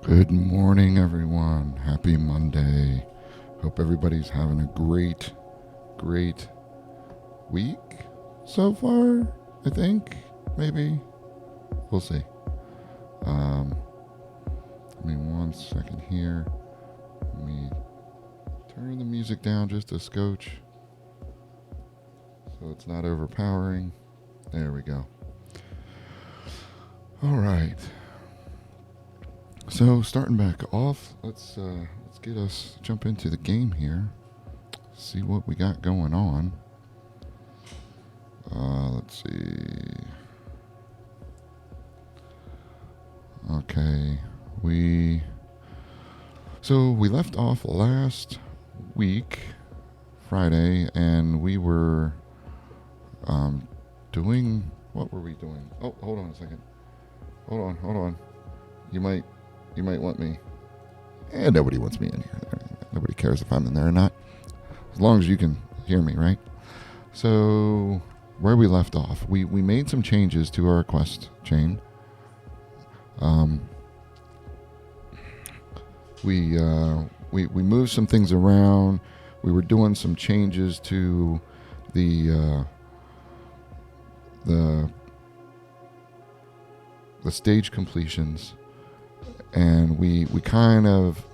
Good morning, everyone. Happy Monday. Hope everybody's having a great week so far. I think. Maybe. We'll see. Give me 1 second here. Let me turn the music down just a scotch so it's not overpowering. There we go. All right. So starting back off, let's jump into the game here. See what we got going on. Let's see. Okay, we left off last week, Friday, and we were doing, what were we doing? Oh, hold on a second. Hold on. You might want me. Nobody wants me in here. Nobody cares if I'm in there or not, as long as you can hear me, right? So where we left off, we made some changes to our quest chain. We moved some things around. We were doing some changes to the stage completions, and we kind of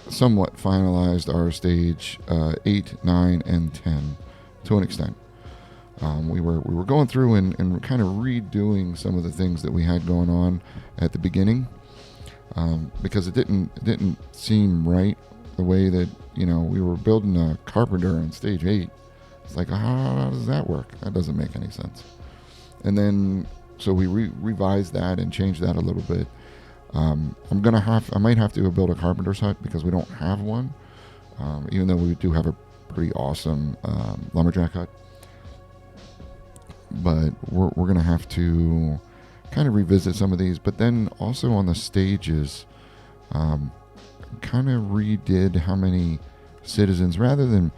somewhat finalized our stage 8, 9, and 10 to an extent. We were going through and kind of redoing some of the things that we had going on at the beginning, because it didn't seem right the way that, we were building a carpenter in stage 8. It's like, how does that work? That doesn't make any sense. And then so we revised that and changed that a little bit. I might have to build a carpenter's hut because we don't have one, even though we do have a pretty awesome lumberjack hut. But we're gonna have to kind of revisit some of these. But then also on the stages, kind of redid how many citizens, rather than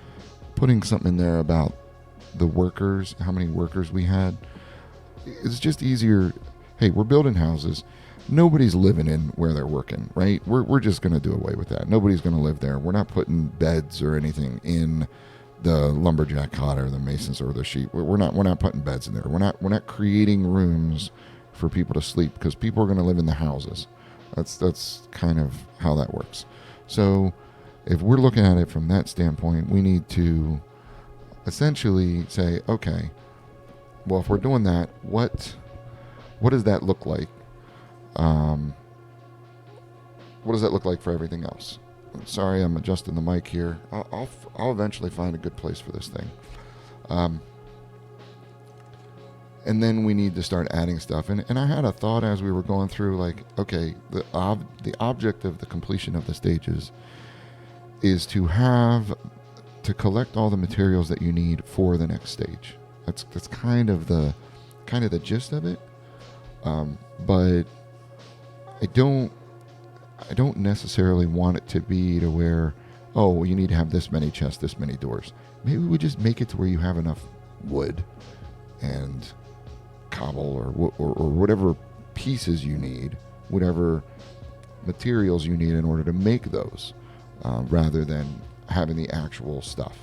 putting something in there about the workers, how many workers we had. It's just easier. Hey, we're building houses. Nobody's living in where they're working, right? We're just going to do away with that. Nobody's going to live there. We're not putting beds or anything in the lumberjack hut or the masons or the sheep. We're not putting beds in there. We're not creating rooms for people to sleep, because people are going to live in the houses. That's kind of how that works. So if we're looking at it from that standpoint, we need to essentially say, okay, well, if we're doing that, what does that look like? What does that look like for everything else? Sorry, I'm adjusting the mic here. I'll eventually find a good place for this thing. And then we need to start adding stuff. And I had a thought as we were going through, like, okay, the object of the completion of the stages is to collect all the materials that you need for the next stage. That's kind of the gist of it. But I don't necessarily want it to be to where, oh, well, you need to have this many chests, this many doors. Maybe we just make it to where you have enough wood and cobble or whatever pieces you need, whatever materials you need in order to make those, rather than having the actual stuff.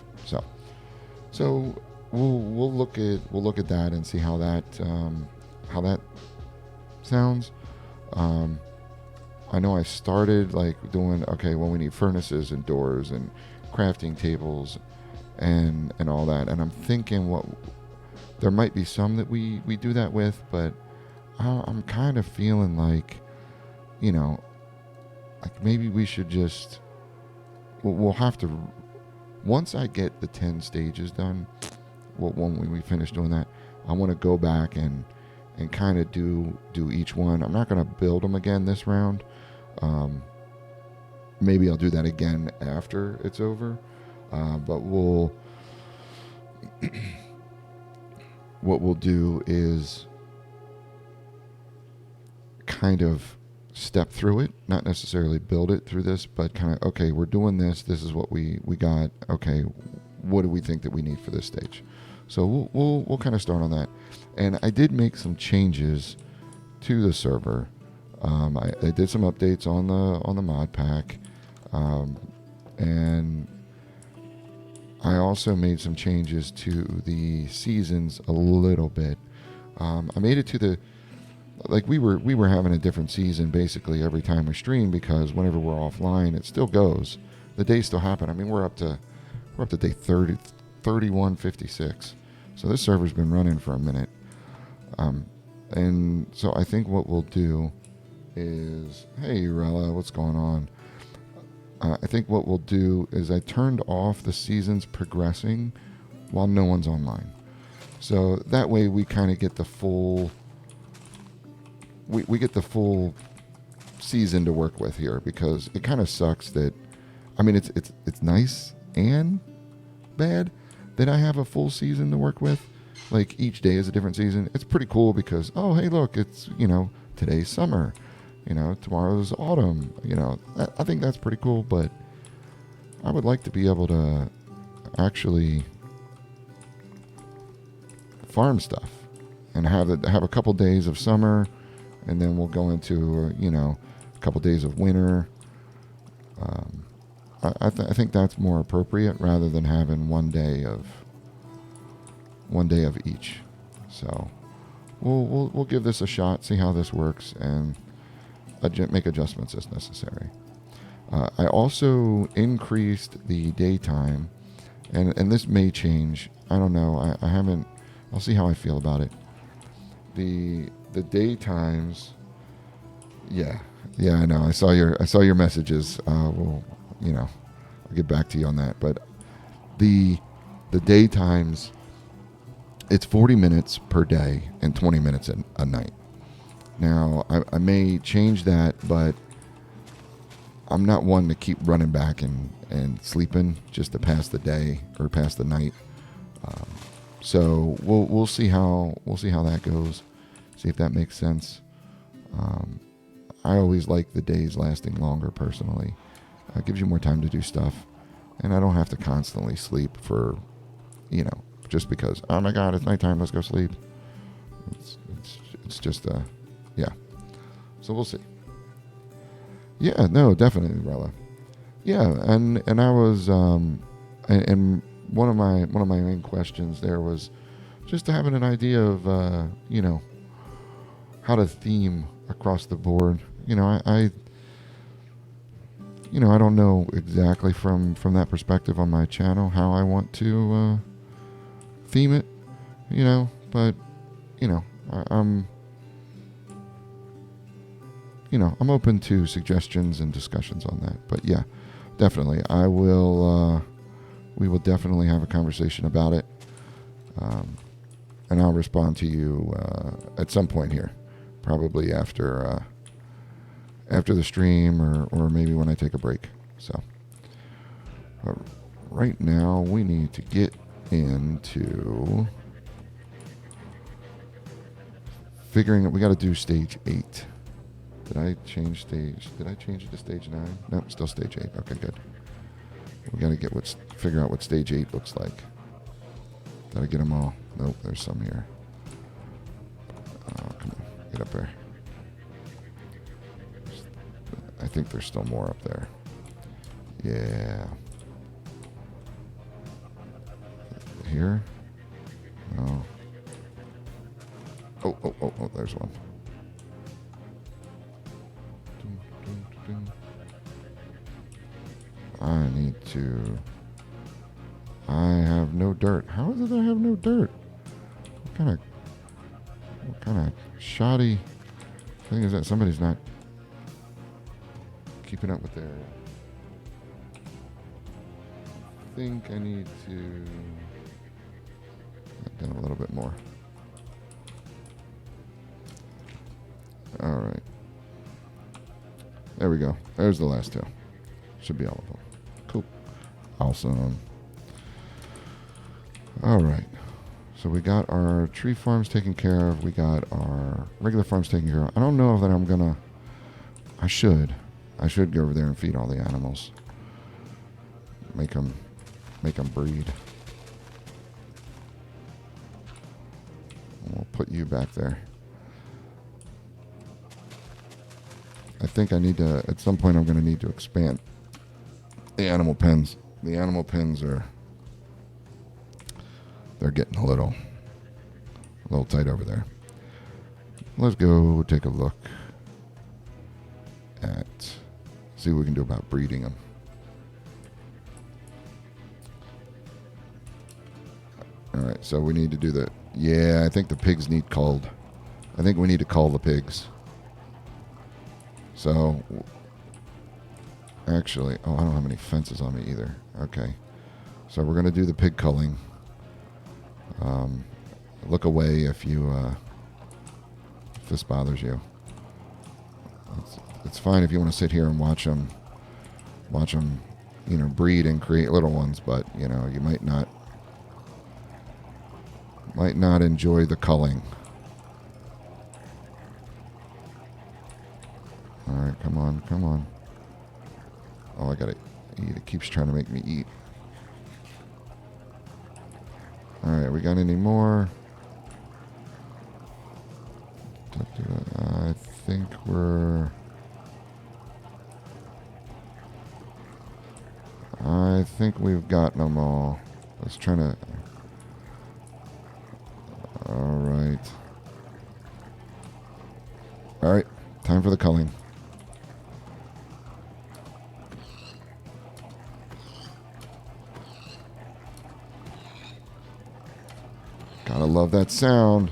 So we'll look at that and see how that sounds. I know I started like doing, okay, well, we need furnaces and doors and crafting tables and all that. And I'm thinking what there might be some that we do that with, but I'm kind of feeling like, you know, like maybe we should just, we'll have to, once I get the 10 stages done, well, when we finish doing that, I want to go back and kind of do each one. I'm not going to build them again this round. Maybe I'll do that again after it's over. But what we'll do is kind of step through it, not necessarily build it through this, but kind of, okay, we're doing this. This is what we got. Okay, what do we think that we need for this stage? So we'll kind of start on that. And I did make some changes to the server. I did some updates on the mod pack, and I also made some changes to the seasons a little bit. I made it to the, like, we were having a different season basically every time we stream, because whenever we're offline it still goes, the days still happen. I mean, we're up to day 30, 3156. So this server's been running for a minute. And so I think what we'll do is, hey Rella, what's going on? I think what we'll do is I turned off the seasons progressing while no one's online. So that way we kind of get the full, we get the full season to work with here, because it kind of sucks that, I mean, it's nice and bad that I have a full season to work with. Like, each day is a different season. It's pretty cool because, oh, hey, look, it's, today's summer. Tomorrow's autumn. I think that's pretty cool, but I would like to be able to actually farm stuff and have a couple days of summer, and then we'll go into, a couple days of winter. I think that's more appropriate rather than having one day of each. So we'll give this a shot, see how this works, and make adjustments as necessary. I also increased the daytime, and this may change. I don't know. I haven't. I'll see how I feel about it. The daytimes. Yeah, I know. I saw your messages. I'll get back to you on that. But the daytimes, it's 40 minutes per day and 20 minutes a night. Now, I may change that, but I'm not one to keep running back and sleeping just to pass the day or pass the night. So we'll see how that goes. See if that makes sense. I always like the days lasting longer personally. It gives you more time to do stuff, and I don't have to constantly sleep for, just because, oh my God, it's nighttime, let's go sleep. It's just yeah. So we'll see. Yeah, no, definitely, Rella. Yeah, and I was and one of my main questions there was just having an idea of how to theme across the board. I don't know exactly from that perspective on my channel how I want to theme it, but I'm open to suggestions and discussions on that. But yeah, definitely, we will definitely have a conversation about it, and I'll respond to you at some point here, probably after the stream or maybe when I take a break. So right now we need to get into figuring out, we got to do stage 8. Did I change it to stage 9? Nope, still stage 8. Okay, good. We got to figure out what stage 8 looks like. Did I get them all? Nope, there's some here. Oh, come on, get up there. I think there's still more up there. Yeah. Here? No. Oh, there's one. need to... I have no dirt. How is it I have no dirt? What kind of shoddy thing is that? Somebody's not keeping up with their... I think I need to... down a little bit more. All right. There we go. There's the last two. Should be all of them. Cool. Awesome. All right. So we got our tree farms taken care of. We got our regular farms taken care of. I don't know that I'm gonna... I should go over there and feed all the animals. Make them breed. We'll put you back there. I think I need to, at some point I'm going to need to expand the animal pens. The animal pens are, they're getting a little tight over there. Let's go take a look at, see what we can do about breeding them. All right, so we need to do the, yeah, I think the pigs need culled. I think we need to cull the pigs. So, actually, oh, I don't have any fences on me either. Okay. So we're going to do the pig culling. Look away if this bothers you. It's fine if you want to sit here and watch them, breed and create little ones, but, you might not enjoy the culling. All right, come on. Oh, I gotta eat. It keeps trying to make me eat. All right, we got any more? I think we've gotten them all. Let's try to... All right, time for the culling. Gotta love that sound.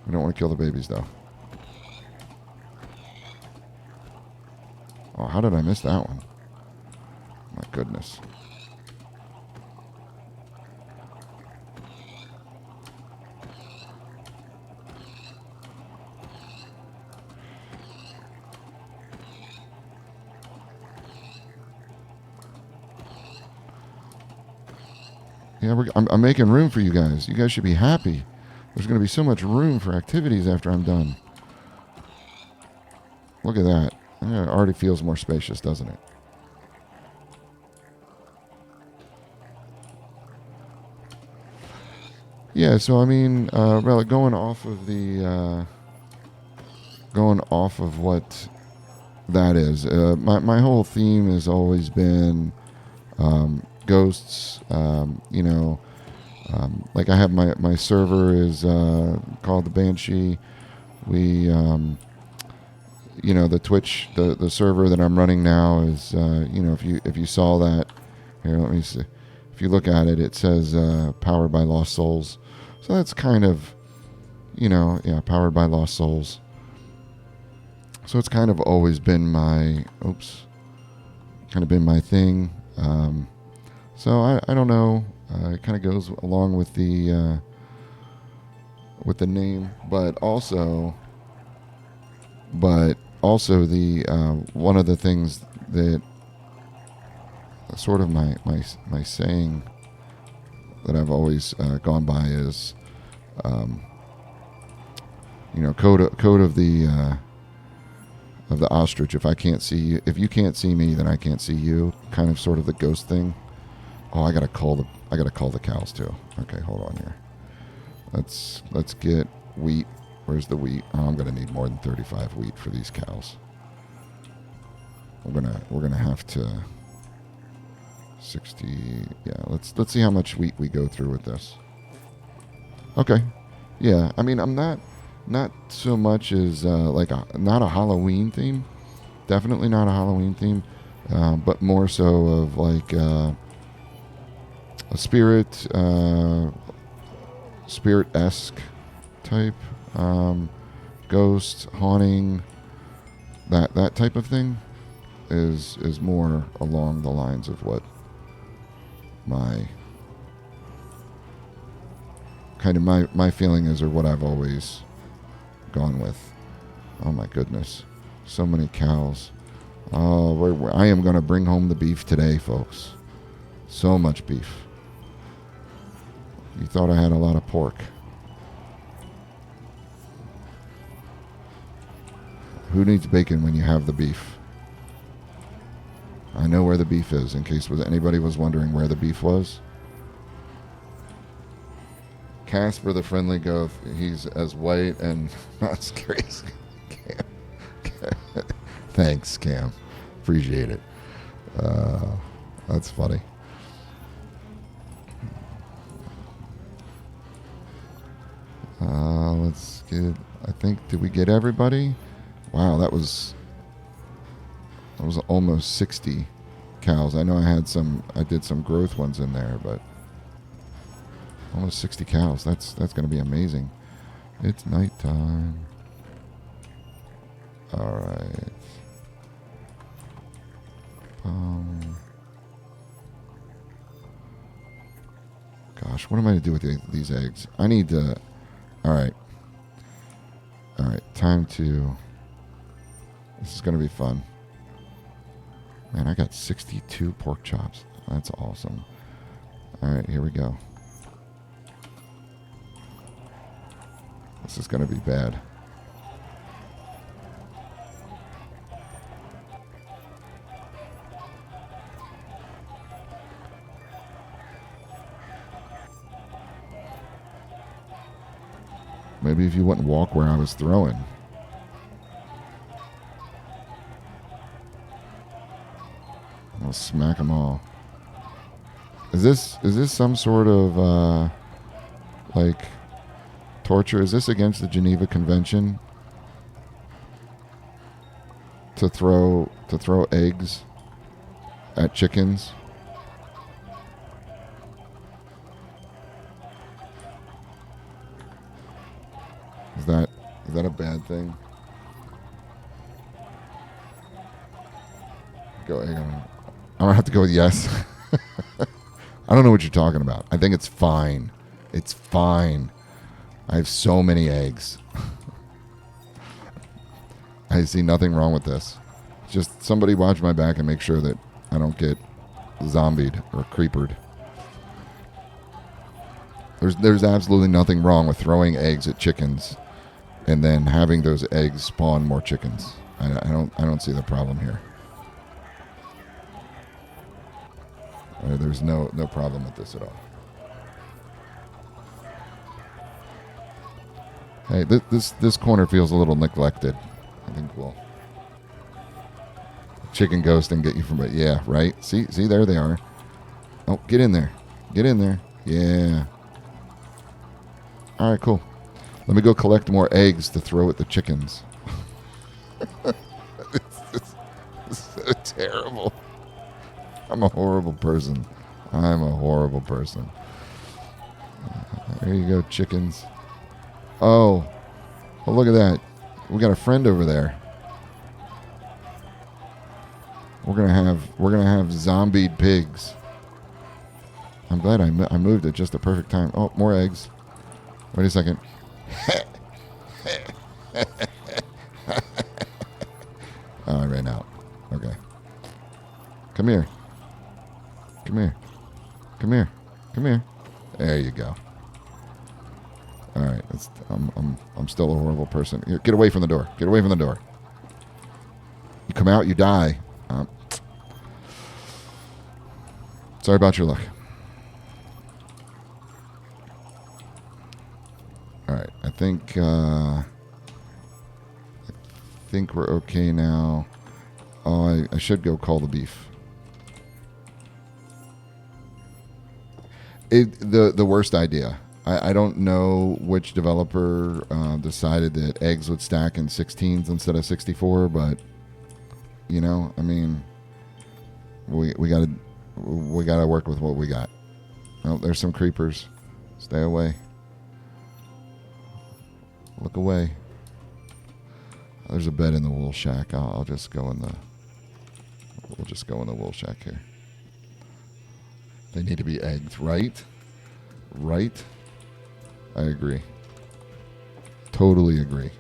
We don't want to kill the babies, though. Oh, how did I miss that one? My goodness. Yeah, I'm making room for you guys. You guys should be happy. There's going to be so much room for activities after I'm done. Look at that. It already feels more spacious, doesn't it? Yeah, so I mean, really going off of what that is. My whole theme has always been ghosts. Like I have my server is called the Banshee. We, the Twitch, the server that I'm running now is, if you saw that, here, let me see. If you look at it, it says powered by Lost Souls. So that's kind of, powered by Lost Souls. So it's kind of always been my thing. So I don't know. It kind of goes along with the name, but also the one of the things that sort of my saying that I've always gone by is, code of the ostrich. If you can't see me, then I can't see you. Kind of sort of the ghost thing. Oh, I gotta call the cows too. Okay, hold on here. Let's get wheat. Where's the wheat? Oh, I'm gonna need more than 35 wheat for these cows. We're gonna have to 60. Yeah, let's see how much wheat we go through with this. Okay. Yeah, I mean, I'm not so much as not a Halloween theme. Definitely not a Halloween theme. but more so of like a spirit-esque type, ghost haunting, that type of thing is more along the lines of what my my feeling is, or what I've always gone with. Oh my goodness, so many cows. Oh, I am going to bring home the beef today, folks. So much beef. You thought I had a lot of pork. Who needs bacon when you have the beef? I know where the beef is, in case anybody was wondering where the beef was. Casper the Friendly Ghost, he's as white and not scary as Cam. Thanks, Cam. Appreciate it. That's funny. Let's get, I think, did we get everybody? Wow, that was almost 60 cows. I know I did some growth ones in there, but almost 60 cows. That's going to be amazing. It's nighttime. All right. Gosh, what am I going to do with these eggs? I need to... All right. Time to... This is going to be fun. Man, I got 62 pork chops. That's awesome. All right, here we go. This is going to be bad. Maybe if you wouldn't walk where I was throwing. I'll smack them all. Is this some sort of like torture? Is this against the Geneva Convention to throw eggs at chickens? Is that a bad thing? Go. I'm gonna have to go with yes. I don't know what you're talking about. I think it's fine. It's fine. I have so many eggs. I see nothing wrong with this. Just somebody watch my back and make sure that I don't get zombied or creepered. There's absolutely nothing wrong with throwing eggs at chickens and then having those eggs spawn more chickens. I don't see the problem here. There's no problem with this at all. Hey, this corner feels a little neglected. I think we'll chicken ghost and get you from it. Yeah, right. See, there they are. Oh, get in there. Yeah. All right, cool. Let me go collect more eggs to throw at the chickens. It's so terrible. I'm a horrible person. There you go, chickens. Oh, look at that. We got a friend over there. We're gonna have zombied pigs. I'm glad I moved at just the perfect time. Oh, more eggs. Wait a second. Oh, I ran out. Okay. Come here. There you go. All right. I'm still a horrible person. Here, get away from the door. You come out, you die. Sorry about your luck. All right. I think we're okay now. Oh, I should go call the beef. The worst idea. I don't know which developer decided that eggs would stack in 16s instead of 64, but I mean, We gotta work with what we got. Oh, there's some creepers. Stay away. Look away. There's a bed in the wool shack. I'll just go in the. We'll just go in the wool shack here. They need to be egged, right? Right? I agree. Totally agree.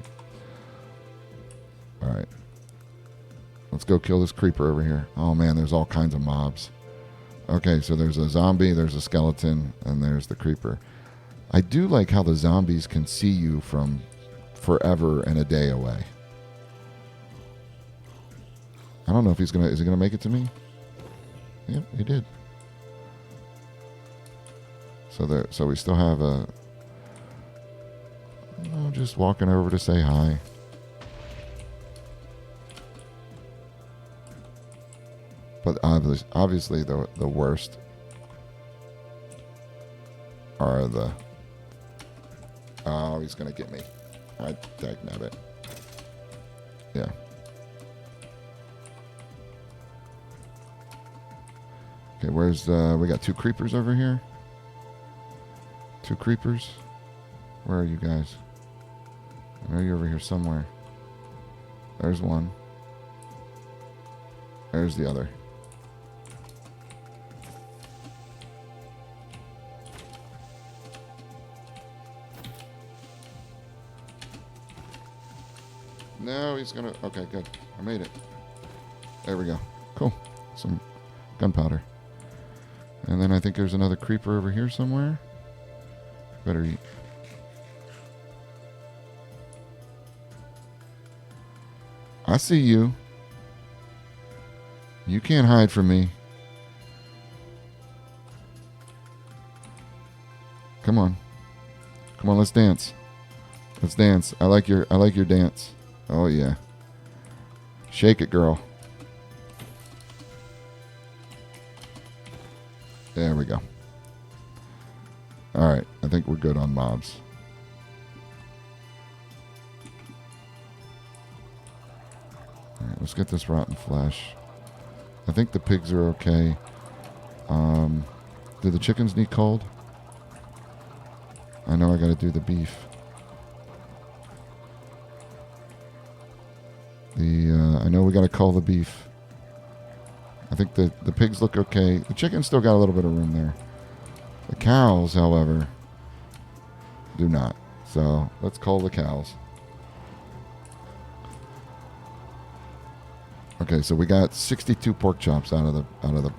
All right. Let's go kill this creeper over here. Oh man, there's all kinds of mobs. Okay, so there's a zombie, there's a skeleton, and there's the creeper. I do like how the zombies can see you from forever and a day away. I don't know if is he gonna make it to me? Yep, he did. So we still have a. Just walking over to say hi. But obviously the worst are the. Oh, he's gonna get me. I dagnabbit. Yeah. Okay, where's we got 2 creepers over here. 2 creepers. Where are you guys? I know you're over here somewhere. There's one. There's the other. No, he's gonna. Okay, good. I made it. There we go. Cool. Some gunpowder. And then I think there's another creeper over here somewhere. Better eat. I see you. You can't hide from me. Come on. Come on, let's dance. Let's dance. I like your dance. Oh yeah. Shake it, girl. There we go. All right, I think we're good on mobs. All right, let's get this rotten flesh. I think the pigs are okay. Do the chickens need cold? I know I got to do the beef. I know we got to cull the beef. I think the pigs look okay. The chickens still got a little bit of room there. The cows, however, do not. So let's cull the cows. Okay, so we got 62 pork chops out of the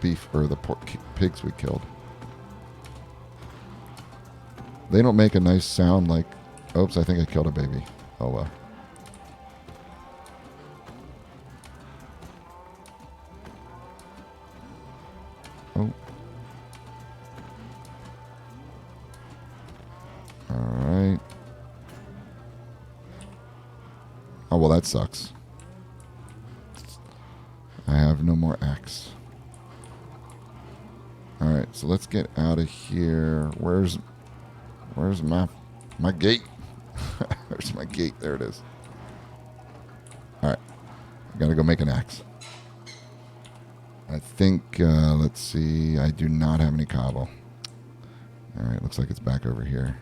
beef or the pigs we killed. They don't make a nice sound like, oops, I think I killed a baby. Oh well. Oh. All right. Oh, well, that sucks. I have no more axe. All right, so let's get out of here. Where's my gate? Where's my gate? There it is. All right. I got to go make an axe. I think, let's see. I do not have any cobble. All right, looks like it's back over here.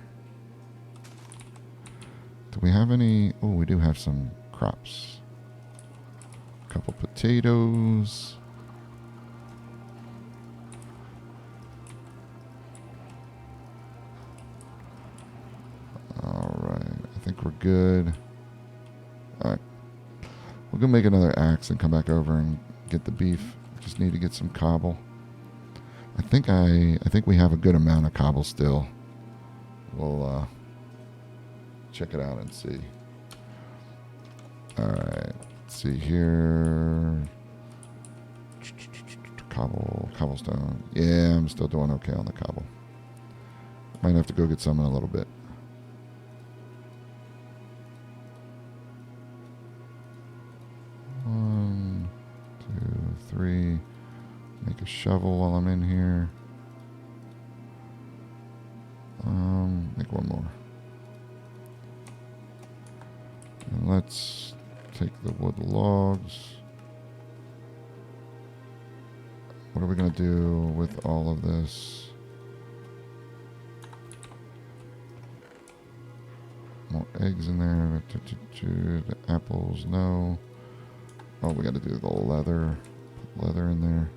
Do we have any? Oh, we do have some crops. A couple potatoes. All right, I think we're good. All right, we'll go make another axe and come back over and get the beef. Just need to get some cobble. I think we have a good amount of cobble still. We'll check it out and see. All right, let's see here. Cobblestone. Yeah, I'm still doing okay on the cobble. Might have to go get some in a little bit. One, two, three. Make a shovel while I'm in here. Make one more. And let's take the wood logs. are we going to do with all of this? More eggs in there. The apples, no. Oh, we got to do the leather. Put leather in there.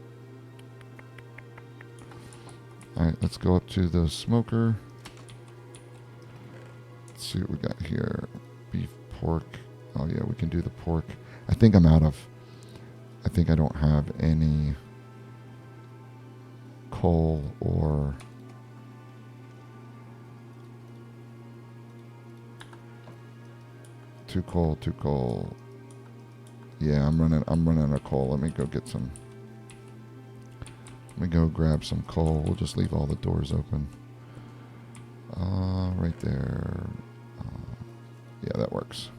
Alright, let's go up to the smoker. Let's see what we got here. Beef, pork. Oh yeah, we can do the pork. I think I'm out of... I think I don't have any coal or... Too coal. Yeah, I'm running out of coal. Let me go get some... Let me go grab some coal. We'll just leave all the doors open. Right there. Yeah, that works.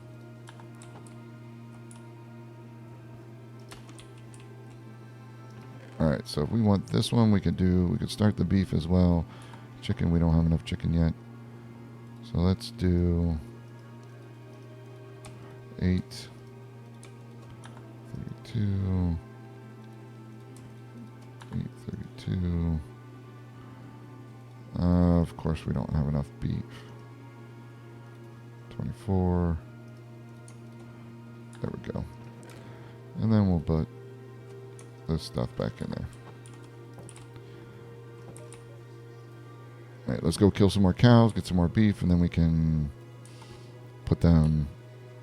Alright, so if we want this one, we could start the beef as well. Chicken, we don't have enough chicken yet. So let's do 8, 32, 832. Of course, we don't have enough beef. 24. There we go. And then we'll put this stuff back in there. Alright, let's go kill some more cows, get some more beef, and then we can put them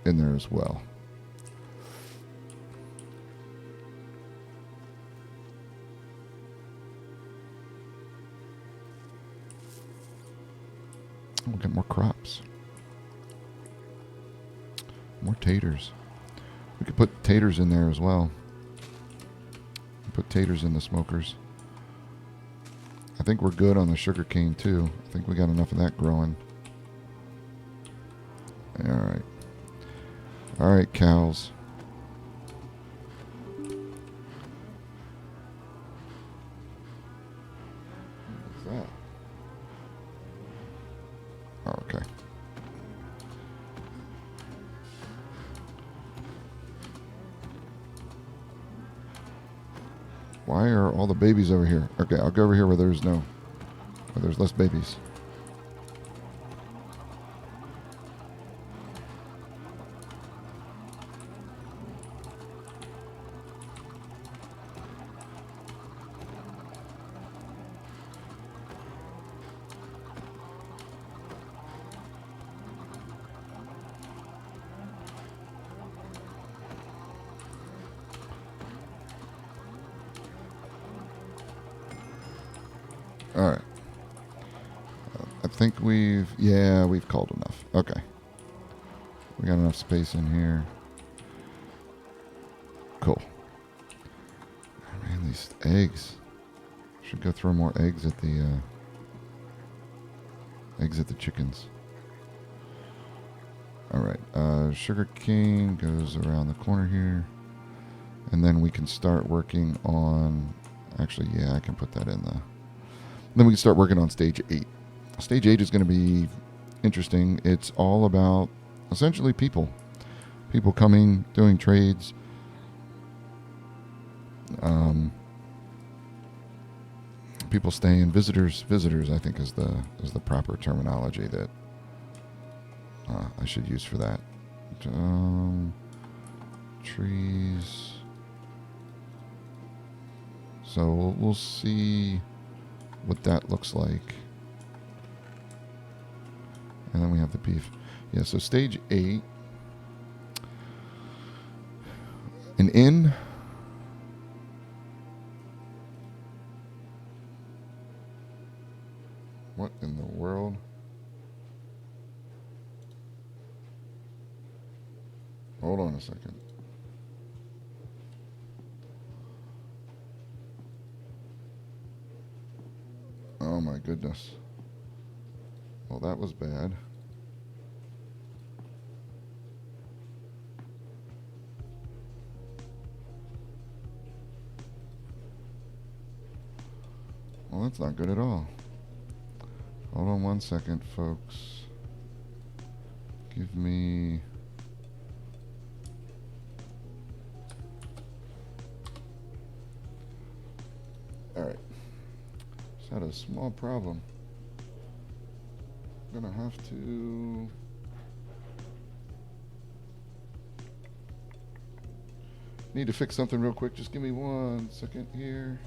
in there as well. We'll get more crops. More taters. We could put taters in there as well. Put taters in the smokers. I think we're good on the sugar cane too. I think we got enough of that growing. Alright. Alright, cows. What's that? Oh, okay. Why are all the babies over here? Okay, I'll go over here where there's less babies. All right. I think we've called enough. Okay. We got enough space in here. Cool. Oh, man, these eggs. Should go throw more eggs at the chickens. All right. Sugar cane goes around the corner here, and then we can start working on. Actually, yeah, I can put that in the. Then we can start working on stage 8. Stage 8 is going to be interesting. It's all about essentially people coming, doing trades. People staying, visitors. I think is the proper terminology that I should use for that. Trees. So we'll see what that looks like. And then we have the beef. Yeah, so stage 8. An inn. What in the world? Hold on a second. Oh my goodness. Well, that was bad. Well, that's not good at all. Hold on one second, folks. Give me... Got a small problem. I'm gonna have to. Need to fix something real quick. Just give me 1 second here.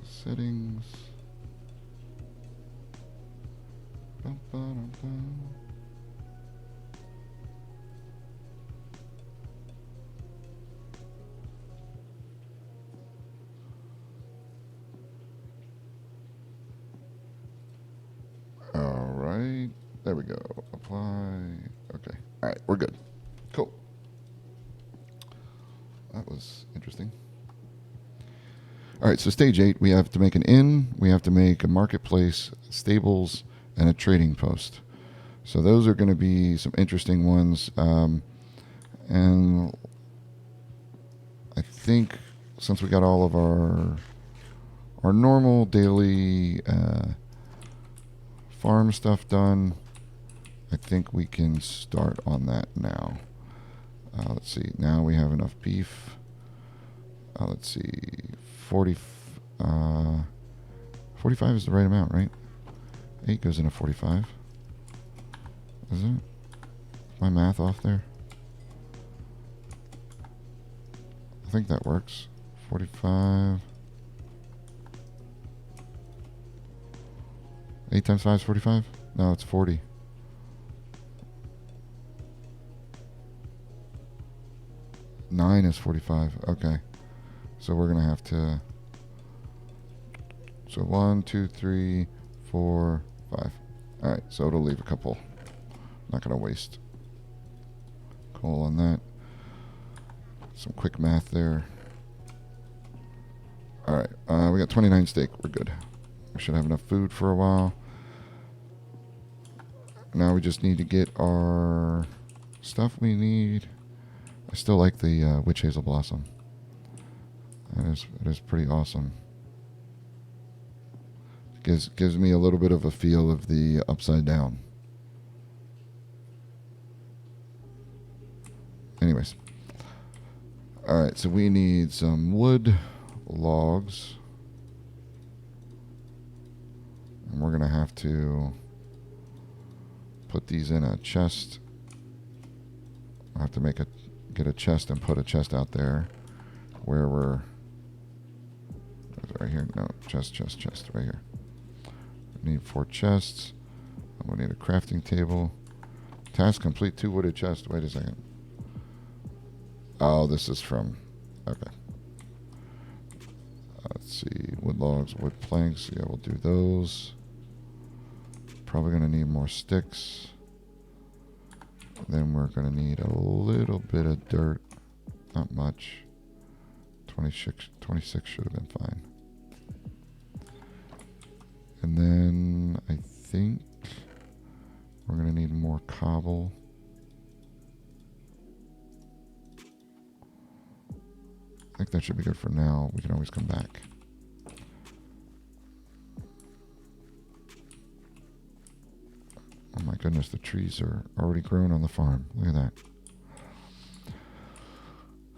Settings. Bum, bum, bum. All right. There we go. Apply. Okay. All right. We're good. Cool. That was interesting. All right. So stage 8, we have to make an inn. We have to make a marketplace, stables, and a trading post. So those are going to be some interesting ones. And I think since we got all of our normal daily farm stuff done, I think we can start on that now. Let's see. Now we have enough beef. Let's see. 45 is the right amount, right? 8 goes into 45. Is it? My math off there? I think that works. 45. 8 times 5 is 45? No, it's 40. Nine is 45. Okay. So we're going to have to... So 1, 2, 3, 4, 5. All right. So it'll leave a couple. Not going to waste coal on that. Some quick math there. All right. We got 29 steak. We're good. We should have enough food for a while. Now we just need to get our stuff we need. I still like the witch hazel blossom. It is pretty awesome. Gives me a little bit of a feel of the upside down. Anyways. All right, so we need some wood, logs. And we're going to have to put these in a chest. I'll have to get a chest and put a chest out there where we're... Right here? No, chest, right here. We need 4 chests. We need a crafting table. Task complete, 2 wooded chests. Wait a second. Oh, this is from... Okay. Let's see. Wood logs, wood planks. Yeah, we'll do those. Probably going to need more sticks. Then we're going to need a little bit of dirt. Not much. 26 should have been fine. And then I think we're going to need more cobble. I think that should be good for now. We can always come back. Oh my goodness, the trees are already grown on the farm. Look at that.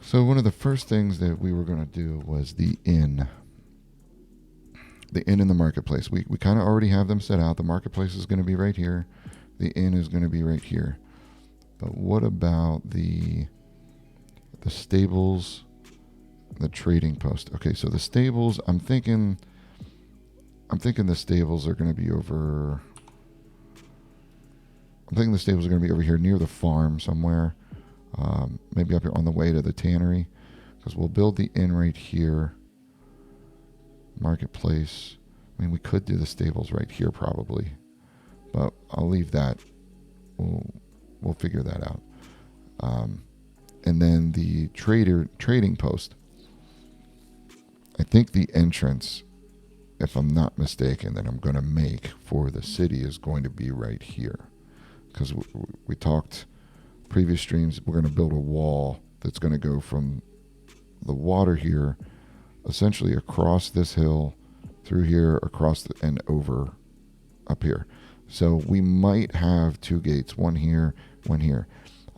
So one of the first things that we were going to do was the inn. The inn in the marketplace. We kind of already have them set out. The marketplace is going to be right here. The inn is going to be right here. But what about the stables, the trading post? Okay, so the stables, I'm thinking the stables are going to be over... I'm thinking the stables are going to be over here near the farm somewhere. Maybe up here on the way to the tannery. Because we'll build the inn right here. Marketplace. I mean, we could do the stables right here probably. But I'll leave that. We'll figure that out. And then the trading post. I think the entrance, if I'm not mistaken, that I'm going to make for the city is going to be right here. Because we talked previous streams, we're going to build a wall that's going to go from the water here, essentially across this hill, through here, across and over up here. So we might have 2 gates, one here, one here.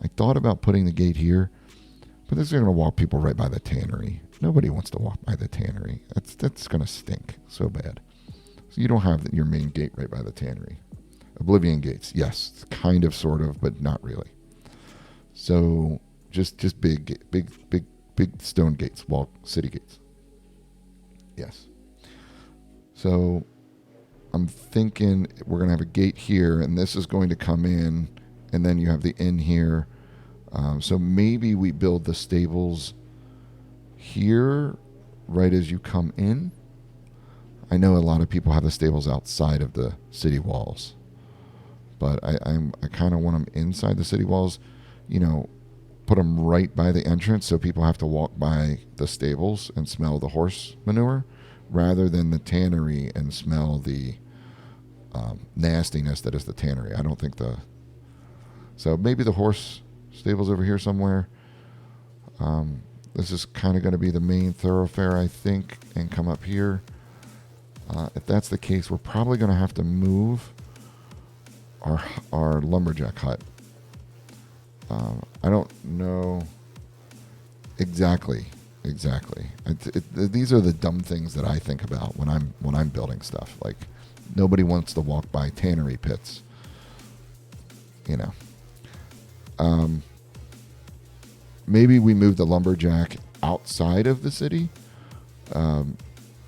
I thought about putting the gate here, But this is going to walk people right by the tannery. Nobody wants to walk by the tannery. That's going to stink so bad. So you don't have your main gate right by the tannery. Oblivion gates, yes, kind of, sort of, but not really. So just big stone gates, wall city gates. Yes. So I'm thinking we're going to have a gate here, and this is going to come in, and then you have the inn here. So maybe we build the stables here right as you come in. I know a lot of people have the stables outside of the city walls, but I kind of want them inside the city walls. Put them right by the entrance so people have to walk by the stables and smell the horse manure rather than the tannery and smell the nastiness that is the tannery. I don't think so maybe the horse stables over here somewhere. This is kind of going to be the main thoroughfare, I think, and come up here. If that's the case, we're probably going to have to move our lumberjack hut. I don't know exactly. These are the dumb things that I think about when I'm building stuff. Like, nobody wants to walk by tannery pits. Maybe we move the lumberjack outside of the city.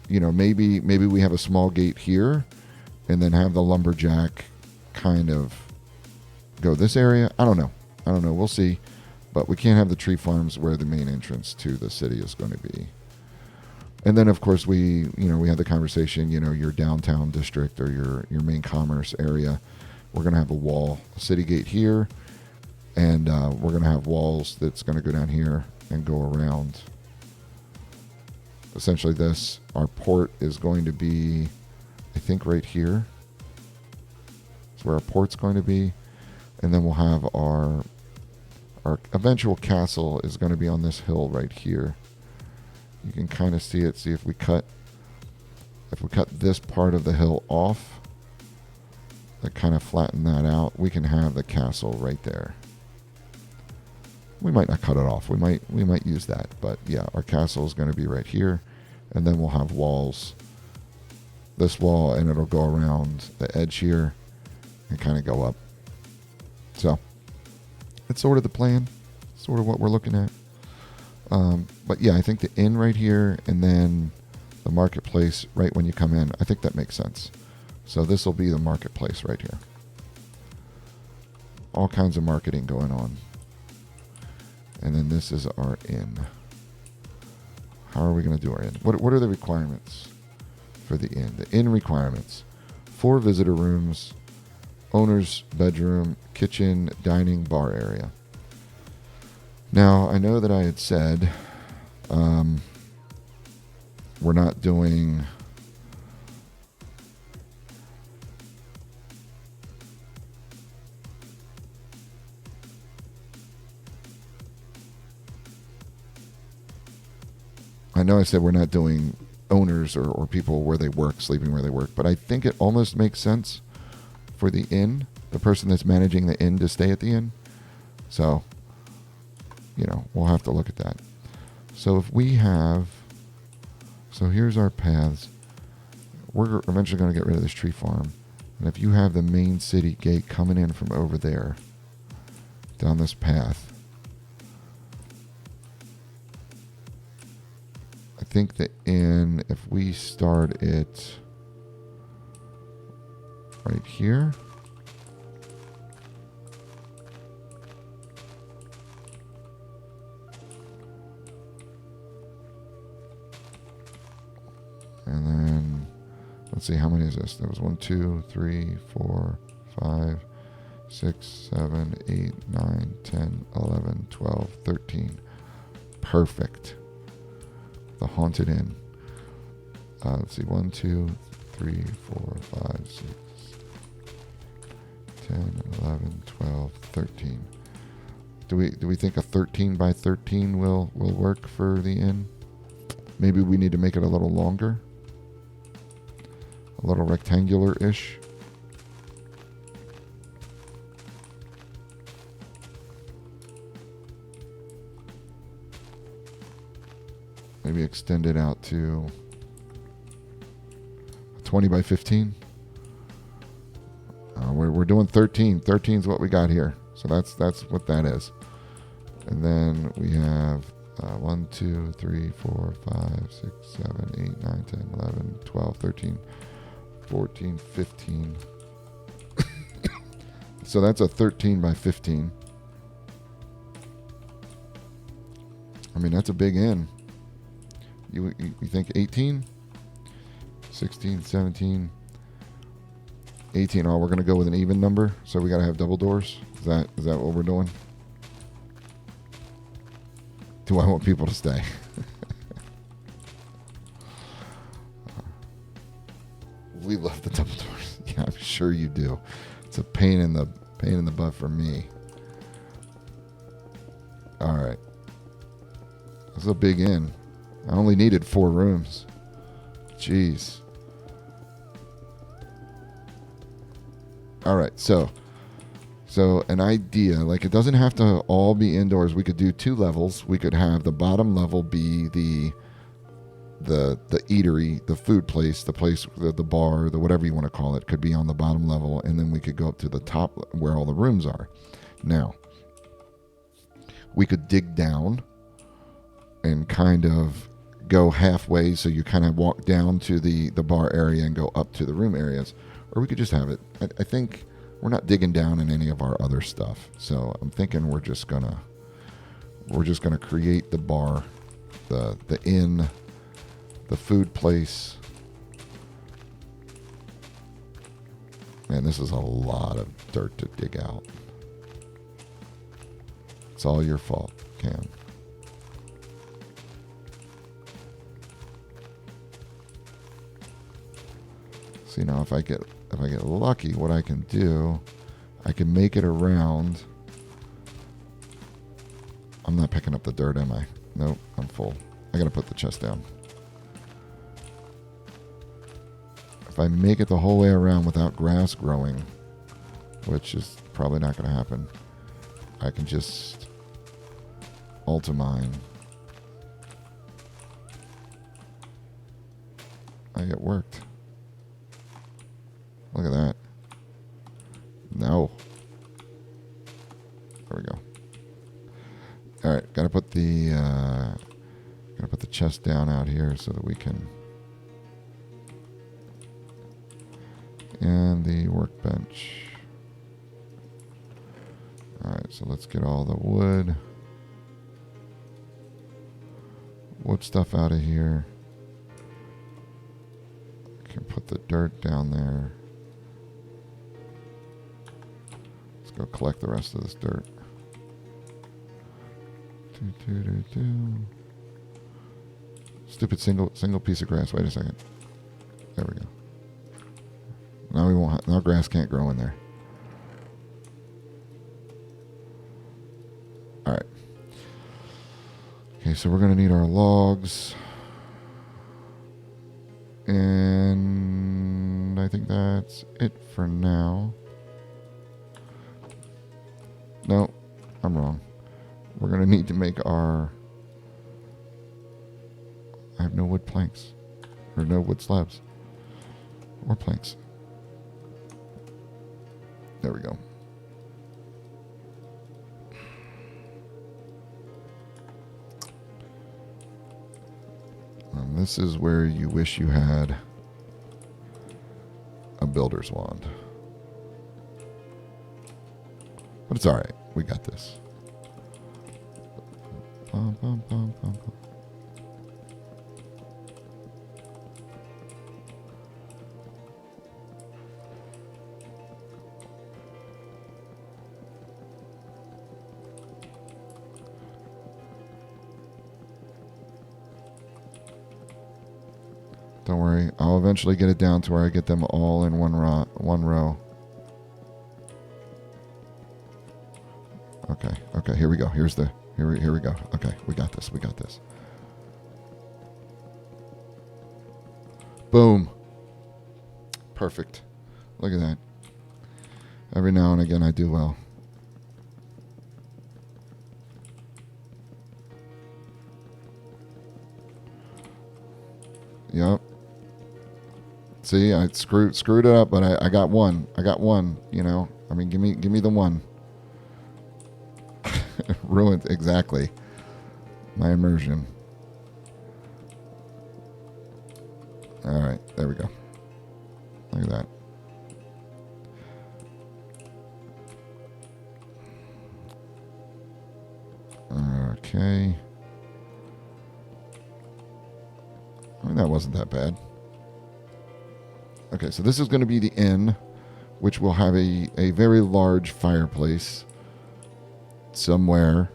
Maybe we have a small gate here, and then have the lumberjack kind of go this area. I don't know. We'll see. But we can't have the tree farms where the main entrance to the city is going to be. And then, of course, we had the conversation, your downtown district or your main commerce area. We're going to have a city gate here, and we're going to have walls that's going to go down here and go around. Essentially our port is going to be, I think, right here. That's where our port's going to be. And then we'll have our eventual castle is going to be on this hill right here. You can kind of see it. See if we cut this part of the hill off, that kind of flatten that out, we can have the castle right there. We might not cut it off. We might use that, but yeah, our castle is going to be right here, and then we'll have walls. This wall, and it'll go around the edge here and kind of go up. So that's sort of the plan, sort of what we're looking at. But yeah, I think the inn right here and then the marketplace right when you come in, I think that makes sense. So this will be the marketplace right here. All kinds of marketing going on. And then this is our inn. How are we going to do our inn? What are the requirements for the inn? The inn requirements: 4 visitor rooms, owner's bedroom, kitchen, dining, bar area. Now, I know that I had said we're not doing owners or people where they work, sleeping where they work, but I think it almost makes sense for the inn, the person that's managing the inn, to stay at the inn. So, we'll have to look at that. So here's our paths. We're eventually going to get rid of this tree farm. And if you have the main city gate coming in from over there, down this path, I think the inn, if we start it right here, and then let's see, how many is this? There was 1, 2, 3, 4, 5, 6, 7, 8, 9, 10, 11, 12, 13. Perfect. The Haunted Inn. Let's see, 1, 2, 3, 4, 5, 6, 10, 11, 12, 13. Do we think a 13 by 13 will work for the inn? Maybe we need to make it a little longer. A little rectangular-ish. Maybe extend it out to 20 by 15. We're doing 13. 13 is what we got here. So that's what that is. And then we have 1, 2, 3, 4, 5, 6, 7, 8, 9, 10, 11, 12, 13, 14, 15. So that's a 13 by 15. I mean, that's a big N. You think 18? 16, 17, 18. Oh, we're going to go with an even number, so we got to have double doors. Is that what we're doing? Do I want people to stay? We love the double doors. Yeah, I'm sure you do. It's a pain in the butt for me. All right. That's a big inn. I only needed 4 rooms. Jeez. All right, so an idea, like it doesn't have to all be indoors. We could do 2 levels. We could have the bottom level be the eatery, the food place, the place, the bar, the whatever you want to call it, could be on the bottom level, and then we could go up to the top where all the rooms are. Now, we could dig down and kind of go halfway, so you kind of walk down to the bar area and go up to the room areas, or we could just have it. I think we're not digging down in any of our other stuff, so I'm thinking we're just gonna create the bar, the inn, the food place. Man, this is a lot of dirt to dig out. It's all your fault, Cam. See, now if I get lucky, what I can do, I can make it around. I'm not picking up the dirt, am I? Nope, I'm full. I gotta put the chest down. If I make it the whole way around without grass growing, which is probably not gonna happen, I can just ultimine. It worked. Look at that. No. There we go. All right, gotta put the chest down out here so that we can, and the workbench. All right, so let's get all the wood stuff out of here. Can put the dirt down there. Go collect the rest of this dirt. Stupid single piece of grass. Wait a second. There we go. Now we won't. Now grass can't grow in there. All right. Okay, so we're gonna need our logs, and I think that's it for now. No, I'm wrong. We're going to need to make our... I have no wood planks. Or no wood slabs. Or planks. There we go. And this is where you wish you had a builder's wand. But it's all right. We got this. Bum, bum, bum, bum, bum. Don't worry. I'll eventually get it down to where I get them all in one row. Okay, here we go. Here we go. Okay, we got this. Boom. Perfect. Look at that. Every now and again I do well. Yep. See, I screwed it up, but I got one. I got one. You know, I mean, give me the one. Ruined exactly my immersion. All right, there we go. Look at that. Okay. I mean, that wasn't that bad. Okay, so this is going to be the inn, which will have a very large fireplace somewhere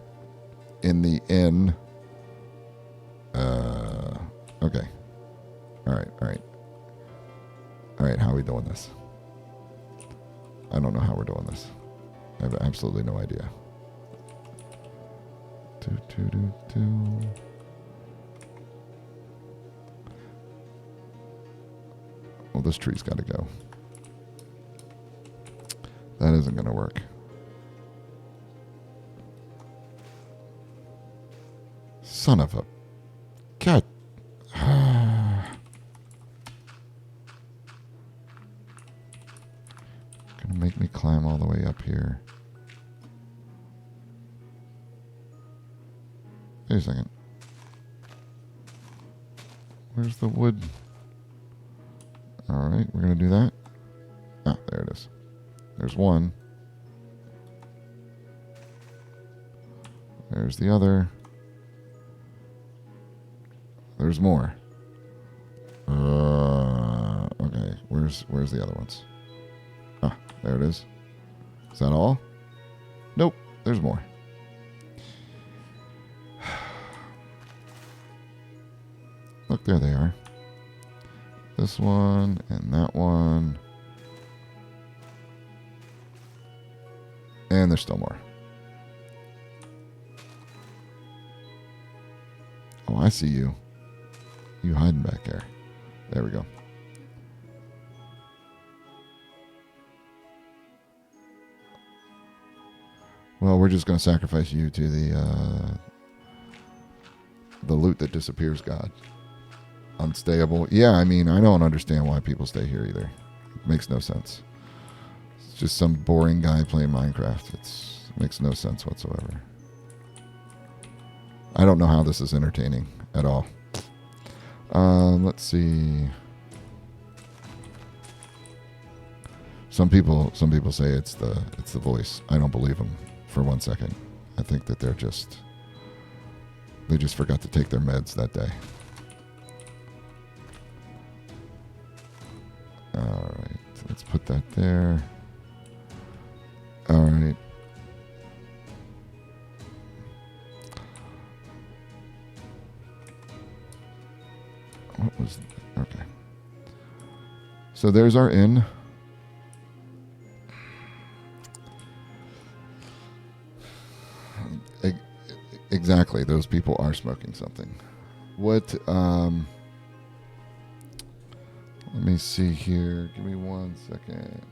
in the inn. Okay. All right, how are we doing this? I don't know how we're doing this. I have absolutely no idea. Well, this tree's got to go. That isn't going to work. Son of a... God. Gonna make me climb all the way up here. Wait a second. Where's the wood? All right, we're going to do that. Ah, there it is. There's one. There's the other. There's more. Okay, where's the other ones? Ah, there it is. Is that all? Nope, there's more. Look, there they are. This one and that one. And there's still more. Oh, I see you. You hiding back there. There we go. Well, we're just going to sacrifice you to the loot that disappears god. Unstayable. Yeah, I mean, I don't understand why people stay here either. It makes no sense. It's just some boring guy playing Minecraft. It makes no sense whatsoever. I don't know how this is entertaining at all. Let's see. Some people say it's the voice. I don't believe them for 1 second. I think that they just forgot to take their meds that day. All right, let's put that there. All right. What was... Okay. So there's our inn. Exactly, those people are smoking something. What... Let me see here. Give me 1 second.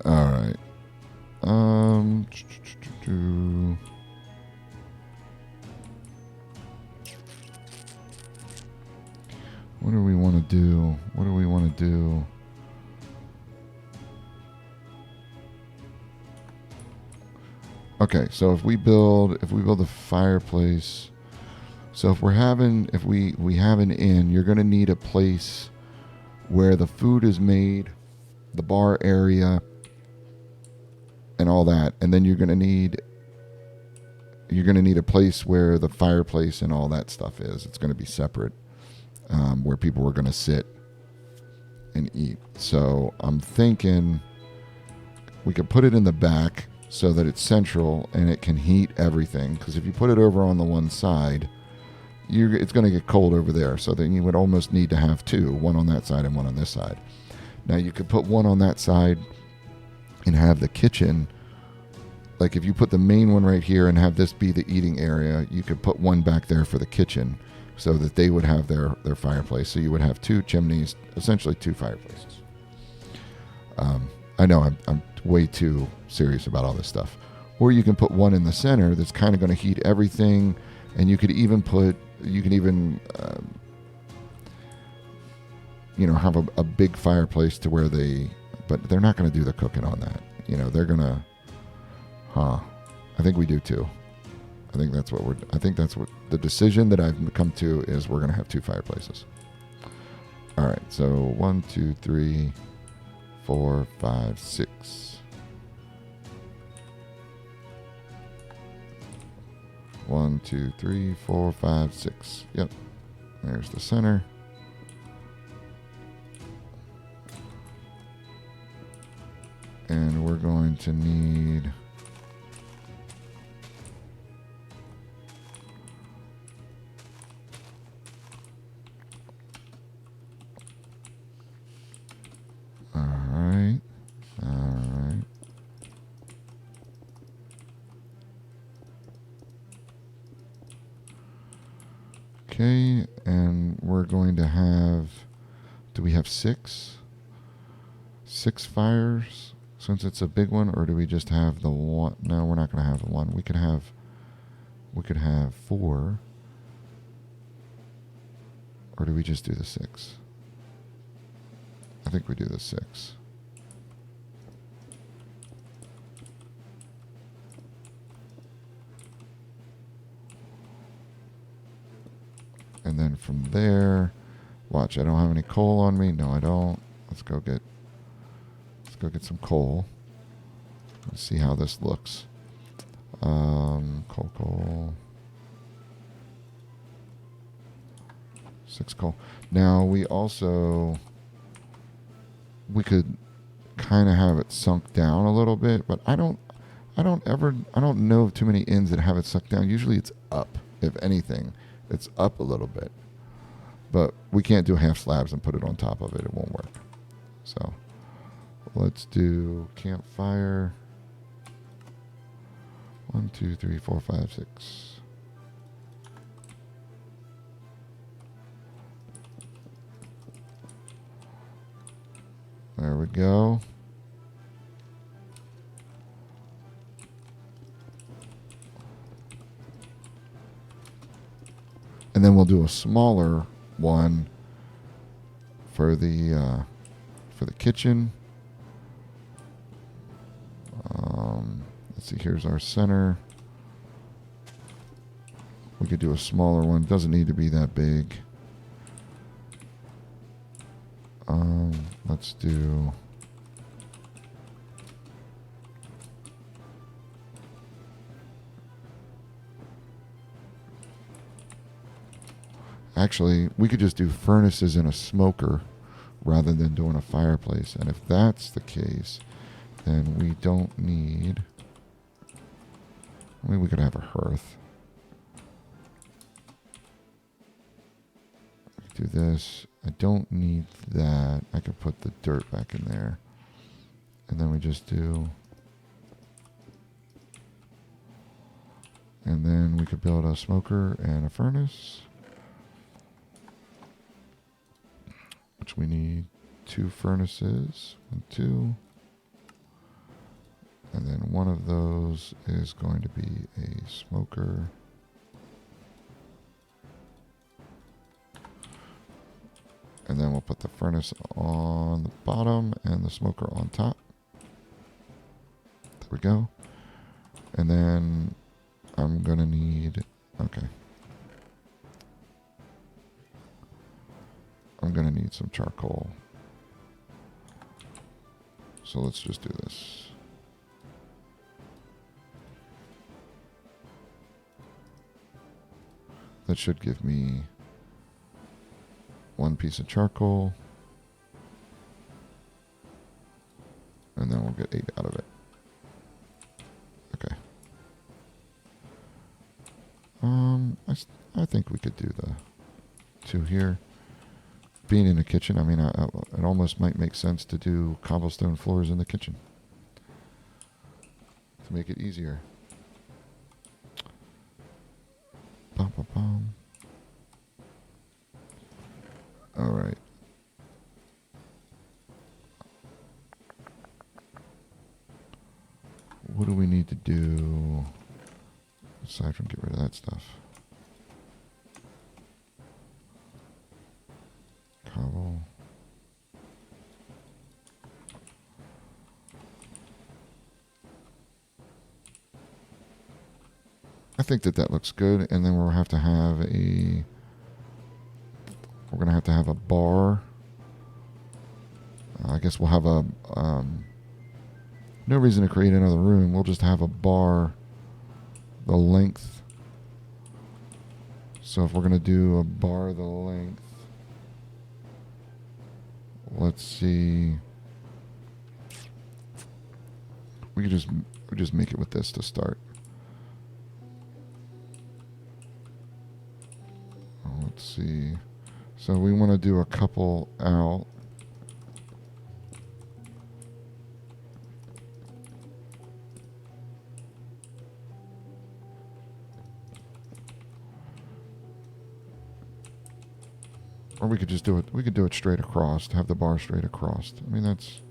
All right. What do we want to do? What do we want to do? Okay, so if we build a fireplace, so if we have an inn, you're going to need a place where the food is made, the bar area, and all that, and then you're going to need a place where the fireplace and all that stuff is. It's going to be separate, where people are going to sit and eat. So I'm thinking we could put it in the back so that it's central and it can heat everything. Because if you put it over on the one side, it's going to get cold over there. So then you would almost need to have two, one on that side and one on this side. Now you could put one on that side and have the kitchen. Like if you put the main one right here and have this be the eating area, you could put one back there for the kitchen so that they would have their fireplace. So you would have two chimneys, essentially two fireplaces. I know I'm way too serious about all this stuff. Or you can put one in the center that's kind of going to heat everything, and you could even have a big fireplace to where but they're not going to do the cooking on that. They're going to, I think we do too. I think that's what the decision that I've come to is we're going to have 2 fireplaces. All right, so 1, 2, 3, 4, 5, 6. 1, 2, 3, 4, 5, 6. Yep. There's the center. And we're going to need all right. Okay, and we're going to have, do we have 6? 6 fires since it's a big one, or do we just have the one? No, we're not going to have the one. We could have 4, or do we just do the 6? I think we do the 6. And then from there, watch, I don't have any coal on me. No, I don't. Let's go get some coal. Let's see how this looks. Coal. 6 coal. Now we could kind of have it sunk down a little bit, but I don't know of too many inns that have it sunk down. Usually it's up. If anything, it's up a little bit. But we can't do half slabs and put it on top of it. It won't work. So let's do campfire. 1, 2, 3, 4, 5, 6. There we go. And then we'll do a smaller one for the kitchen. Let's see, here's our center. We could do a smaller one. Doesn't need to be that big. Let's do... Actually, we could just do furnaces in a smoker rather than doing a fireplace. And if that's the case, then we don't need... I mean, we could have a hearth. Do this. I don't need that. I could put the dirt back in there. And then we just do... And then we could build a smoker and a furnace. Which we need 2 furnaces. 1, 2. And then one of those is going to be a smoker. And then we'll put the furnace on the bottom and the smoker on top. There we go. And then I'm going to need... Okay. I'm going to need some charcoal. So let's just do this. That should give me 1 piece of charcoal. And then we'll get 8 out of it. Okay. I think we could do the 2 here. Being in a kitchen, I mean, it almost might make sense to do cobblestone floors in the kitchen to make it easier. Bum, bum, bum. All right. do, aside from get rid of that stuff? Cobble. I think that looks good, and then we'll have to have a, we're going to have a bar. I guess we'll have a, no reason to create another room. We'll just have a bar, the length. So if we're going to do a bar the length, let's see. We could just make it with this to start. Let's see. So we want to do a couple out. Or we could just do it. We could do it straight across. Have the bar straight across. I mean, that's,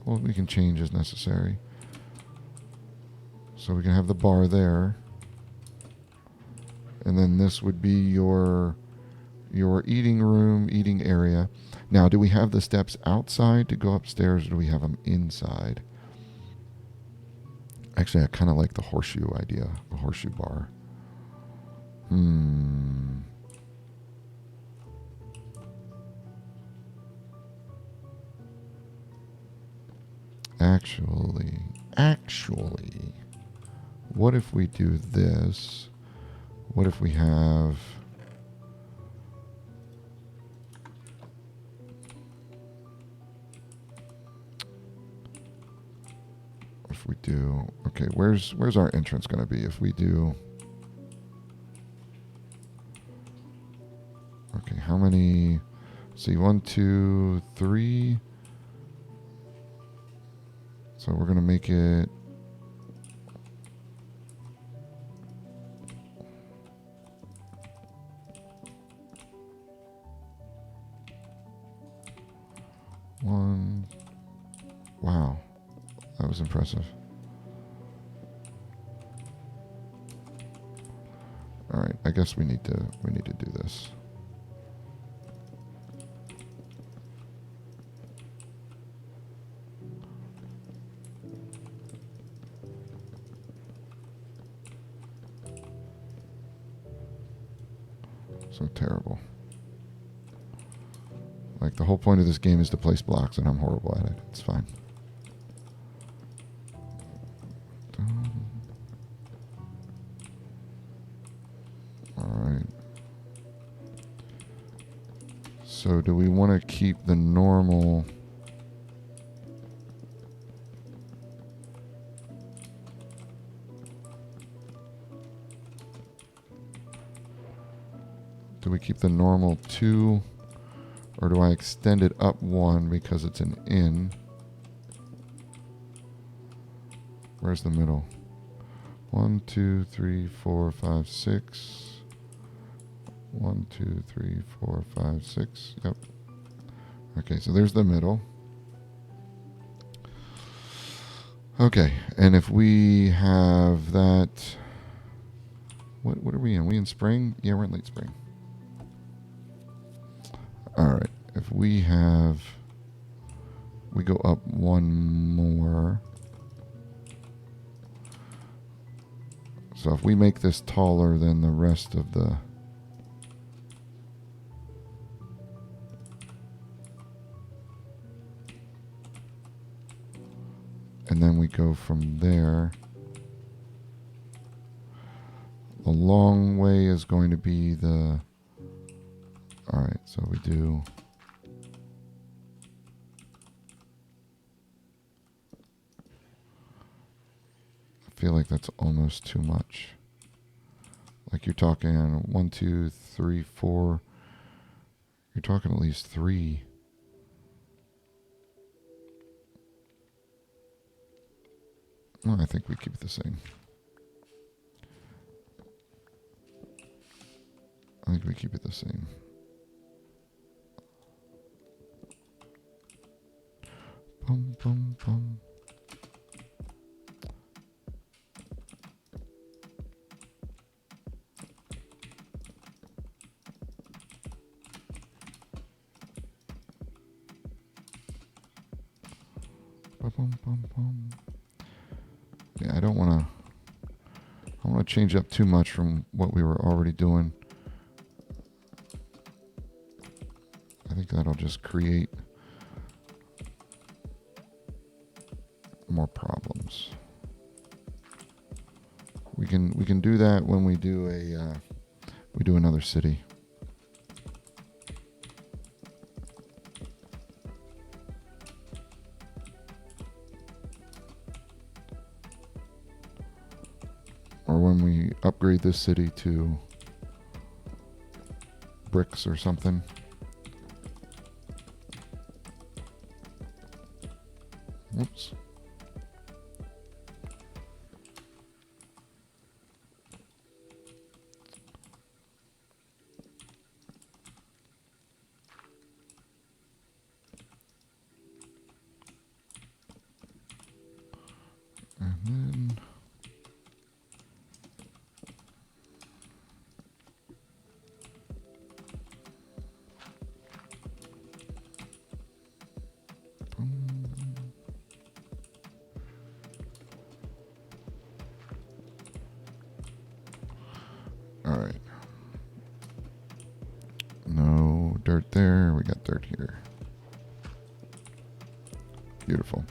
well, we can change as necessary. So we can have the bar there. And then this would be your eating room, eating area. Now, do we have the steps outside to go upstairs, or do we have them inside? Actually, I kind of like the horseshoe idea, the horseshoe bar. Actually, what if we do this? What if we have, if we do, okay, where's our entrance going to be? If we do, okay, how many, see, 1, 2, 3. So we're going to make it, one. Wow, that was impressive. All right, I guess we need to do this. So terrible. Like, the whole point of this game is to place blocks, and I'm horrible at it. It's fine. Alright. So do we want to keep the normal... Do we keep the normal 2, or do I extend it up 1 because it's an in? Where's the middle? 1, 2, 3, 4, 5, 6. 1, 2, 3, 4, 5, 6. Yep. Okay, so there's the middle. Okay, and if we have that... What are we in? Are we in spring? Yeah, we're in late spring. Alright, if we have... We go up 1 more. So if we make this taller than the rest of the... And then we go from there. The long way is going to be the... Alright, so we do... I feel like that's almost too much. Like, you're talking 1, 2, 3, 4. You're talking at least 3. Well, I think we keep it the same. I think we keep it the same. Boom, boom, boom. Yeah, I don't want to. I want to change up too much from what we were already doing. I think that'll just create more problems. We can do that when we do another city. Or when we upgrade this city to bricks or something. Whoops. And then all right. No dirt there. We got dirt here. Beautiful.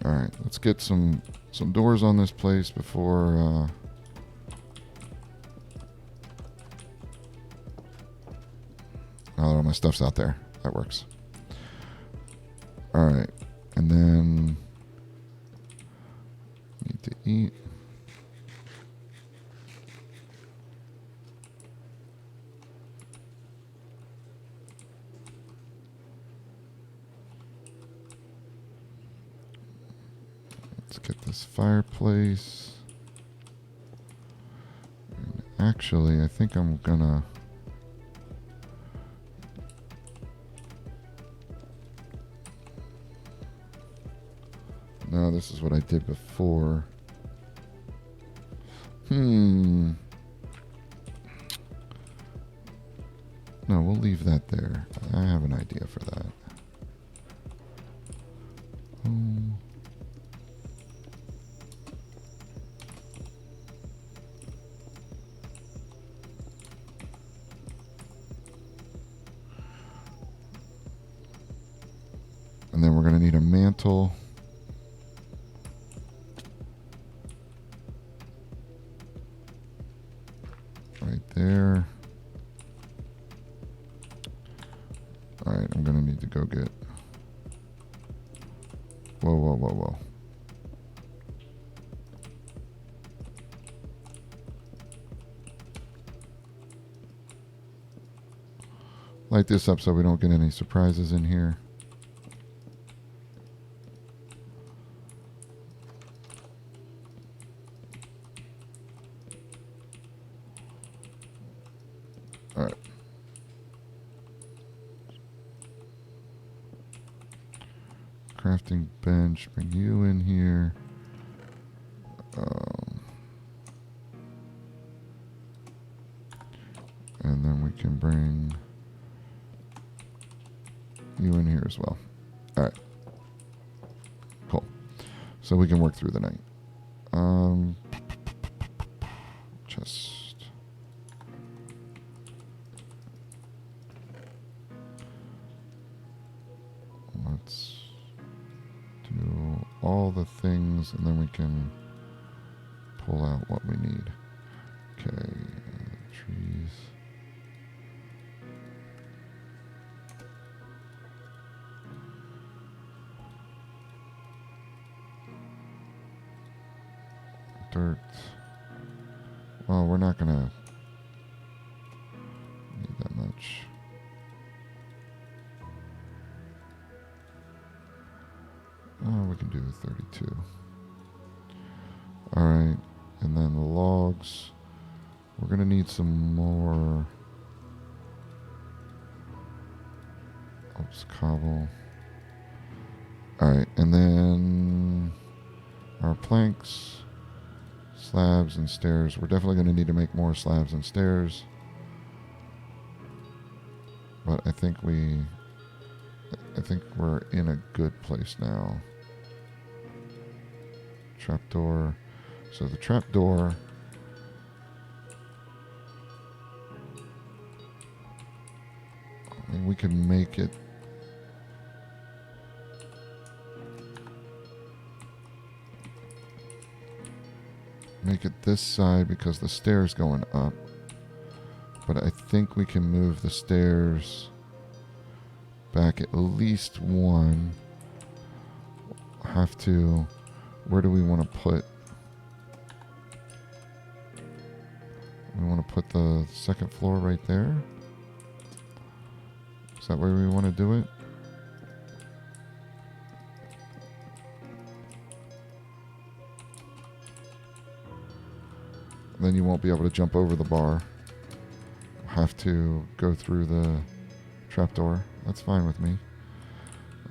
All right, let's get some doors on this place before. Oh, my stuff's out there. That works. All right, and then need to eat. Let's get this fireplace. And actually, I think I'm gonna. No, this is what I did before. No, we'll leave that there. I have an idea for that. And then we're going to need a mantle. Right there. All right, I'm going to need to go get... Whoa. Light this up so we don't get any surprises in here. All right. Crafting bench, bring you in here. And then we can bring you in here as well. All right. Cool. So we can work through the night. Just... Let's do all the things, and then we can pull out what we need. Okay, trees. Dirt. Well, we're not gonna need that much. Oh, we can do 32. All right, and then the logs. We're gonna need some more. Oops, cobble. All right, and then our planks, slabs, and stairs. We're definitely gonna need to make more slabs and stairs. But I think we I think we're in a good place now. Trapdoor. So the trapdoor. I mean, we can make it. Make it this side because the stairs going up. But I think we can move the stairs back at least one. Have to. Where do we want to put? We want to put the second floor right there. Is that where we want to do it? Then you won't be able to jump over the bar. Have to go through the trapdoor. That's fine with me.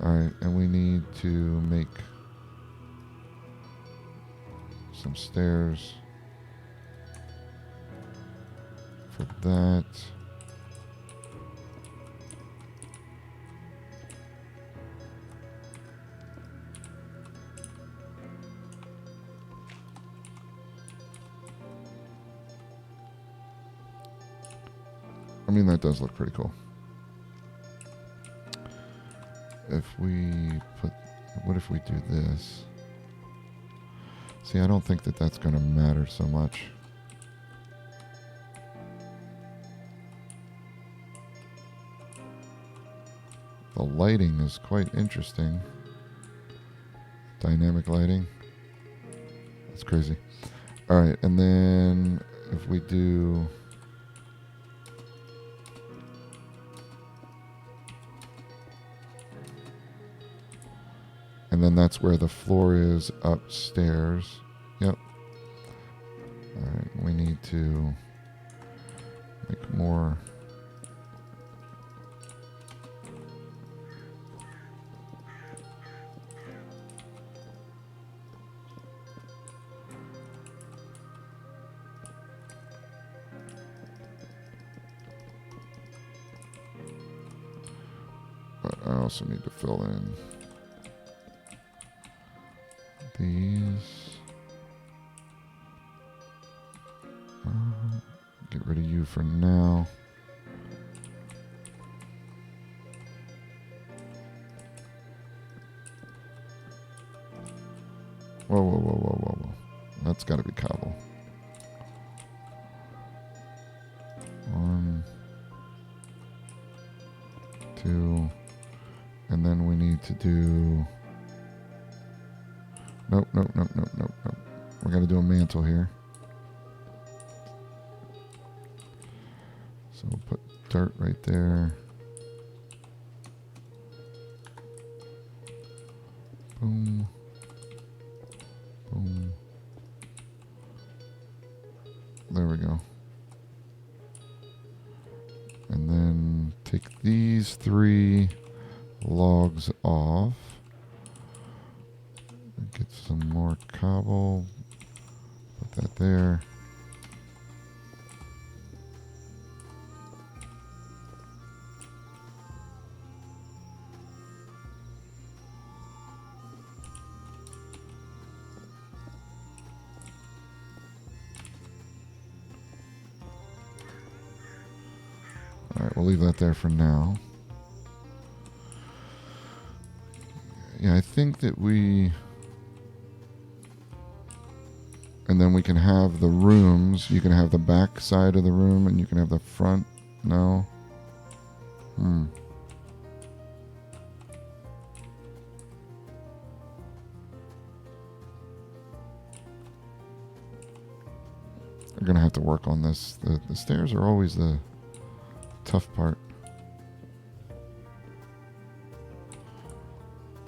Alright, and we need to make some stairs for that. I mean, that does look pretty cool. If we put, what if we do this? See, I don't think that that's going to matter so much. The lighting is quite interesting. Dynamic lighting. That's crazy. All right, and then if we do... And then that's where the floor is upstairs. Yep. Alright, we need to make more. But I also need to fill in these. Get rid of you for now. Whoa, whoa, whoa, whoa, whoa, whoa. That's got to be cobble. 1, 2, and then we need to do... Nope, nope, nope, nope, nope, nope. We're going to do a mantle here. So we'll put dirt right there. Boom. Boom. There we go. And then take these 3 logs off. Get some more cobble. Put that there. Alright, we'll leave that there for now. Yeah, I think that we... And then we can have the rooms. You can have the back side of the room and you can have the front. No? I'm going to have to work on this. The stairs are always the tough part.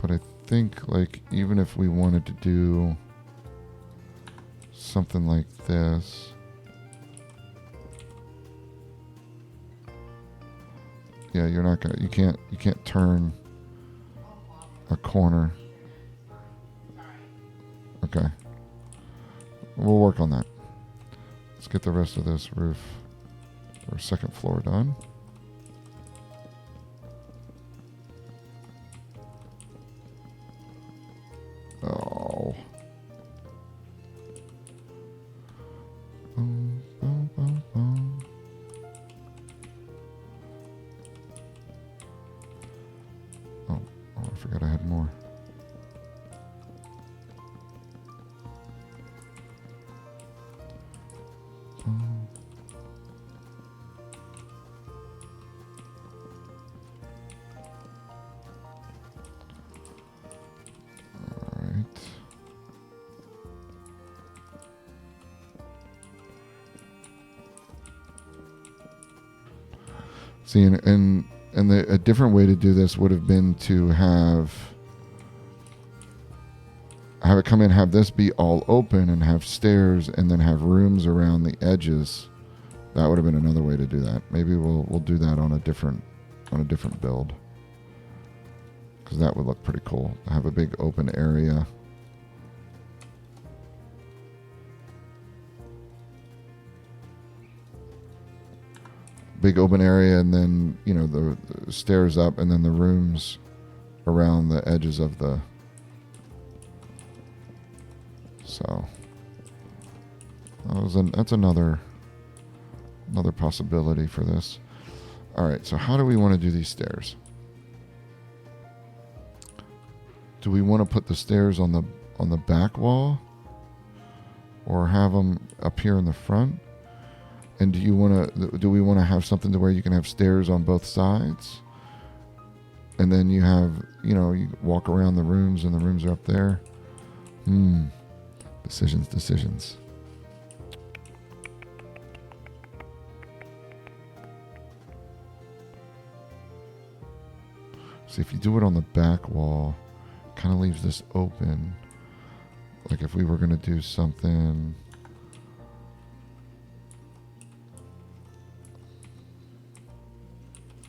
But I think, like, even if we wanted to do something like this, yeah, you're not gonna, you can't turn a corner. Okay, we'll work on that. Let's get the rest of this roof or second floor done. forgot I had more. See, a different way to do this would have been to have it come in, have this be all open, and have stairs, and then have rooms around the edges. That would have been another way to do that. Maybe we'll do that on a different build, because that would look pretty cool. Have a big open area. Big open area, and then the stairs up, and then the rooms around the edges of the. So that's another possibility for this. All right, so how do we want to do these stairs? Do we want to put the stairs on the back wall, or have them up here in the front? And do we want to have something to where you can have stairs on both sides? And then you have, you walk around the rooms, and the rooms are up there. Decisions. See, if you do it on the back wall, kind of leaves this open. Like if we were going to do something.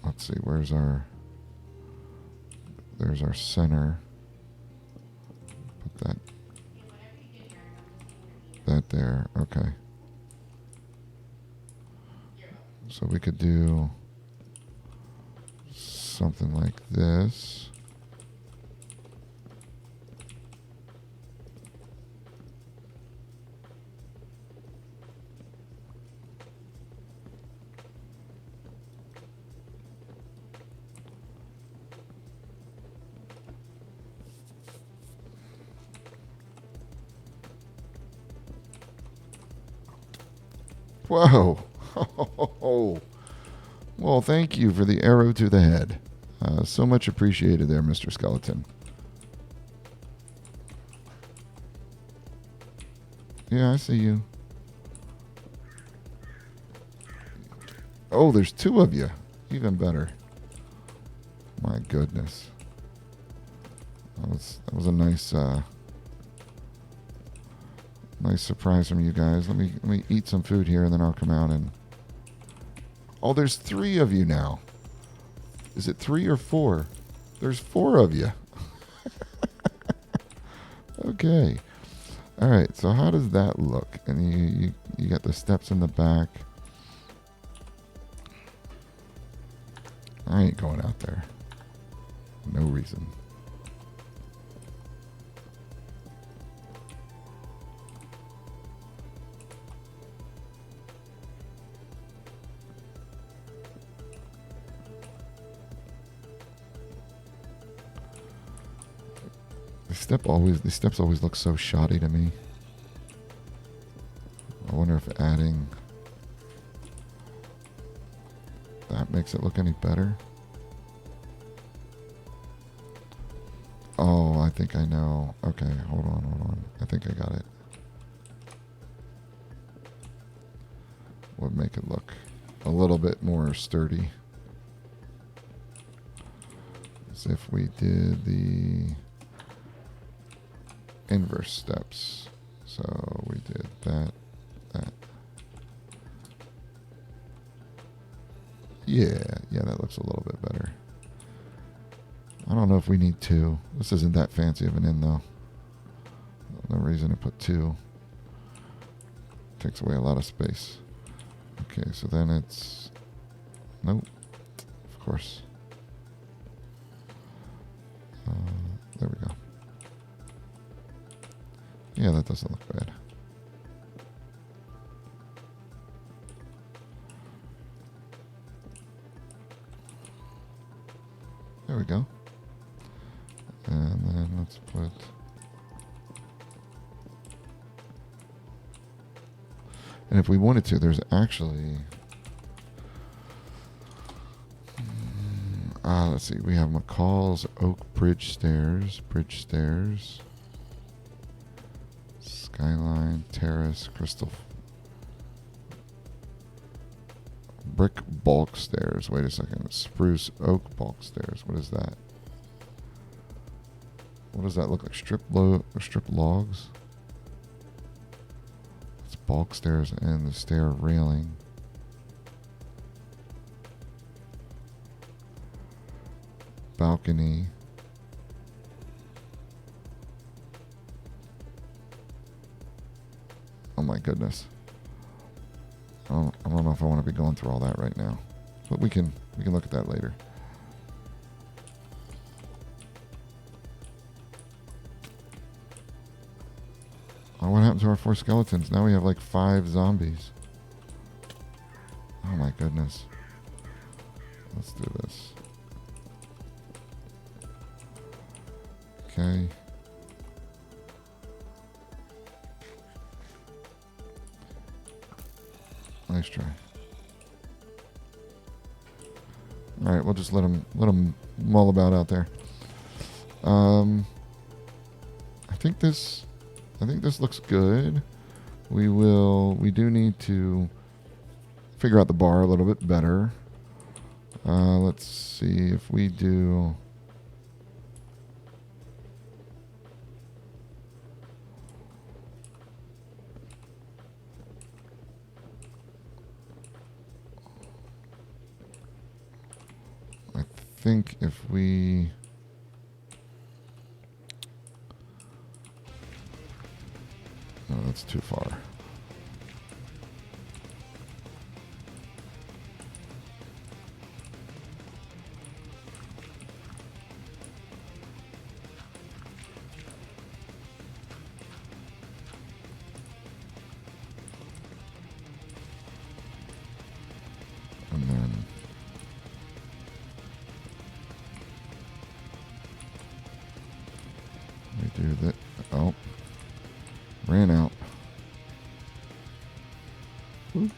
Let's see, there's our center. Put that there, okay. So we could do something like this. Whoa. Well, thank you for the arrow to the head. So much appreciated there, Mr. Skeleton. Yeah, I see you. Oh, there's two of you. Even better. My goodness. That was a nice nice surprise from you guys. Let me eat some food here, and then I'll come out and. Oh, there's 3 of you now. Is it 3 or 4? There's 4 of you. Okay. All right. So how does that look? And you got the steps in the back. I ain't going out there. No reason. The steps always look so shoddy to me. I wonder if adding that makes it look any better. Oh, I think I know. Okay, hold on. I think I got it. Would make it look a little bit more sturdy. As if we did the inverse steps. So we did that. Yeah, that looks a little bit better. I don't know if we need 2. This isn't that fancy of an inn, though. No reason to put 2. Takes away a lot of space. Okay, so then it's... Nope. Of course. There we go. Yeah, that doesn't look bad. There we go. let's put... And if we wanted to, there's actually... let's see. We have McCall's Oak Bridge Stairs. Skyline Terrace Crystal... Brick Bulk Stairs. Wait a second. Spruce Oak Bulk Stairs. What is that? What does that look like? Strip logs? It's bulk stairs and the stair railing. Balcony. Oh my goodness. I don't know if I want to be going through all that right now. But we can look at that later. Oh, what happened to our 4 skeletons? Now we have like 5 zombies. Oh my goodness. Let's do this. Okay. Nice try. All right, we'll just let them mull about out there. I think this looks good. We do need to figure out the bar a little bit better. Let's see if we do. I think if we... No, that's too far. And then... we do that. Oh. Ran out. Ooh.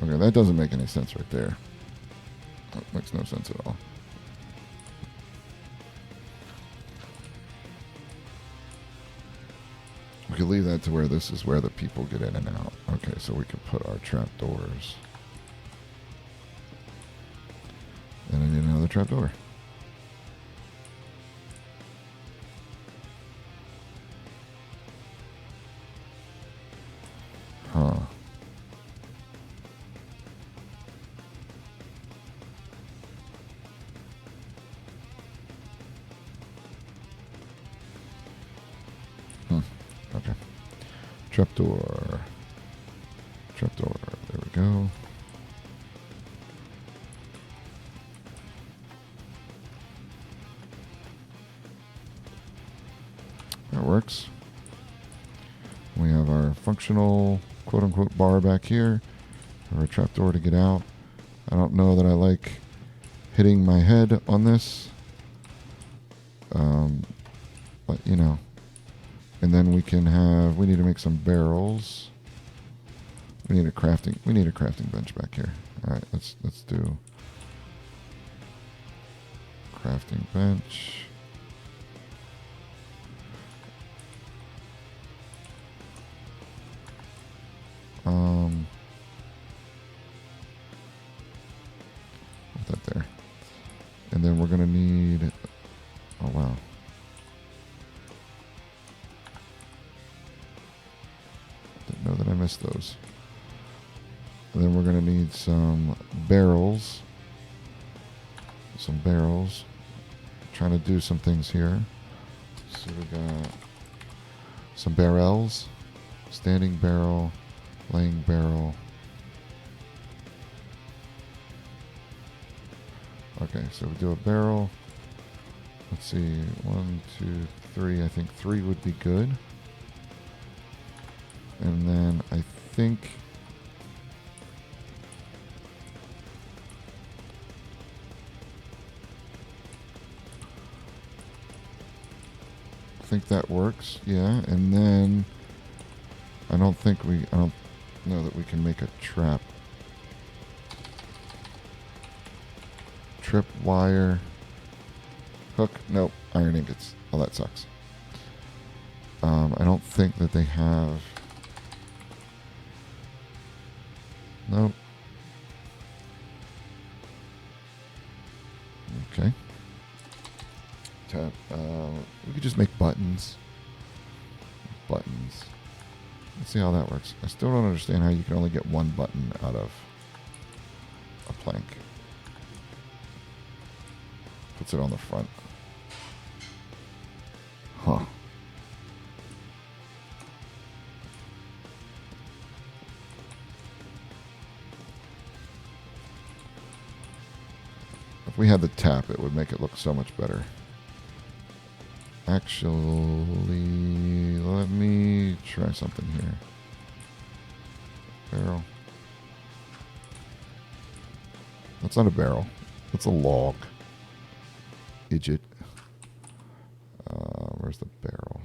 Okay, that doesn't make any sense right there. That makes no sense at all. We could leave that to where this is where the people get in and out. Okay, so we could put our trap doors. And I need another trap door. Huh. Okay. Trapdoor. Trapdoor. There we go. That works. We have our functional quote-unquote bar back here. Our trapdoor to get out. I don't know that I like hitting my head on this. But, you know. And then we need to make some barrels. We need a crafting bench back here. All right, let's do crafting bench. Put that there. And then we're gonna need, oh wow. Didn't know that I missed those. And then we're gonna need some barrels. Trying to do some things here. So we got some barrels, standing barrel, laying barrel. Okay, so we do a barrel. Let's see, 1, 2, 3. I think 3 would be good. And then I think think that works. Yeah, and then I don't know that we can make a trap. Trip wire. Hook. Nope. Iron ingots. Oh, that sucks. I don't think that they have... Nope. Okay. Tap. We could just make buttons. Buttons. Let's see how that works. I still don't understand how you can only get one button out of a plank. Puts it on the front. Huh. If we had the tap, it would make it look so much better. Actually, let me try something here. Barrel. That's not a barrel. That's a log. Idiot. Where's the barrel?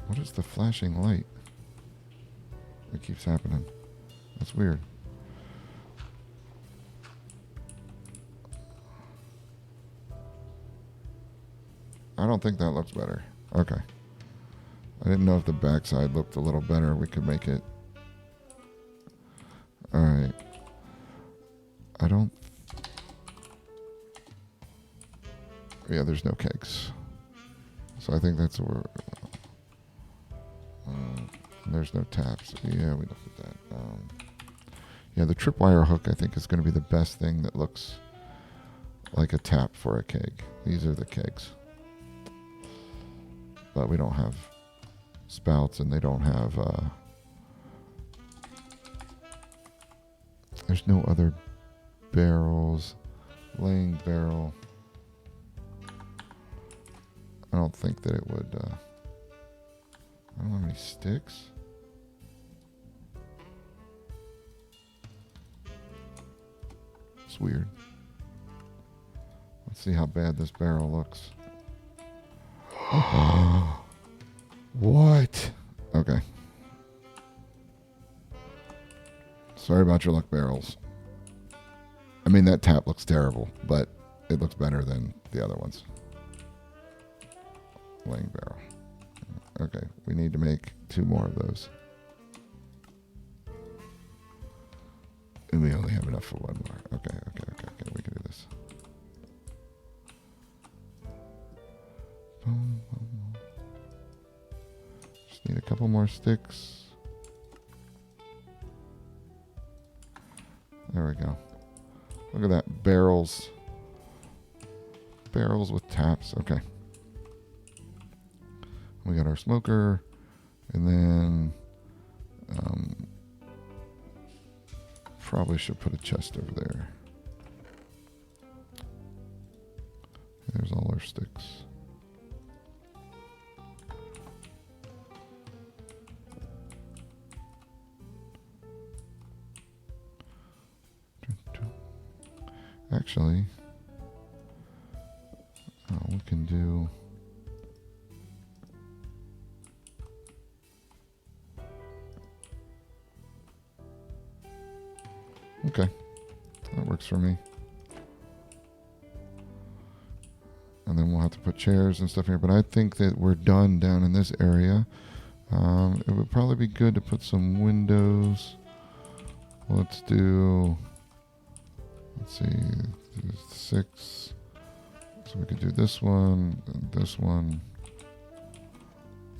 What is the flashing light? It keeps happening. That's weird. I don't think that looks better. Okay. I didn't know if the backside looked a little better. We could make it. Alright. I don't... Yeah, there's no kegs. So I think that's where... there's no taps. Yeah, we looked at that. Yeah, the tripwire hook I think is going to be the best thing that looks like a tap for a keg. These are the kegs. But we don't have spouts and they don't have... there's no other barrels. Laying barrel. I don't think that it would... I don't have any sticks. It's weird. Let's see how bad this barrel looks. What? Okay. Sorry about your luck, barrels. I mean, that tap looks terrible, but it looks better than the other ones. Laying barrel. Okay, we need to make 2 more of those. And we only have enough for 1 more. Okay, we can do this. Boom, boom, boom. Just need a couple more sticks. There we go. Look at that. Barrels. Barrels with taps. Okay. We got our smoker, and then probably should put a chest over there. There's all our sticks. Actually, we can do... Okay, that works for me. And then we'll have to put chairs and stuff here, but I think that we're done down in this area. It would probably be good to put some windows. Let's see, 6. So we could do this one, and this one,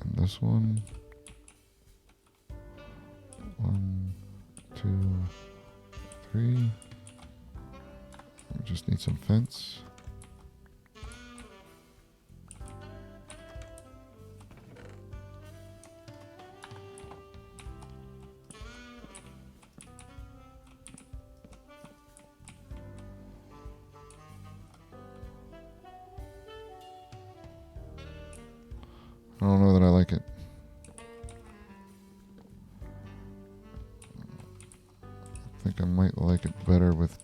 and this one. 1, 2, 3. We just need some fence. I don't know that I like it. I think I might like it better with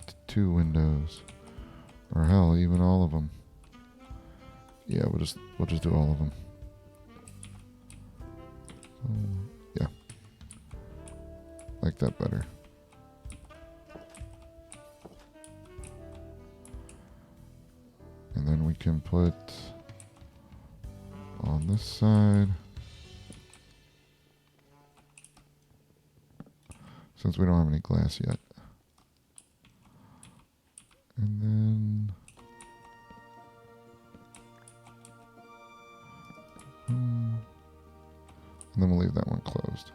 Yeah, we'll just do all of them. Yeah, like that better. And then we can put on this side, since we don't have any glass yet. And then we'll leave that one closed.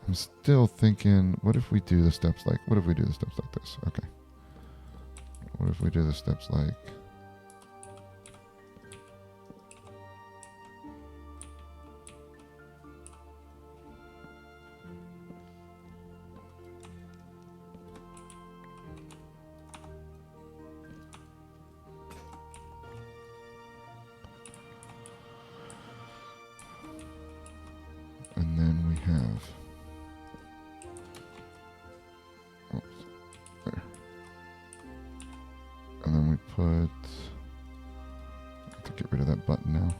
I'm still thinking, what if we do the steps like this? Okay. What if we do the steps like and then we have, oops, there. And then we put, I have to get rid of that button now.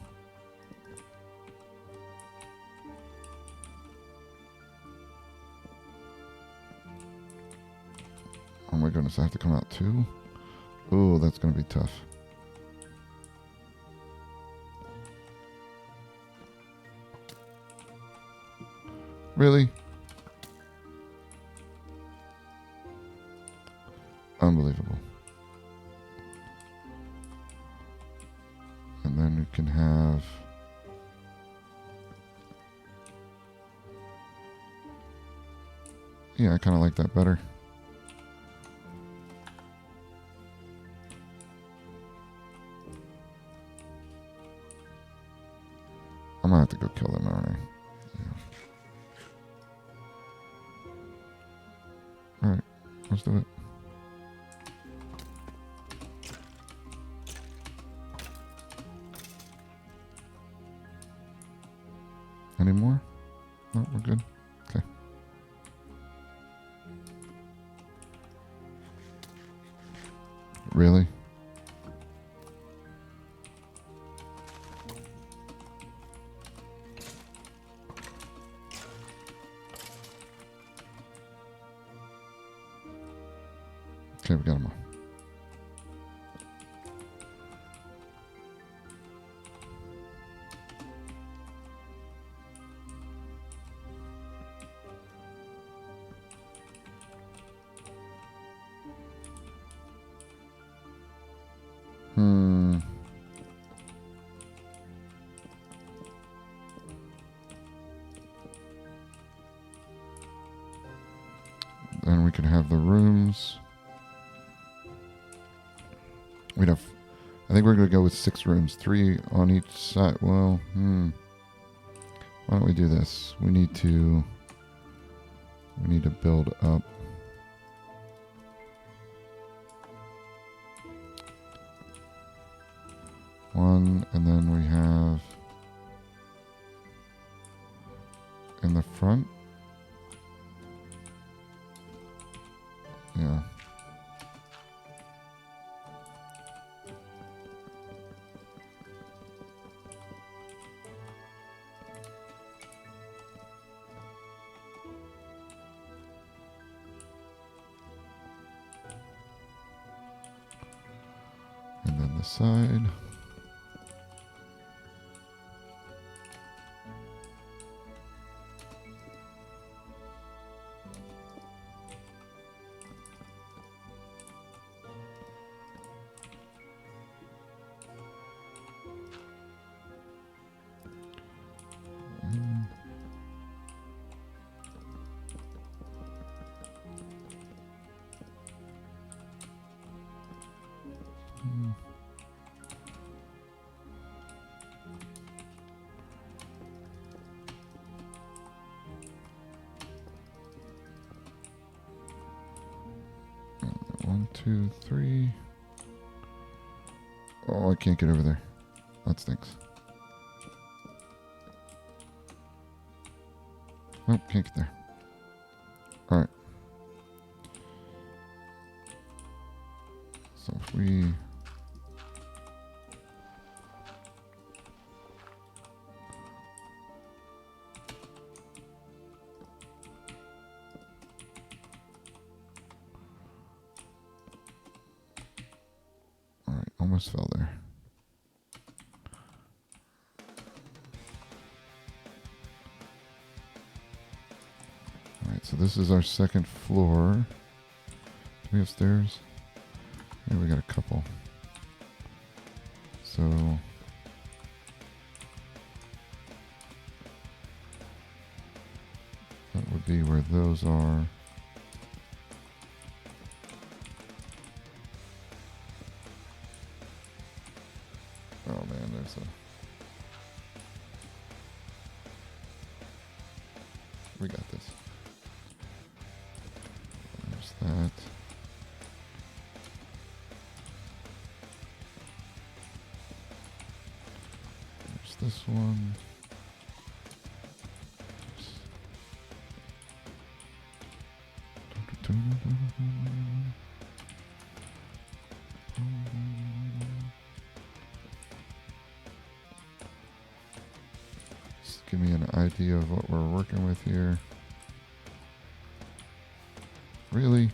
Oh my goodness, I have to come out too? Ooh, that's going to be tough. Really? Unbelievable. And then we can have, yeah, I kind of like that better. I'm gonna have to go kill them, aren't I? Yeah. Alright, let's do it. Any more? No, we're good. Okay. Really? Okay, we got them all. Then we can have the rooms. We'd have, I think we're going to go with 6 rooms, 3 on each side. Well, why don't we do this? We need to build up. One, and then we have in the front. Yeah. And then the side. One, two, three. Oh, I can't get over there. That stinks. Nope, can't get there. Alright. So if we almost fell there. Alright, so this is our second floor. Do we have stairs? Yeah, we got a couple. So that would be where those are. Oh man, there's a... We got this. There's that. There's this one. Just give me an idea of what we're working with here. Really?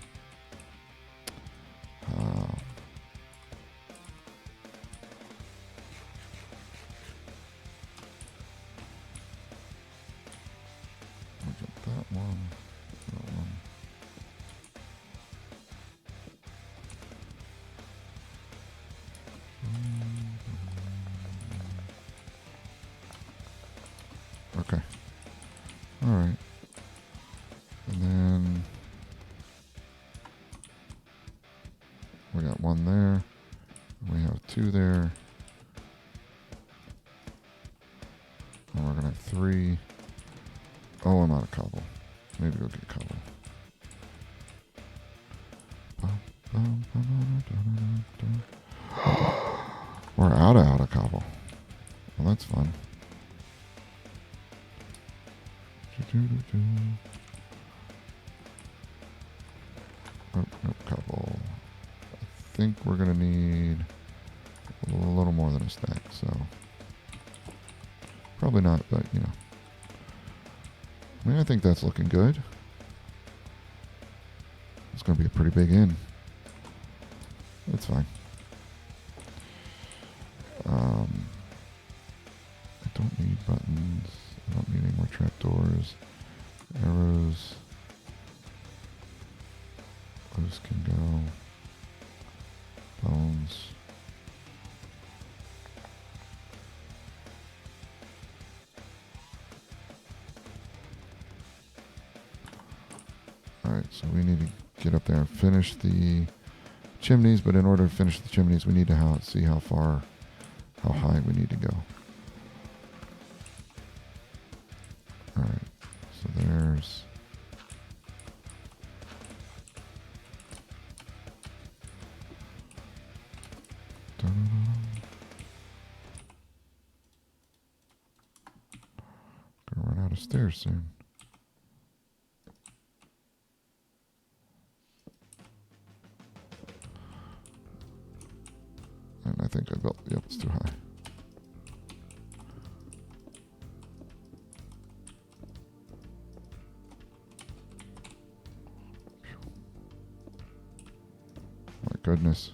Look at that one. That one. Okay. All right. And then we got one there. We have two there. And we're going to have three. Oh, I'm out of cobble. Maybe we'll get cobble. We're out of cobble. Well, that's fun. Nope, cobble. I think we're going to need a little more than a stack, so probably not, but you know. I mean, I think that's looking good. It's going to be a pretty big inn. That's fine. I don't need buttons. I don't need any more trapdoors. Arrows. Those can go. Bones. Alright, so we need to get up there and finish the chimneys, but in order to finish the chimneys, we need to see how high we need to go. Alright, so there's... Gonna run out of stairs soon. And I think I built, yep, it's too high. My goodness.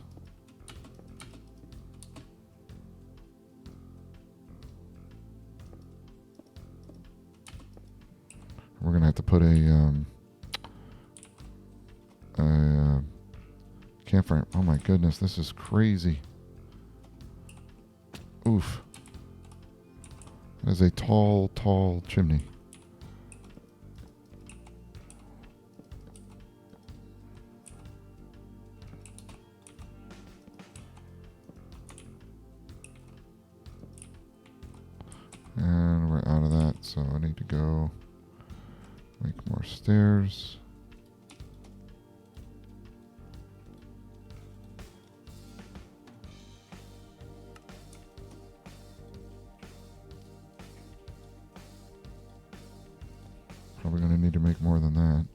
We're going to have to put a campfire. Oh my goodness, this is crazy. Oof. That is a tall, tall chimney. And we're out of that, so I need to go make more stairs. Probably going to need to make more than that.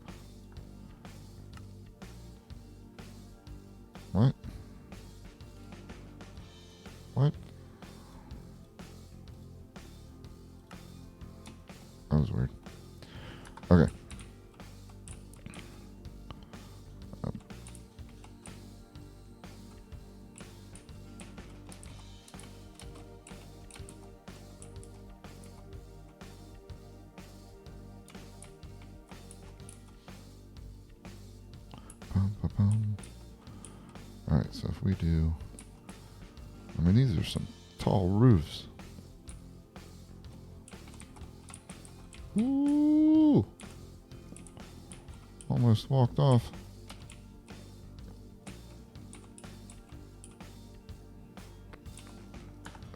What? What? That was weird. Okay. if we do... I mean, these are some tall roofs. Ooh! Almost walked off.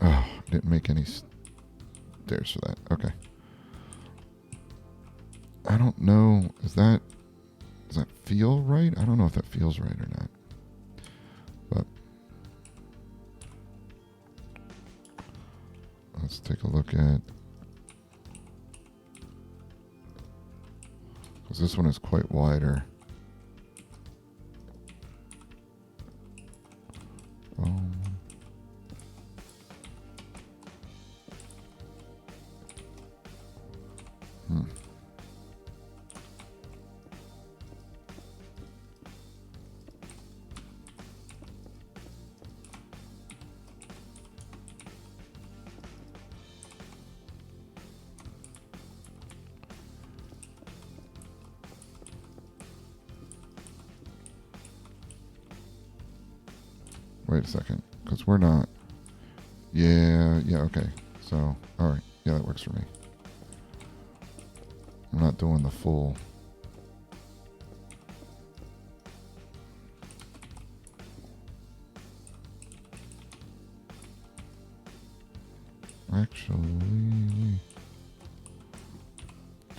Oh, didn't make any stairs for that. Okay. I don't know. Does that feel right? I don't know if that feels right or not. But let's take a look at... because this one is quite wider. Wait a second, because we're not... Yeah, okay. So, alright. Yeah, that works for me. I'm not doing the full... Actually...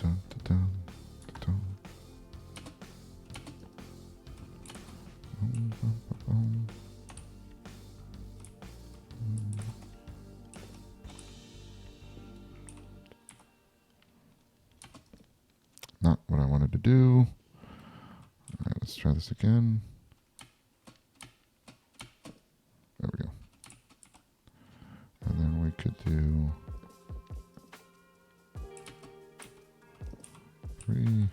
Dun, dun, dun, dun. Not what I wanted to do. All right, let's try this again. There we go. And then we could do 3.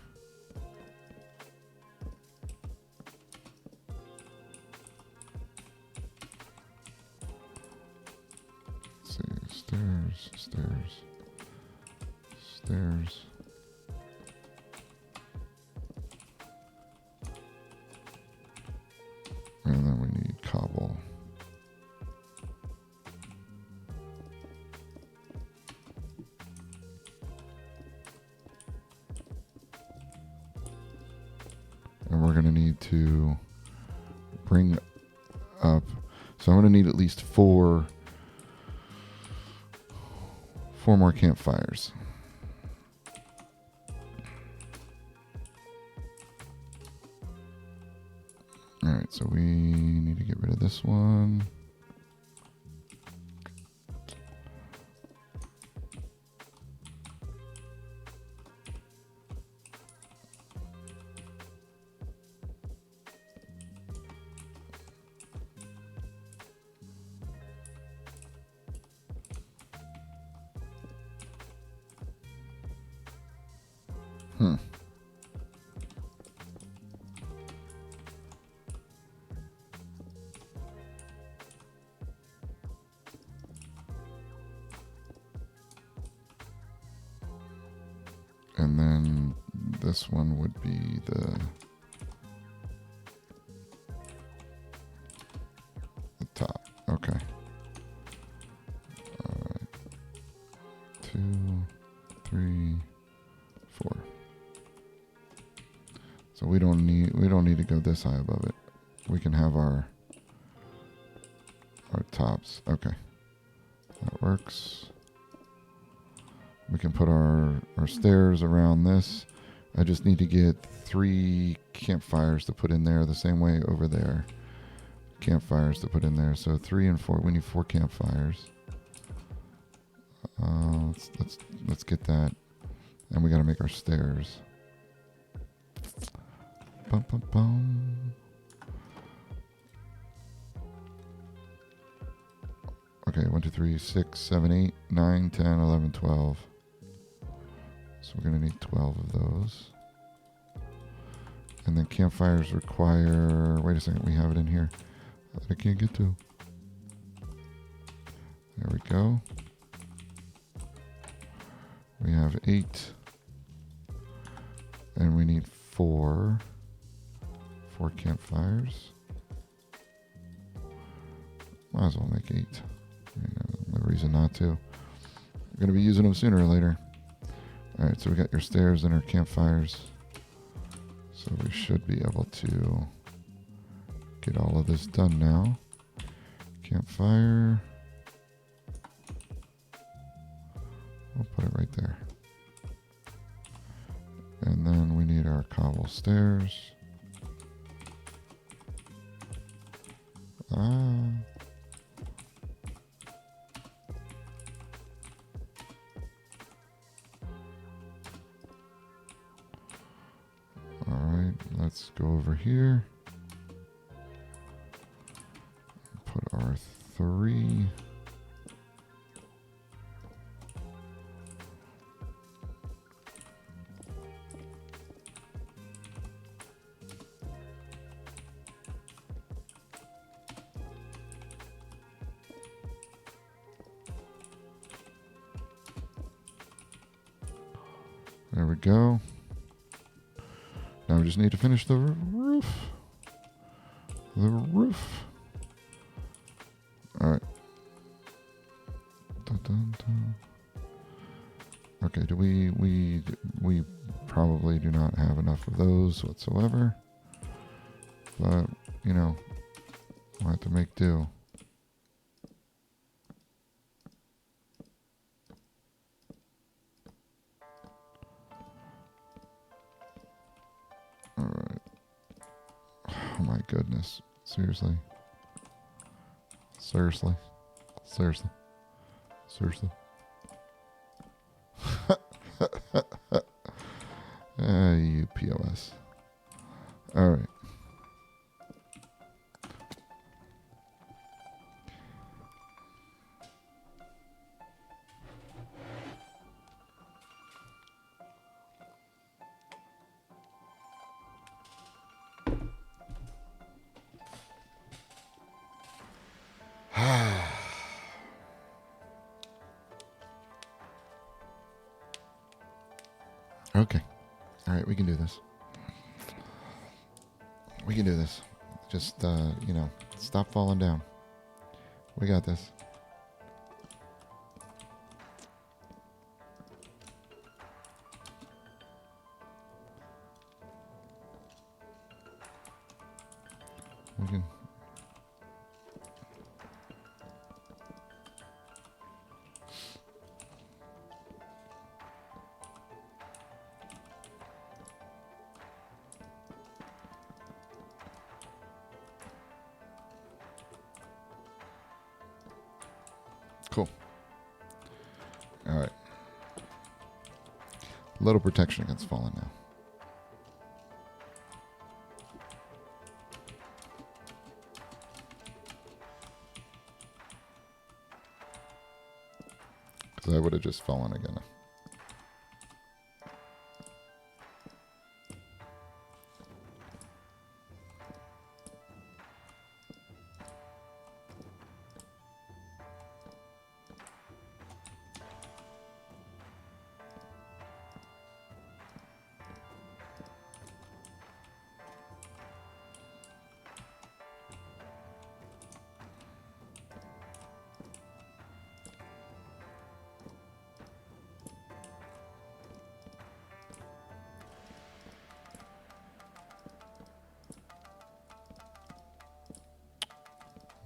Let's see, stairs, stairs, stairs. And then we need cobble. And we're going to need to bring up... So I'm going to need at least 4 more campfires. Alright, so we need to get rid of this one. And then this one would be the top. Okay. All right. 2, 3, 4. So we don't need to go this high above it. We can have our tops. Okay. That works. We can put our stairs around this. I just need to get 3 campfires to put in there the same way over there. Campfires to put in there. So 3 and 4. We need 4 campfires. Let's get that. And we got to make our stairs. Bum, bum, bum. Okay, 1, 2, 3, 6, 7, 8, 9, 10, 11, 12. So we're going to need 12 of those. And then campfires require... Wait a second, we have it in here that I can't get to. There we go. We have 8. And we need 4 campfires. Might as well make 8. No reason not to. We're going to be using them sooner or later. Alright, so we got your stairs and our campfires. So we should be able to get all of this done now. Campfire. We'll put it right there. And then we need our cobble stairs. Alright, let's go over here. Put our 3. There we go. Now we just need to finish the roof. The roof. All right. Dun, dun, dun. Okay, do we probably do not have enough of those whatsoever. But, you know, we'll have to make do. Alright. Oh my goodness. Seriously. Seriously. Seriously. Seriously. You POS. Alright. Okay. All right, we can do this. We can do this. Just, you know, stop falling down. We got this. We can... Cool. All right. A little protection against falling now. Because I would have just fallen again.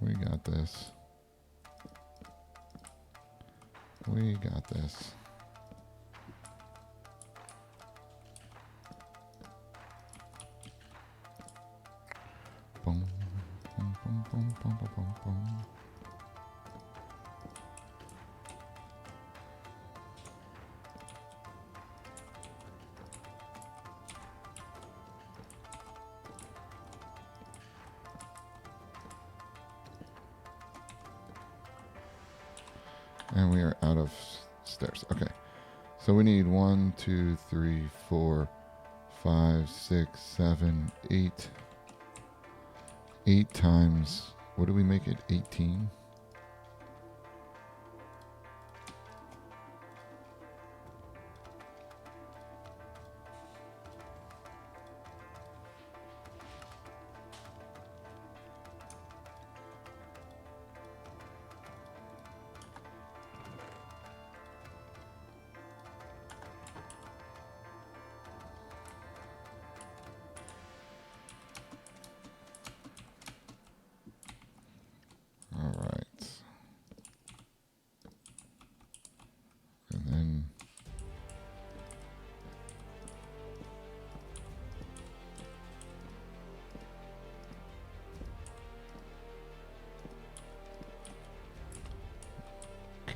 We got this. We got this. Boom, boom, boom, boom, boom, boom, boom, boom. And we are out of stairs. Okay. So we need 1, 2, 3, 4, 5, 6, 7, 8. 8 times, what do we make it? 18?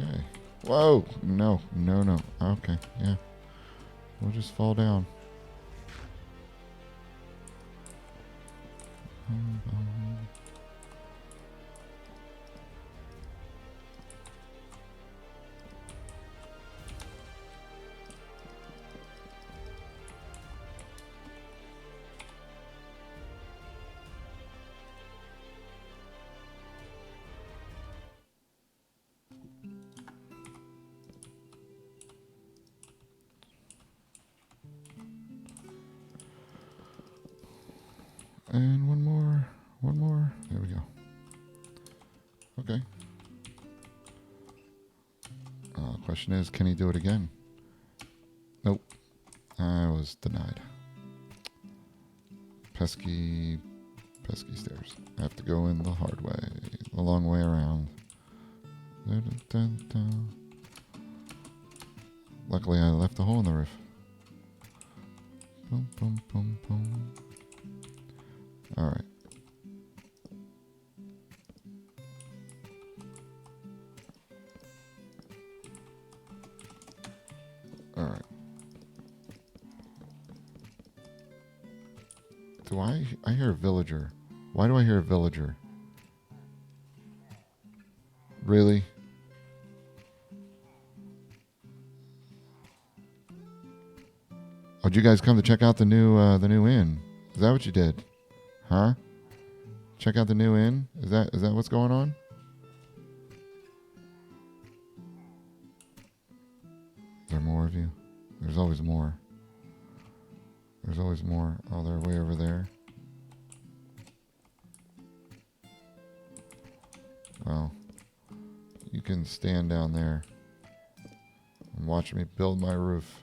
Okay. Whoa! No, no, no. Okay, yeah. We'll just fall down. And one more. One more. There we go. Okay. Question is, can he do it again? Nope. I was denied. Pesky stairs. I have to go in the hard way, the long way around. Dun, dun, dun. Luckily, I left a hole in the roof. Boom, boom, boom, boom. All right. All right. Do I hear a villager? Why do I hear a villager? Really? Oh, did you guys come to check out the new inn? Is that what you did? Huh? Check out the new inn? Is that what's going on? Is there more of you? There's always more. There's always more. Oh, they're way over there. Well, you can stand down there and watch me build my roof.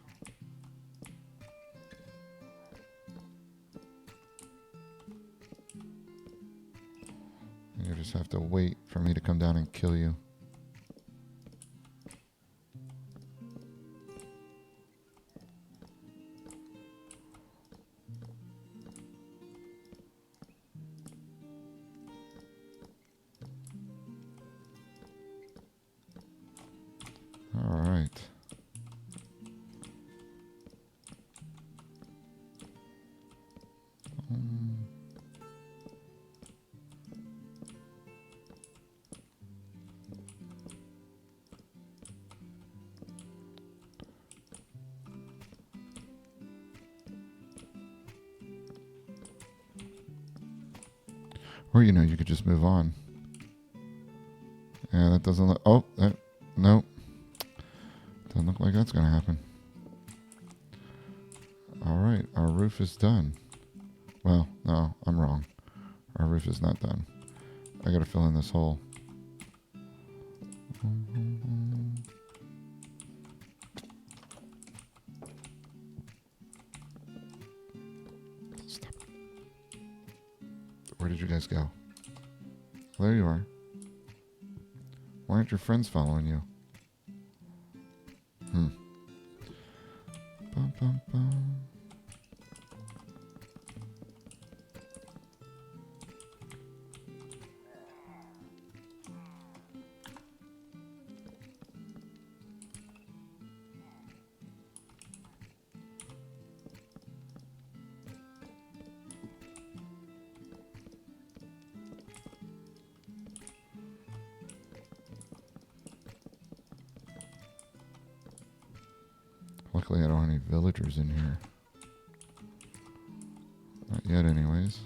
You just have to wait for me to come down and kill you. All right. Or, you could just move on. Yeah, that doesn't look... Oh, no. Doesn't look like that's going to happen. All right, our roof is done. Well, no, I'm wrong. Our roof is not done. I got to fill in this hole. Stop. Where did you guys go? There you are. Why aren't your friends following you? Bum, bum, bum. Luckily, I don't have any villagers in here. Not yet, anyways.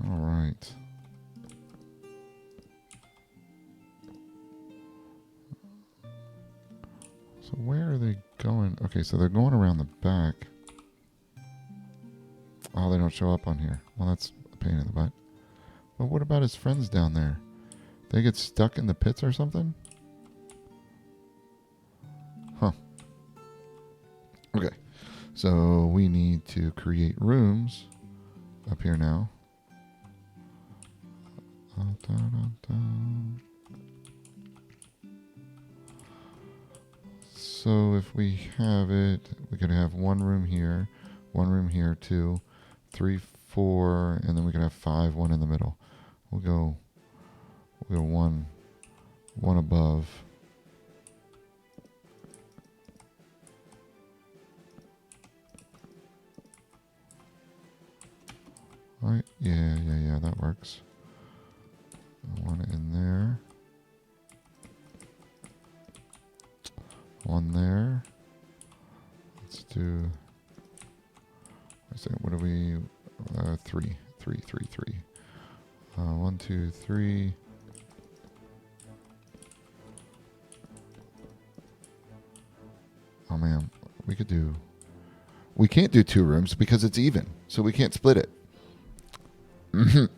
All right. So where are they going? Okay, so they're going around the back. Oh, they don't show up on here. Well, that's a pain in the butt. But what about his friends down there? They get stuck in the pits or something? Huh. Okay. So we need to create rooms up here now. So if we have it, we could have one room here, 2, 3, 4, and then we could have 5, one in the middle. We'll go we'll one above. Right? Yeah, that works. One in there. One there. Let's do. What are we? Three. 1, 2, 3. Oh man, we could do. We can't do 2 rooms because it's even, so we can't split it. Not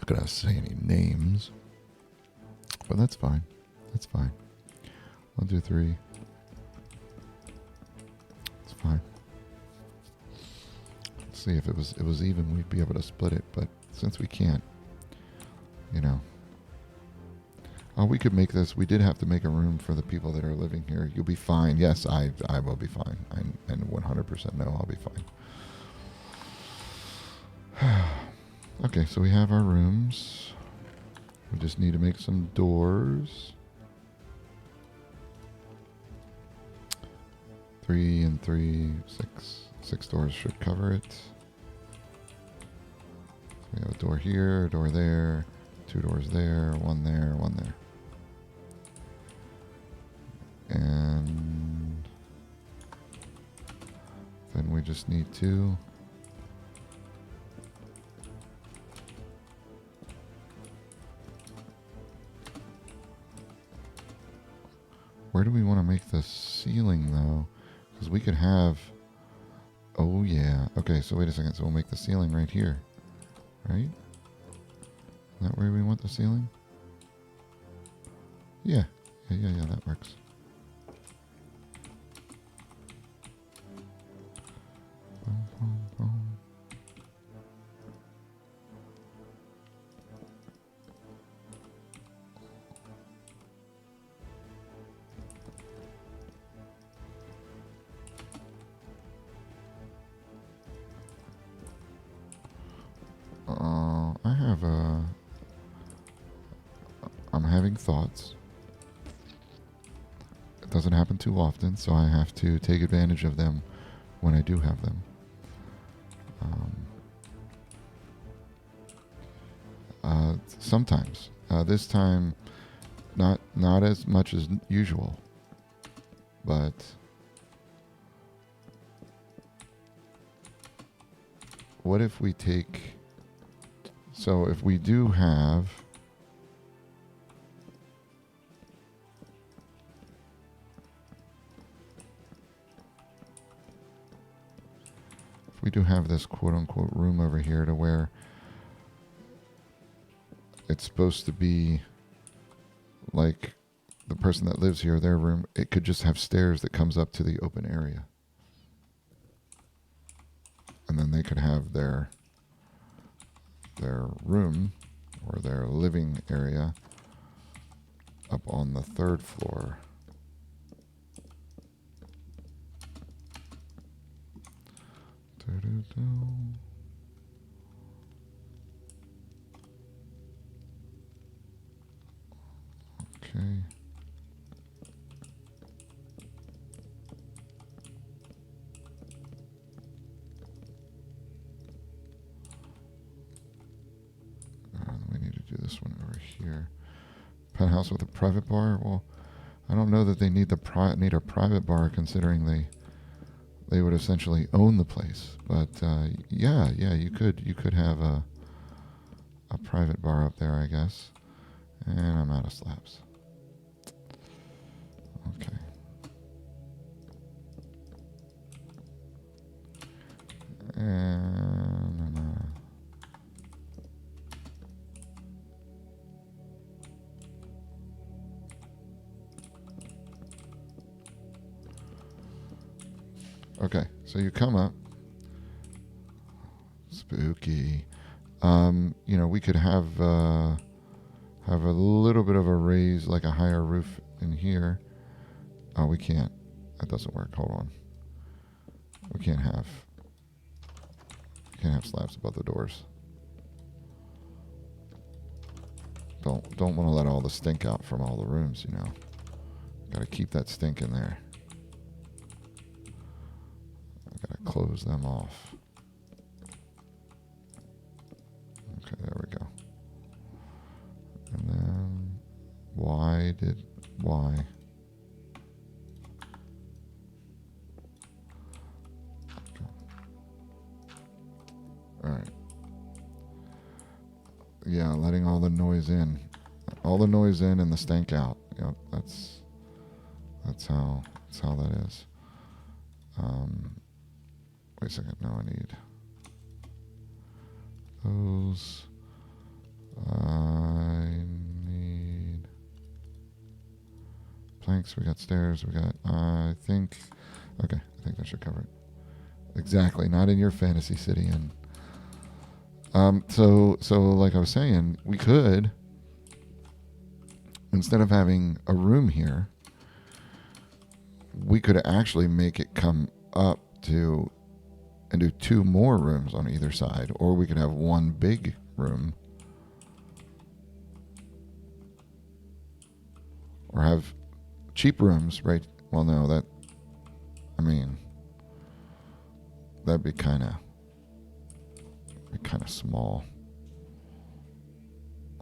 gonna say any names, but that's fine. That's fine. 1, 2, 3. It's fine. Let's see if it was even, we'd be able to split it. But since we can't, oh, we could make this. We did have to make a room for the people that are living here. You'll be fine. Yes, I will be fine. And 100% no, I'll be fine. Okay, so we have our rooms. We just need to make some doors. 3 and 3, 6. 6 doors should cover it. So we have a door here, a door there, 2 doors there, 1 there, 1 there. And then we just need to where do we want to make the ceiling though? Because we could have, oh yeah, okay, so wait a second, so we'll make the ceiling right here, right? Is that where we want the ceiling? Yeah, that works. Boom, boom, boom. I'm having thoughts. It doesn't happen too often, so I have to take advantage of them when I do have them. Sometimes. This time, not as much as usual, but what if we take... So if we do have... If we do have this quote-unquote room over here to where it's supposed to be like the person that lives here, their room, it could just have stairs that comes up to the open area. And then they could have their room or their living area up on the 3rd floor. Okay. We need to do this one over here. Penthouse with a private bar. Well, I don't know that they need need a private bar, considering they would essentially own the place. But yeah, you could have a private bar up there, I guess. And I'm out of slabs. Okay. And okay, so you come up. Spooky. We could have a little bit of a raise, like a higher roof in here. Oh, we can't. That doesn't work. Hold on. We can't have slabs above the doors. Don't want to let all the stink out from all the rooms, you know. Got to keep that stink in there. I got to close them off. Okay, there we go. And then why? Okay. All right. Yeah, letting all the noise in. All the noise in and the stank out. Yep, that's how that is. Wait a second. No, I need those. I need planks. We got stairs. We got. I think that should cover it. Exactly. Not in your fantasy city. And so like I was saying, we could, instead of having a room here, we could actually make it come up to and do 2 more rooms on either side, or we could have one big room, or have cheap rooms, right? Well, no, that'd be kind of small.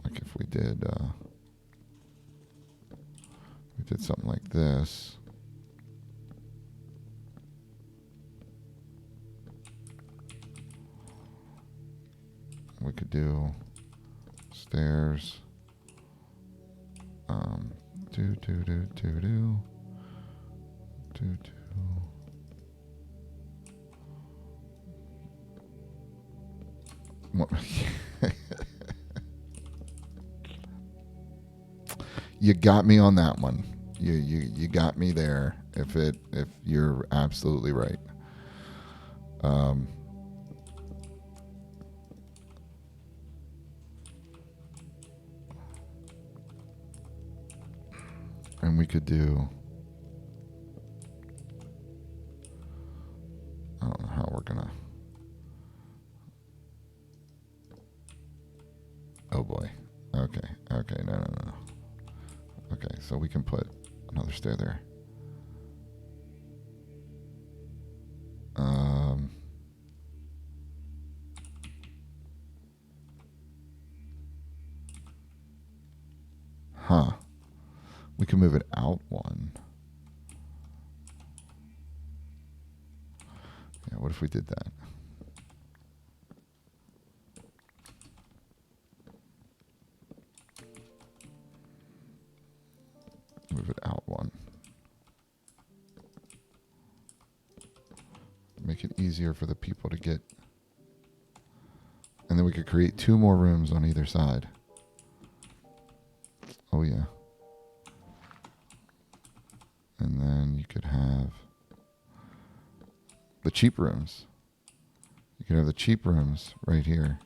Like if we did something like this. We could do stairs. Do. You got me on that one. You got me there. If you're absolutely right. And we could do. I don't know how we're gonna. Oh boy. Okay. No. Okay, so we can put another stair there. We can move it out one. Yeah, what if we did that? Move it out one. Make it easier for the people to get. And then we could create 2 more rooms on either side. Oh, yeah. And then you could have the cheap rooms. You could have the cheap rooms right here.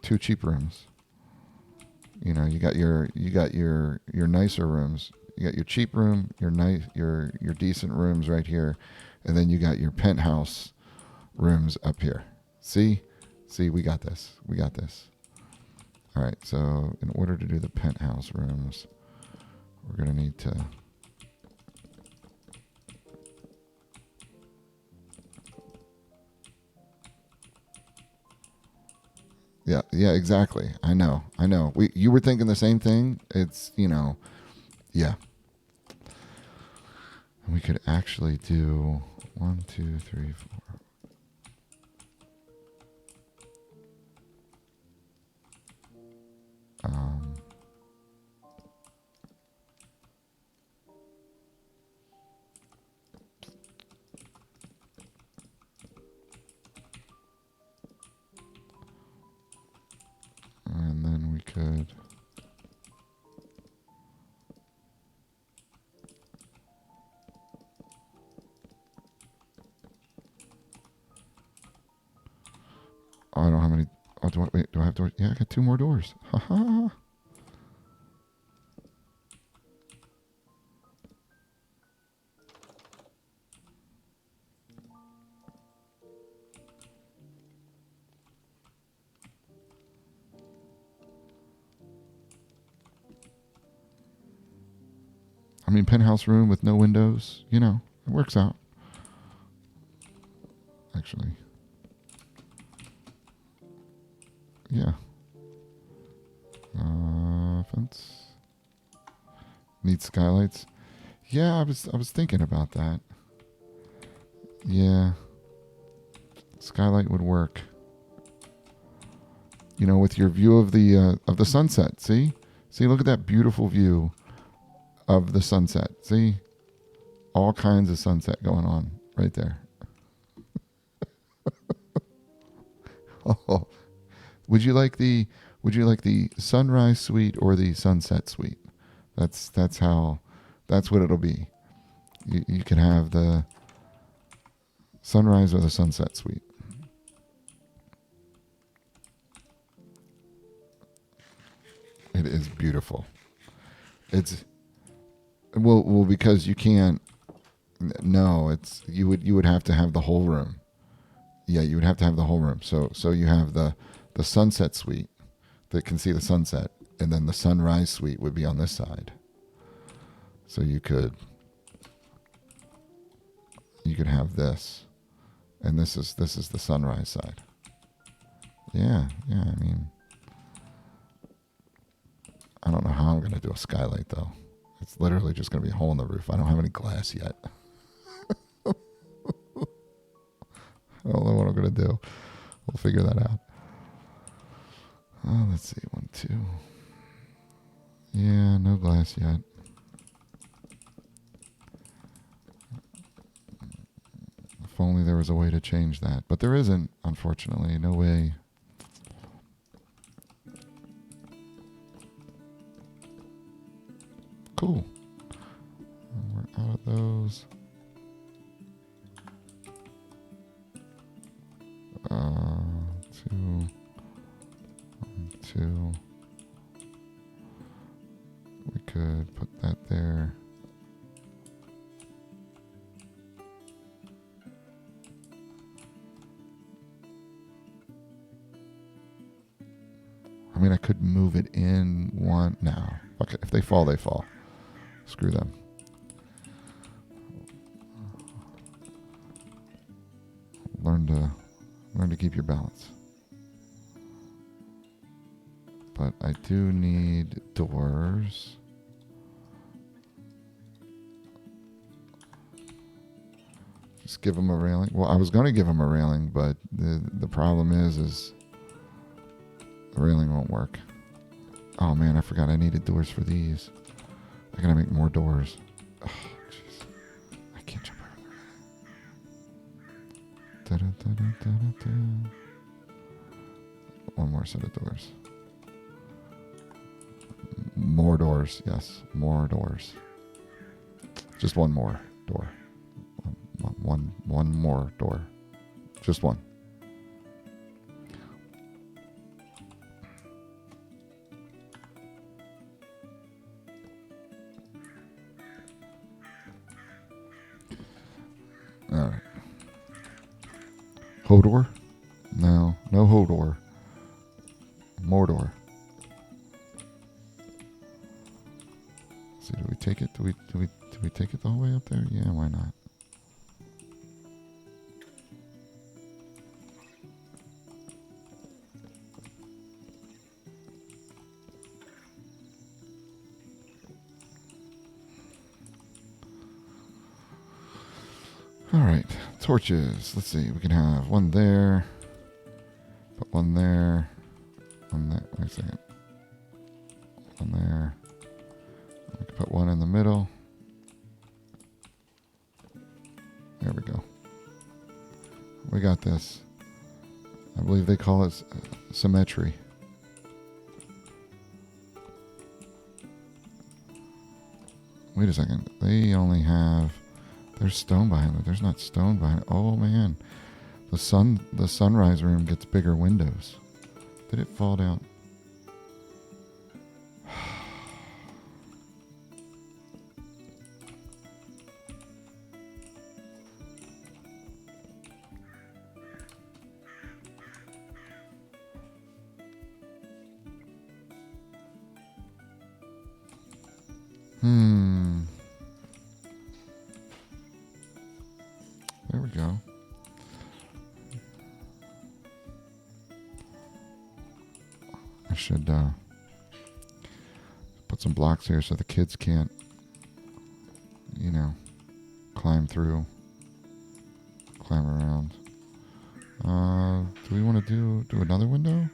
Two cheap rooms. You know, you got your nicer rooms. You got your cheap room, your decent rooms right here, and then you got your penthouse rooms up here. See, we got this. All right, so in order to do the penthouse rooms, we're going to need to. Yeah, exactly. I know. You were thinking the same thing. It's, yeah. And we could actually do 1, 2, 3, 4. And then we could. Oh, I don't have any. Oh, do I have doors? Yeah, I got 2 more doors. Ha ha. mean, penthouse room with no windows. You know, it works out. Actually, yeah. Fence. Neat skylights. Yeah, I was thinking about that. Yeah, skylight would work. You know, with your view of the sunset. See, look at that beautiful view of the sunset. See, all kinds of sunset going on right there. Oh, would you like the would you like the sunrise suite or the sunset suite? That's what it'll be. You can have the sunrise or the sunset suite. It is beautiful. It's well because you can't. No, it's you would have to have the whole room. Yeah, you would have to have the whole room. So you have the sunset suite that can see the sunset, and then the sunrise suite would be on this side. So you could have this, and this is the sunrise side. Yeah, yeah. I mean, I don't know how I'm gonna do a skylight though. It's literally just gonna be a hole in the roof. I don't have any glass yet. I don't know what I'm gonna do. We'll figure that out. Oh, let's see. 1, 2. Yeah, no glass yet. If only there was a way to change that. But there isn't, unfortunately. No way. Cool. And we're out of those. Two. 2. We could put that there. I mean, I could move it in one. No. Okay, if they fall, they fall. Screw them. Learn to keep your balance. But I do need doors. Just give them a railing. Well, I was going to give them a railing, but the problem is the railing won't work. Oh man, I forgot I needed doors for these. I gotta make more doors. Oh, jeez. I can't jump over there. One more set of doors. More doors, yes. More doors. Just one more door. One more door. Just one. All right. Hodor? No Hodor. Mordor. So do we take it? Do we take it the whole way up there? Yeah, why not? All right, torches. Let's see. We can have one there. Put one there. One there. Wait a second. One there. We can put one in the middle. There we go. We got this. I believe they call it symmetry. Wait a second. They only have... There's stone behind it. There's not stone behind it. Oh man. The sunrise room gets bigger windows. Did it fall down? go. I should put some blocks here so the kids can't, climb through, climb around. Do we want to do another window?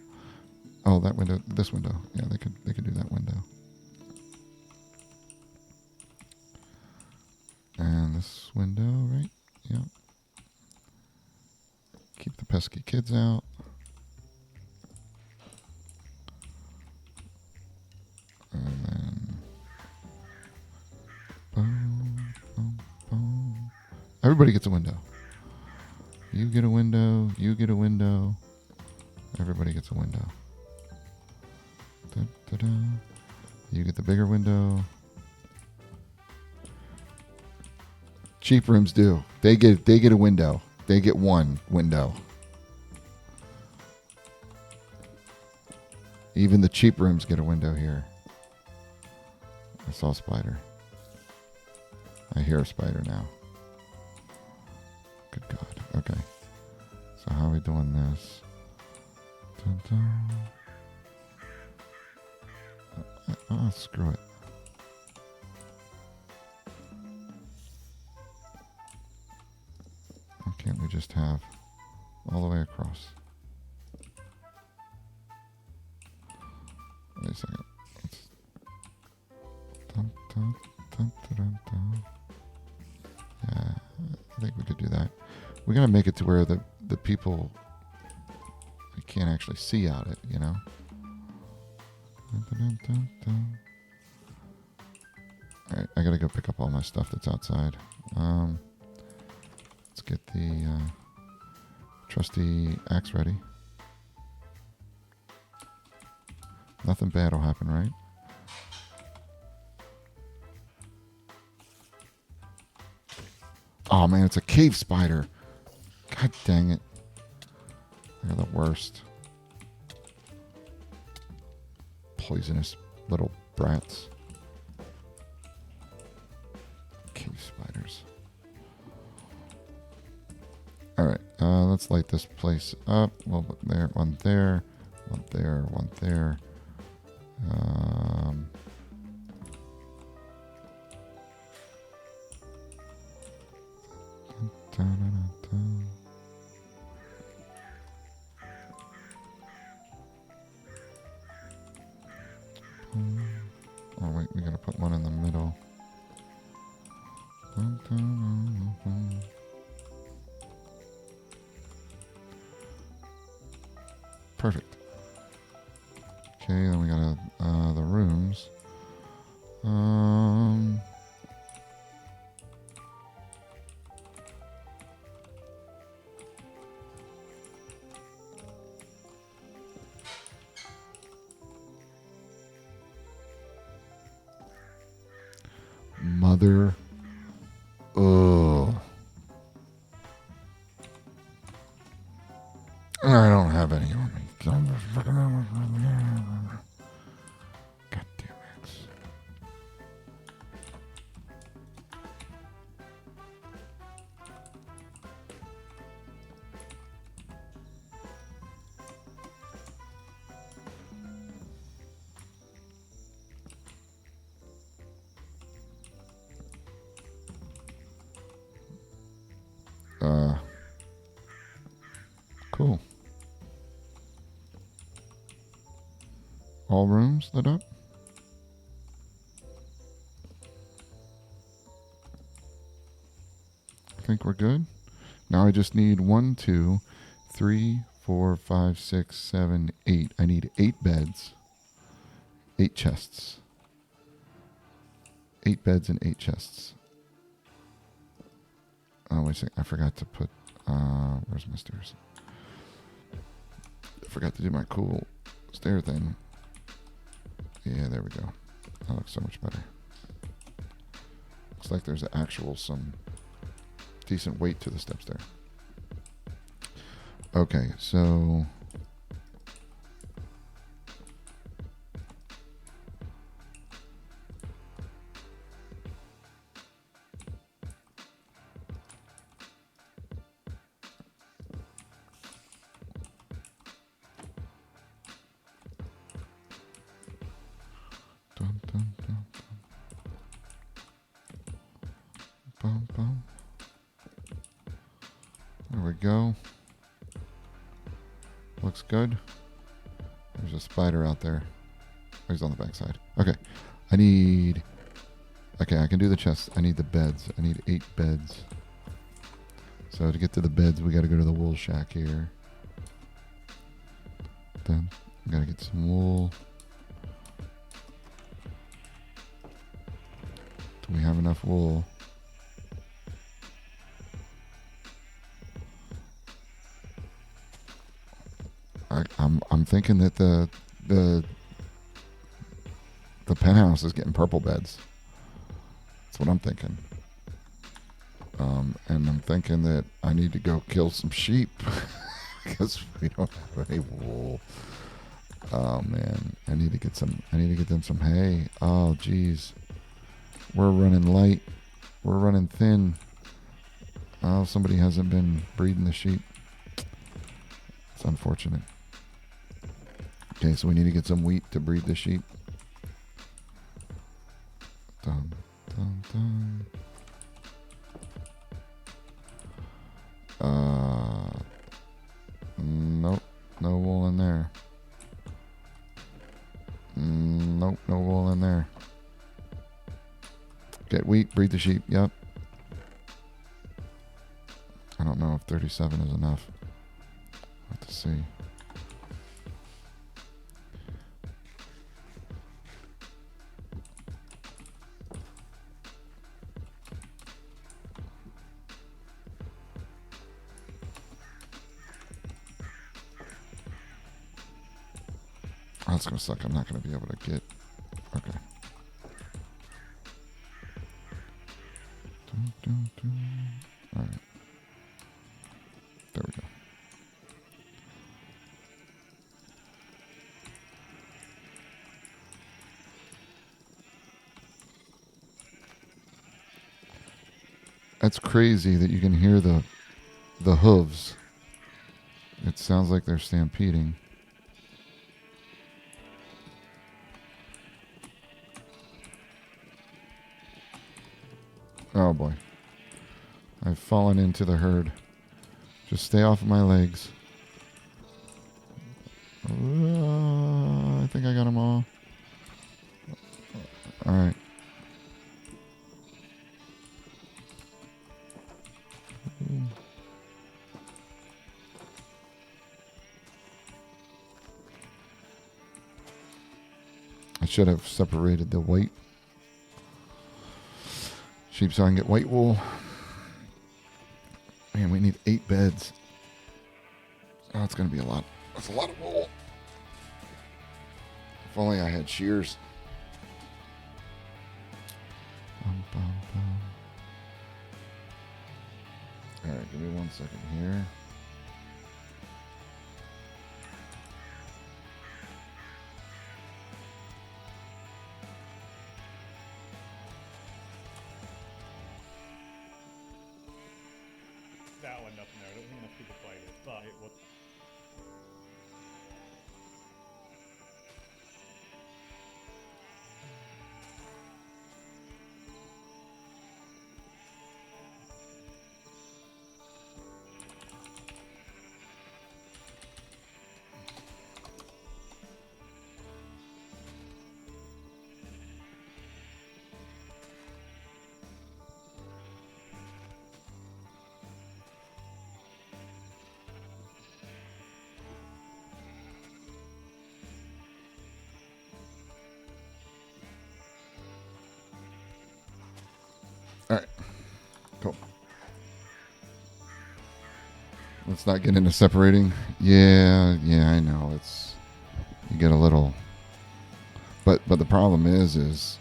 Oh, that window, this window. Yeah, they could do that window. And this window, right? Yeah. Keep the pesky kids out. And then boom, boom, boom. Everybody gets a window. You get a window, you get a window. Everybody gets a window. Da, da, da. You get the bigger window. Cheap rooms do. They get a window. They get one window. Even the cheap rooms get a window here. I saw a spider. I hear a spider now. Good God. Okay. So how are we doing this? Dun, dun. Oh, screw it. Why can't we just have all the way across? Wait a second. Dun, dun, dun, dun, dun, dun. Yeah, I think we could do that. We gotta make it to where the people, you can't actually see out it, you know? Dun, dun, dun, dun. Alright, I gotta go pick up all my stuff that's outside. Let's get the trusty axe ready. Nothing bad will happen, right? Oh man, it's a cave spider. God dang it. They're the worst. Poisonous little brats. Cave spiders. Alright, let's light this place up. Well, there, one there, one there, one there. Oh wait, we gotta put one in the middle. Perfect. Okay, then we got the rooms. Mother. Oh. I don't have any on me. God damn it. Cool. All rooms lit up? I think we're good. Now I just need 1, 2, 3, 4, 5, 6, 7, 8. I need 8 beds, 8 chests. 8 beds and 8 chests. Oh, wait a second. I forgot to put... where's my stairs? I forgot to do my cool stair thing. Yeah, there we go. That looks so much better. Looks like there's actual some decent weight to the steps there. Okay, so... Dun, dun, dun. Boom, boom. There we go. Looks good. There's a spider out there. Oh, he's on the backside. Okay. Okay, I can do the chest. I need the beds. I need 8 beds. So to get to the beds, we got to go to the wool shack here. Then we got to get some wool. Do we have enough wool? I'm thinking that the penthouse is getting purple beds. That's what I'm thinking. And I'm thinking that I need to go kill some sheep because we don't have any wool. Oh man, I need to get them some hay. Oh geez, we're running light. We're running thin. Oh, somebody hasn't been breeding the sheep. It's unfortunate. Okay, so we need to get some wheat to breed the sheep. Dun, dun, dun. Nope, no wool in there. Nope, no wool in there. Get wheat, breed the sheep, yep. I don't know if 37 is enough. We'll have to see. Oh, that's going to suck. I'm not going to be able to get... Okay. Alright. There we go. That's crazy that you can hear the hooves. It sounds like they're stampeding. Oh boy. I've fallen into the herd. Just stay off of my legs. I think I got them all. Alright. I should have separated the white sheep so I can get white wool. Man, we need 8 beds. Oh, it's going to be a lot. That's a lot of wool. If only I had shears. Alright, give me 1 second here. That one, nothing there. I don't think enough people played it, but it was. Alright. Cool. Let's not get into separating. Yeah, I know. It's you get a little but the problem is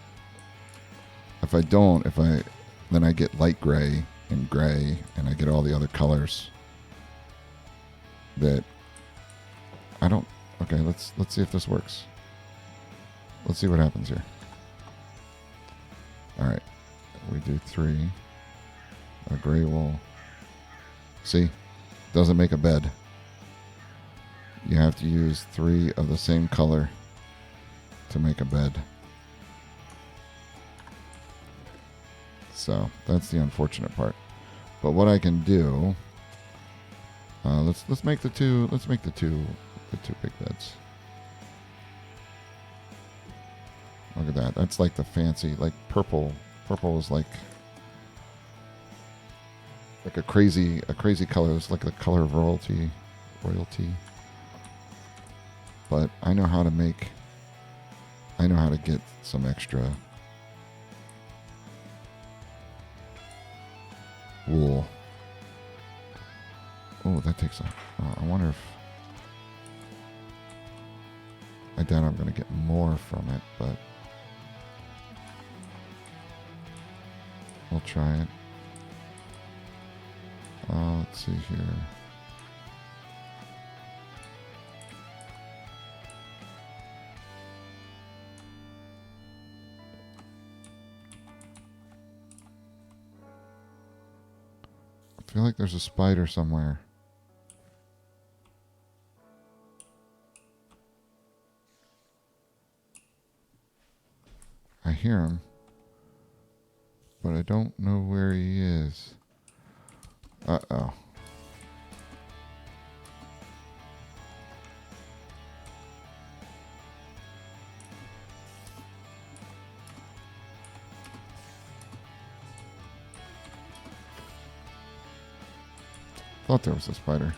if I don't, then I get light gray and I get all the other colors that I don't. Okay, let's see if this works. Let's see what happens here. Alright. We do 3. A gray wool. See? Doesn't make a bed. You have to use 3 of the same color to make a bed. So that's the unfortunate part. But what I can do, let's make the two big beds. Look at that. That's like the fancy, like purple. Purple is like a crazy color. It's like the color of royalty. But I know how to get some extra wool. Oh, that takes I wonder if I doubt I'm going to get more from it, but we'll try it. Let's see here. I feel like there's a spider somewhere. I hear him, but I don't know where he is. Uh-oh. Thought there was a spider.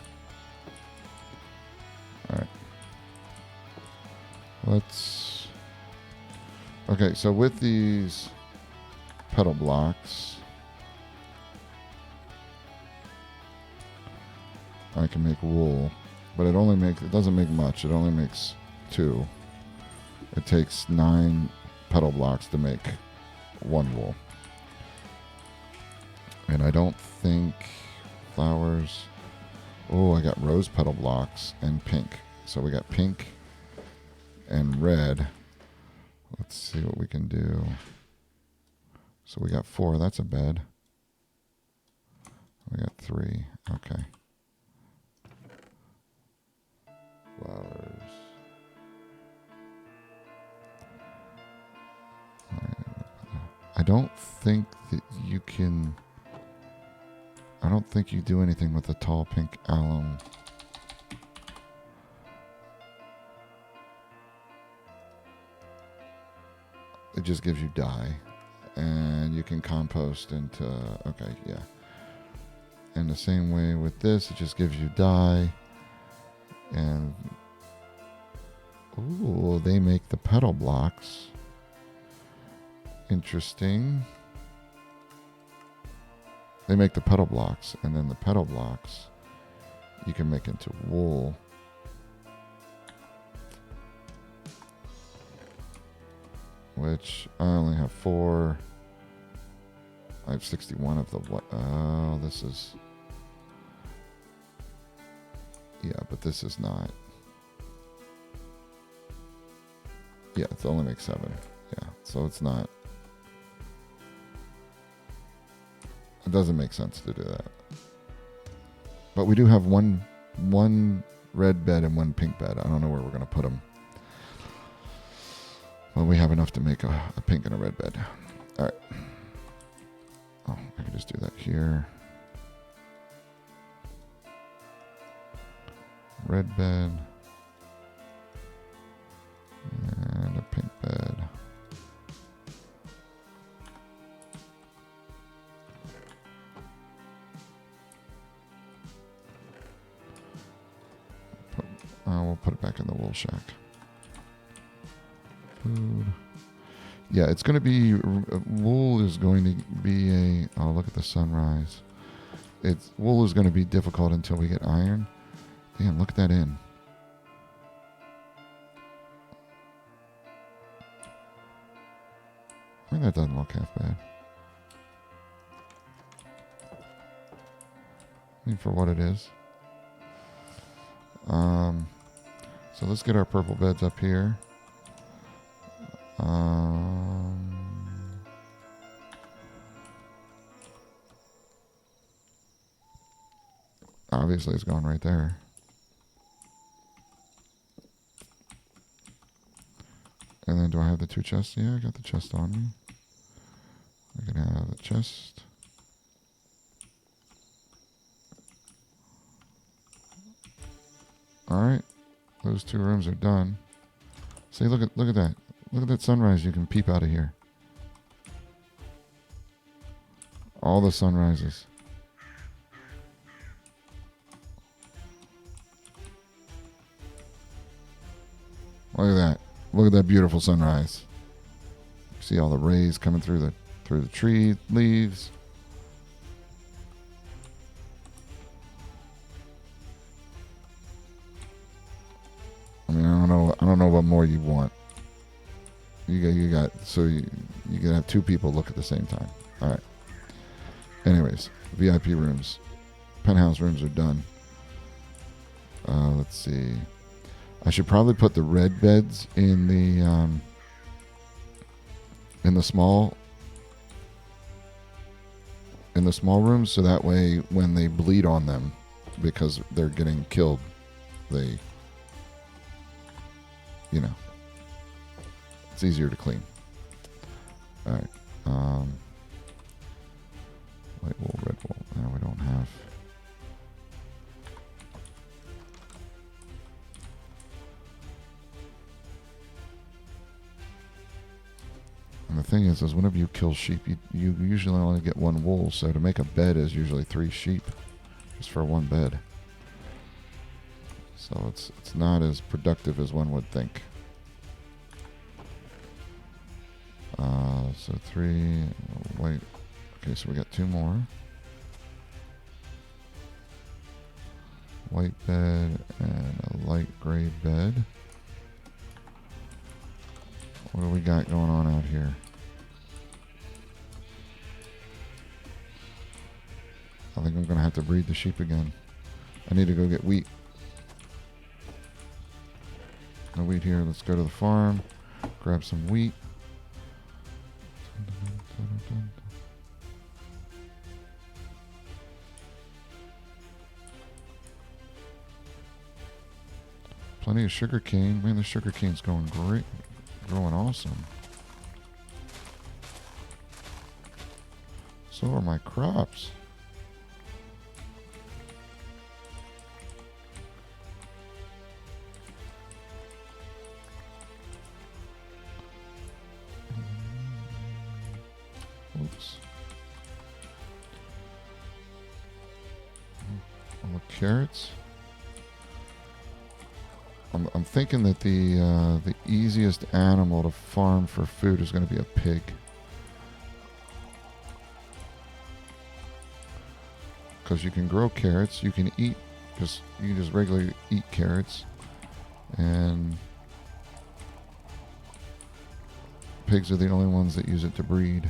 Alright. Let's... Okay, so with these petal blocks, I can make wool, but it doesn't make much. It only makes 2. It takes 9 petal blocks to make 1 wool. And I don't think flowers... Oh, I got rose petal blocks and pink. So we got pink and red. Let's see what we can do. So we got 4. That's a bed. We got 3. Okay. Flowers. I don't think that you can... I don't think you do anything with the tall pink alum. It just gives you dye. And you can compost into... Okay, yeah. And the same way with this, it just gives you dye. And... Ooh, they make the petal blocks. Interesting. They make the petal blocks, and then the petal blocks you can make into wool. Which I only have 4. I have 61 of the what? Oh, this is... Yeah, but this is not... Yeah, it only makes 7. Yeah, so it's not... It doesn't make sense to do that. But we do have one red bed and 1 pink bed. I don't know where we're going to put them. Well, we have enough to make a pink and a red bed. All right. Oh, I can just do that here. Red bed. And a pink bed. We'll put it back in the wool shack. Food. Yeah, it's going to be... wool is going to be a... Oh, look at the sunrise. Wool is going to be difficult until we get iron. Damn, look at that in. I mean, that doesn't look half bad. I mean, for what it is. So let's get our purple beds up here. Obviously, it's going right there. And then do I have the 2 chests? Yeah, I got the chest on me. We can have the chest. All right, those 2 rooms are done. See, look at that. Look at that sunrise. You can peep out of here. All the sunrises. Look at that. Look at that beautiful sunrise. See all the rays coming through the tree leaves. I mean, I don't know what more you want. You got so you can have 2 people look at the same time. All right. Anyways, VIP rooms, penthouse rooms are done. Let's see. I should probably put the red beds in the small rooms, so that way when they bleed on them, because they're getting killed, they, it's easier to clean. All right. White wool, red wool. No, we don't have. And the thing is whenever you kill sheep, you usually only get 1 wool. So to make a bed is usually 3 sheep, just for 1 bed. So it's not as productive as one would think. So 3 white. Okay, so we got 2 more. White bed and a light gray bed. What do we got going on out here? I think I'm going to have to breed the sheep again. I need to go get wheat. No wheat here. Let's go to the farm. Grab some wheat. Plenty of sugar cane. Man, the sugar cane's going great. Growing awesome. So are my crops. Oops. All the carrots. I'm thinking that the easiest animal to farm for food is going to be a pig. Because you can grow carrots, you can just regularly eat carrots, and pigs are the only ones that use it to breed.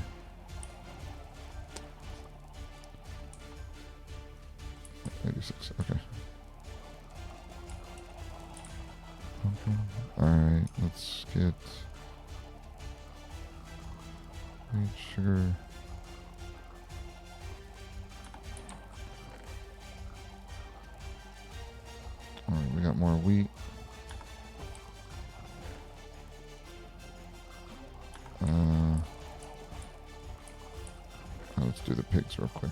'86, okay. Alright, let's get wheat, sugar. Alright, we got more wheat. Let's do the pigs real quick.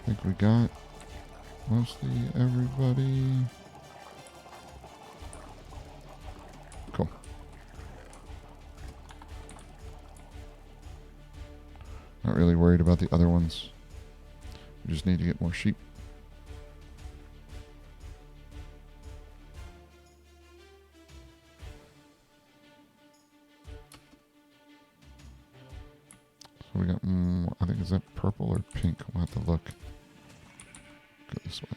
I think we got mostly everybody. Cool. Not really worried about the other ones. We just need to get more sheep. So we got, I think, is that purple or pink? We'll have to look. Go this way.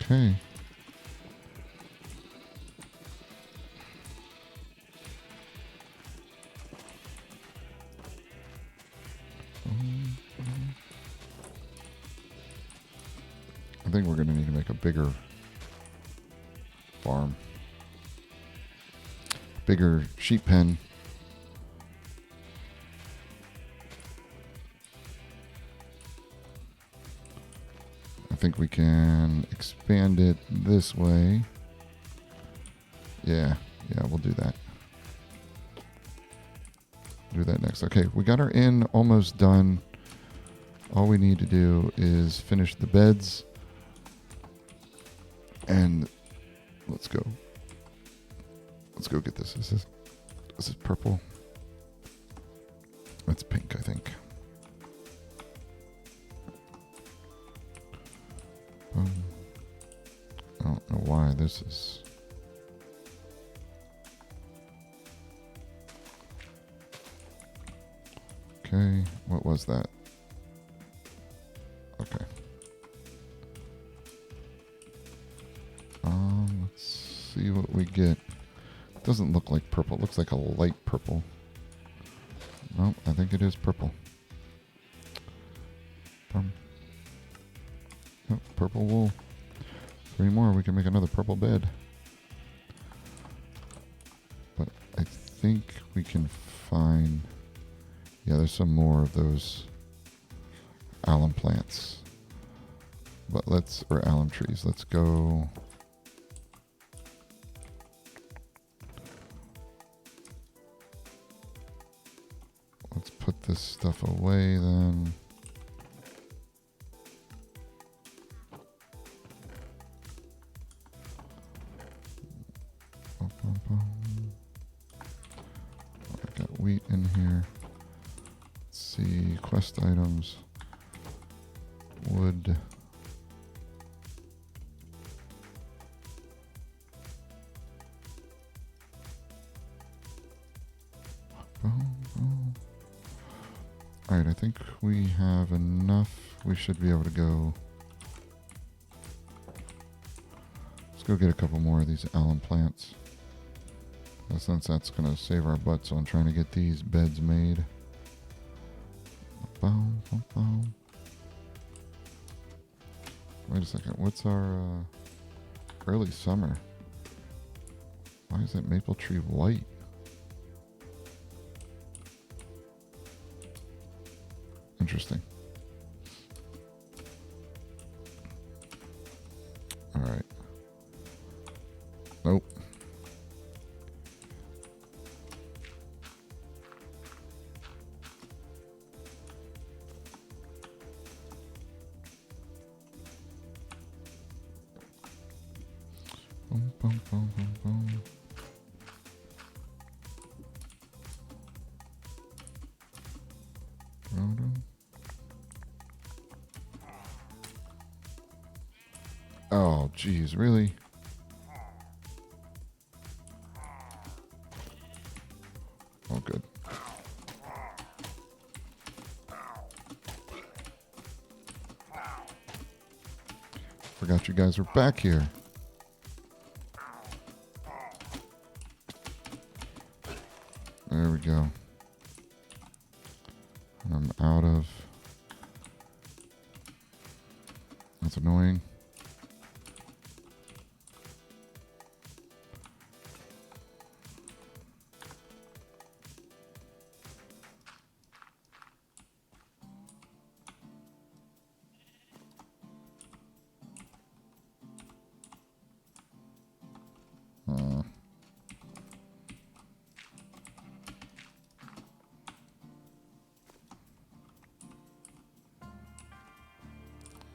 Okay. I think we're going to need to make a bigger farm. Bigger sheep pen. I think we can expand it this way. Yeah, we'll do that. Do that next. Okay, we got our inn almost done. All we need to do is finish the beds. And let's go. Let's go get this. This is purple. That's pink, I think. I don't know why this is. Okay, what was that? Okay. Let's see what we get. It doesn't look like purple. It looks like a light purple. No, I think it is purple. Oh, purple wool. 3 more, we can make another purple bed. But I think we can find... Yeah, there's some more of those alum plants. But or alum trees. Let's go... Let's put this stuff away then. I got wheat in here. Let's see, quest items. Wood. Alright, I think we have enough. We should be able to go. Let's go get a couple more of these alum plants. Since that's going to save our butts on trying to get these beds made. Wait a second. What's our early summer? Why is that maple tree white? Interesting. All right. Nope. Boom, boom, boom, boom, boom. Oh, geez, really? Oh, good. Forgot you guys were back here. There we go. I'm out of... That's annoying.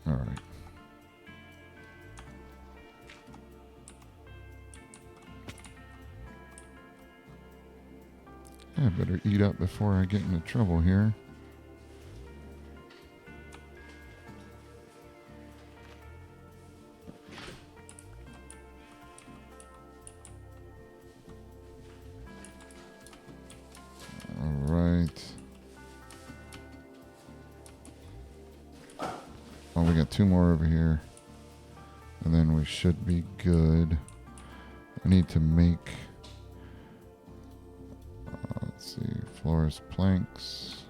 All right. I better eat up before I get into trouble here. All right. Oh, we got 2 more over here. And then we should be good. I need to make, let's see, florist planks.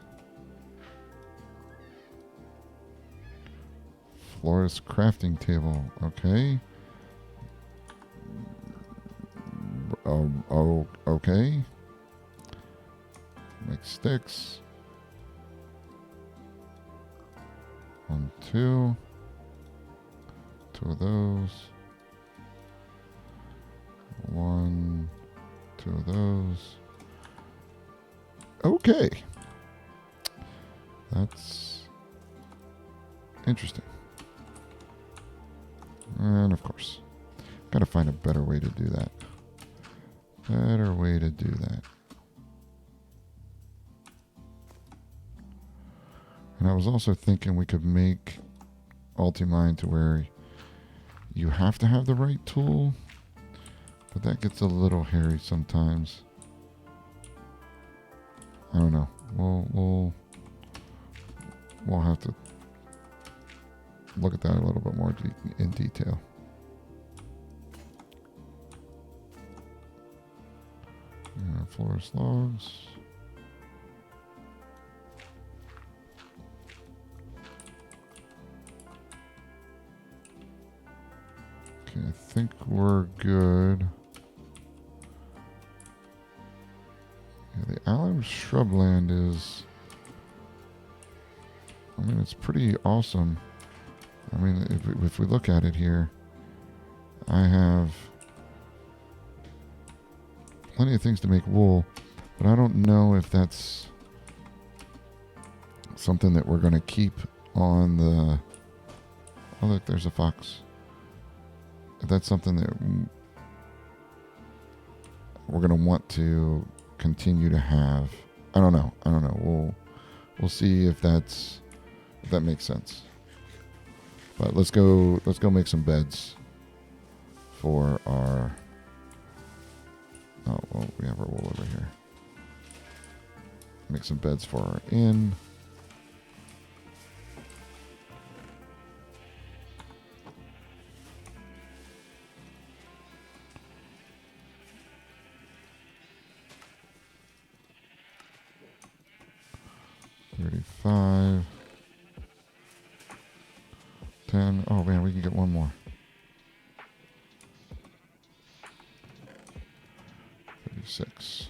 Florist crafting table, okay. Oh, okay. Make sticks. 1, 2. 2 of those. 1, 2 of those. Okay. That's interesting. And of course, gotta find a better way to do that. Better way to do that. And I was also thinking we could make Ultimine to where you have to have the right tool, but that gets a little hairy sometimes. I don't know. We'll have to look at that a little bit more in detail. Forest logs. Okay, I think we're good. Yeah, the alum shrubland is, I mean, it's pretty awesome. I mean, if we look at it here, I have plenty of things to make wool, but I don't know if that's something that we're going to keep on the... Oh, look, there's a fox. If that's something that we're going to want to continue to have. I don't know. We'll see if that makes sense. But let's go make some beds for our... Oh, well, we have our wool over here. Make some beds for our inn. $35. $10. Oh man, we can get one more. $36.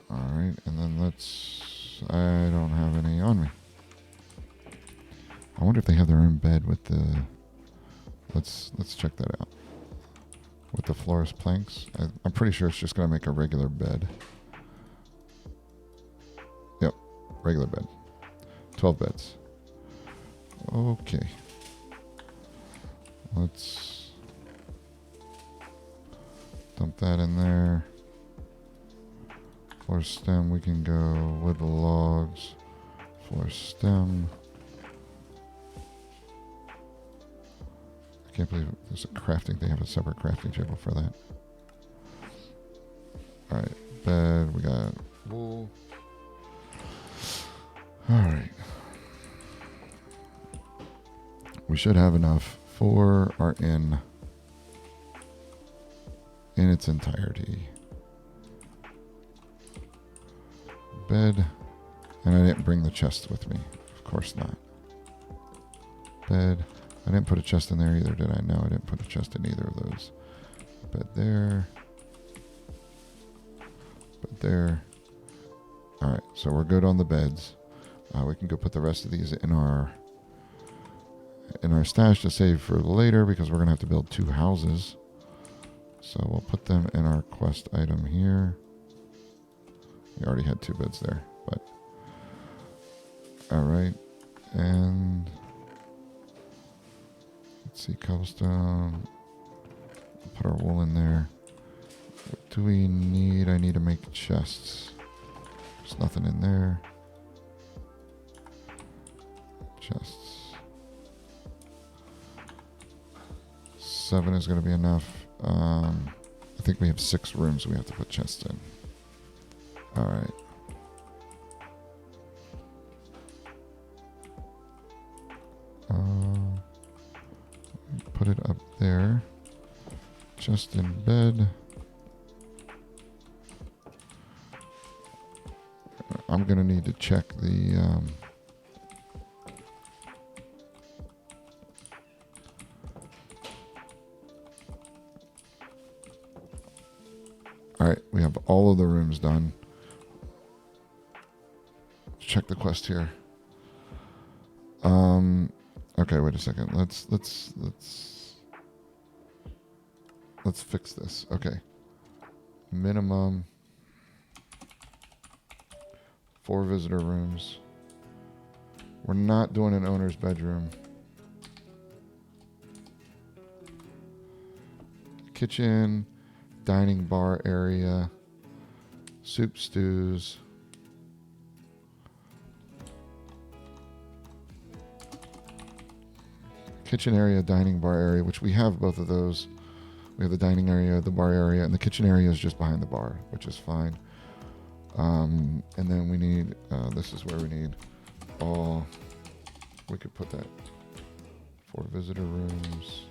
All right, and then I don't have any on me. I wonder if they have their own bed with the... Let's check that out. With the florist planks. I'm pretty sure it's just going to make a regular bed. Yep, regular bed. 12 beds. Okay. Let's dump that in there. Floor stem, we can go with the logs. Floor stem. I can't believe there's a crafting. They have a separate crafting table for that. Alright, bed. We got wool. Alright. We should have enough for our inn in its entirety. Bed. And I didn't bring the chest with me. Of course not. Bed. I didn't put a chest in there either, did I? No, I didn't put a chest in either of those. Bed there. Bed there. Alright, so we're good on the beds. We can go put the rest of these in our stash to save for later because we're going to have to build 2 houses. So we'll put them in our quest item here. We already had 2 beds there, but... Alright, and... Let's see, cobblestone. Put our wool in there. What do we need? I need to make chests. There's nothing in there. Chests. 7 is going to be enough. I think we have 6 rooms we have to put chests in. Alright. put it up there. Just in bed. I'm going to need to check the... all right, we have all of the rooms done. Check the quest here. Okay, wait a second. Let's fix this. Okay. Minimum 4 visitor rooms. We're not doing an owner's bedroom. Kitchen, dining bar area, soup stews. Kitchen area, dining bar area, which we have both of those. We have the dining area, the bar area, and the kitchen area is just behind the bar, which is fine. And then we need, this is where we need all, we could put that 4 visitor rooms.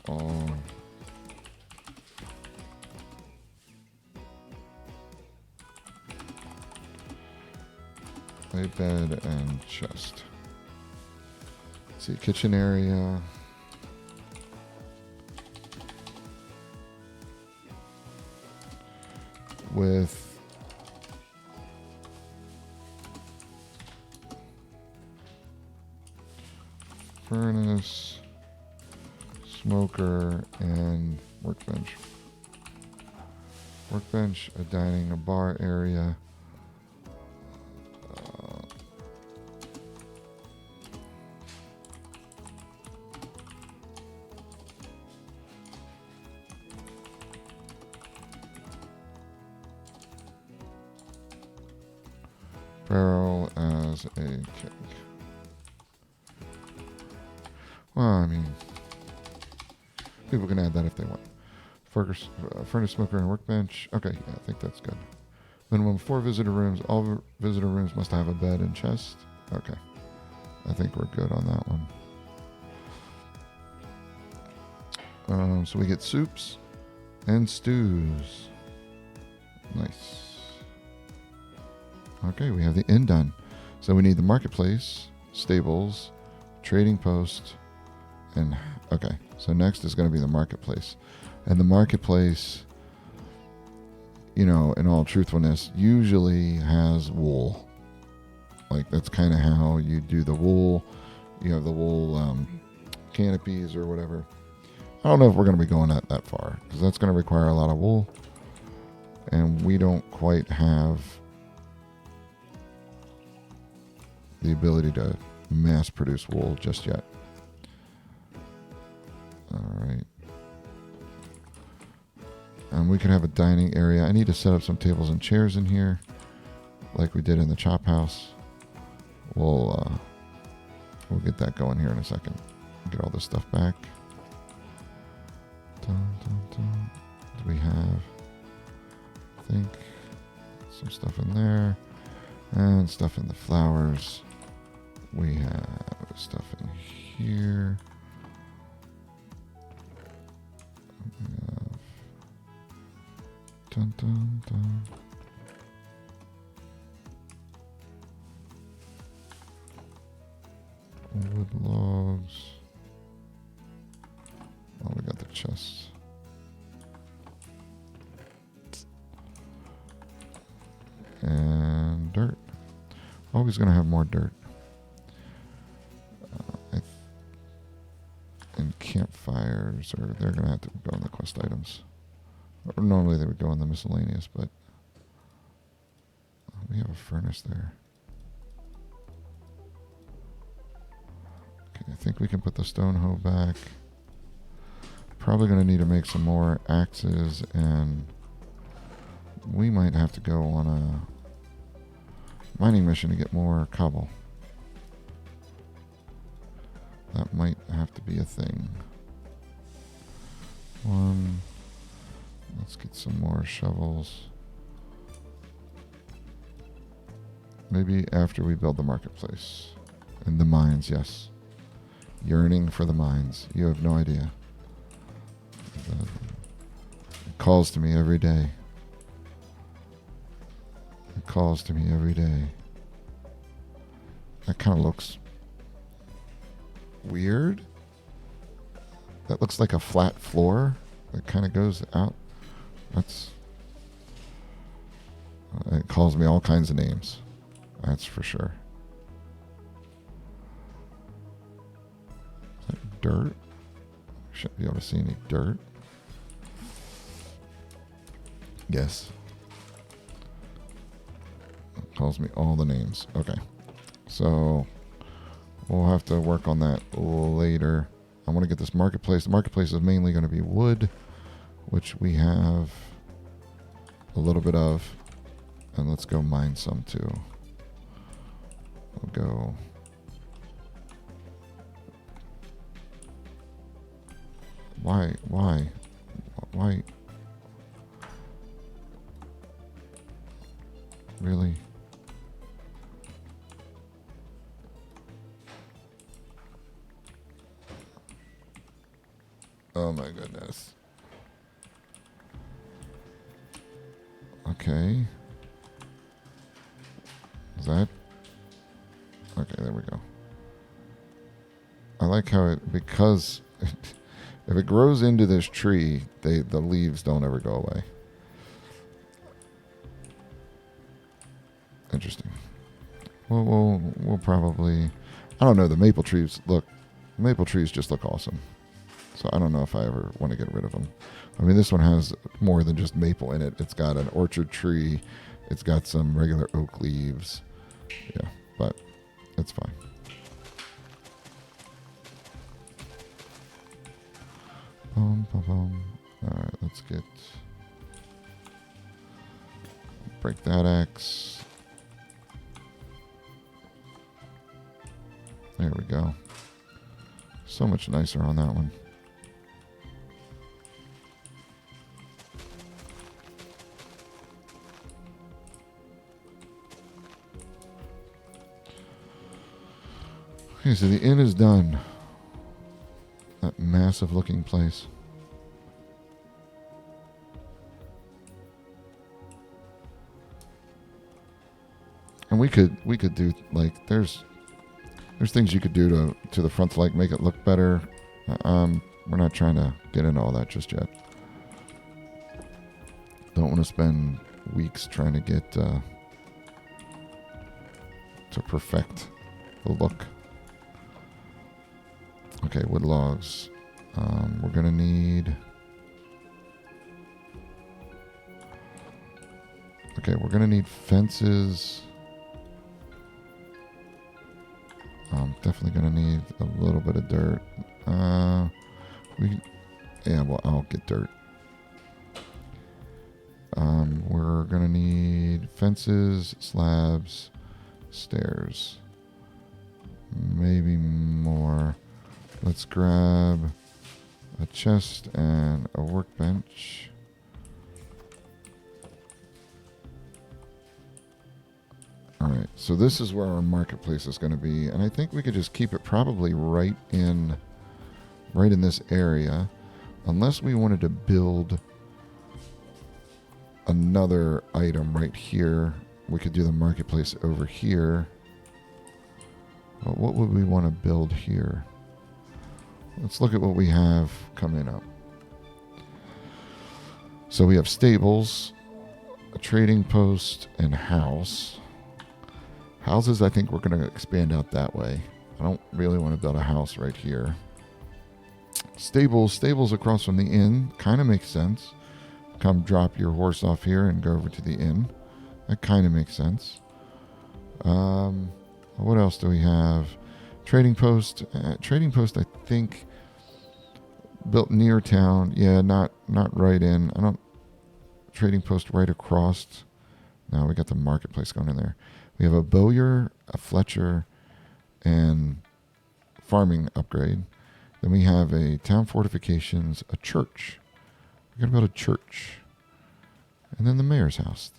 All a bed and chest. Let's see, kitchen area. With furnace, smoker, and workbench. Workbench, a dining, a bar area. Barrel as a keg. Well, I mean, people can add that if they want. Furnace, smoker, and workbench. Okay, yeah, I think that's good. Minimum 4 visitor rooms. All visitor rooms must have a bed and chest. Okay, I think we're good on that one. So we get soups and stews. Nice. Okay, we have the inn done. So we need the marketplace, stables, trading post, and okay. So next is going to be the marketplace. And the marketplace, you know, in all truthfulness, usually has wool. Like that's kind of how you do the wool. You have the wool canopies or whatever. I don't know if we're going to be going that far because that's going to require a lot of wool. And we don't quite have the ability to mass produce wool just yet. All right. And we can have a dining area. I need to set up some tables and chairs in here like we did in the chop house. We'll get that going here in a second. Get all this stuff back. Dun, dun, dun. Do we have, I think, some stuff in there and stuff in the flowers. We have stuff in here. We have dun, dun, dun. Wood logs. Oh, we got the chests. And dirt. Always going to have more dirt. And campfires, or they're going to have to go in the quest items. Or normally they would go in the miscellaneous, but we have a furnace there. Okay, I think we can put the stone hoe back. Probably going to need to make some more axes, and we might have to go on a mining mission to get more cobble. That might have to be a thing. Let's get some more shovels. Maybe after we build the marketplace. In the mines, yes. Yearning for the mines. You have no idea. It calls to me every day. It calls to me every day. That kind of looks weird. That looks like a flat floor that kind of goes out. That's. It calls me all kinds of names. That's for sure. Is that dirt? Shouldn't be able to see any dirt. Yes. It calls me all the names. Okay. So we'll have to work on that later. I want to get this marketplace. The marketplace is mainly going to be wood, which we have a little bit of. And let's go mine some too. We'll go. Why? Really? Oh my goodness. Okay. Is that? Okay, there we go. I like how it, because if it grows into this tree, the leaves don't ever go away. Interesting. We'll probably, I don't know, the maple trees just look awesome. So I don't know if I ever want to get rid of them. I mean, this one has more than just maple in it. It's got an orchard tree. It's got some regular oak leaves. Yeah, but it's fine. Boom, boom, boom. All right, let's break that axe. There we go. So much nicer on that one. Okay, so the inn is done. That massive looking place. And we could do, like, there's things you could do to the front to, like, make it look better. We're not trying to get into all that just yet. Don't want to spend weeks trying to get to perfect the look. Okay, wood logs. We're going to need... Okay, we're going to need fences. Definitely going to need a little bit of dirt. I'll get dirt. We're going to need fences, slabs, stairs. Maybe more. Let's grab a chest and a workbench. Alright, so this is where our marketplace is going to be, and I think we could just keep it probably right in this area, unless we wanted to build another item right here. We could do the marketplace over here. But what would we want to build here? Let's look at what we have coming up. So we have stables, a trading post, and house. Houses, I think we're going to expand out that way. I don't really want to build a house right here. Stables across from the inn kind of makes sense. Come drop your horse off here and go over to the inn. That kind of makes sense. What else do we have? Trading post. Trading post, I think, built near town. Yeah, not right in. Trading post right across. No, we got the marketplace going in there. We have a Bowyer, a Fletcher, and farming upgrade. Then we have a town fortifications, a church. We're going to build a church. And then the mayor's house.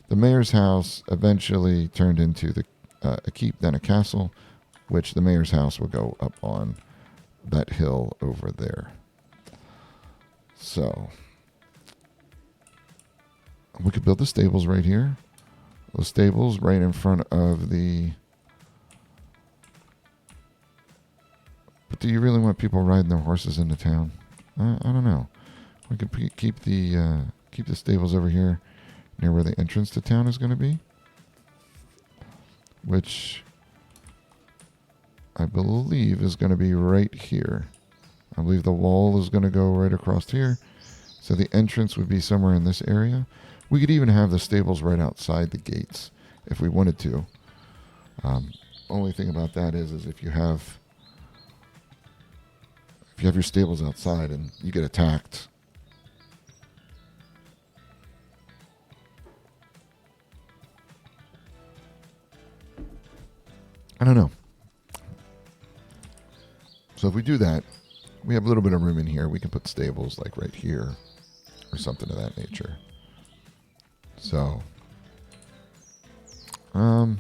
The mayor's house eventually turned into a keep, then a castle. which the mayor's house will go up on that hill over there. So we could build the stables right here. The stables right in front of the... But do you really want people riding their horses into town? I don't know. We could keep the stables over here near where the entrance to town is going to be, which I believe is going to be right here. I believe the wall is going to go right across here, so the entrance would be somewhere in this area. We could even have the stables right outside the gates if we wanted to. Only thing about that is if you have your stables outside and you get attacked, I don't know. So if we do that, we have a little bit of room in here. We can put stables like right here or something of that nature. So, I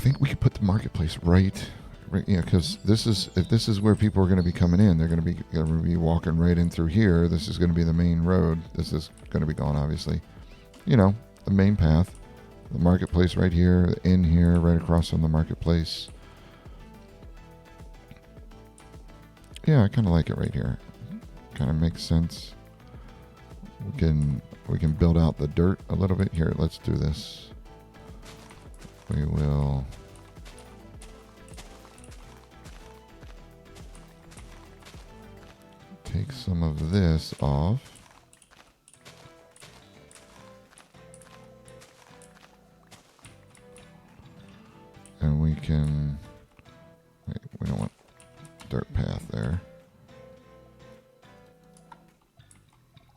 think we could put the marketplace right, because if this is where people are going to be coming in, they're going to be walking right in through here. This is going to be the main road. This is going to be gone, obviously. The main path, the marketplace right here, the inn here, right across from the marketplace. Yeah, I kind of like it right here. Kind of makes sense. We can build out the dirt a little bit here. Let's do this. We will take some of this off. And we can... Wait, we don't want dirt path there.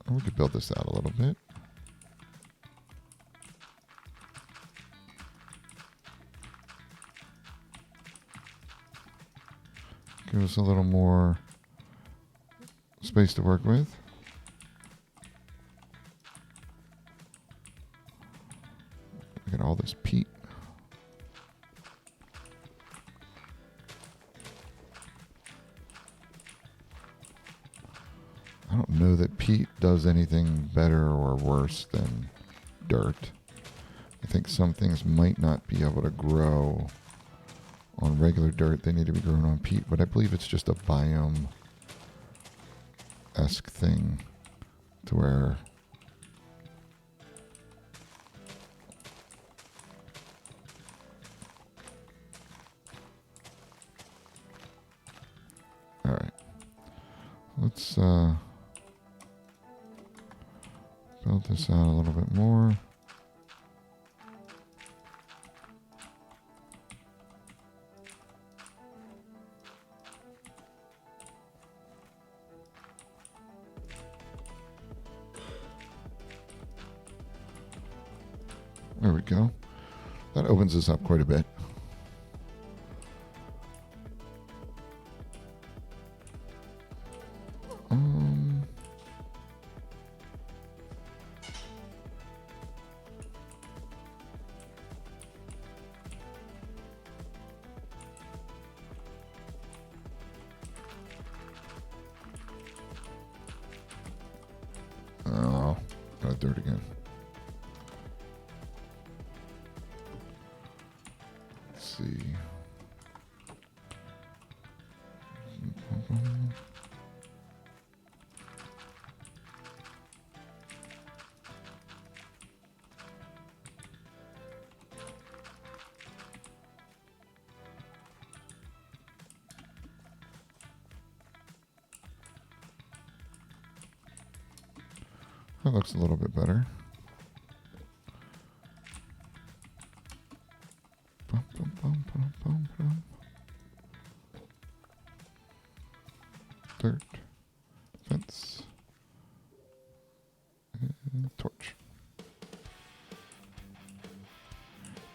We could build this out a little bit. Give us a little more space to work with. Look at all this peat. I don't know that peat does anything better or worse than dirt. I think some things might not be able to grow on regular dirt. They need to be grown on peat, but I believe it's just a biome-esque thing to where all right. Let's build this out a little bit more. There we go. That opens this up quite a bit. Oh, got dirt again. Let's see. That looks a little bit better. Bum, bum, bum, bum, bum, bum. Dirt, fence, and torch.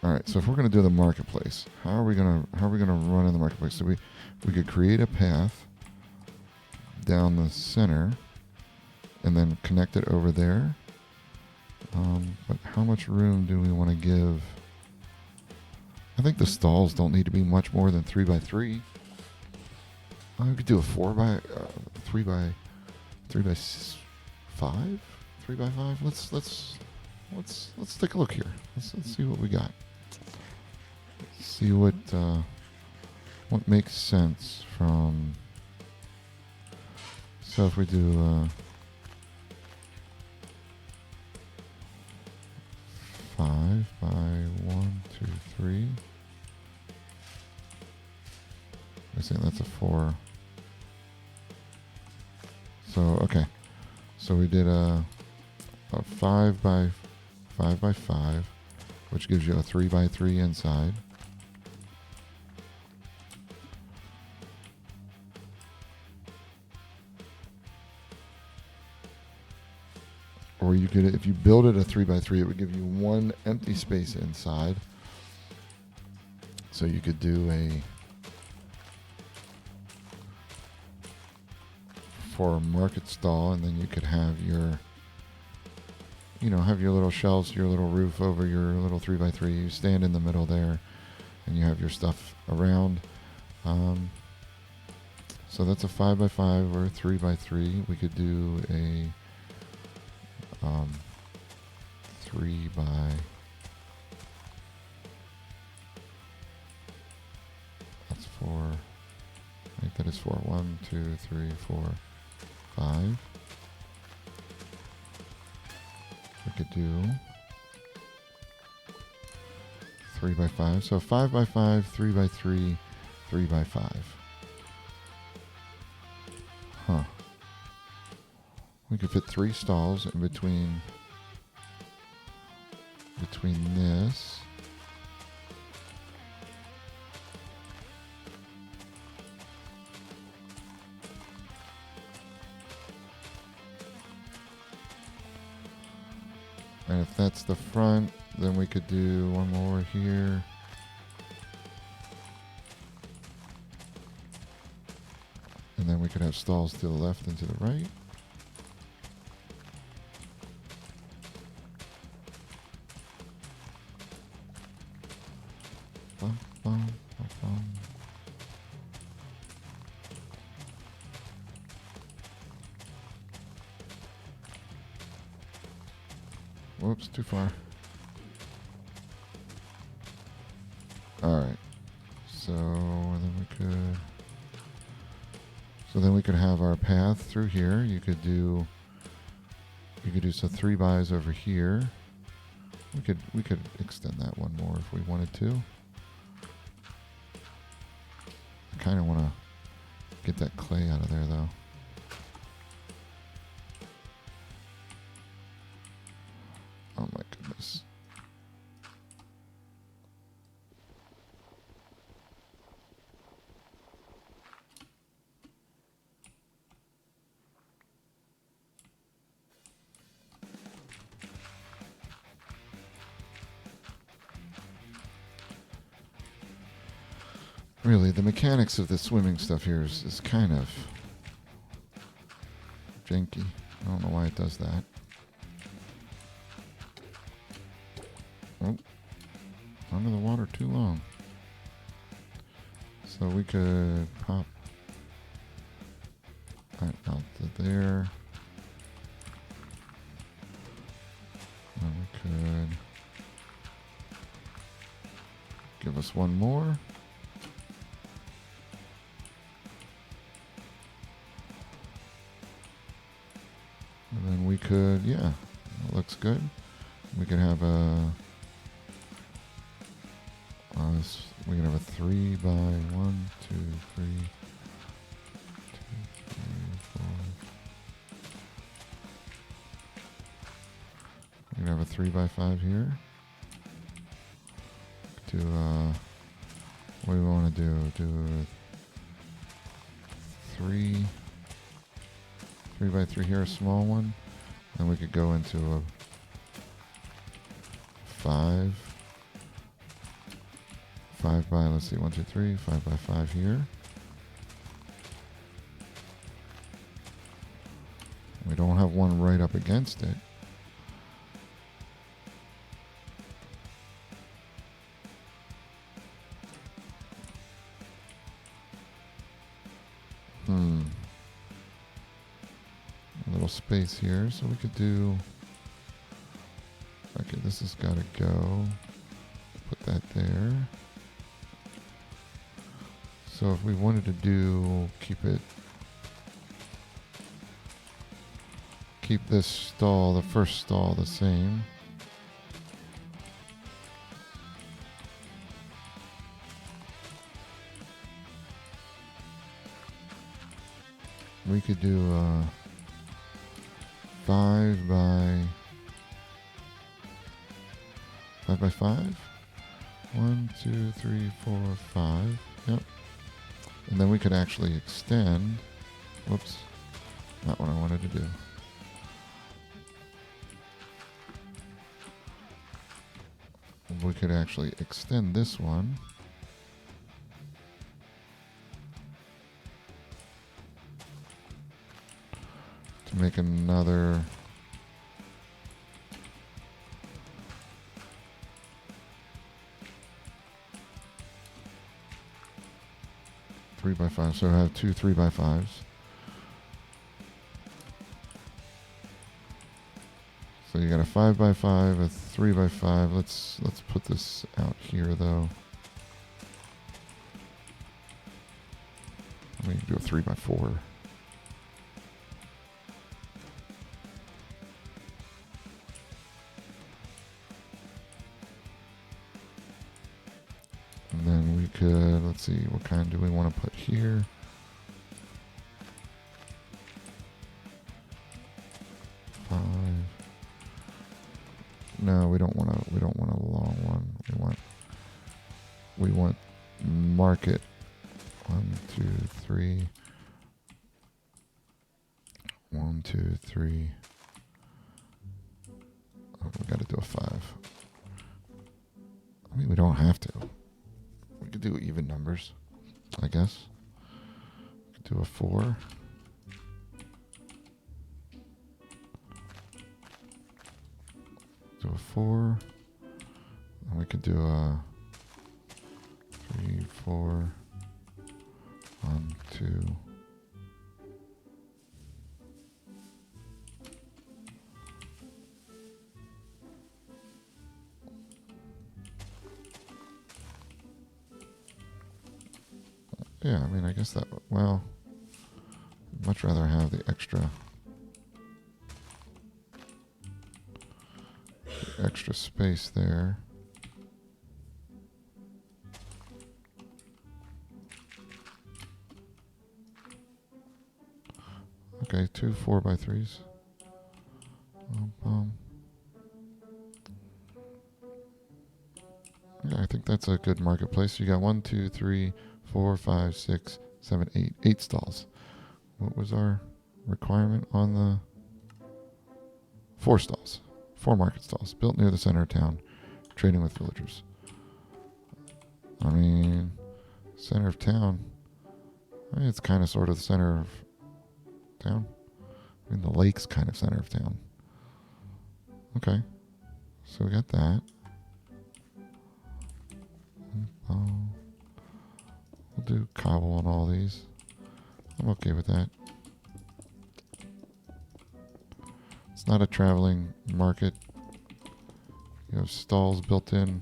All right, so if we're going to do the marketplace, how are we going to run in the marketplace? So we could create a path down the center and then connect it over there. But how much room do we want to give think the stalls don't need to be much more than 3x3. We could do a 3x5, 3x5. Let's take a look here. Let's see what we got. See what makes sense from. So if we do 5 by 1, 2, 3. I think that's a 4. So okay, so we did a 5 by 5, which gives you a 3x3 inside. Or you could, if you build it a 3x3, it would give you one empty space inside. So you could do for a market stall, and then you could have your, have your little shelves, your little roof over your little 3x3. You stand in the middle there, and you have your stuff around. So that's a 5x5 or a 3x3. We could do a 3 by, that's 4, I think that is 4, 1, 2, 3, 4, 5. We could do 3 by 5, so 5 by 5, 3 by 3, 3 by 5. Huh. We could fit 3 stalls in between this. And if that's the front, then we could do one more here. And then we could have stalls to the left and to the right. Bum, bum, bum, bum. Whoops, too far. Alright. So then we could have our path through here. You could do some 3 bys over here. We could extend that one more if we wanted to. I kind of want to get that clay out of there though. Oh my goodness. Really, the mechanics of the swimming stuff here is kind of janky. I don't know why it does that. Oh, under the water too long. So we could pop that out to there. And we could give us one more. And then we could, yeah, that looks good. We could have we can have a 3 by 1, 2, 3, 2, 3, 4. We can have a 3 by 5 here. Do what do we want to do? Do 3 by 3 here, a small one. Then we could go into a 5 by, let's see, 1, 2, 3, 5 by 5 here. We don't have one right up against it. A little space here, so we could do. Okay, this has got to go. Put that there. So if we wanted to do, keep this stall, the first stall, the same. We could do 5 by 5. 1, 2, 3, 4, 5. Yep. And then we could actually extend. Whoops. Not what I wanted to do. We could actually extend this one. To make another 3 by 5. So I have 2 3 by 5s. So you got a 5 by 5, a 3 by 5. Let's put this out here though. We can do a 3 by 4. And then we could, let's see, what kind do we want to put here? No, we don't want a long one. We want market. 1, 2, 3. 1, 2, 3. Oh, we got to do a 5. I mean, we don't have to. We could do even numbers, I guess. We could do a 4. Do a 4. And we could do a 3, 4. 1, 2. Yeah, I mean, I guess that, well, I'd much rather have the extra space there. Okay, 2 4 by 3s. Yeah, I think that's a good marketplace. You got 1, 2, 3, 4, 5, 6, 7, 8. 8 stalls. What was our requirement on the 4 stalls? 4 market stalls built near the center of town, trading with villagers. I mean, center of town. I mean, it's kind of sort of the center of town. I mean, the lake's kind of center of town. Okay, so we got that. We'll do cobble on all these. I'm okay with that. It's not a traveling market. You have stalls built in.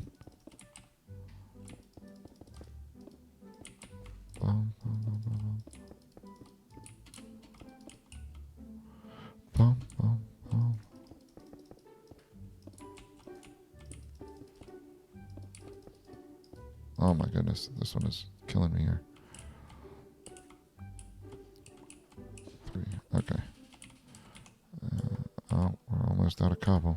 Oh my goodness, this one is killing me here. 3, okay. Oh, we're almost out of cobble.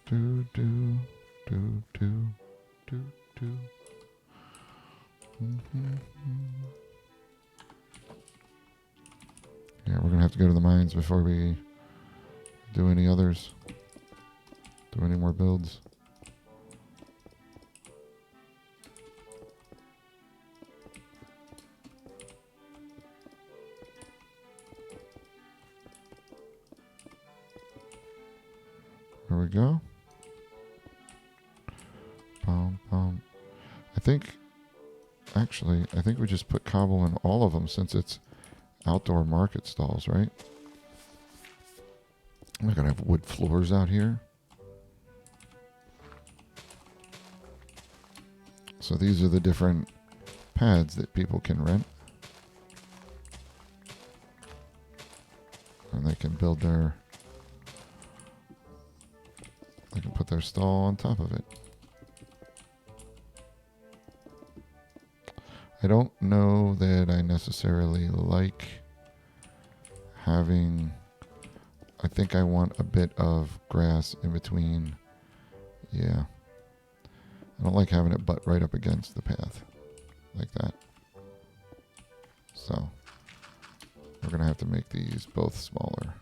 Do do do do do do. Yeah, we're gonna have to go to the mines before we do any others. Do any more builds. There we go. think, actually, I think we just put cobble in all of them since it's outdoor market stalls, right? We're going to have wood floors out here. So these are the different pads that people can rent. And they can build their... They can put their stall on top of it. I don't know that I necessarily like having... I think I want a bit of grass in between. Yeah. I don't like having it butt right up against the path. Like that. So, we're going to have to make these both smaller.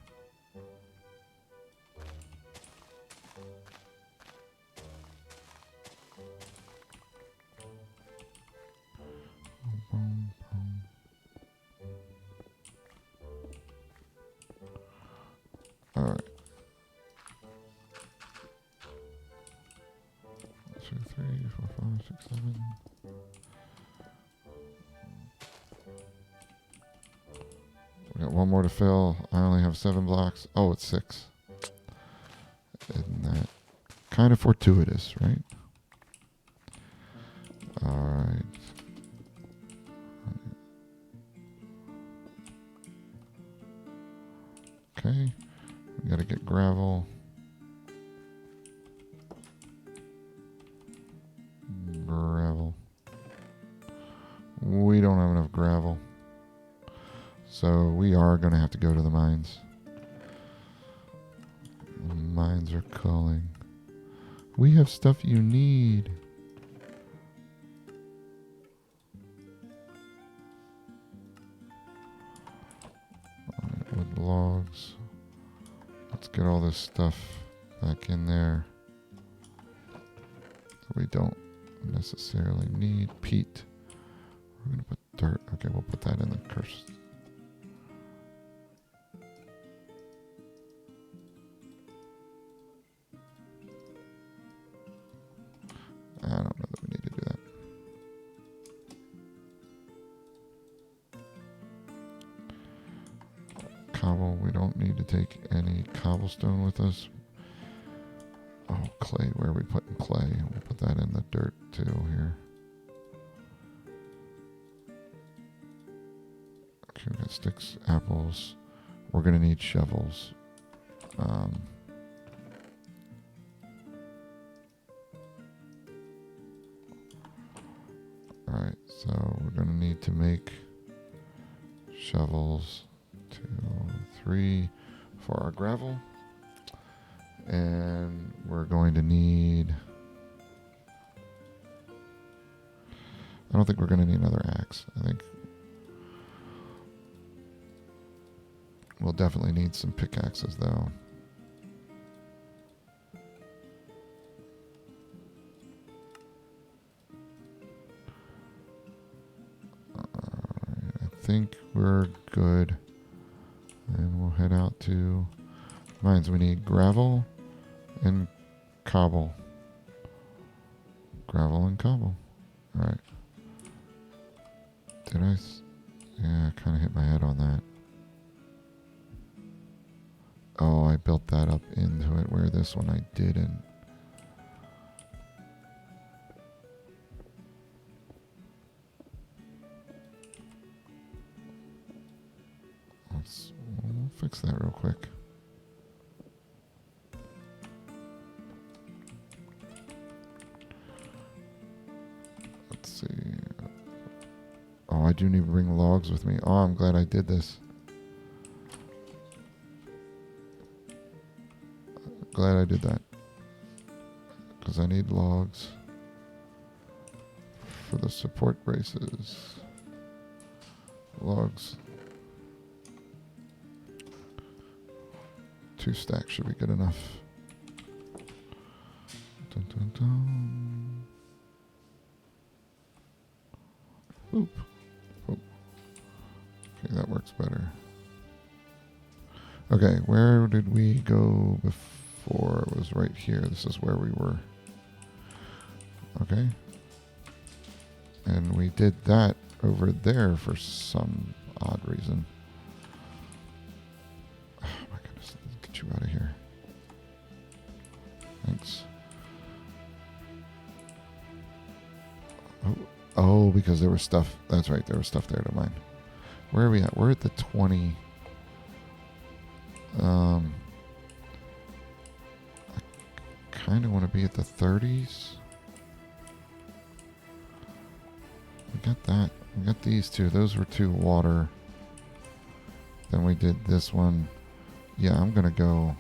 All right. 2, 3, 4, 5, 6, 7. We got one more to fill. I only have 7 blocks. Oh, it's 6. Isn't that kind of fortuitous, right? All right. Okay. We got to get gravel. Gravel. We don't have enough gravel. So we are going to have to go to the mines. The mines are calling. We have stuff you need. Alright, wood logs. Let's get all this stuff back in there. We don't necessarily need peat. We're going to put dirt. Okay, we'll put that in the curse. I don't know that we need to do that. Cobble, we don't need to take any cobblestone with us. Oh, clay, where are we putting clay? We'll put that in the dirt too here. Okay, we got sticks, apples. We're going to need shovels. Alright, so we're going to need to make shovels. 2, 3 for our gravel. And we're going to need... I don't think we're going to need another axe. I think we'll definitely need some pickaxes though. I think we're good. And we'll head out to mines. We need gravel and cobble. Gravel and cobble. Alright. Did I? Yeah, I kind of hit my head on that. Oh, I built that up into it where this one I didn't. We'll fix that real quick. Let's see. Oh, I do need to bring logs with me. Oh, I'm glad I did this. Glad I did that. Because I need logs for the support braces. Logs. 2 stacks should be good enough. Dun, dun, dun. Boop. Boop. Okay, that works better. Okay, where did we go before? It was right here. This is where we were. Okay. And we did that over there for some odd reason. Oh my goodness, let's get you out of here. Thanks. Oh, because there was stuff. That's right, there was stuff there to mine. Where are we at? We're at the 20. I kind of want to be at the 30s. We got that. We got these two. Those were 2 water. Then we did this one. Yeah, I'm going to go.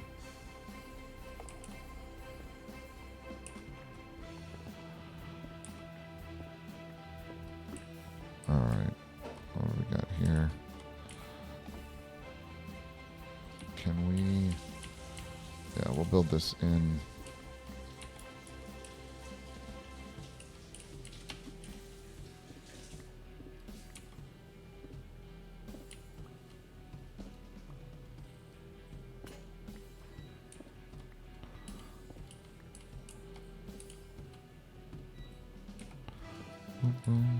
All right. What do we got here? Can we... Yeah, we'll build this in. Boom.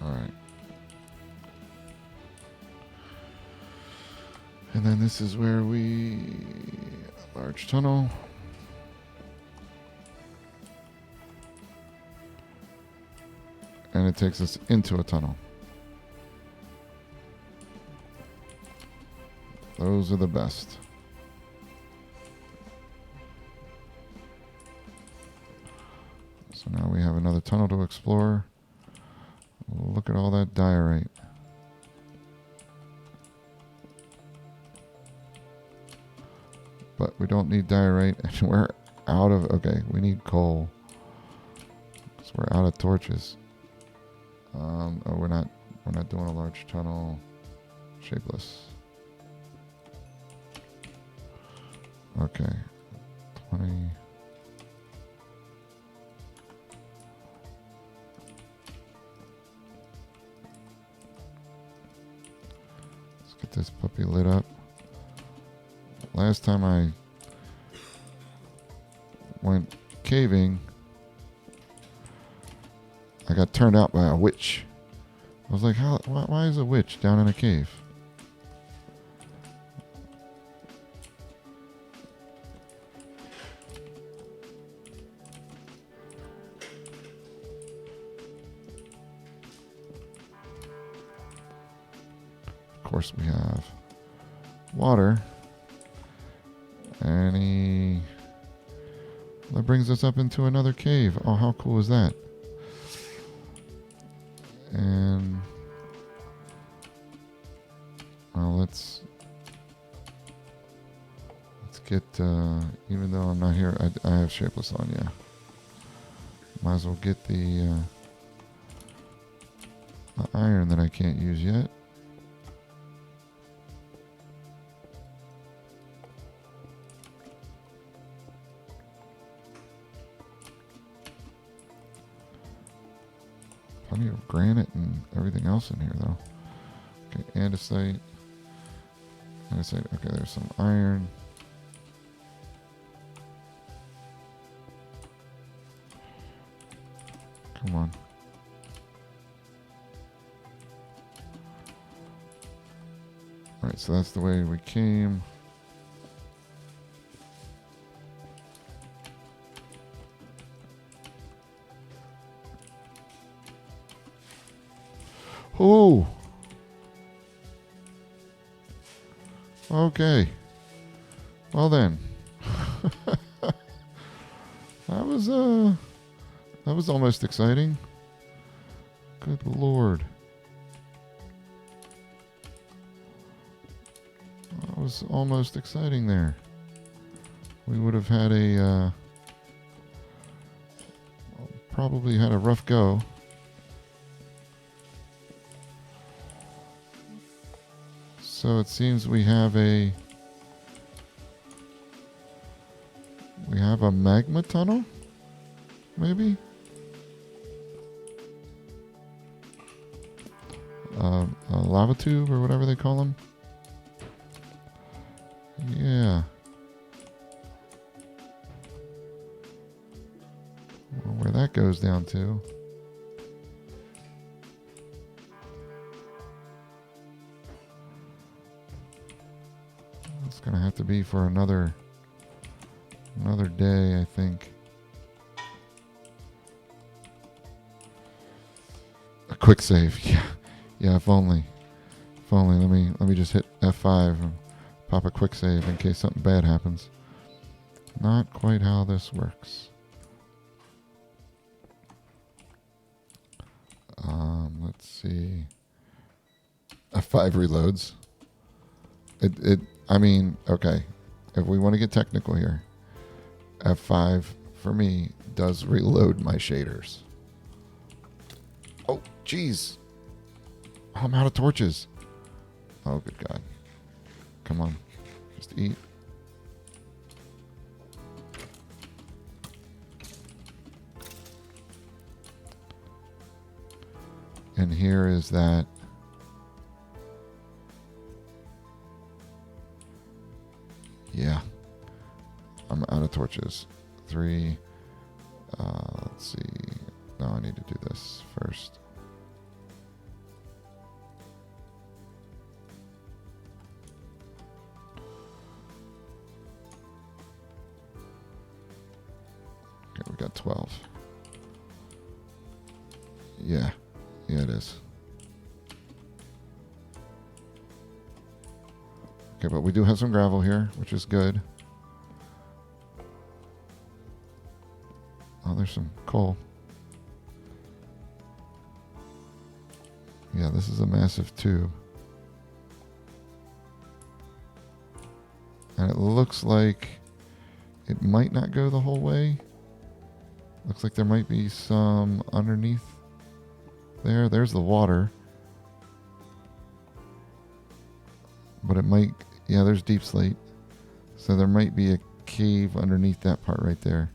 All right. And then this is where we... Large tunnel. And it takes us into a tunnel. Those are the best. So now we have another tunnel to explore. Look at all that diorite. But we don't need diorite, and we're out of... Okay, we need coal. So we're out of torches. Oh, we're not doing a large tunnel. Shapeless. Okay. 20. Let's get this puppy lit up. Last time I went caving, I got turned out by a witch. I was like, why is a witch down in a cave? Of course we have water. And that brings us up into another cave. Oh, how cool is that? And well, let's get even though I'm not here, I have shapeless on. Yeah, might as well get the iron that I can't use yet. Plenty of granite and everything else in here, though. Okay, andesite. Andesite. Okay, there's some iron. Come on. Alright, so that's the way we came. Oh. Okay. Well then. That was almost exciting. Good Lord. That was almost exciting there. We would have had probably had a rough go. So it seems we have have a magma tunnel? Maybe? A lava tube or whatever they call them? Yeah. Well, where that goes down to. It's going to have to be for another day, I think. A quick save. Yeah. Yeah, if only. If only. Let me just hit F5 and pop a quick save in case something bad happens. Not quite how this works. Let's see. F5 reloads. I mean, okay. If we want to get technical here, F5 for me does reload my shaders. Oh, jeez. I'm out of torches. Oh, good God. Come on. Just eat. And here is that. Yeah. I'm out of torches. 3. Let's see. No, I need to do this first. Okay, we got 12. Yeah. Yeah, it is. Okay, but we do have some gravel here, which is good. Oh, there's some coal. Yeah, this is a massive tube. And it looks like it might not go the whole way. Looks like there might be some underneath there. There's the water. But it might... Yeah, there's deep slate. So there might be a cave underneath that part right there.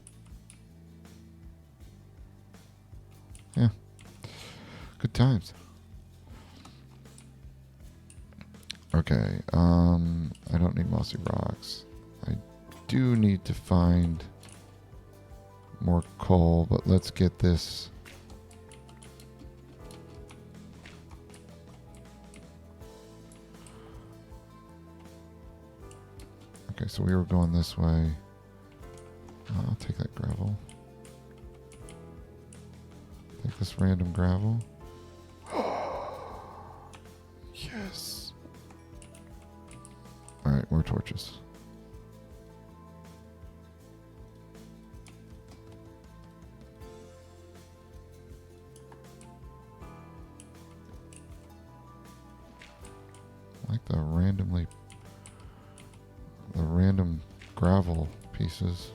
Yeah. Good times. Okay. I don't need mossy rocks. I do need to find more coal, but let's get this... Okay, so we were going this way. I'll take that gravel. Take this random gravel. Yes. Alright, more torches. I like the random gravel pieces.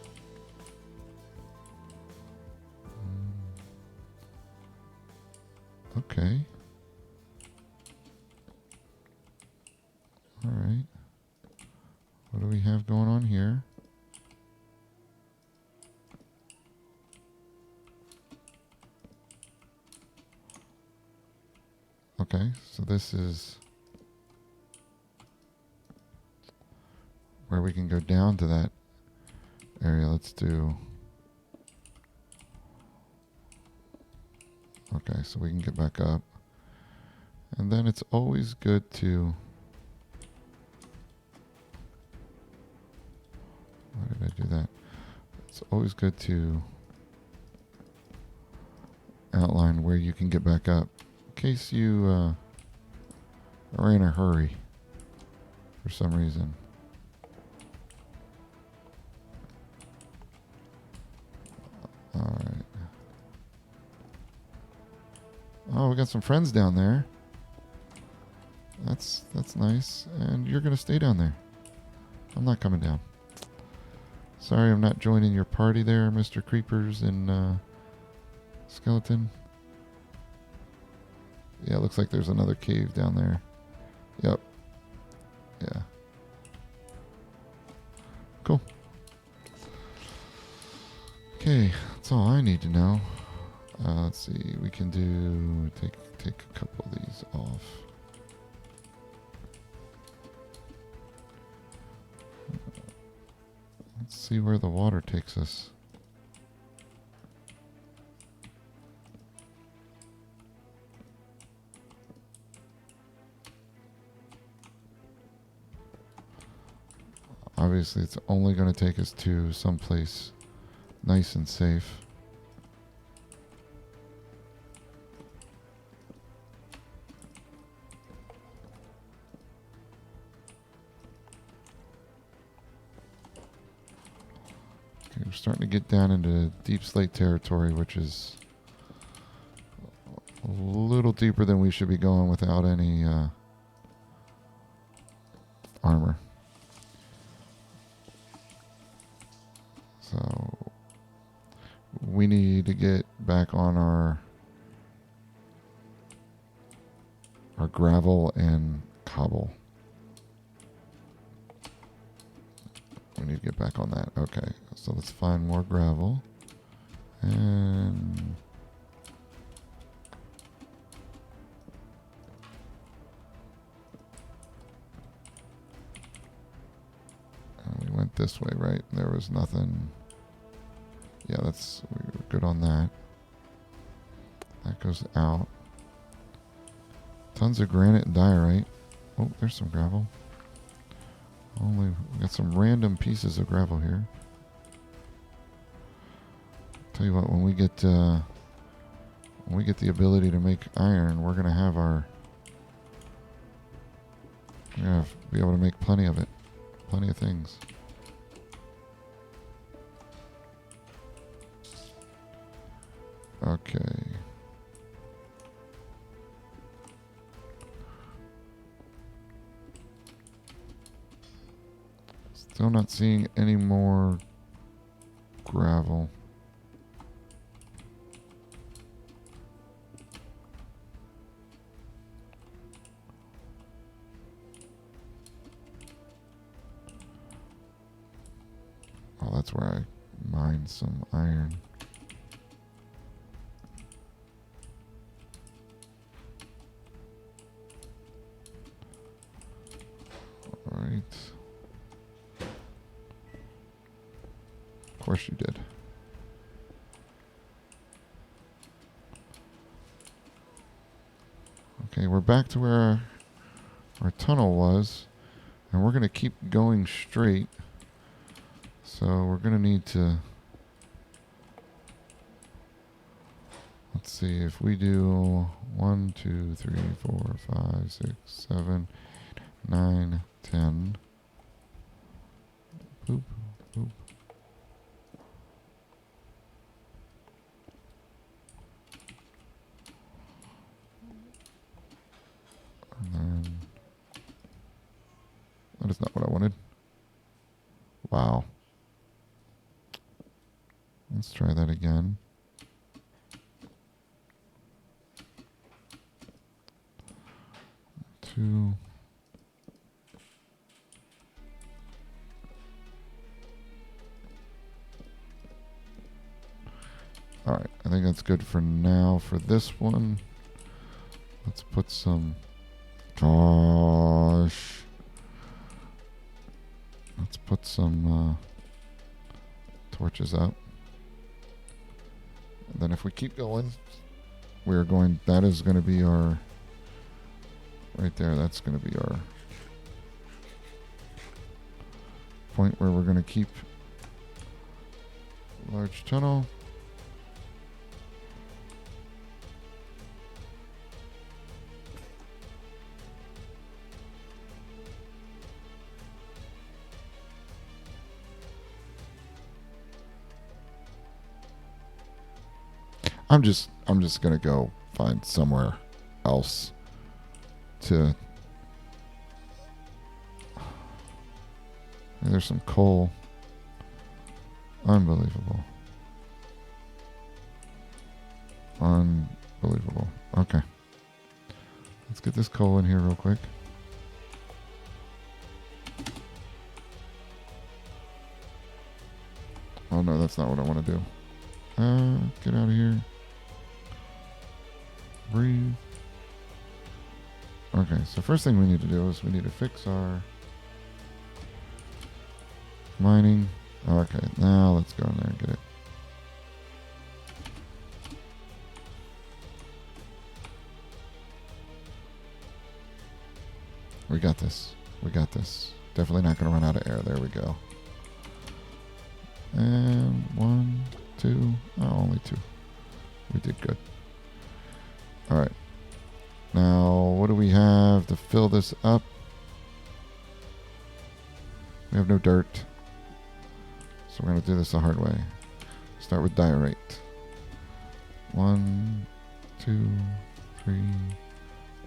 Okay. All right. What do we have going on here? Okay, so this is where we can go down to that area. Let's do... Okay, so we can get back up. And then it's always good to... Why did I do that? It's always good to outline where you can get back up in case you are in a hurry for some reason. Alright. Oh, we got some friends down there. That's nice. And you're going to stay down there. I'm not coming down. Sorry I'm not joining your party there, Mr. Creepers and Skeleton. Yeah, it looks like there's another cave down there. Yep. Yeah. Cool. Okay, that's all I need to know. Let's see. We can do take a couple of these off. Let's see where the water takes us. Obviously, it's only going to take us to someplace nice and safe. Okay, we're starting to get down into deep slate territory, which is a little deeper than we should be going without any armor. So we need to get back on our gravel and cobble. We need to get back on that. Okay, so let's find more gravel. And we went this way, right? There was nothing. Yeah, we were good on that. That goes out. Tons of granite and diorite. Oh, there's some gravel. We got some random pieces of gravel here. Tell you what, when we get the ability to make iron, we're gonna have be able to make plenty of it, plenty of things. Okay. Still not seeing any more gravel. Oh, that's where I mined some iron. All right. Of course you did. Okay, we're back to where our tunnel was, and we're going to keep going straight. So we're going to need to, let's see, if we do 1, 2, 3, 4, 5, 6, 7, 9, 10. Boop, boop. And then, that is not what I wanted. Wow. Let's try that again. Two. All right, I think that's good for now. For this one, let's put some. Gosh. Let's put some torches up. And then if we keep going, we're going. That is going to be our. Right there, that's going to be our point where we're going to keep large tunnel. I'm just going to go find somewhere else to. There's some coal. Unbelievable. Unbelievable. Okay. Let's get this coal in here real quick. Oh no, that's not what I want to do. Get out of here. Breathe. Okay, so first thing we need to do is we need to fix our mining. Okay, now let's go in there and get it. We got this. We got this. Definitely not going to run out of air. There we go. And 1, 2. Oh, only 2. We did good. All right. Now, what do we have to fill this up? We have no dirt. So we're going to do this the hard way. Start with diorite. 1, 2, 3,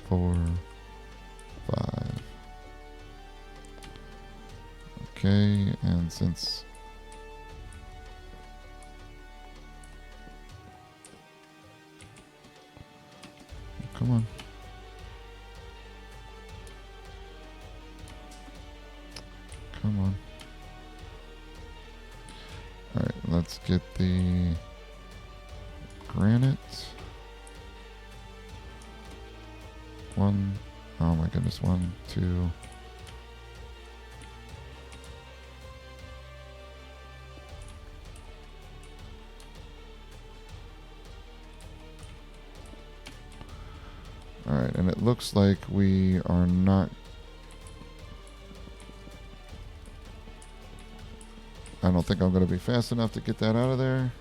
4, 5. Okay, and since come on. Come on. Alright, let's get the granite. One. Oh my goodness. 1, 2. Alright, and it looks like we are not... I don't think I'm going to be fast enough to get that out of there.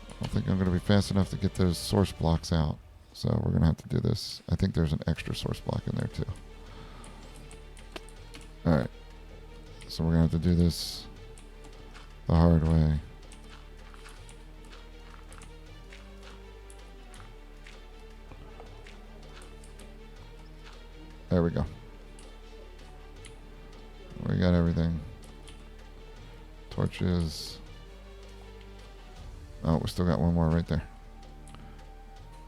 I don't think I'm going to be fast enough to get those source blocks out. So we're going to have to do this. I think there's an extra source block in there too. Alright. So we're going to have to do this the hard way. There we go. We got everything. Torches. Oh, we still got one more right there.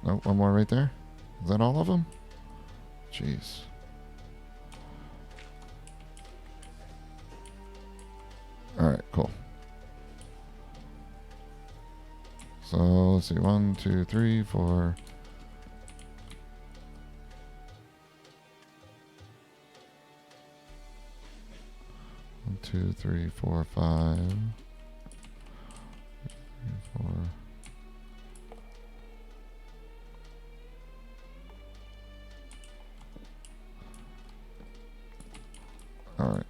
Nope, one more right there. Is that all of them? Jeez. Alright, cool. So, let's see. 1, 2, 3, 4... 1, 2, 3, 4, 5. 3, 4. All right.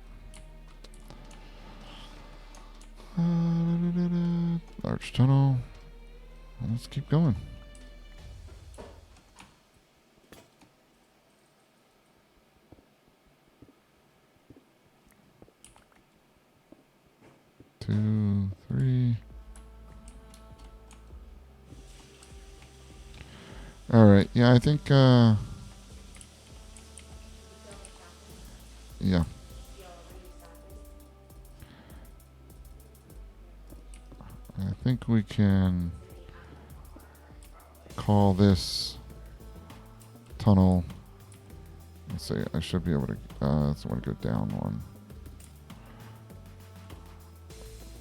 Large tunnel. Let's keep going. Two, 3. All right. Yeah, I think. Yeah. I think we can call this tunnel. Let's see. I should be able to. So I want to go down 1,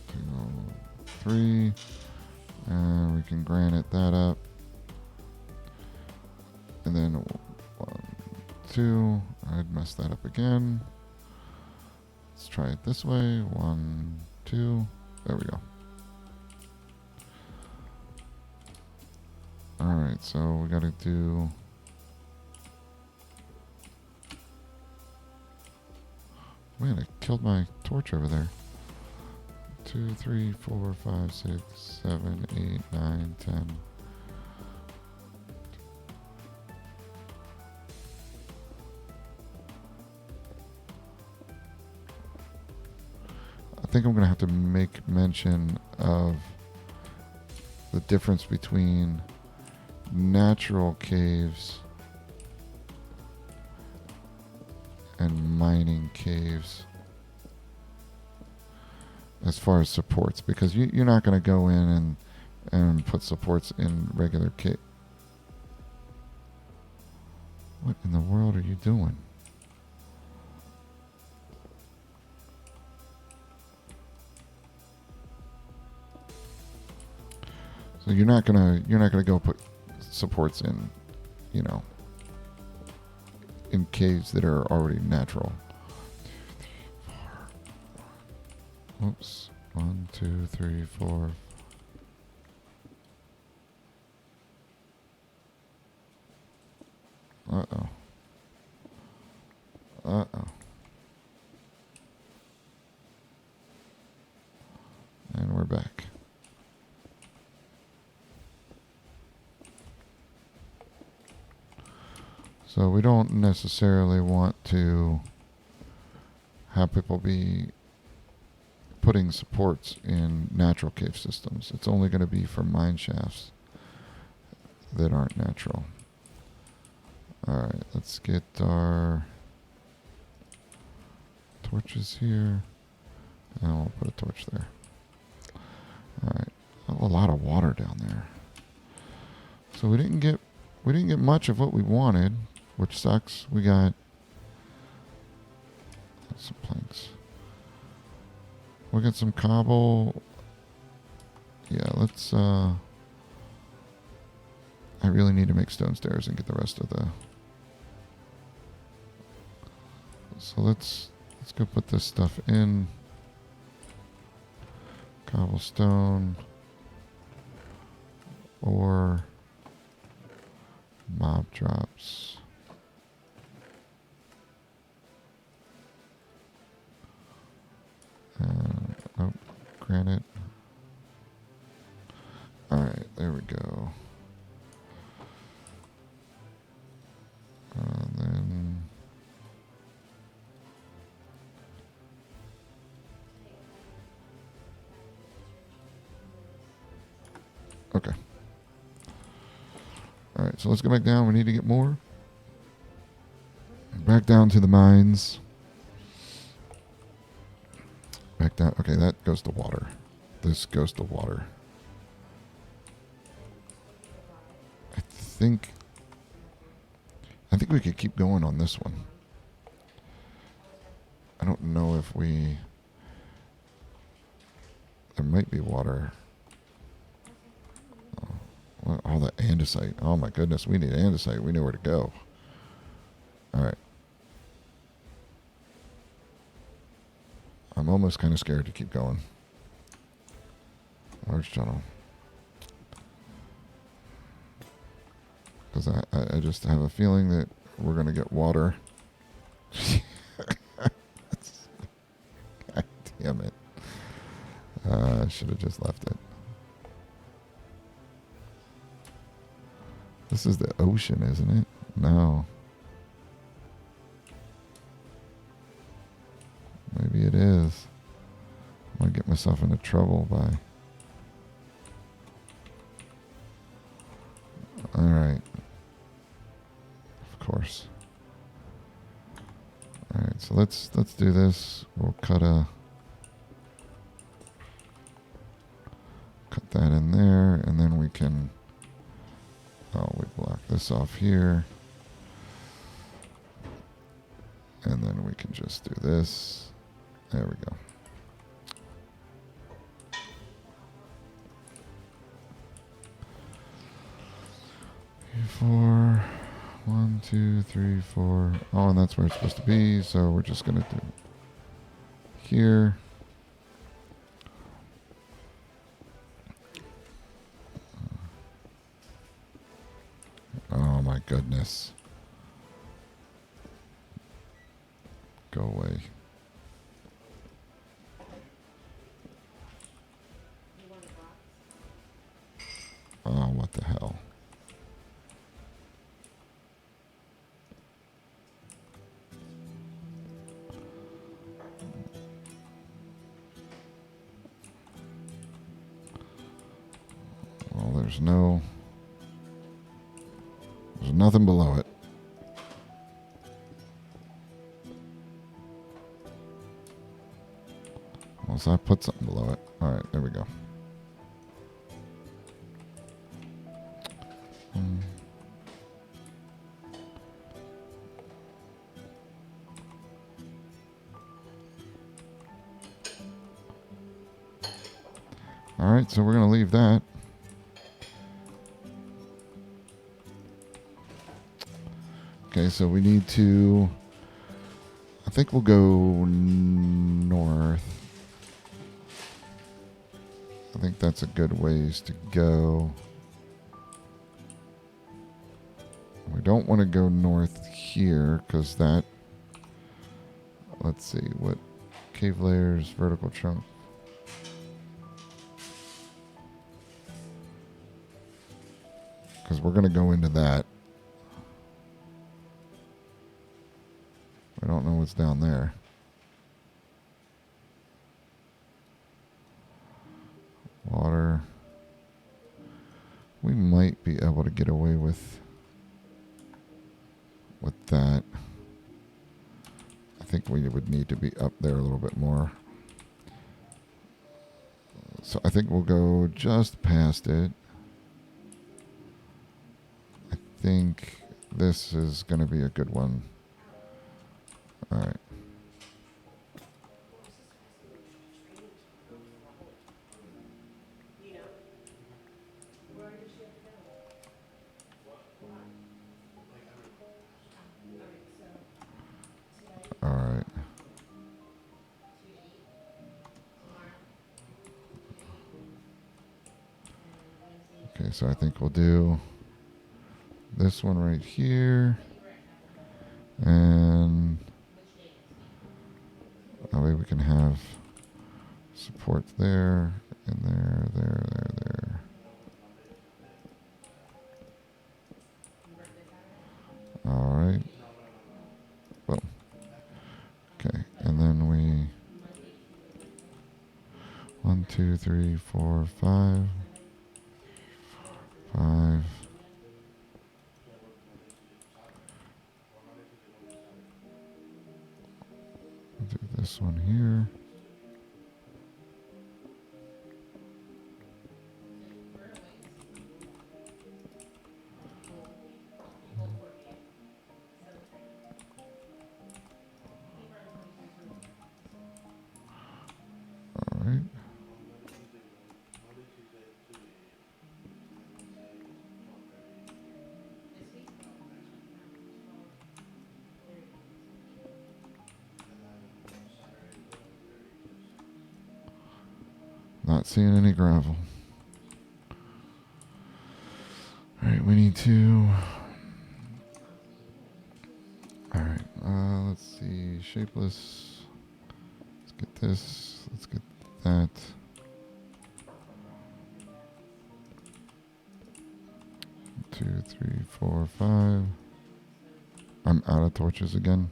2, 3, and we can granite that up, and then 1, 2. I'd mess that up again. Let's try it this way. 1, 2. There we go. All right, so we got to do. Man, I killed my torch over there. 2, 3, 4, 5, 6, 7, 8, 9, 10. I think I'm going to have to make mention of the difference between natural caves and mining caves as far as supports, because you're not going to go in and put supports in regular cave. What in the world are you doing? So you're not gonna go put supports in, you know, in caves that are already natural. Oops. 1, 2, 3, 4. Uh-oh. Uh-oh. And we're back. So we don't necessarily want to have people be putting supports in natural cave systems. It's only going to be for mine shafts that aren't natural. Alright, let's get our torches here. And we'll put a torch there. Alright. Oh, a lot of water down there. So we didn't get much of what we wanted, which sucks. We got some planks. We got some cobble. Yeah, let's I really need to make stone stairs and get the rest of the. So let's go put this stuff in. Cobblestone or mob drops. Oh, granite. Alright, there we go. And then okay. Alright, so let's go back down. We need to get more. Back down to the mines. Back down. Okay, that goes to water. This goes to water. I think we could keep going on this one. I don't know if we... There might be water. Oh, the andesite. Oh my goodness, we need andesite. We know where to go. Alright. I'm almost kind of scared to keep going. Large tunnel. Because I just have a feeling that we're going to get water. God damn it. I should have just left it. This is the ocean, isn't it? No. Maybe it is. I'm going to get myself into trouble by... Alright. Of course. Alright, so let's do this. We'll cut that in there, and then we can... Oh, we block this off here. And then we can just do this. There we go. Four. 1, 2, 3, 4. Oh, and that's where it's supposed to be. So we're just going to do here. Oh my goodness. Go away. Oh, what the hell. Well, there's nothing below it. Well, so I put something below it. All right, there we go. All right, so we're going to leave that. Okay, so we need to. I think we'll go north. I think that's a good ways to go. We don't want to go north here because that. Let's see what cave layers, vertical chunk. Because we're going to go into that. I don't know what's down there. Water. We might be able to get away with that. I think we would need to be up there a little bit more. So I think we'll go just past it. I think this is going to be a good one. All right. All right. Okay, so I think we'll do this one right here. And that way we can have support there, and there. All right. Well, okay, and then we 1, 2, 3, 4, 5, 5. Do this one here. All right. Not seeing any gravel. All right, we need to. All right, let's see. Shapeless. Let's get this. Let's get that. Two, 3, 4, 5. I'm out of torches again.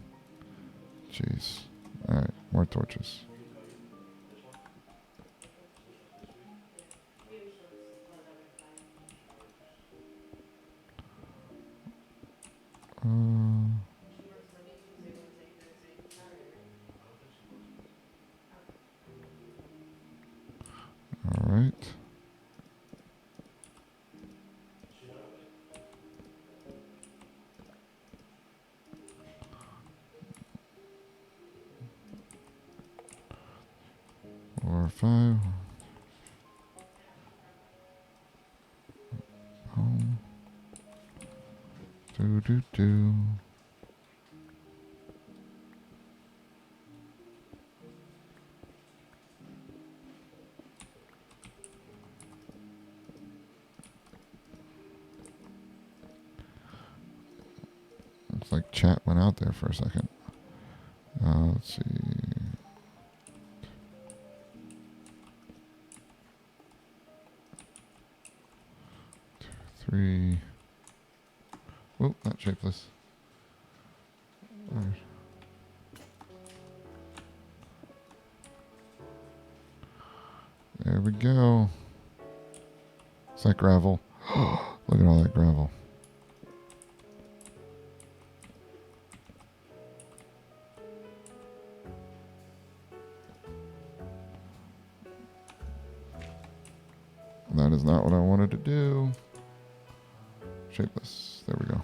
Jeez. All right, more torches. All right. Or 5. Home. Do. Looks like chat went out there for a second. Let's see. 2, 3. Oh, not shapeless. All right. There we go. It's like gravel. Look at all that gravel. That is not what I wanted to do. Shapeless. There we go.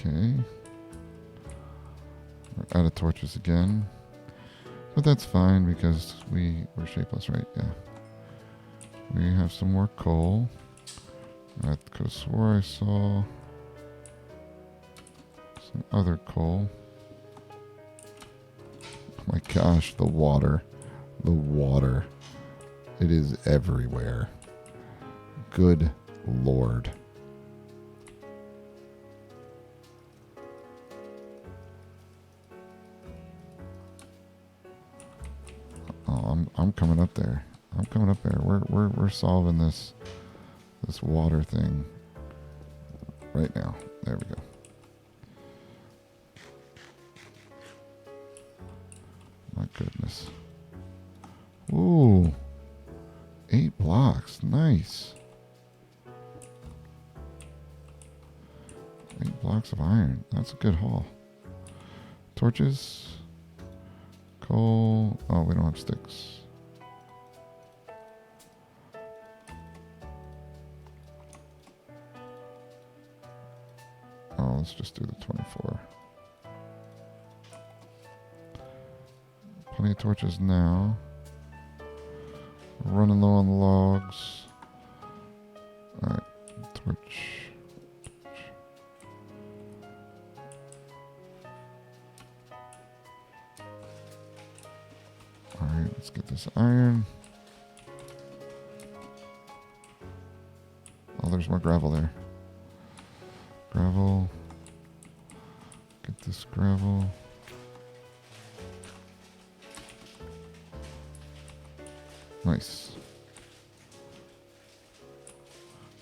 Okay. We're out of torches again. But that's fine because we're shapeless, right? Yeah. We have some more coal. I could have swore I saw some other coal. Oh my gosh, the water. The water. It is everywhere. Good Lord. Oh, I'm coming up there. I'm coming up there. We're solving this water thing right now. There we go. My goodness. Ooh. 8 blocks. Nice. 8 blocks of iron. That's a good haul. Torches. Coal. Oh, we don't have sticks. Oh, let's just do the 24. Plenty of torches now. We're running low on logs. Alright, torch. Alright, let's get this iron. Oh, there's more gravel there. Gravel. Get this gravel. Nice.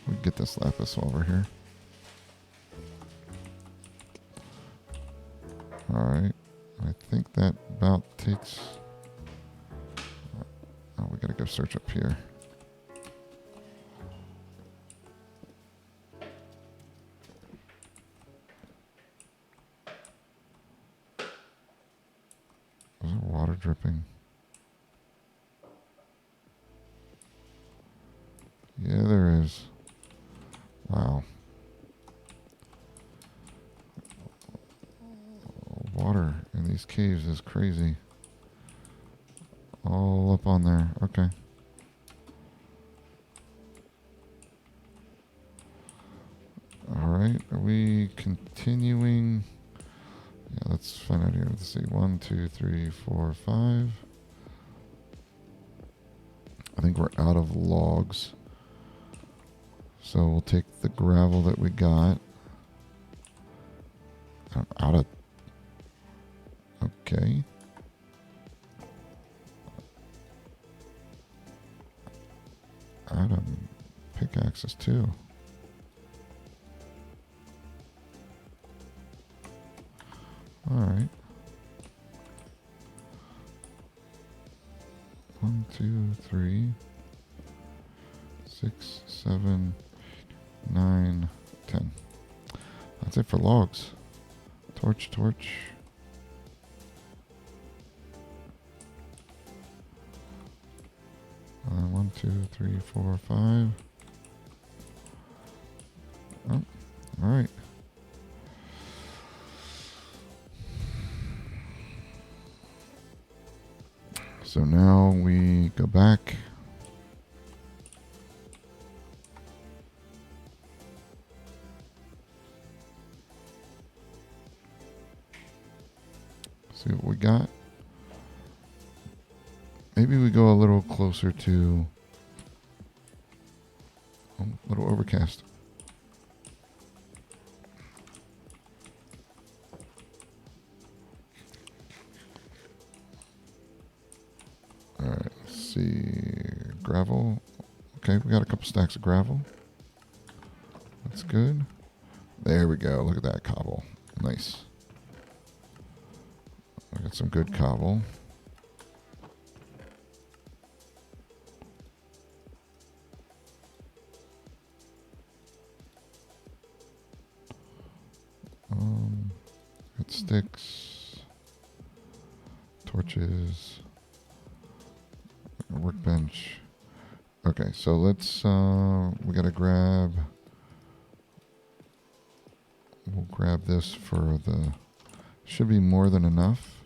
We get this lapis while we're here. Alright. I think that about takes... Oh, we gotta go search up here. Is there water dripping? Yeah, there is. Wow. Water in these caves is crazy. All up on there. Okay. Alright, are we continuing? Yeah, let's find out here. Let's see. 1, 2, 3, 4, 5. I think we're out of logs. So we'll take the gravel that we got. I'm out of... Okay. Out of pickaxes too. Alright. 1, 2, 3, 6, 7, 9, 10. That's it for logs. Torch, torch. And 1, 2, 3, 4, 5. Oh, alright. So now we go back. See what we got. Maybe we go a little closer to... Oh, a little overcast. Alright, let's see. Gravel. Okay, we got a couple stacks of gravel. That's good. There we go. Look at that cobble. Nice. I got some good cobble. Got sticks, torches, a workbench. Okay, so let's, we gotta grab We'll grab this for the... Should be more than enough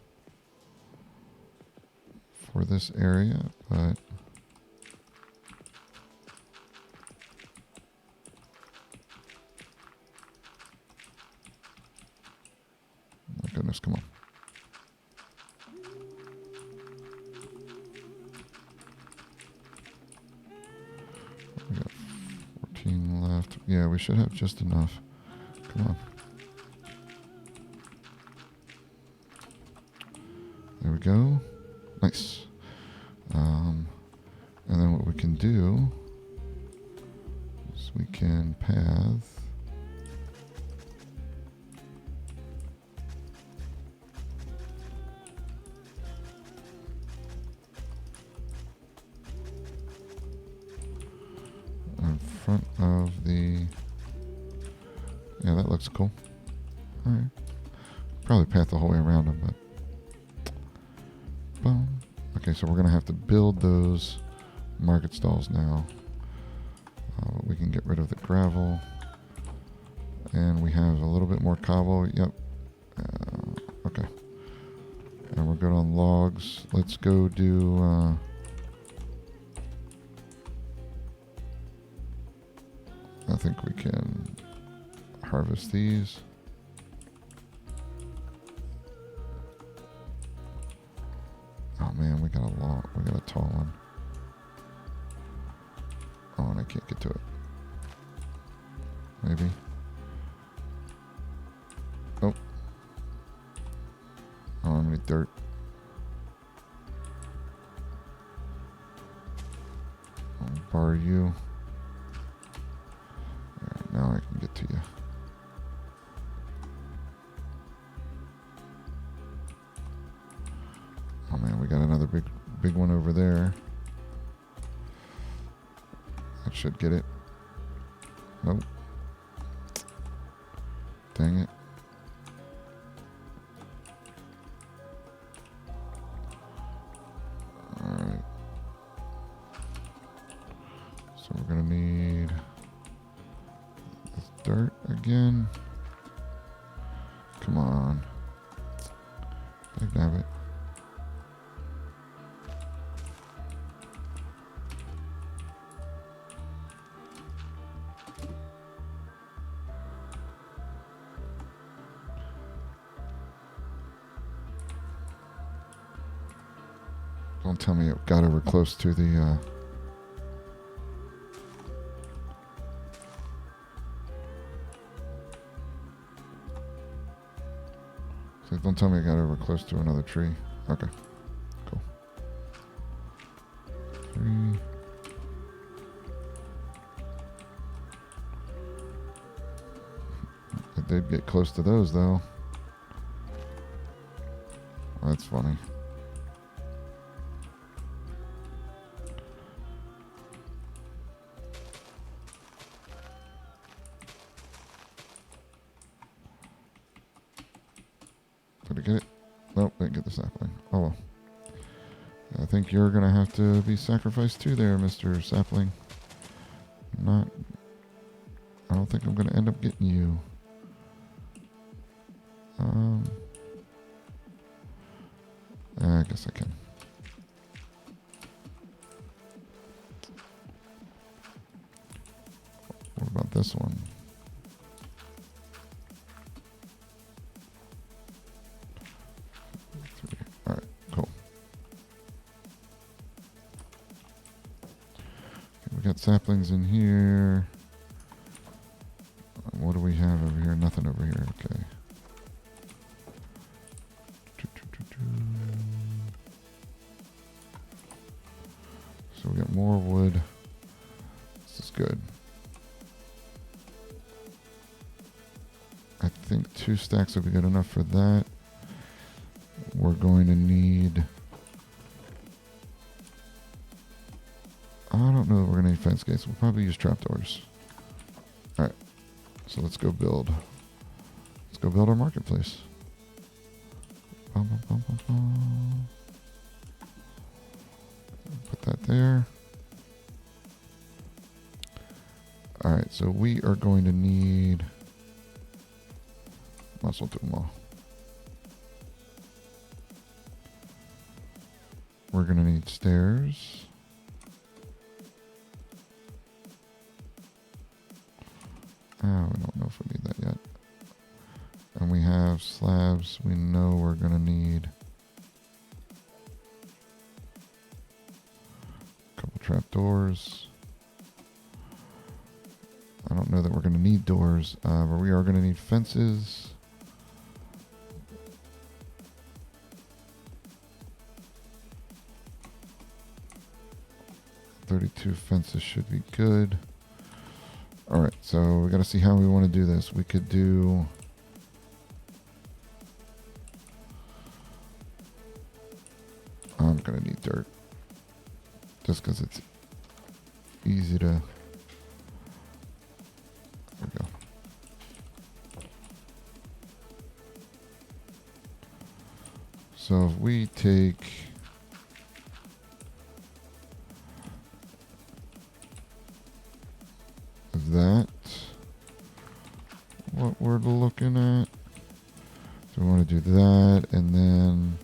for this area, but... My goodness, come on. We got 14 left. Yeah, we should have just enough. Come on. There we go. Nice. And then what we can do is we can path. In front of the... Yeah, that looks cool. Alright. Probably path the whole way around them, but... Boom. Okay, so we're going to have to build those market stalls now. We can get rid of the gravel. And we have a little bit more cobble. Yep. Okay. And we're good on logs. Let's go do... I think we can harvest these. Oh man, we got a tall one. Oh, and I can't get to it. Maybe. Oh. Oh, I need dirt. I'll borrow you. Alright, now I can get to you. Oh man, we got another big one over there. That should get it. Nope. Dang it. Alright. So we're gonna need this dirt again. Come on. Dang it. Don't tell me it got over close to the... So don't tell me it got over close to another tree. Okay. Cool. 3. It did get close to those, though. Well, that's funny. Did I get it? Nope, didn't get the sapling. Oh well. I think you're gonna have to be sacrificed too there, Mr. Sapling. I don't think I'm gonna end up getting you. I guess I can. What about this one? All right, cool. Okay, we got saplings in here. What do we have over here? Nothing over here. Okay. So we got more wood. This is good. I think 2 stacks will be good enough for that. We're going to need... I don't know if we're going to need fence gates. We'll probably use trapdoors. Alright. So let's go build. Let's go build our marketplace. Bum, bum, bum, bum, bum. Put that there. Alright, so we are going to need Might as well do them all. We're going to need stairs. Oh, we don't know if we need that yet. And we have slabs. We know we're going to need a couple trapdoors. I don't know that we're going to need doors, but we are going to need fences. "32 fences should be good." All right, so we got to see how we want to do this. We could do... I'm going to need dirt. Just because it's easy to... There we go. So if we take... that, what we're looking at. So we want to do that, and then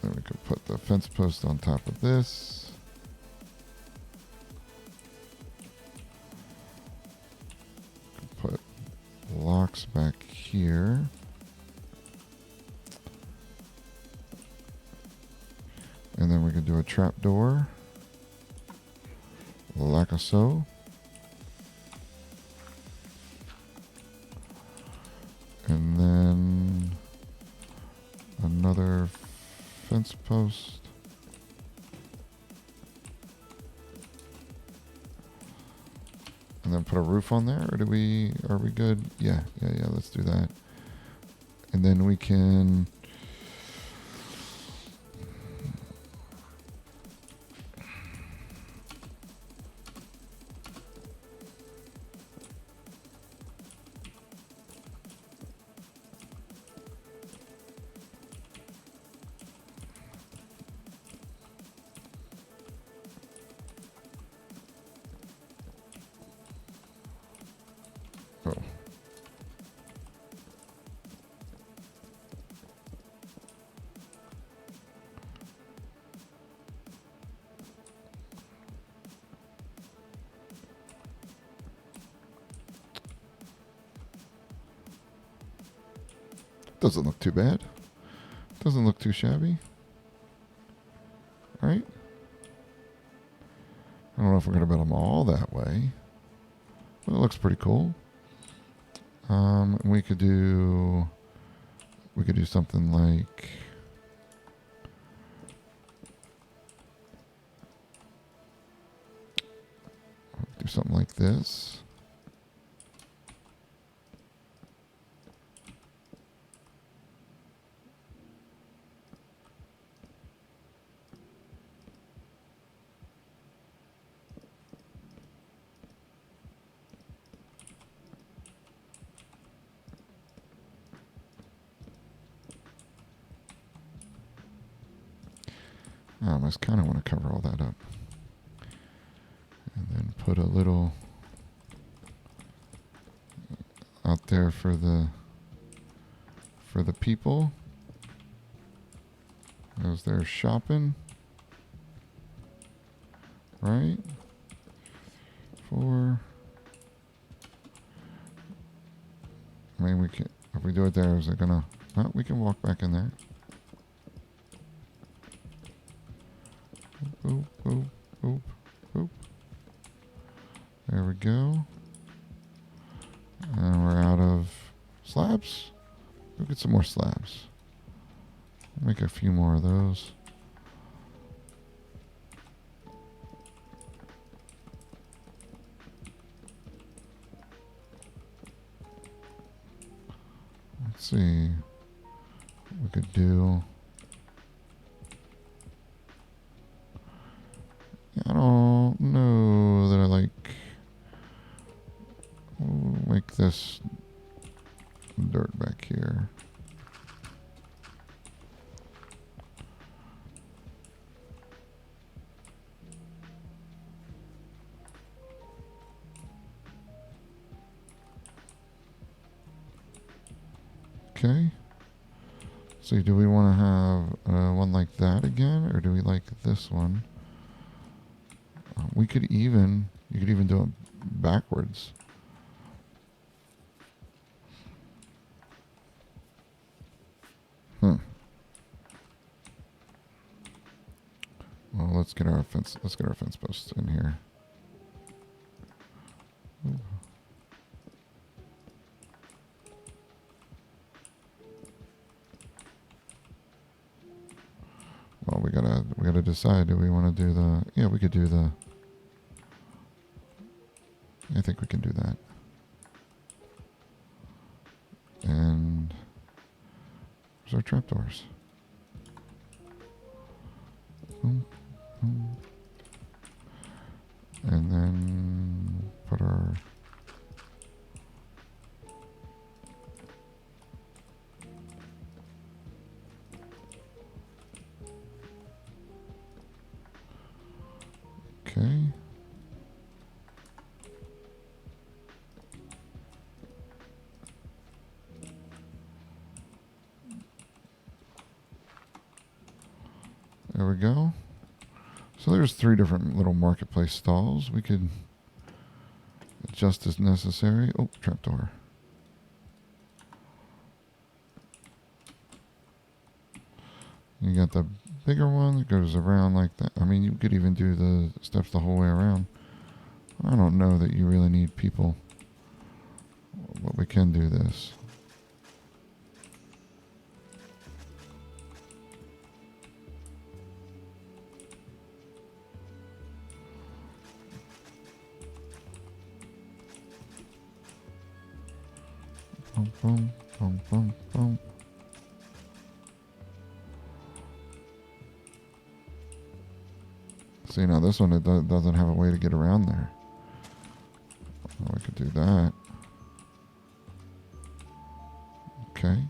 then we could put the fence post on top of this. Put blocks back here. And then we can do a trap door. Like so. And then another fence post. And then put a roof on there, or are we good? Yeah, let's do that. And then we can doesn't look too bad. Doesn't look too shabby. Right? I don't know if we're going to build them all that way. But it looks pretty cool. We could do something like this. I just kind of want to cover all that up. And then put a little out there for the people. As they're shopping. Right? I mean, we can, if we do it there, is it gonna, no, we can walk back in there. Boop, boop, boop, boop. There we go. And we're out of slabs. Go get some more slabs. Make a few more of those. Let's see what we could do. I don't know that I like. We'll make this dirt back here. Okay. See, do we want to have one like that again, or do we like this one? You could even do it backwards. Hmm. Well, let's get our fence posts in here. Ooh. Well, we gotta decide. Do we want to do the? Yeah, we could do the. I think we can do that. And there's our trapdoors. And then put our. Okay. There we go. So there's 3 different little marketplace stalls. We could adjust as necessary. Oh, trapdoor. You got the bigger one that goes around like that. I mean, you could even do the steps the whole way around. I don't know that you really need people, but we can do this. Boom, boom, boom, boom, boom. See, now this one, it doesn't have a way to get around there. Well, we could do that. Okay.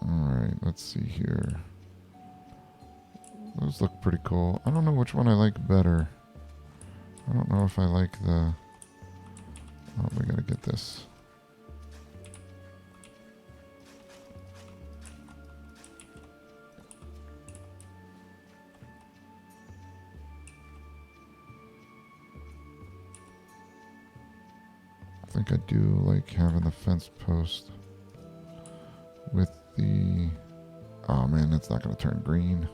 Alright, let's see here. Those look pretty cool. I don't know which one I like better. I don't know if I like the... Oh, we gotta get this. I think I do like having the fence post with the... Oh man, that's not gonna turn green.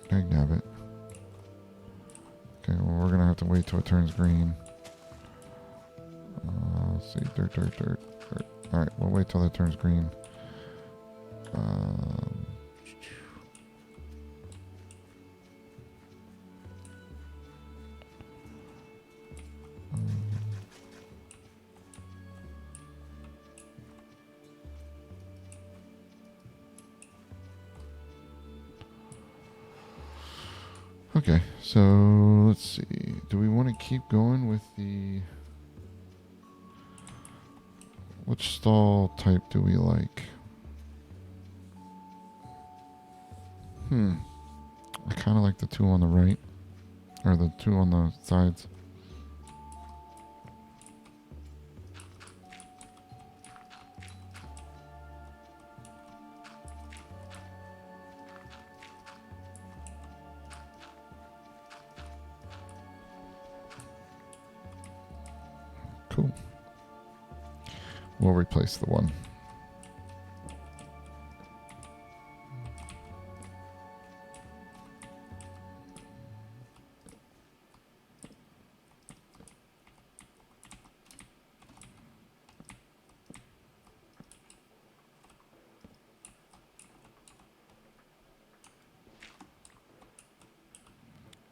Dagnabbit. Okay, well, we're gonna have to wait till it turns green. Let's see, dirt. Alright, we'll wait till it turns green. Okay, so let's see. Do we want to keep going with the... Which stall type do we like? I kind of like the 2 on the right. Or the 2 on the sides. Cool. We'll replace the 1.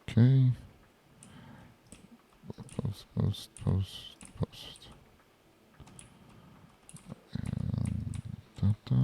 Okay. Post. And da.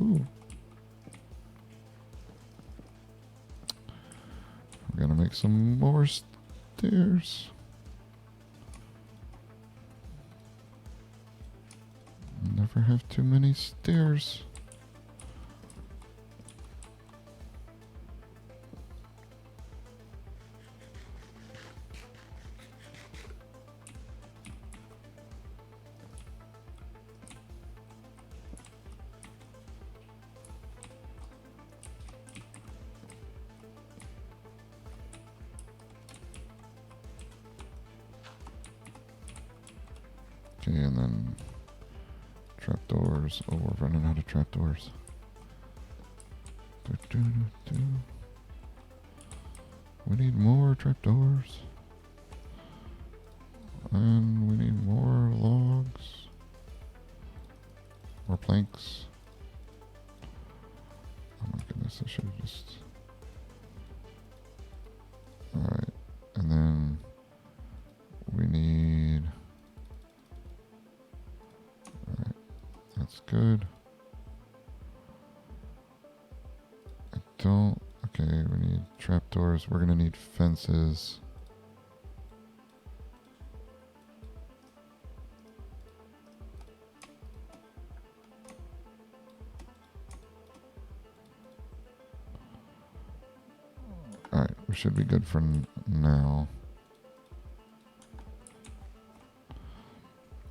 Ooh. We're gonna make some more stairs. Never have too many stairs. Okay, and then trapdoors. Oh, we're running out of trapdoors. We need more trapdoors. And we need more logs. More planks. Oh my goodness, I should have just... Alright, and then we need... Alright, that's good. I don't... Okay, we need trapdoors. We're gonna need fences. Alright, we should be good for now.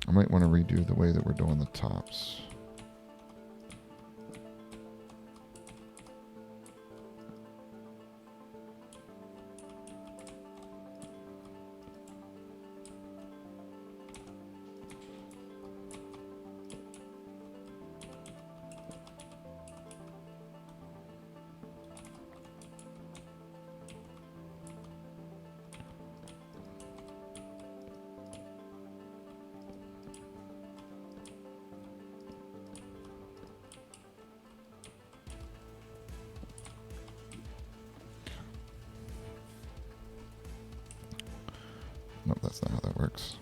I might want to redo the way that we're doing the tops. Nope, that's not how that works.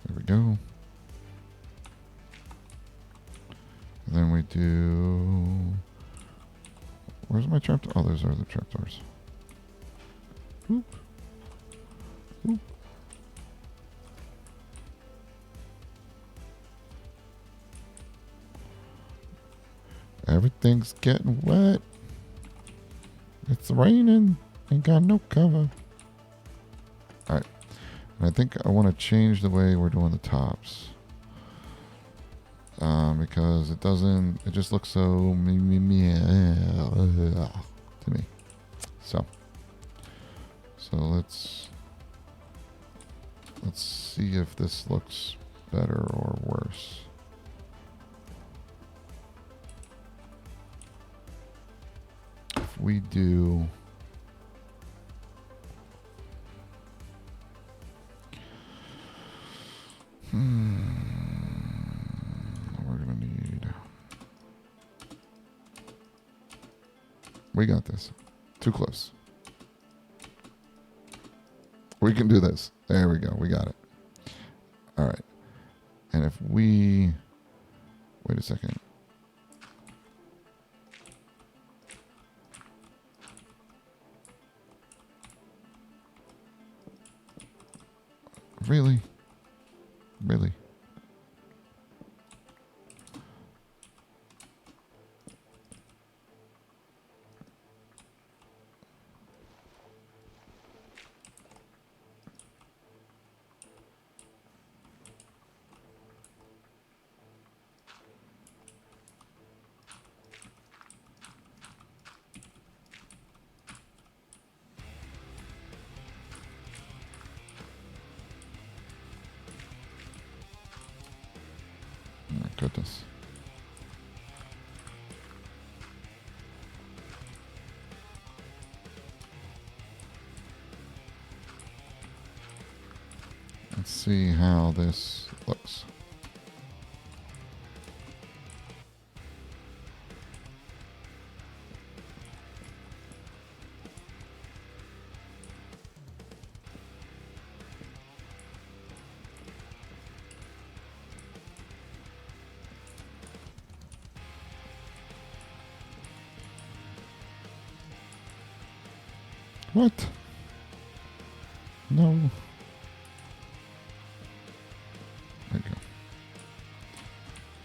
There we go. And then we do... Where's my trapdoor? Oh, those are the trapdoors. Whoop. Whoop. Everything's getting wet. It's raining. Ain't got no cover. Alright. And I think I want to change the way we're doing the tops. Because it doesn't... It just looks so... to me. So let's see if this looks better or worse. If we do... We're gonna need... We got this. Too close. We can do this. There we go. We got it. All right. And if we... Wait a second. Really? Really? Oh my goodness. Let's see how this looks. What? No. There you go.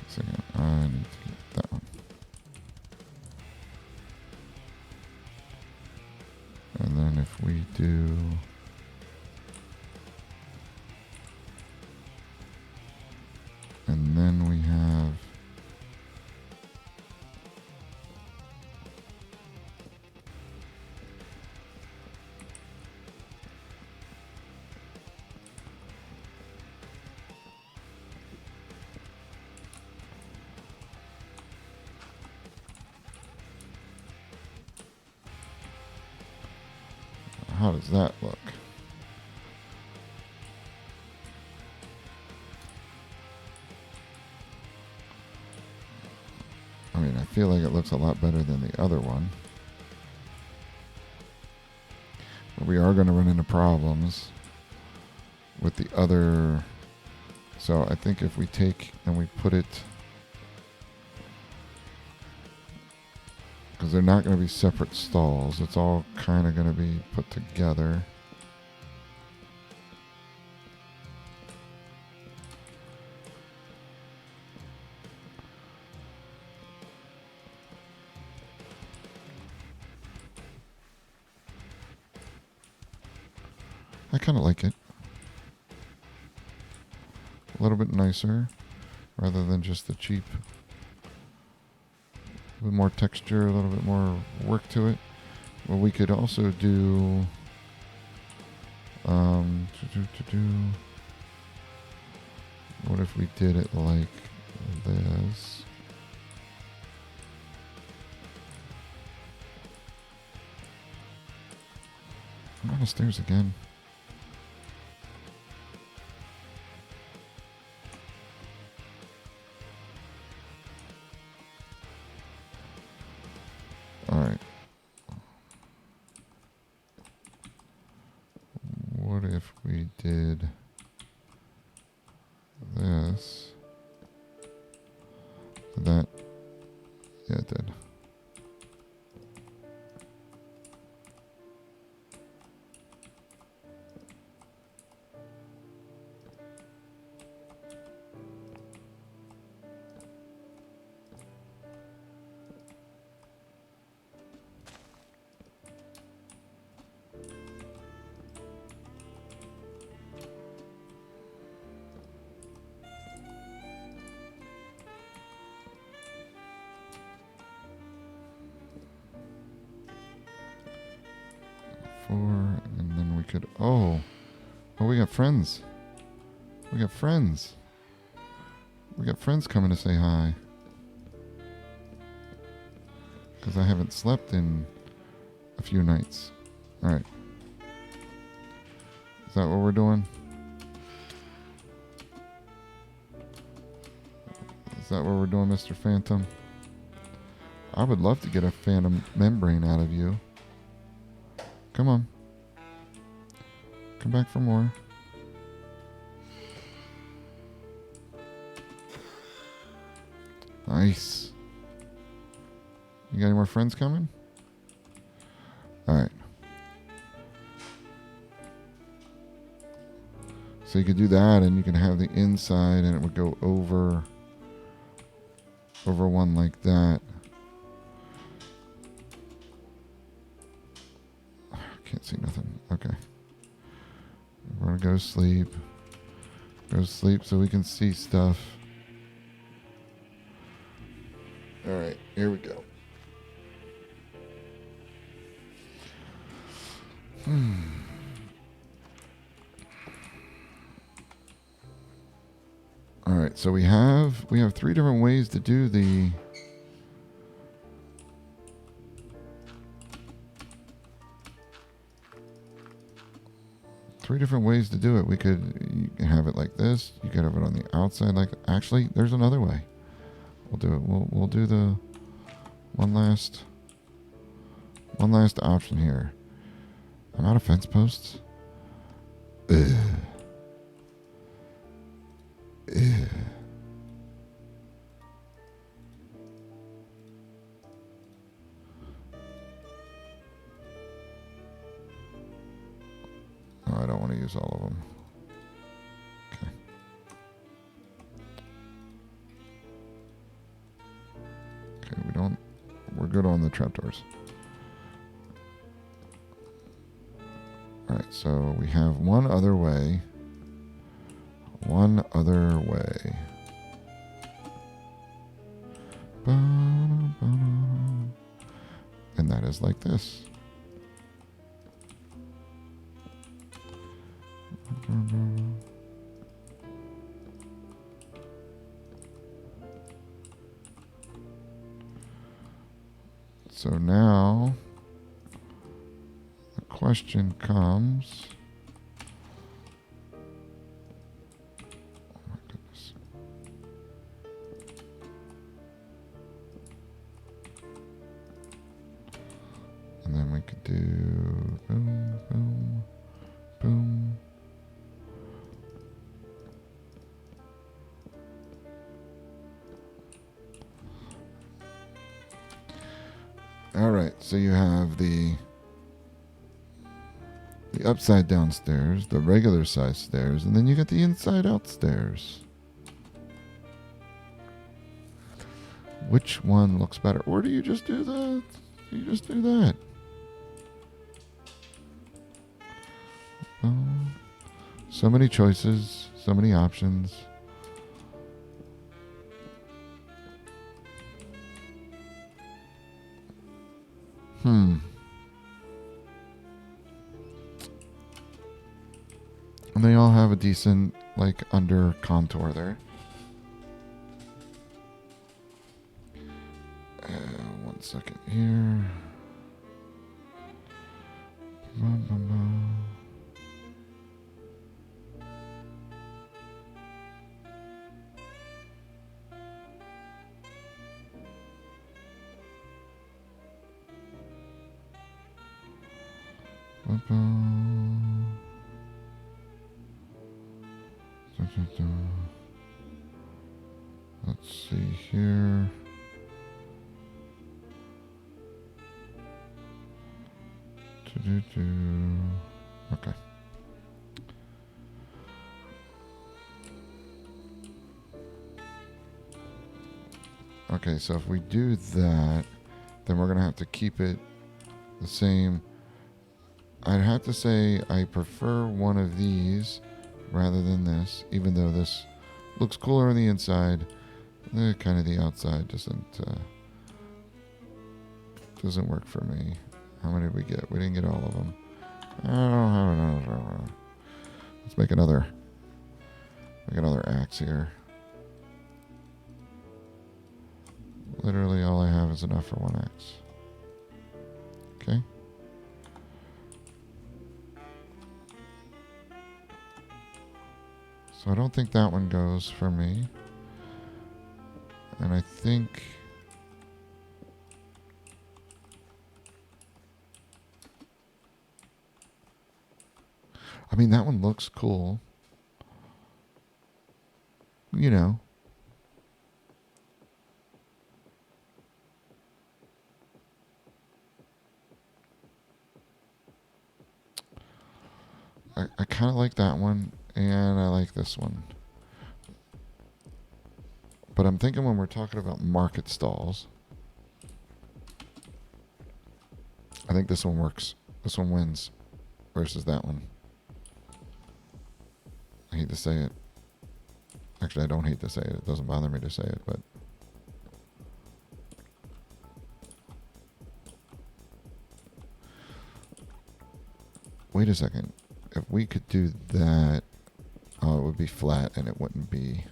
Second, I need to get that one. And then if we do... And then we have... How does that look? I mean, I feel like it looks a lot better than the other one. But we are going to run into problems with the other. So I think if we take and we put it, because they're not going to be separate stalls, it's all kind of going to be put together. I kind of like it. A little bit nicer rather than just the cheap. A bit more texture, a little bit more work to it. Well, we could also do what if we did it like this? I'm on the stairs again. Alright. What if we did this? Did that? Yeah, it did. And then we could, oh, we got friends. We got friends. We got friends coming to say hi. Because I haven't slept in a few nights. Alright. Is that what we're doing? Is that what we're doing, Mr. Phantom? I would love to get a phantom membrane out of you. Come on. Come back for more. Nice. You got any more friends coming? Alright. So you could do that and you can have the inside and it would go over one like that. Can't see nothing. Okay. We're gonna go to sleep. Go to sleep so we can see stuff. Alright, here we go. Alright, so we have 3 different ways to do the three different ways to do it. You can have it like this. You could have it on the outside. Actually, there's another way. We'll do it. We'll do the one last option here. I'm out of fence posts. Ugh. Ugh. use all of them. Okay. Okay, we're good on the trapdoors. Alright, so we have one other way. One other way. And that is like this. So now the question comes. Oh my goodness. And then we could do boom, boom, boom. All right, so you have the upside down stairs, the regular size stairs, and then you get the inside out stairs. Which one looks better? Or do you just do that? You just do that. So many choices, so many options. And they all have a decent, like, under contour there. One second here. Let's see here. Okay. Okay, so if we do that, then we're going to have to keep it the same. I'd have to say I prefer one of these rather than this, even though this looks cooler on the inside. Kind of the outside doesn't work for me. How many did we get? We didn't get all of them. I don't have another. Let's make another axe here. Literally all I have is enough for one axe. Okay. So I don't think that one goes for me. And I think that one looks cool. You know. I kind of like that one, and I like this one. But I'm thinking when we're talking about market stalls, I think this one works. This one wins versus that one. I hate to say it. Actually, I don't hate to say it. It doesn't bother me to say it, but wait a second. If we could do that, it would be flat and it wouldn't be.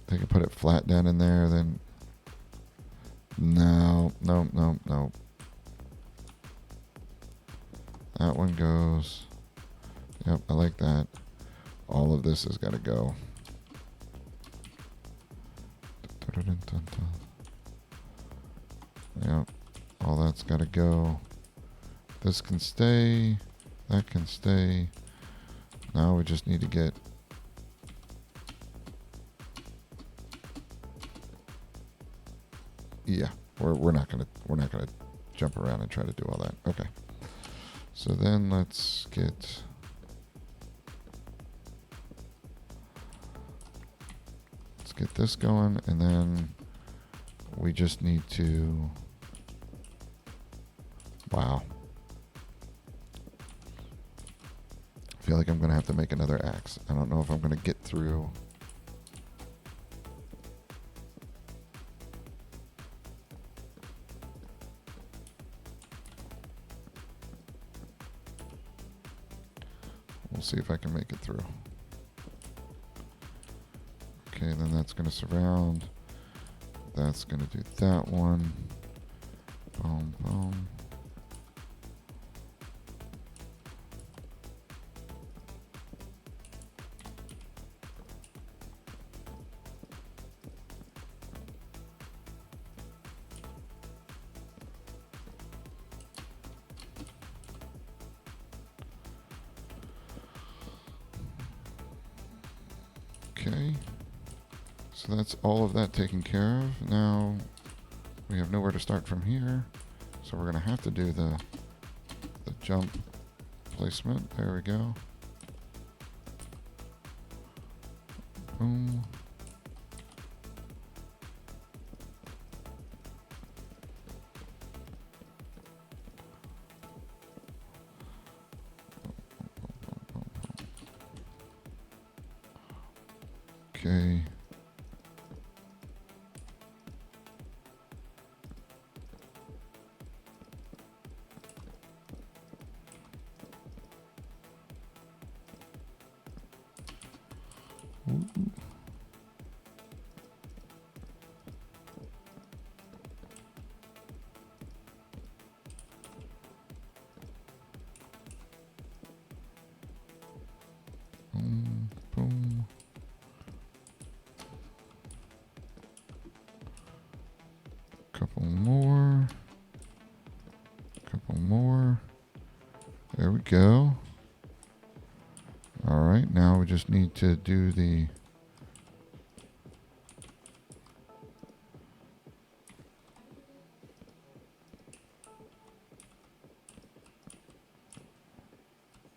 They could put it flat down in there, then. No. That one goes. Yep, I like that. All of this has got to go. Yep, all that's got to go. This can stay. That can stay. Now we just need to get. Yeah, we're not gonna jump around and try to do all that. Okay. So then let's get this going, and then we just need to. Wow. I feel like I'm gonna have to make another axe. I don't know if I'm gonna get through. We'll see if I can make it through. Okay, then that's going to surround. That's going to do that one. Boom, boom. Okay, so that's all of that taken care of. Now we have nowhere to start from here, so we're going to have to do the jump placement. There we go. Boom. Okay. Ooh. Boom, boom. Couple more. Couple more. There we go. All right, now we just need to do the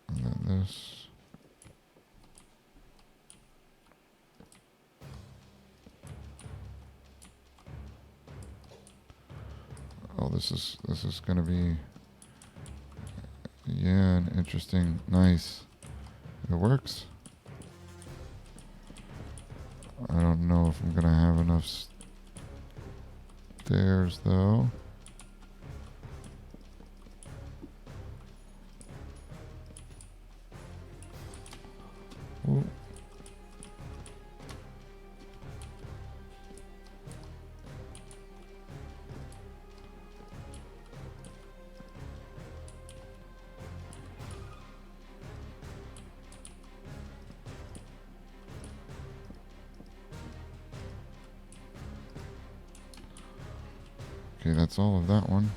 and then this. Oh, this is going to be, yeah, an interesting, nice. It works. I don't know if I'm going to have enough stairs, though. Ooh. Okay, that's all of that one.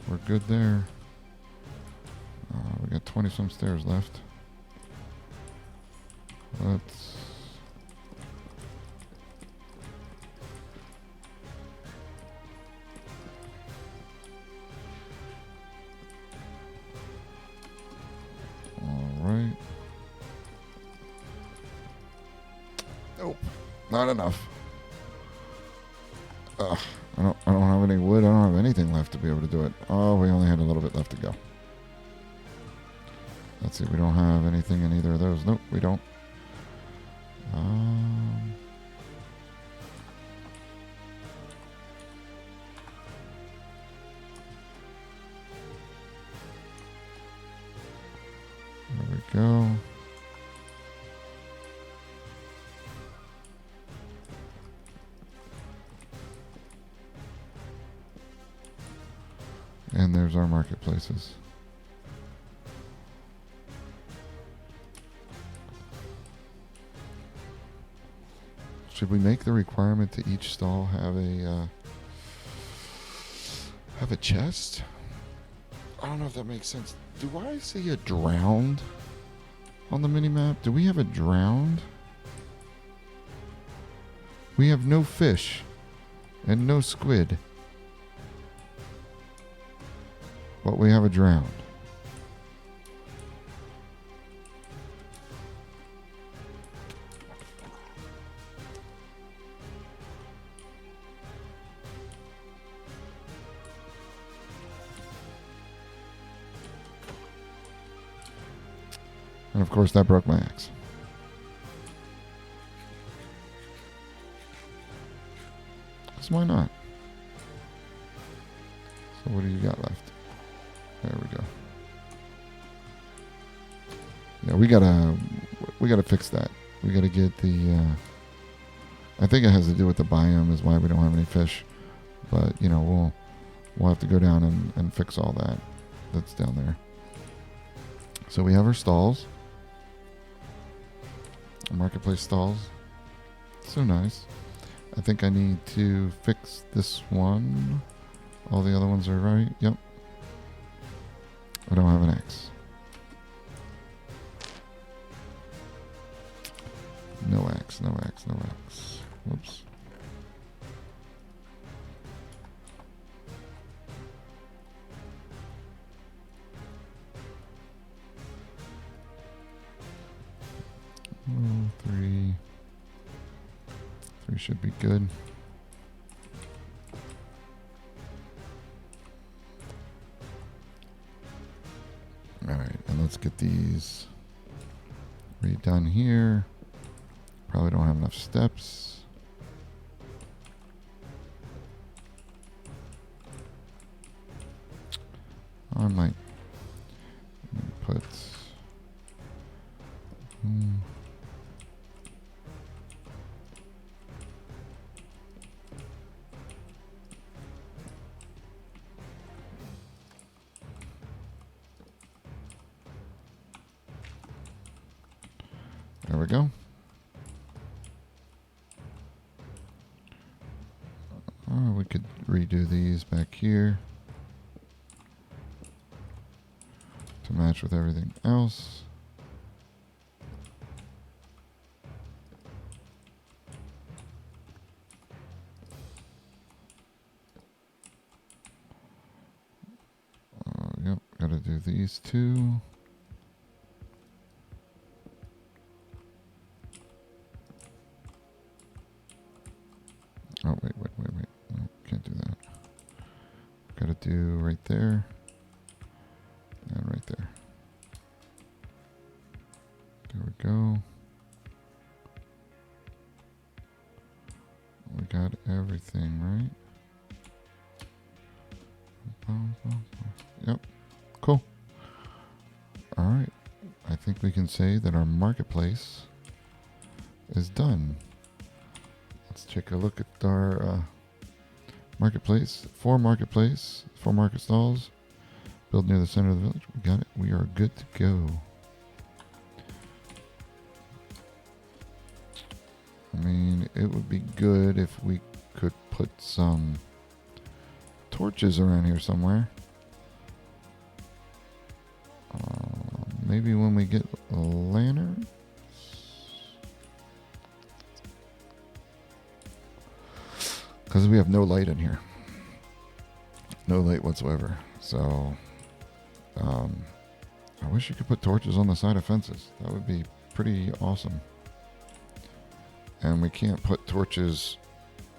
We're good there. We got 20 some stairs left. Let's all right. Nope, not enough. Ugh. I don't have any wood. I don't have anything left to be able to do it. Oh, we only had a little bit left to go. Let's see. We don't have anything in either of those. Nope, we don't. There we go. And there's our marketplaces. Should we make the requirement to each stall have a chest? I don't know if that makes sense. Do I see a drowned on the mini-map? Do we have a drowned? We have no fish. And no squid. But we have a drowned. And of course that broke my axe. So why not? So what do you got left? There we go. Yeah, we gotta fix that. We gotta get the. I think it has to do with the biome, is why we don't have any fish. But you know, we'll have to go down and fix all that that's down there. So we have our stalls, our marketplace stalls. So nice. I think I need to fix this one. All the other ones are right. Yep. I don't have an axe. No axe, no axe, no axe. Whoops. Oh, three. Three should be good. Alright, and let's get these redone here. Probably don't have enough steps. I might put... There we go. Oh, we could redo these back here to match with everything else. Yep, gotta do these two. Oh, wait. No, can't do that. Gotta do right there. And right there. There we go. We got everything, right? Yep. Cool. Alright. I think we can say that our marketplace is done. Let's take a look at our marketplace. 4 market stalls. Built near the center of the village. We got it. We are good to go. I mean, it would be good if we could put some torches around here somewhere. Maybe when we get lanterns. Because we have no light in here. No light whatsoever. So, I wish you could put torches on the side of fences. That would be pretty awesome. And we can't put torches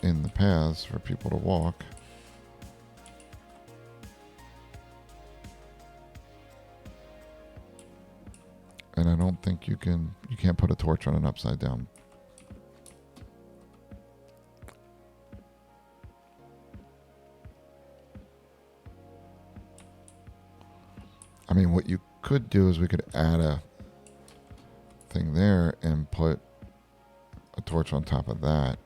in the paths for people to walk. And I don't think you can't put a torch on an upside down. I mean, what you could do is we could add a thing there and put a torch on top of that.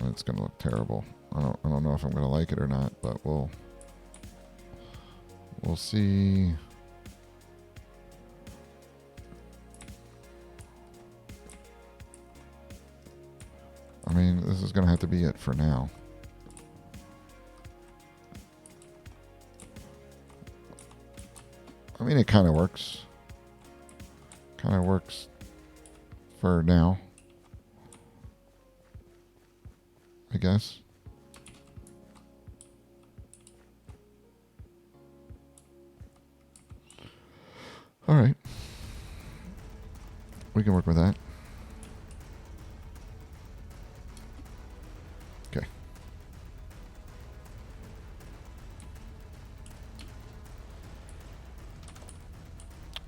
It's going to look terrible. I don't know if I'm going to like it or not, but we'll see. mean, this is going to have to be it for now. I mean, it kind of works. Kind of works for now, I guess. All right. We can work with that. Okay.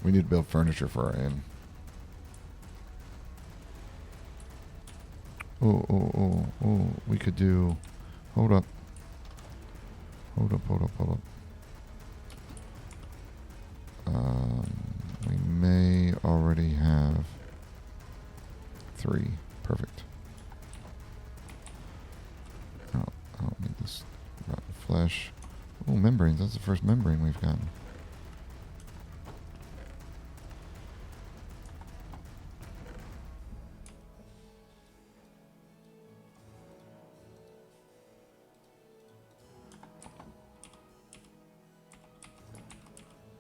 We need to build furniture for our inn. Oh. We could do... Hold up. Hold up. We may already have 3. Perfect. Oh, I don't need this rotten flesh. Oh, membranes. That's the first membrane we've gotten.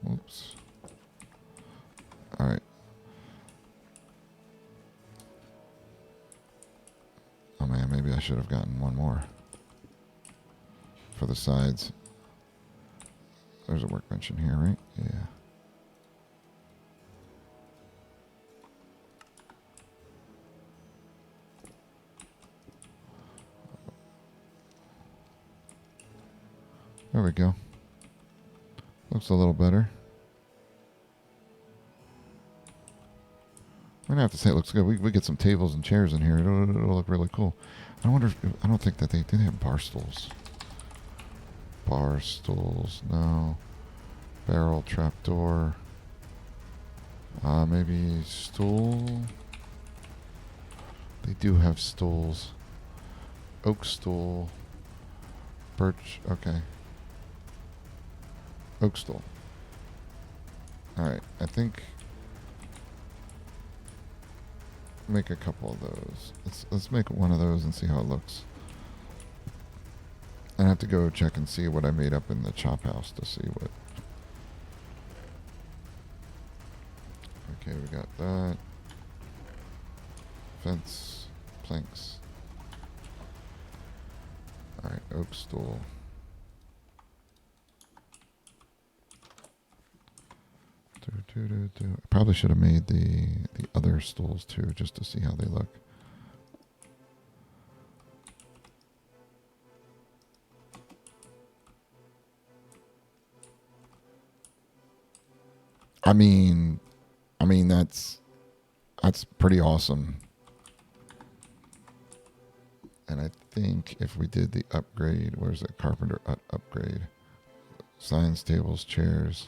Whoops. Alright. Oh man, maybe I should have gotten one more. For the sides. There's a workbench in here, right? Yeah. There we go. Looks a little better. I'm gonna have to say it looks good. We get some tables and chairs in here. It'll look really cool. I wonder if, I don't think that they have bar stools. Bar stools, no. Barrel trapdoor. Maybe stool. They do have stools. Oak stool. Birch, okay. Oak stool. Alright, I think make a couple of those. Let's make one of those and see how it looks. I have to go check and see what I made up in the chop house to see what. Okay, we got that. Fence, planks. Alright, oak stool. I probably should have made the other stools too, just to see how they look. I mean that's pretty awesome. And I think if we did the upgrade, where's the carpenter upgrade? Signs, tables, chairs.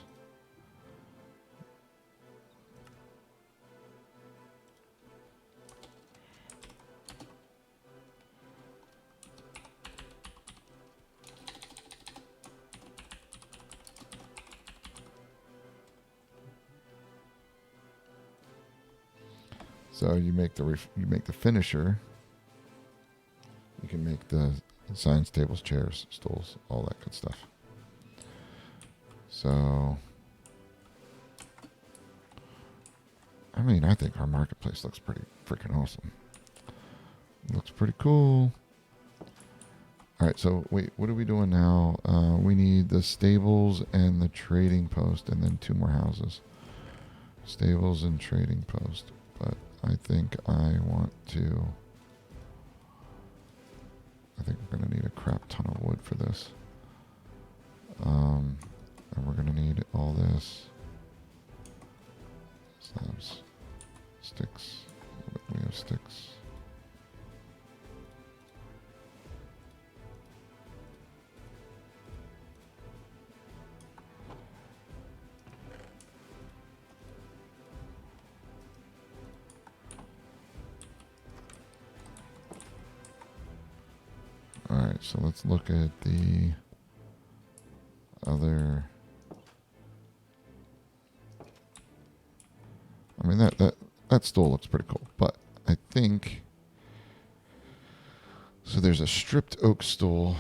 So you make the finisher. You can make the signs, tables, chairs, stools, all that good stuff. So, I mean, I think our marketplace looks pretty freaking awesome. Looks pretty cool. All right, so wait, what are we doing now? We need the stables and the trading post, and then 2 more houses. Stables and trading post, but I think I think we're going to need a crap ton of wood for this. And we're going to need all this. Slabs. Sticks. We have sticks. Alright, so let's look at the other. I mean, that stool looks pretty cool, but I think So there's a stripped oak stool.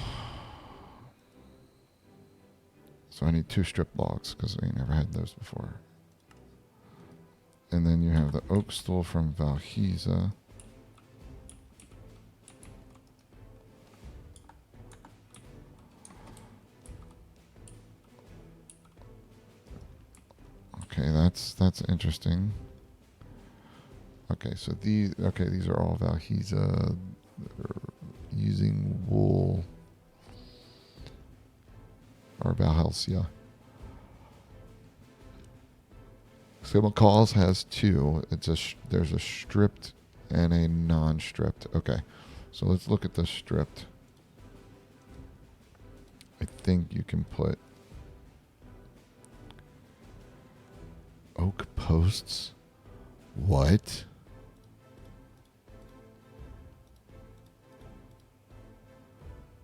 So I need 2 stripped logs because we never had those before. And then you have the oak stool from Valhisa. Okay, that's interesting. Okay, so these are all Valhisa. They're using wool or Valhelsia. So McCall's has 2. There's a stripped and a non-stripped. Okay, so let's look at the stripped. I think you can put oak posts. What?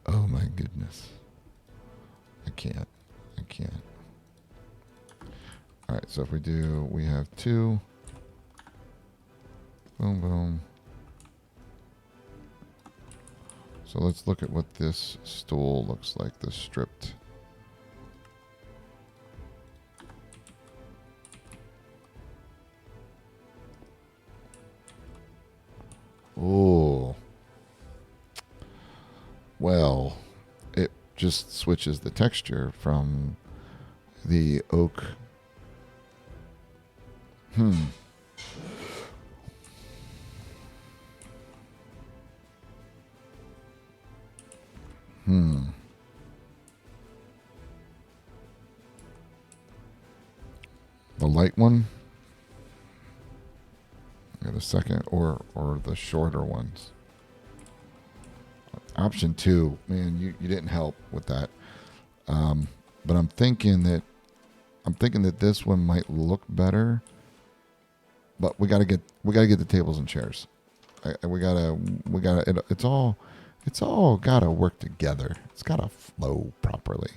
Oh my goodness. I can't. Alright, so if we have 2. Boom, boom. So let's look at what this stool looks like, the stripped. Oh. Well, it just switches the texture from the oak. The light one? Got a second, or the shorter ones. Option 2, man, you didn't help with that. But I'm thinking that this one might look better. But we gotta get the tables and chairs. It's all gotta work together. It's gotta flow properly.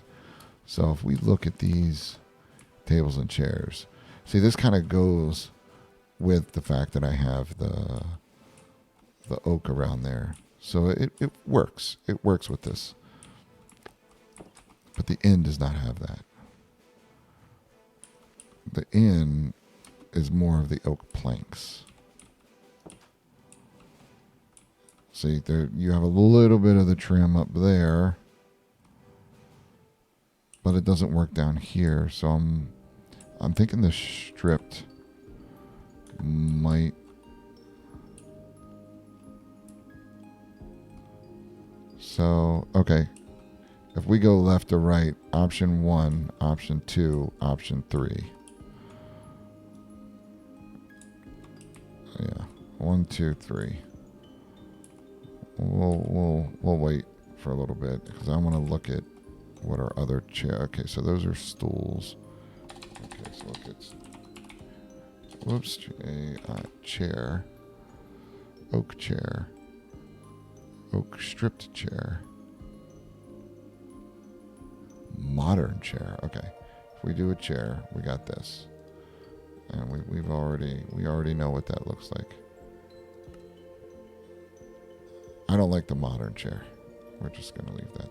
So if we look at these tables and chairs, see, this kind of goes with the fact that I have the oak around there. So it works. It works with this. But the inn does not have that. The inn is more of the oak planks. See, there you have a little bit of the trim up there, but it doesn't work down here. So I'm thinking the stripped might. So, okay. If we go left to right, option 1, option 2, option 3. Yeah, 1, 2, 3. We'll wait for a little bit because I want to look at what our other chair. Okay, so those are stools. Okay, so look at a chair, oak stripped chair, modern chair. Okay, if we do a chair, we got this, and we already know what that looks like. I don't like the modern chair. We're just gonna leave that.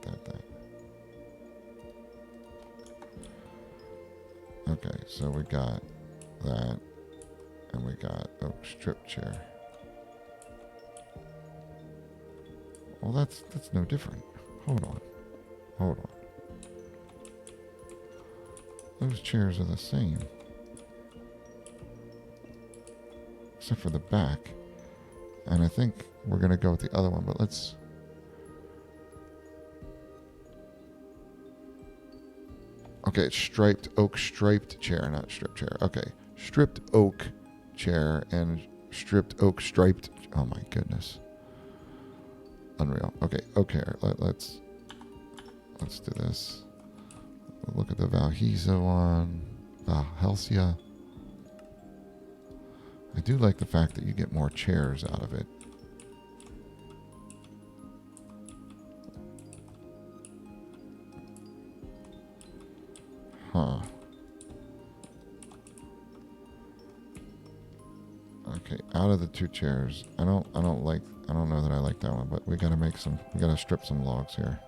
Okay, so we got that, and we got oak strip chair. Well, that's no different. Hold on. Those chairs are the same, except for the back. And I think we're gonna go with the other one, but let's. Okay, it's striped chair, not strip chair. Okay, stripped oak chair and stripped oak striped. Oh my goodness, unreal. Okay, let's do this. Look at the Valhisa one, Valhelsia. I do like the fact that you get more chairs out of it. Huh. Okay, out of the 2 chairs. I don't know that I like that one, but we gotta strip some logs here.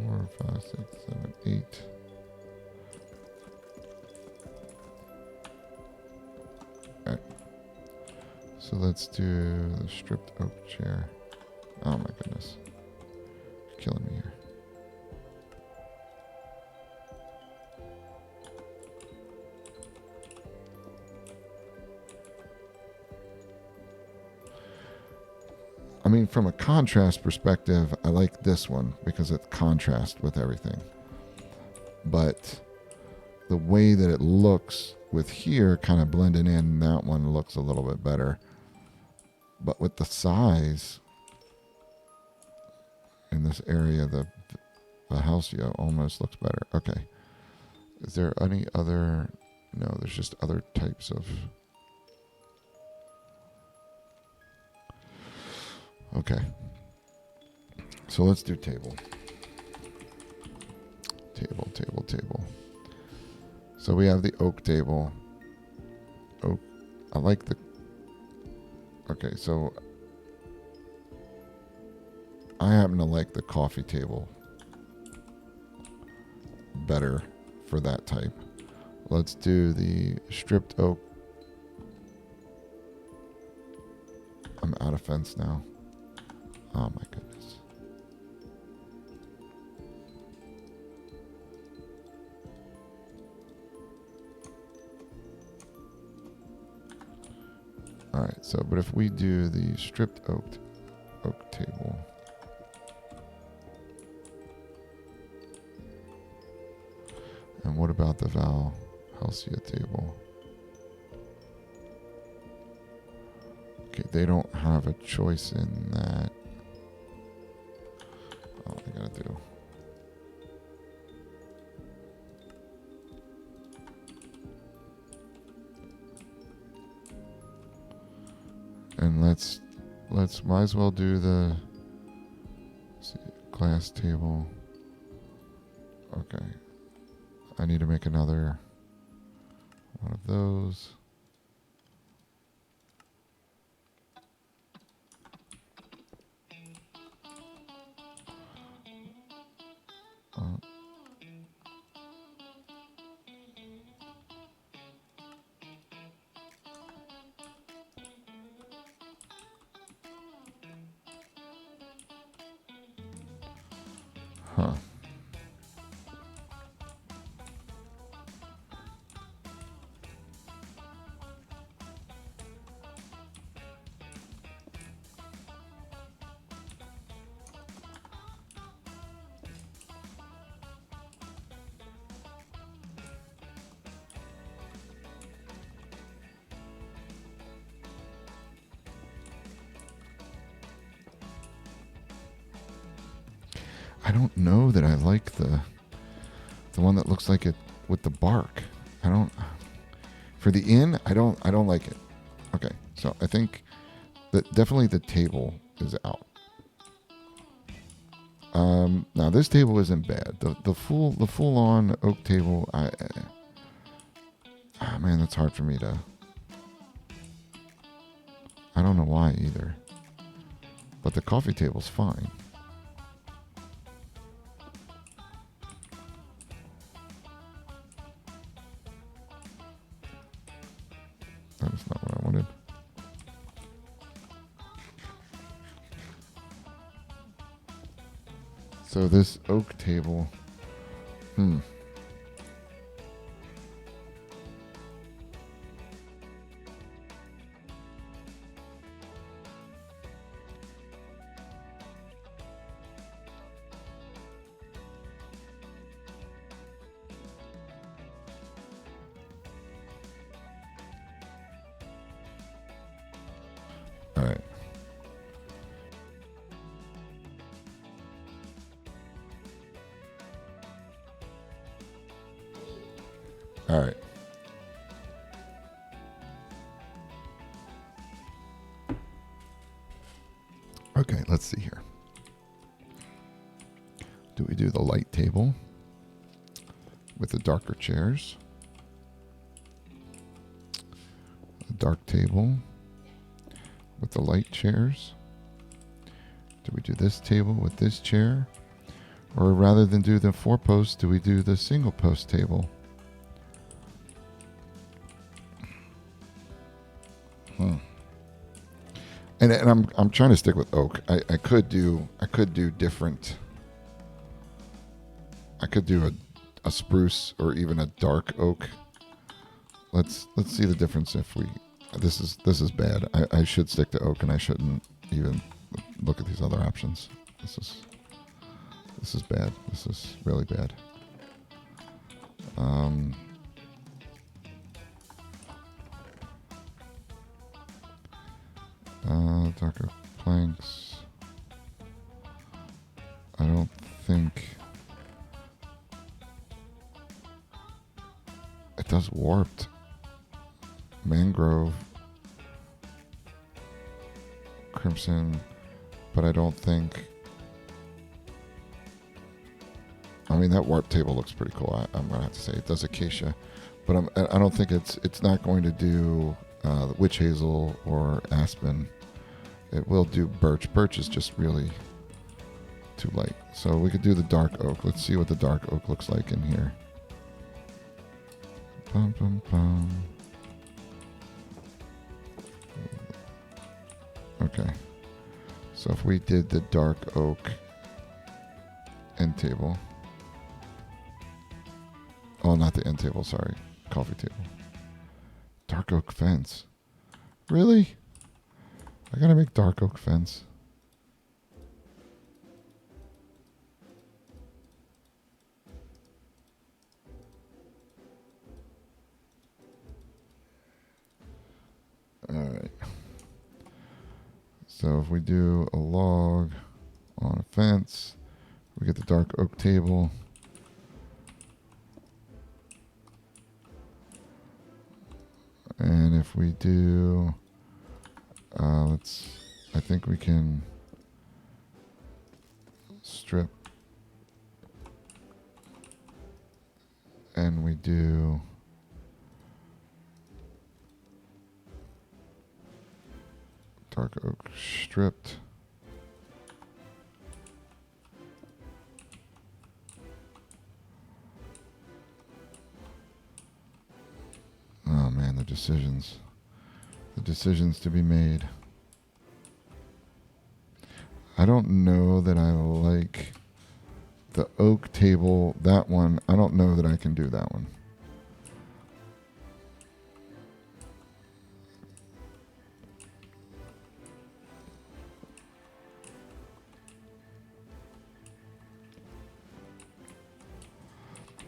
4, 5, 6, 7, 8. Alright. So let's do the stripped oak chair. Oh my goodness. You're killing me here. I mean, from a contrast perspective, I like this one because it contrasts with everything. But the way that it looks with here kind of blending in, that one looks a little bit better. But with the size in this area, the Halcyon almost looks better. Okay. Is there any other... No, there's just other types of... Okay. So let's do table. Table. So we have the oak table. Oak. I like the... Okay, so... I happen to like the coffee table better for that type. Let's do the stripped oak. I'm out of fence now. Oh my goodness. Alright, so, but if we do the stripped oak table. And what about the Halcyon table? Okay, they don't have a choice in that. Oh, I gotta do. And let's might as well do the glass table. Okay. I need to make another one of those. Huh. I don't know that I like the one that looks like it with the bark. I don't. For the inn, I don't like it. Okay, so I think that definitely the table is out. Now this table isn't bad. The full on oak table. Man, that's hard for me to. I don't know why either. But the coffee table's fine. That's not what I wanted. So this oak table. All right. All right. Okay, let's see here. Do we do the light table with the darker chairs? The dark table with the light chairs. Do we do this table with this chair? Or rather than do the 4-post, do we do the single post table? And I'm trying to stick with oak. I could do different. I could do a spruce or even a dark oak. Let's see the difference if we. This is bad. I should stick to oak and I shouldn't even look at these other options. This is bad. This is really bad. Darker planks. I don't think it does warped. Mangrove, crimson, but I don't think. I mean, that warp table looks pretty cool. I'm gonna have to say it does acacia, but I don't think it's not going to do witch hazel or aspen. It will do birch. Birch is just really too light. So we could do the dark oak. Let's see what the dark oak looks like in here. Bum, bum, bum. Okay. So if we did the dark oak end table. Oh, not the end table, sorry. Coffee table. Dark oak fence. Really? I gotta make dark oak fence. Alright. So if we do a log on a fence, we get the dark oak table. And if we do, I think we can strip, and we do dark oak stripped. Oh man, the decisions to be made. I don't know that I like the oak table, that one. I don't know that I can do that one.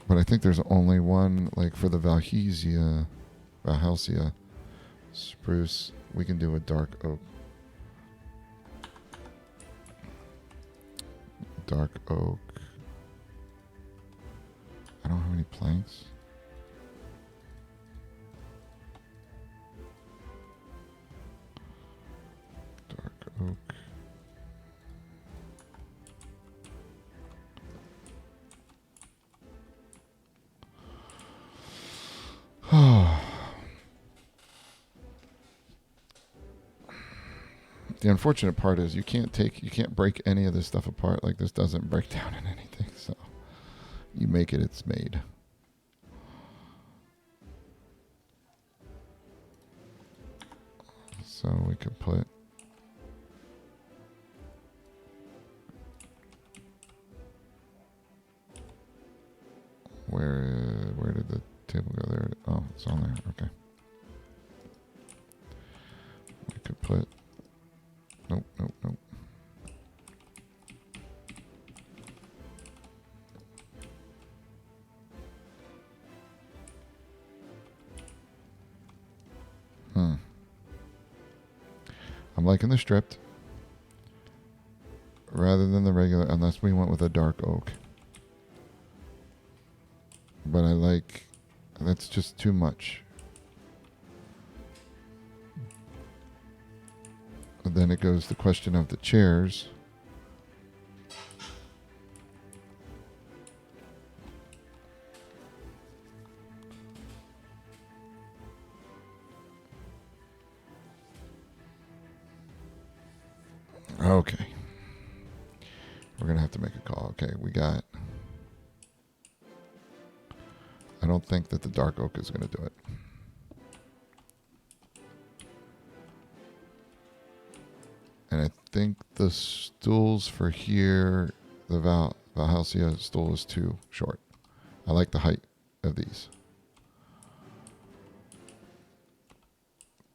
But I think there's only one, like for the Valhalsia spruce, we can do a dark oak. Dark oak. I don't have any planks. Dark oak. The unfortunate part is you can't break any of this stuff apart. Like, this doesn't break down in anything. So you make it, it's made. So we could put where did the table go there? Oh, it's on there. Okay. We could put nope. I'm liking the stripped rather than the regular, unless we went with a dark oak. But I like, that's just too much. And then it goes the question of the chairs. Okay. We're going to have to make a call. Okay, we got... I don't think that the dark oak is going to do it. And I think the stools for here, the Valhalsia stool is too short. I like the height of these.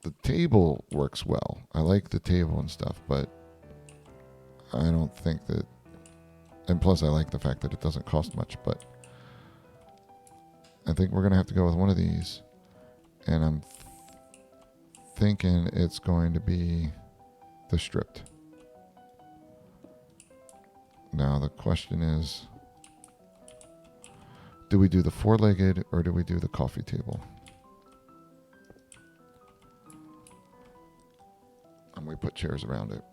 The table works well. I like the table and stuff, but I don't think that... And plus I like the fact that it doesn't cost much, but I think we're going to have to go with one of these. And I'm thinking it's going to be the stripped. Now the question is, do we do the four-legged or do we do the coffee table? And we put chairs around it.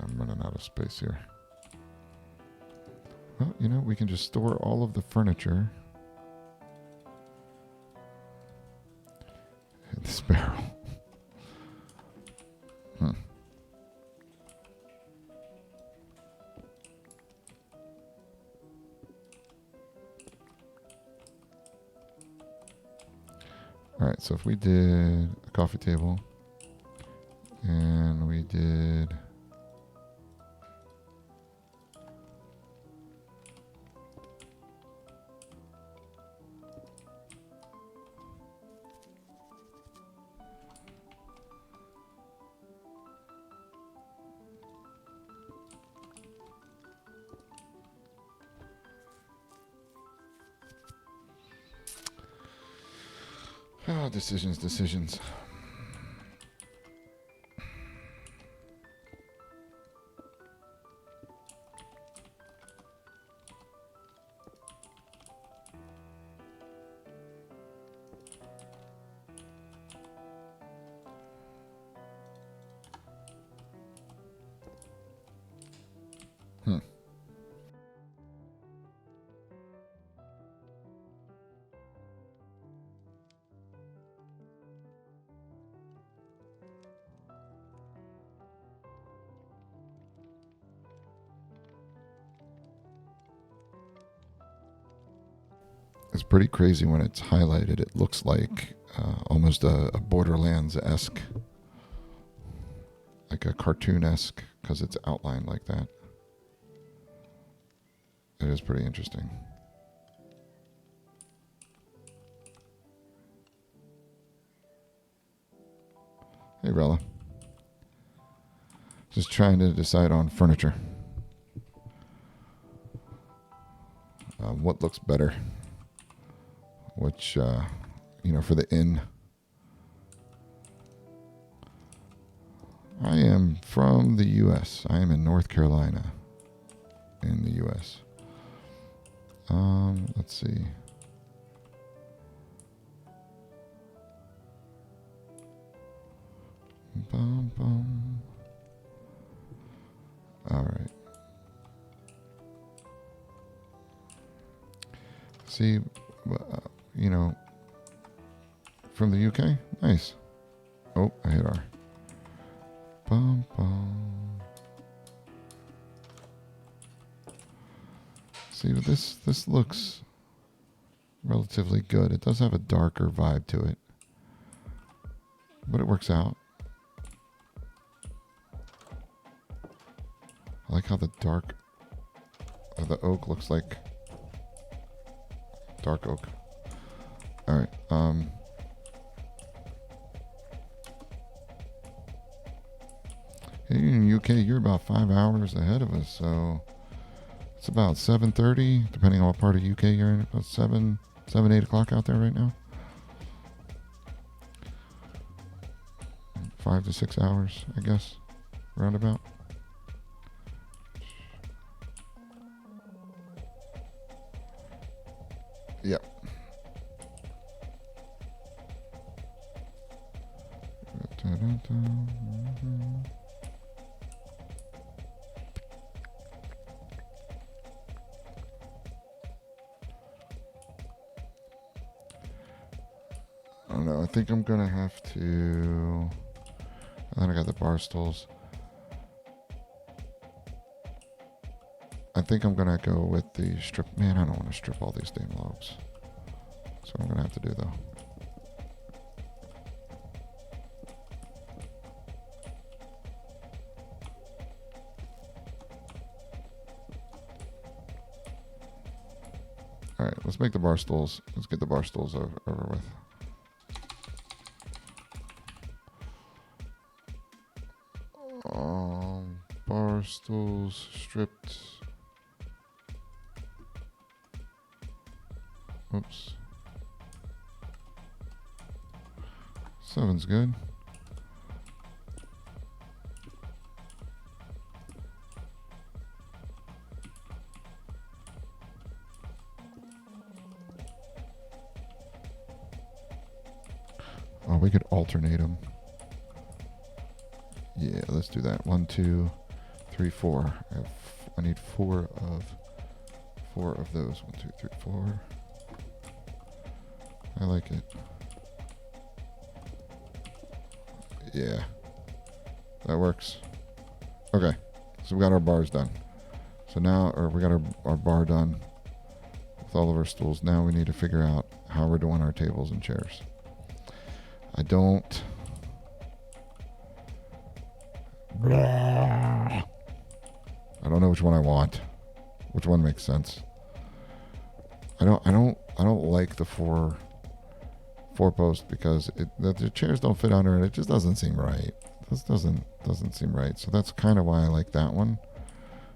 I'm running out of space here. Well, you know, we can just store all of the furniture in this barrel. All right, so if we did a coffee table and we did... Oh, decisions. It's pretty crazy when it's highlighted. It looks like almost a Borderlands-esque, like a cartoon-esque, because it's outlined like that. It is pretty interesting. Hey, Rella. Just trying to decide on furniture. What looks better? Which, for the inn. I am from the U.S. I am in North Carolina in the U.S. Let's see. Bum, bum. All right. See, from the UK? Nice. Oh, I hit R. Bum, bum. See, this looks relatively good. It does have a darker vibe to it, but it works out. I like how the dark of the oak looks like dark oak. All right. In the UK, you're about 5 hours ahead of us, so it's about 7:30, depending on what part of UK you're in. About 8 o'clock out there right now. 5 to 6 hours, I guess, roundabout. Yep. I don't know. I think I'm gonna have to. And then I got the bar stools. I think I'm gonna go with the strip. Man, I don't want to strip all these damn logs. So I'm gonna have to do though. All right, let's make the bar stools. Let's get the bar stools over with. Bar stools stripped. Oops. 7's good. Oh, we could alternate them. Yeah, let's do that. 1, 2, 3, 4. I need four of those. 1, 2, 3, 4. I like it. Yeah, that works. Okay, so we got our bars done. So now, or we got our bar done with all of our stools. Now we need to figure out how we're doing our tables and chairs. I don't know which one I want. Which one makes sense? I don't like the four post because the chairs don't fit under it. It just doesn't seem right. This doesn't seem right. So that's kind of why I like that one.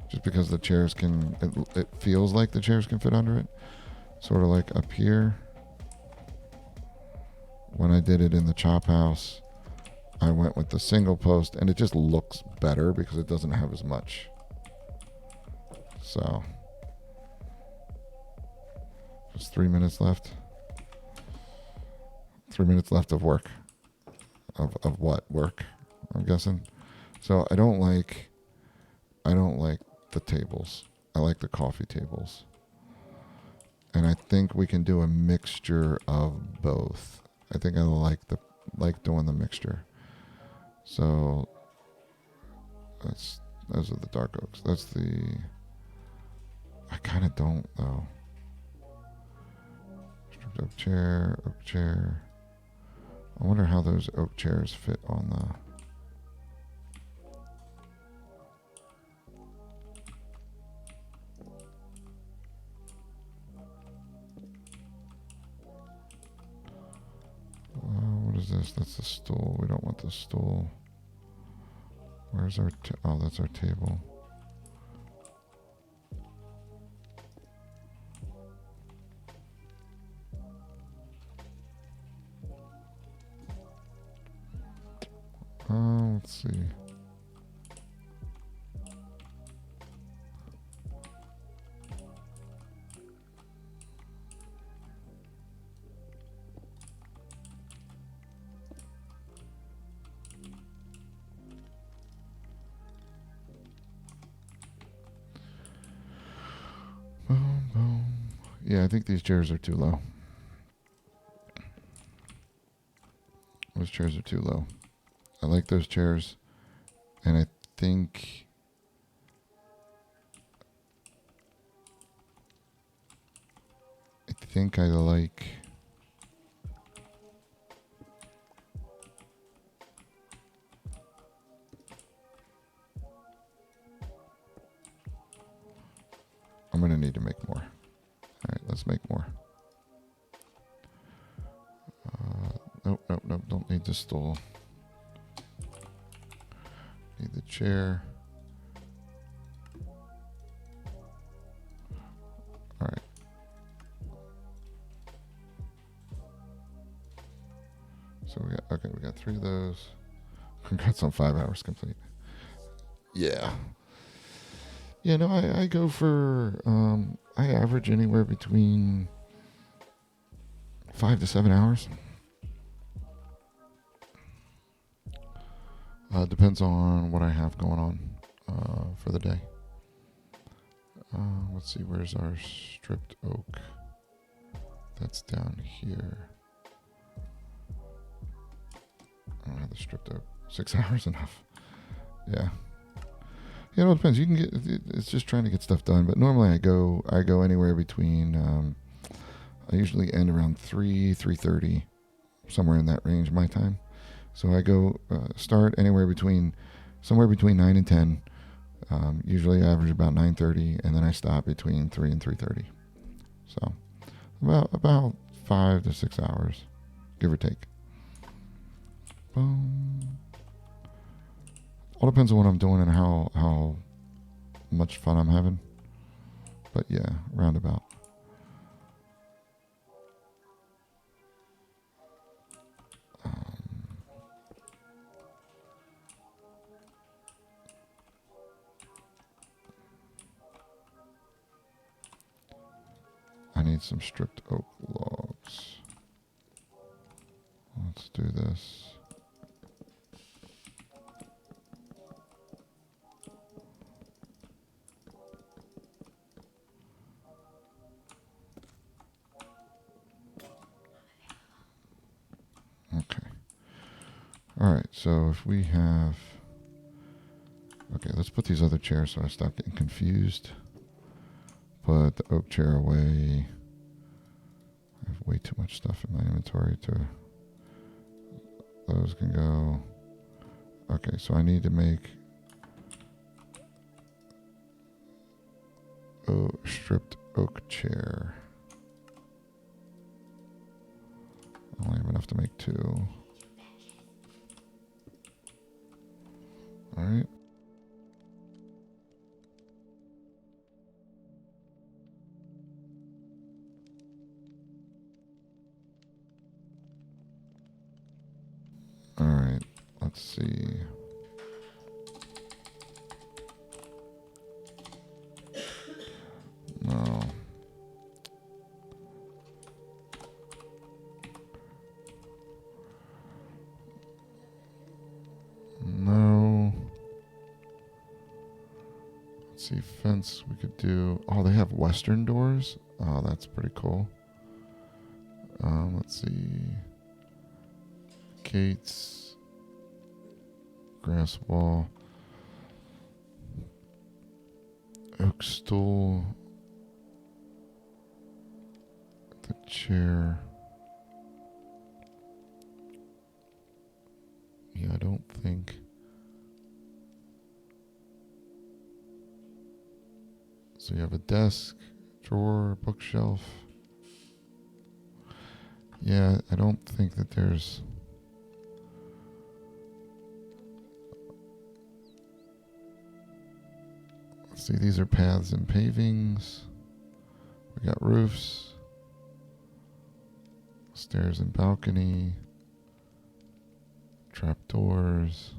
Just because the chairs can, it feels like the chairs can fit under it. Sort of like up here. When I did it in the chop house, I went with the single post and it just looks better because it doesn't have as much. So, just 3 minutes left. 3 minutes left of work. Of what work? I'm guessing. So I don't like the tables. I like the coffee tables. And I think we can do a mixture of both. I think I like doing the mixture. So those are the dark oaks. That's the. I kind of don't though. Stripped oak chair. I wonder how those oak chairs fit on the. What is this? That's the stool. We don't want the stool. Where's our... oh, that's our table. Let's see. Boom, boom. Yeah, I think these chairs are too low. Those chairs are too low. I like those chairs, and I think I like I'm gonna need to make more. All right, let's make more. Nope, don't need the stool. Need the chair. All right. So we got 3 of those. Congrats on 5 hours complete. Yeah. Yeah, no, I go for I average anywhere between 5 to 7 hours. Depends on what I have going on for the day. Let's see, where's our stripped oak? That's down here. I don't have the stripped oak. 6 hours enough. Yeah. You know, it depends. You can get. It's just trying to get stuff done. But normally I go anywhere between. I usually end around 3:30, somewhere in that range my time. So I go start somewhere between 9 and 10. Usually I average about 9:30, and then I stop between 3 and 3:30. So about 5 to 6 hours, give or take. Boom. All depends on what I'm doing and how much fun I'm having. But yeah, roundabout. I need some stripped oak logs. Let's do this. Okay. All right, so if we have... Okay, let's put these other chairs so I stop getting confused. Put the oak chair away. I have way too much stuff in my inventory to... Those can go. Okay, so I need to make... stripped oak chair. I only have enough to make 2. Alright. Alright, let's see. No. No. Let's see, fence we could do. Oh, they have western doors. Oh, that's pretty cool. Let's see. Gates. Grass wall. Oak stool. The chair. Yeah, I don't think. So you have a desk, drawer, bookshelf. Yeah, I don't think that there's... Let's see, these are paths and pavings. We got roofs. Stairs and balcony. Trapdoors.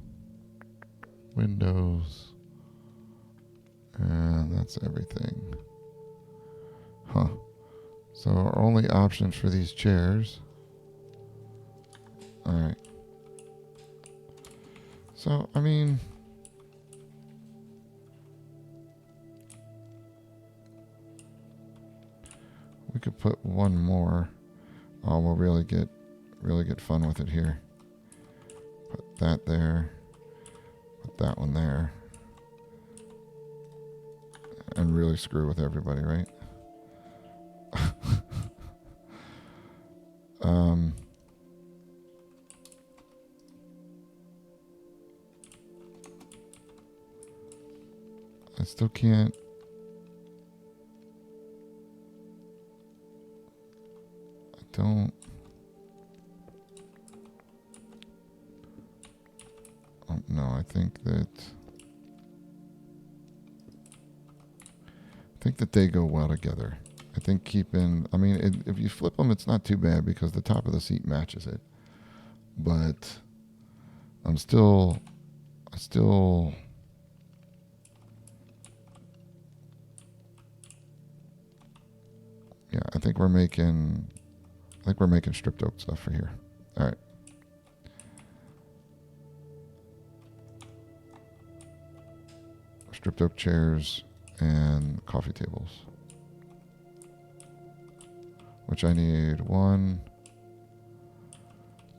Windows. And that's everything. Huh. So our only options for these chairs. Alright. So, I mean... we could put one more. Oh, we'll really get fun with it here. Put that there. Put that one there. And really screw with everybody, right? I still can't. I don't. Oh, no, I think that they go well together. I think keeping, I mean, if you flip them, it's not too bad because the top of the seat matches it. But I still, yeah, I think we're making I think we're making stripped oak stuff for here. All right. Stripped oak chairs and coffee tables. Which I need 1,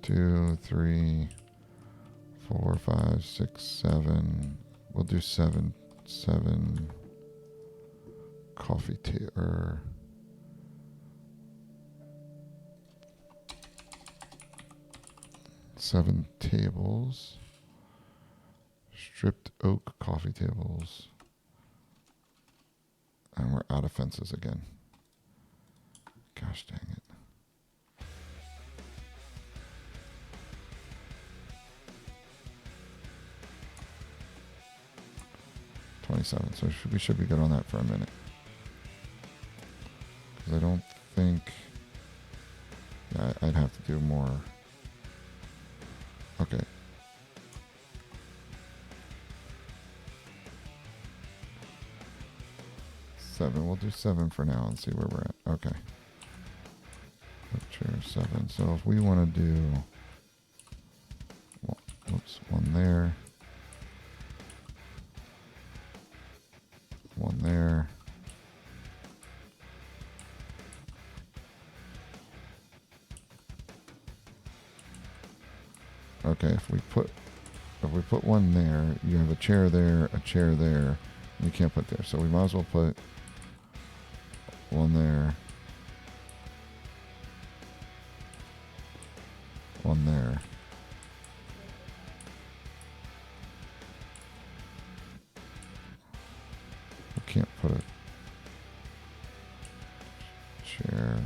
2, 3, 4, 5, 6, 7. We'll do 7 coffee or 7 tables. Stripped oak coffee tables. And we're out of fences again. Gosh dang it. $27. So we should be good on that for a minute. Because I don't think... Yeah, I'd have to do more. Okay. Seven. We'll do 7 for now and see where we're at. Okay. Chair 7. So if we want to do... Whoops. 1 there. 1 there. Okay, if we put 1 there, you have a chair there, and you can't put there. So we might as well put 1 there, 1 there. We can't put a chair.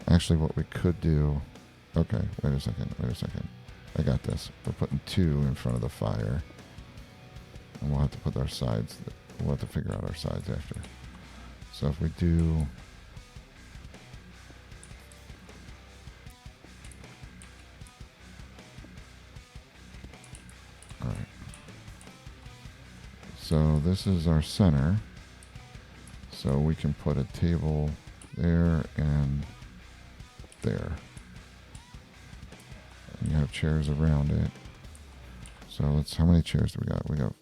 Actually, what we could do... Okay, wait a second. I got this. We're putting 2 in front of the fire. And we'll have to put our sides... We'll have to figure out our sides after. So if we do... Alright. So this is our center. So we can put a table there and there. And you have chairs around it. So let's... How many chairs do we got? We got...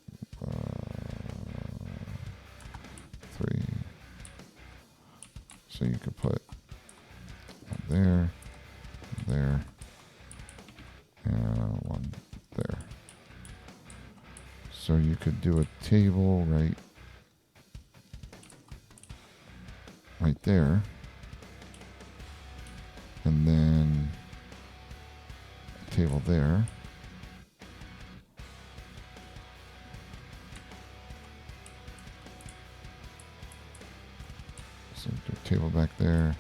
3. So you could put 1 there, and 1 there. So you could do a table right there, and then a table there. So do a table back there,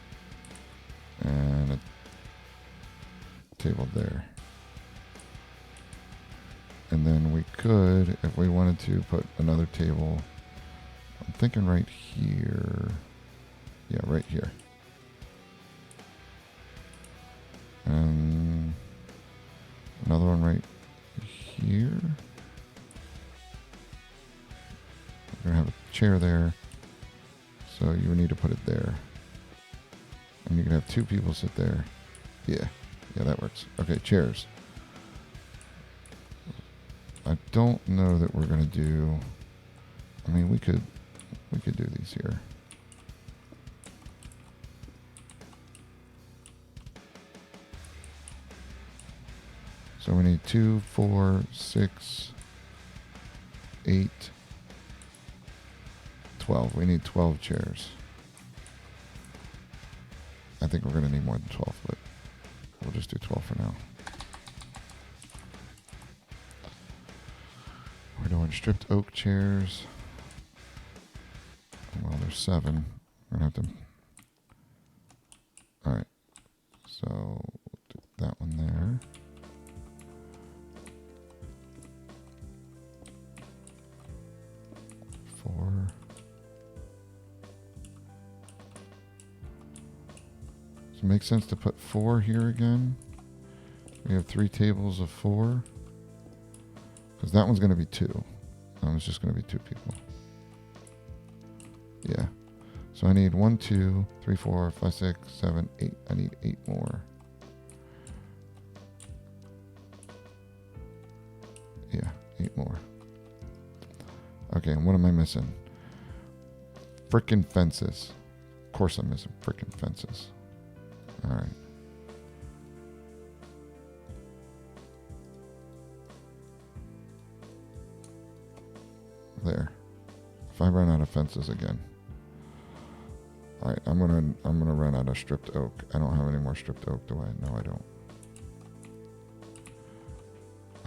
and a table there. And then we could, if we wanted to, put another table, I'm thinking right here. Yeah, right here. And another one right here. We're going to have a chair there. So you would need to put it there. And you can have 2 people sit there. Yeah, that works. Okay, chairs. I don't know that we're going to do... I mean, we could do these here. So we need 2, 4, 6, 8, 12. We need 12 chairs. I think we're going to need more than 12, but we'll just do 12 for now. We're doing stripped oak chairs. Well, there's 7. We're going to have to... Alright. So, we'll do that one there. Does it make sense to put 4 here again? We have 3 tables of 4. Because that one's going to be 2. That one's just going to be 2 people. Yeah. So I need 1, 2, 3, 4, 5, 6, 7, 8. I need 8 more. Yeah, 8 more. Okay, and what am I missing? Frickin' fences. Of course I'm missing frickin' fences. Alright. There. If I run out of fences again. Alright, I'm gonna run out of stripped oak. I don't have any more stripped oak, do I? No, I don't.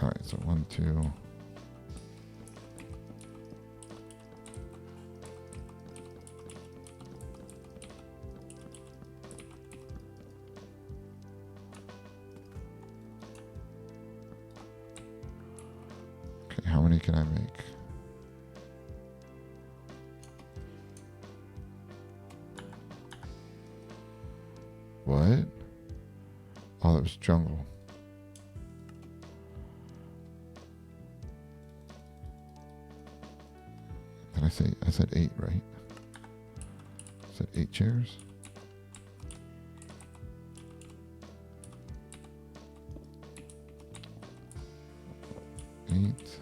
Alright, so 1, 2. Okay, how many can I make? What? Oh, that was jungle. Did I say? I said 8, right? I said 8 chairs. Eight.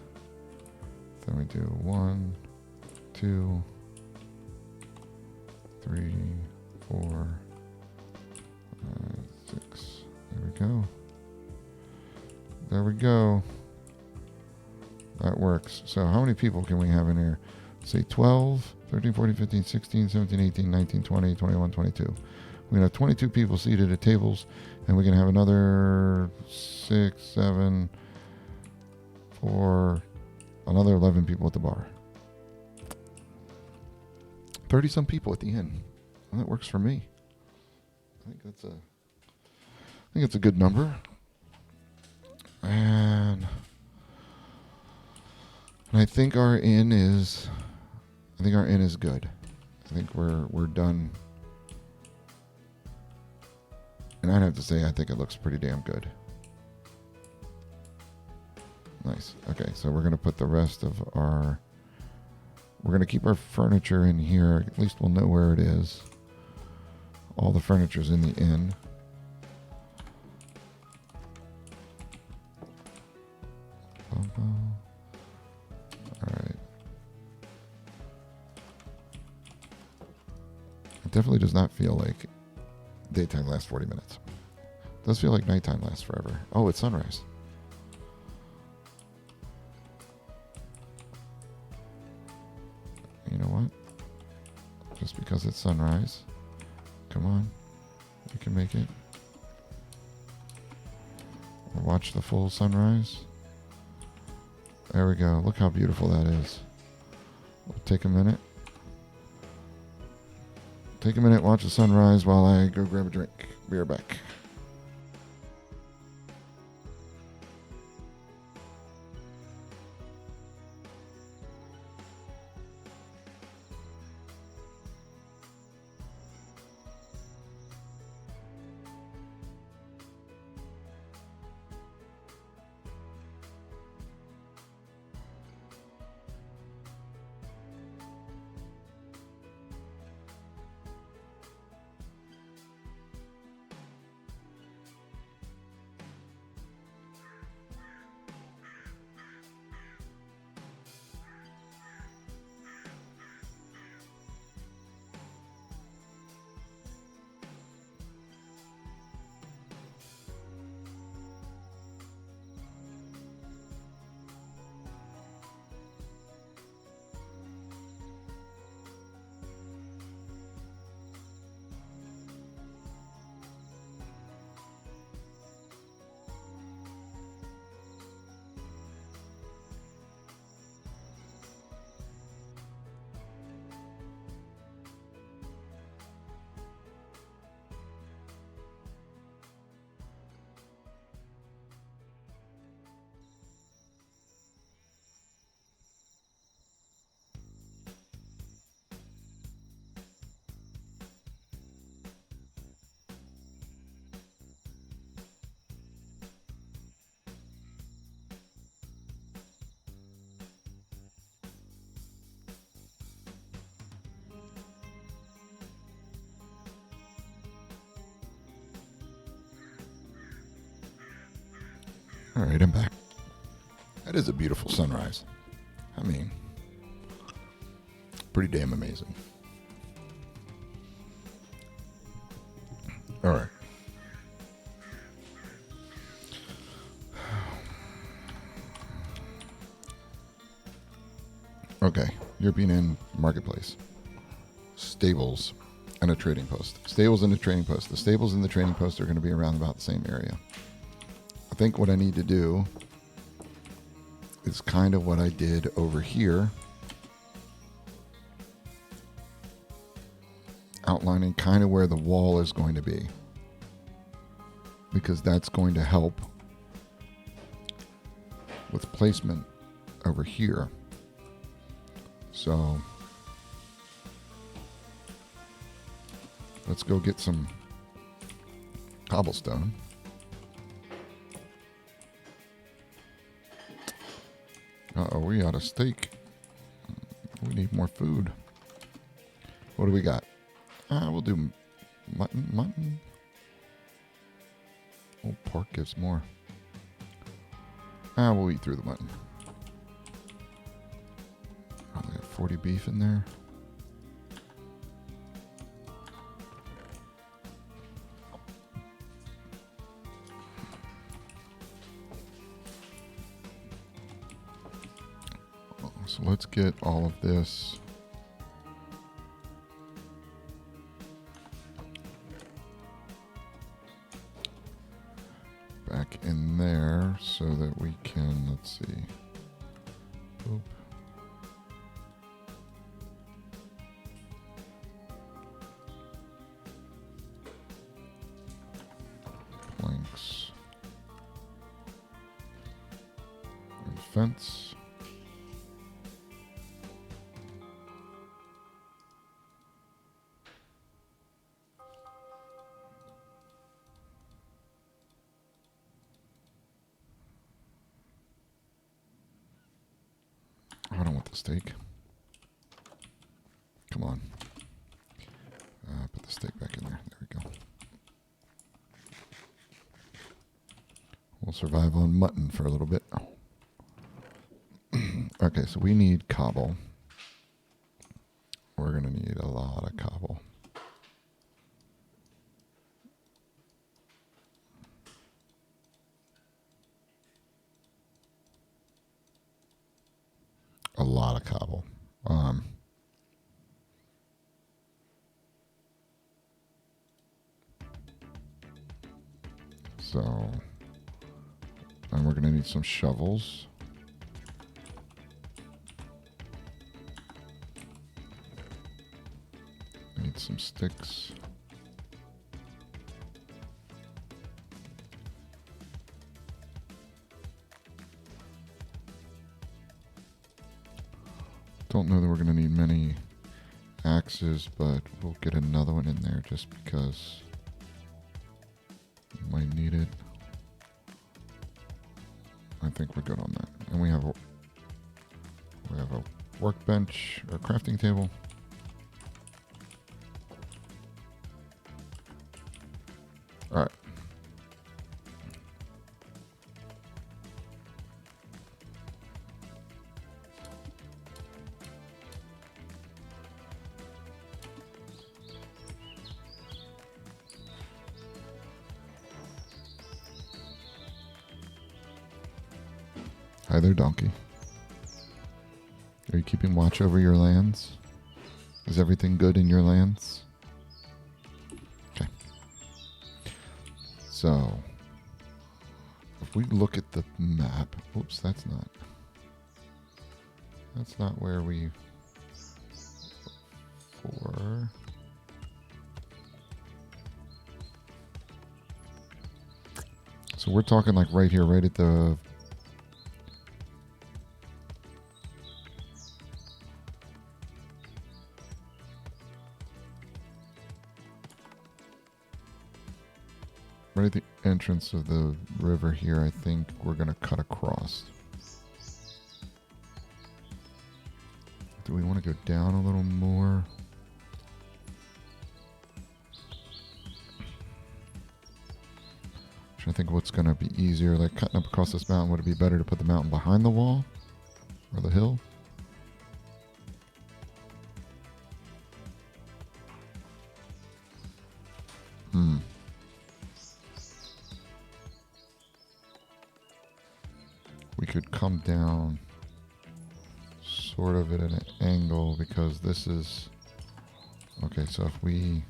Then we do 1, 2, 3, 4, 6. There we go. There we go. That works. So how many people can we have in here? Say 12, 13, 14, 15, 16, 17, 18, 19, 20, 21, 22. We're going to have 22 people seated at tables, and we're going to have another 6, 7, 4, another 11 people at the bar. 30-some people at the end. Well, that works for me. I think that's a good number. And I think our inn is good. I think we're done. And I'd have to say I think it looks pretty damn good. Nice. Okay, so we're going to put the rest of we're going to keep our furniture in here. At least we'll know where it is. All the furniture's in the inn. Alright. It definitely does not feel like daytime lasts 40 minutes. It does feel like nighttime lasts forever. Oh, it's sunrise. You know what? Just because it's sunrise. Come on. We can make it. Or watch the full sunrise. There we go. Look how beautiful that is. We'll take a minute. Take a minute, watch the sunrise while I go grab a drink. Be right back. All right, I'm back. That is a beautiful sunrise. I mean, pretty damn amazing. All right. Okay, European Inn Marketplace. Stables and a trading post. Stables and a trading post. The stables and the trading post are going to be around about the same area. I think what I need to do is kind of what I did over here, outlining kind of where the wall is going to be, because that's going to help with placement over here. So let's go get some cobblestone. Uh-oh, we out of steak. We need more food. What do we got? We'll do mutton. Oh, pork gives more. We'll eat through the mutton. Oh, we got 40 beef in there. So let's get all of this back in there so that we can, let's see. Boop. Planks. And fence. I don't want the steak. Come on. Put the steak back in there. There we go. We'll survive on mutton for a little bit. Okay, so we need cobble. We're going to need a lot of cobble. A lot of cobble. So, and we're going to need some shovels. Need some sticks. Don't know that we're going to need many axes, but we'll get another one in there just because we might need it. I think we're good on that. And we have a workbench or crafting table. All right. Hi there, donkey. Are you keeping watch over your lands? Is everything good in your lands? Okay. So, if we look at the map, oops, that's not where we for. So we're talking like right here, right at the entrance of the river here. I think we're going to cut across. Do we want to go down a little more? trying to think what's going to be easier. Like cutting up across this mountain, would it be better to put the mountain behind the wall or the hill? We could come down sort of at an angle because this is... Okay, so if we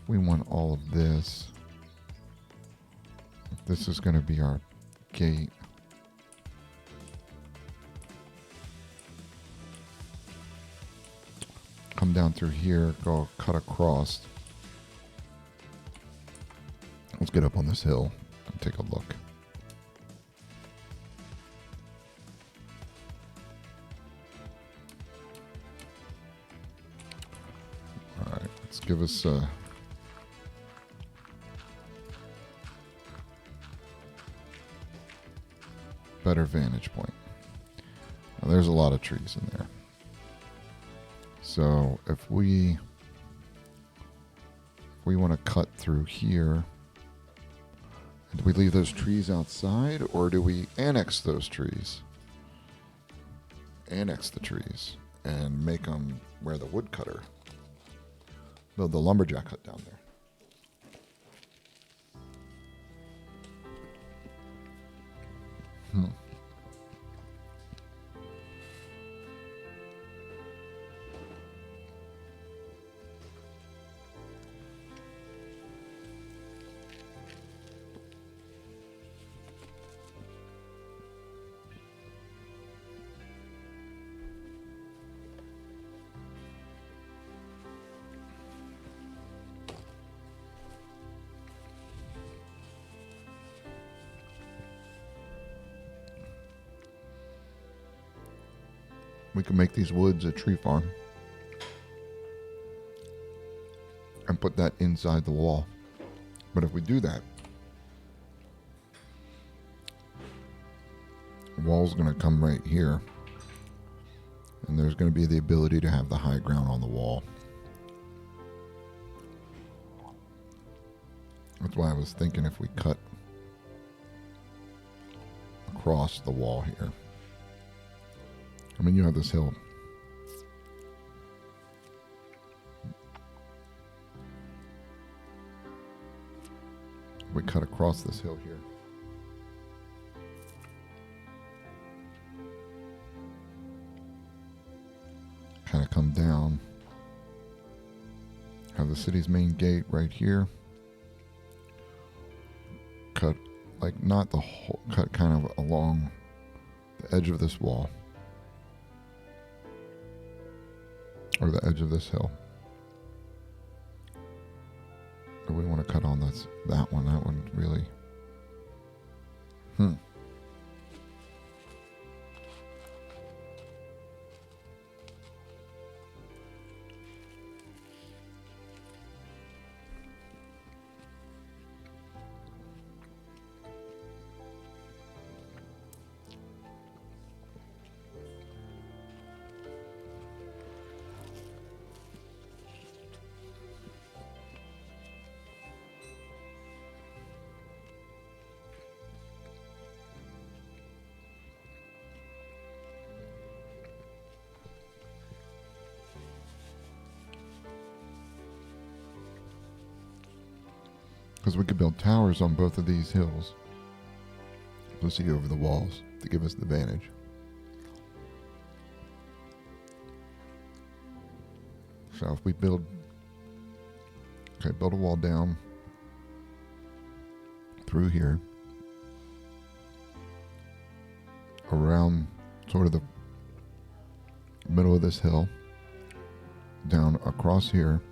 want all of this, this is going to be our gate. Come down through here, go cut across. Let's get up on this hill and take a look. All right, let's give us a better vantage point. Now, there's a lot of trees in there. So if we want to cut through here, do we leave those trees outside or do we annex those trees? Annex the trees and make them where the woodcutter, build the lumberjack hut down there. We can make these woods a tree farm and put that inside the wall. But if we do that, the wall's going to come right here, and there's going to be the ability to have the high ground on the wall. That's why I was thinking if we cut across the wall here. I mean, you have this hill. We cut across this hill here. Kind of come down. Have the city's main gate right here. Cut, like not the whole, cut kind of along the edge of this wall. Or the edge of this hill. Or we want to cut on this, that one. That one really. Because we could build towers on both of these hills to see over the walls to give us the advantage. So if we build a wall down through here, around sort of the middle of this hill, down across here,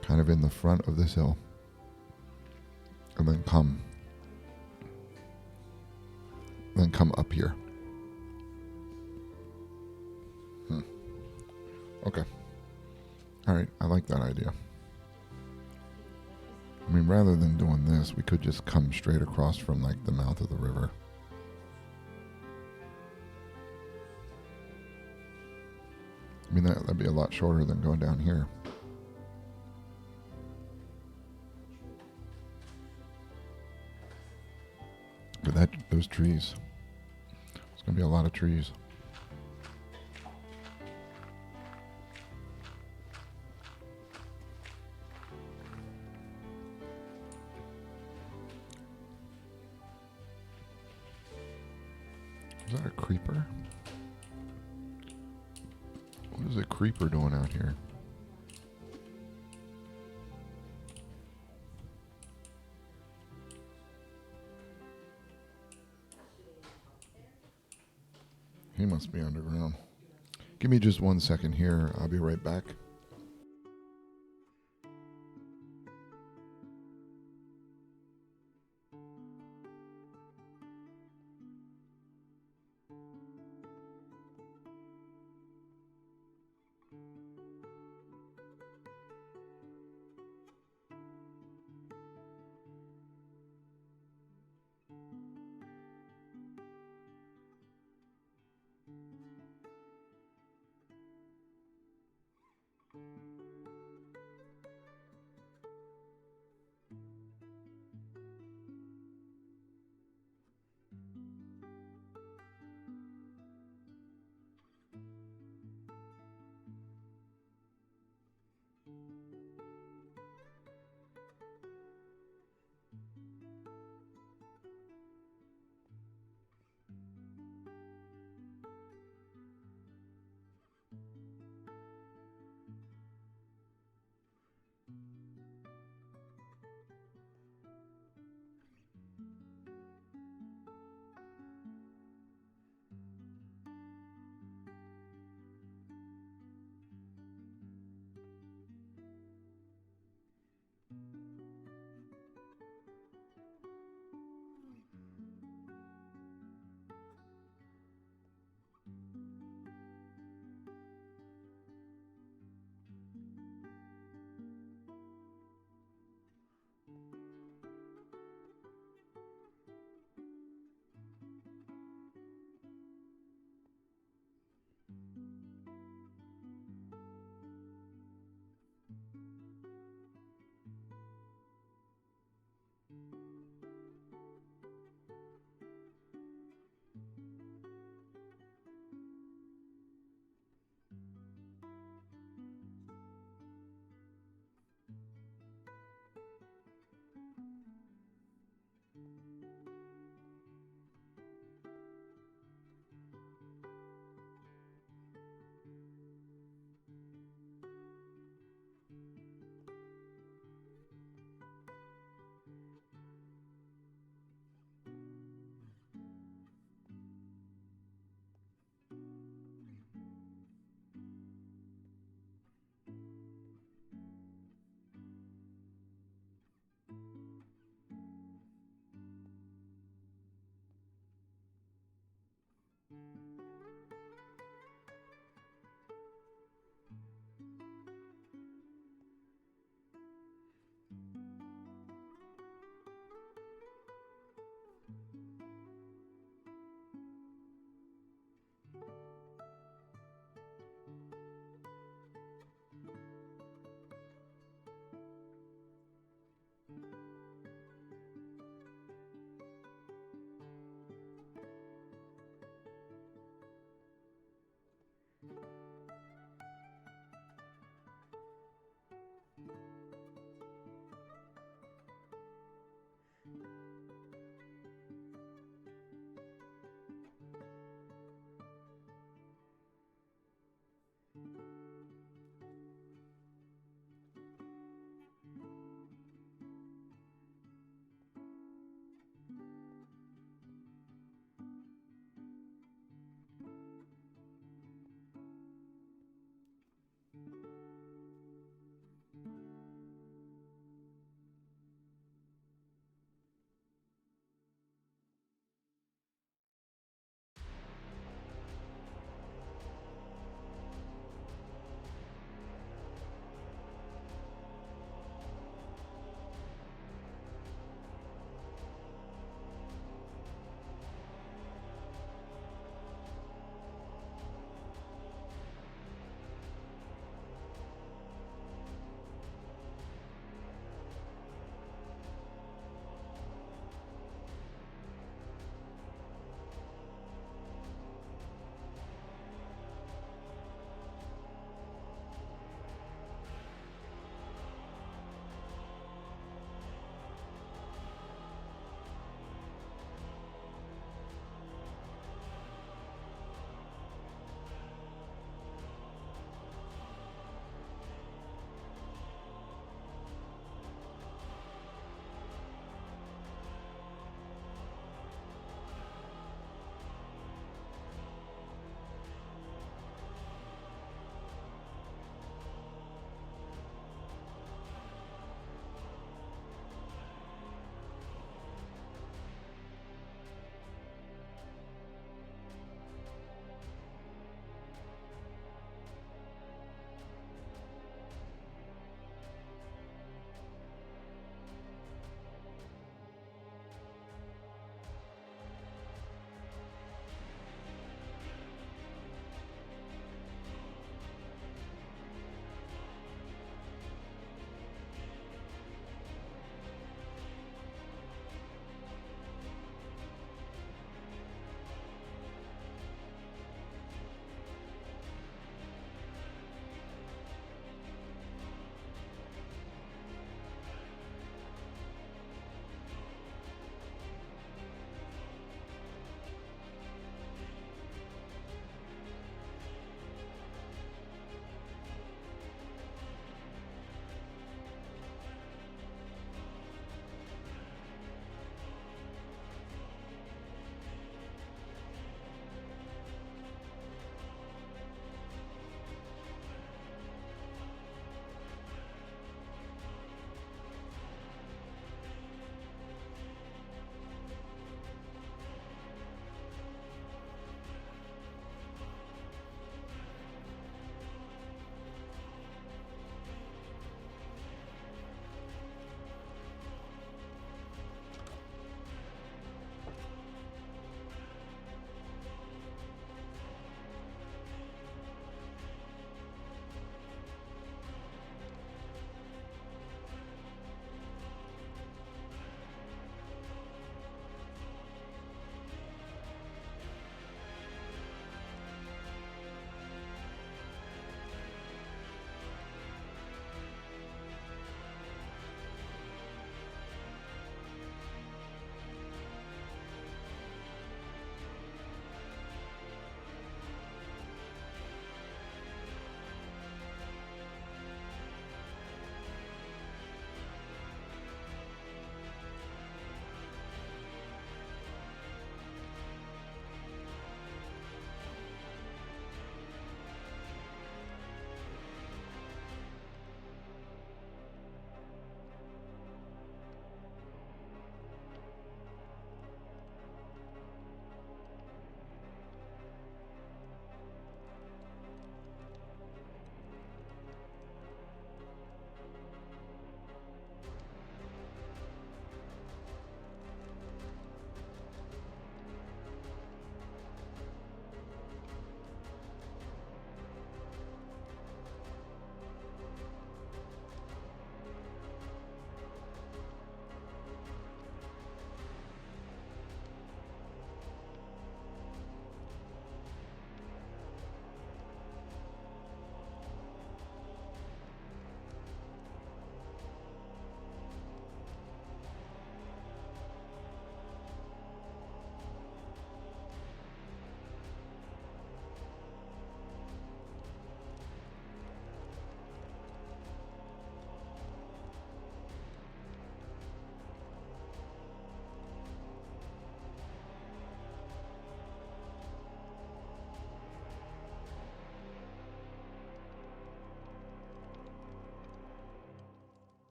kind of in the front of this hill, and then come up here. Okay. All right, I like that idea. I mean, rather than doing this, we could just come straight across from like the mouth of the river. I mean, that'd be a lot shorter than going down here. those trees. It's going to be a lot of trees. Is that a creeper? What is a creeper doing out here? He must be underground. Give me just 1 second here. I'll be right back.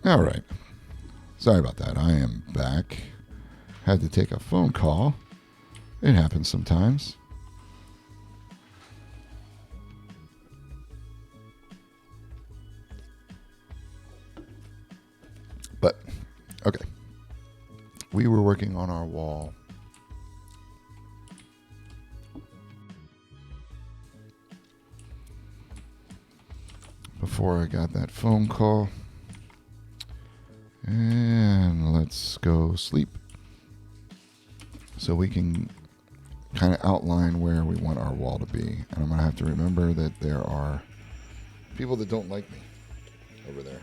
All right. Sorry about that. I am back. Had to take a phone call. It happens sometimes. But, okay. We were working on our wall. Before I got that phone call. And let's go sleep. So we can kind of outline where we want our wall to be. And I'm going to have to remember that there are people that don't like me over there.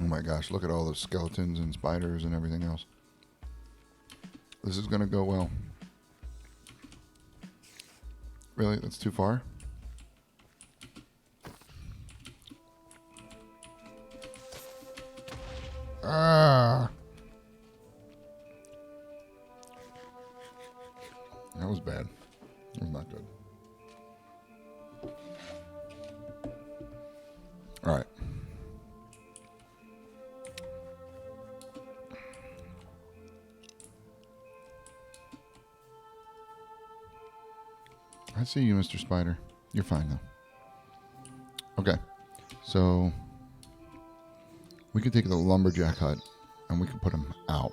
Oh my gosh, look at all those skeletons and spiders and everything else. This is going to go well. Really? That's too far? Ah! That was bad. That was not good. All right. I see you, Mr. Spider. You're fine, though. Okay. So, we could take the lumberjack hut, and we could put him out.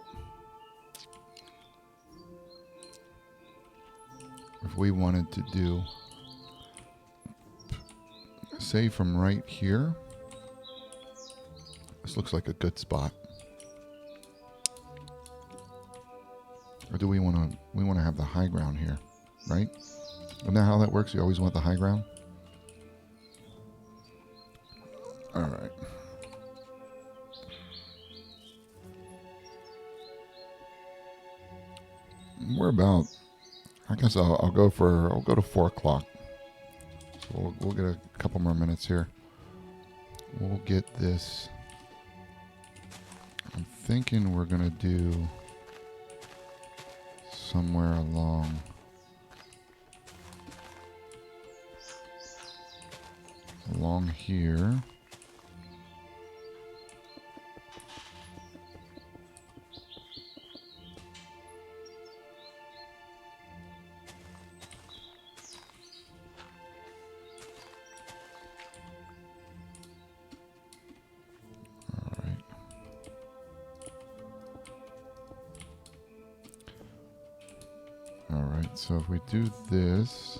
If we wanted to do, say from right here, this looks like a good spot. Or do we want to have the high ground here, right? Isn't that how that works? You always want the high ground? All right. We're about, I guess I'll go to 4 o'clock. So we'll get a couple more minutes here. We'll get this. I'm thinking we're going to do somewhere along here. All right, so if we do this,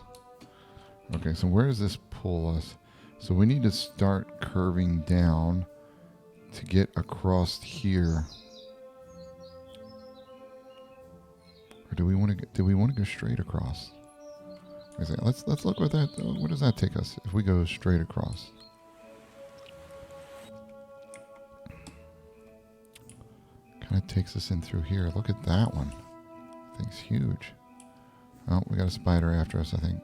okay, so where does this pull us? So we need to start curving down to get across here. Or do we want to go straight across? Let's look what that. What does that take us if we go straight across? Kind of takes us in through here. Look at that one. Thing's huge. Oh, we got a spider after us, I think.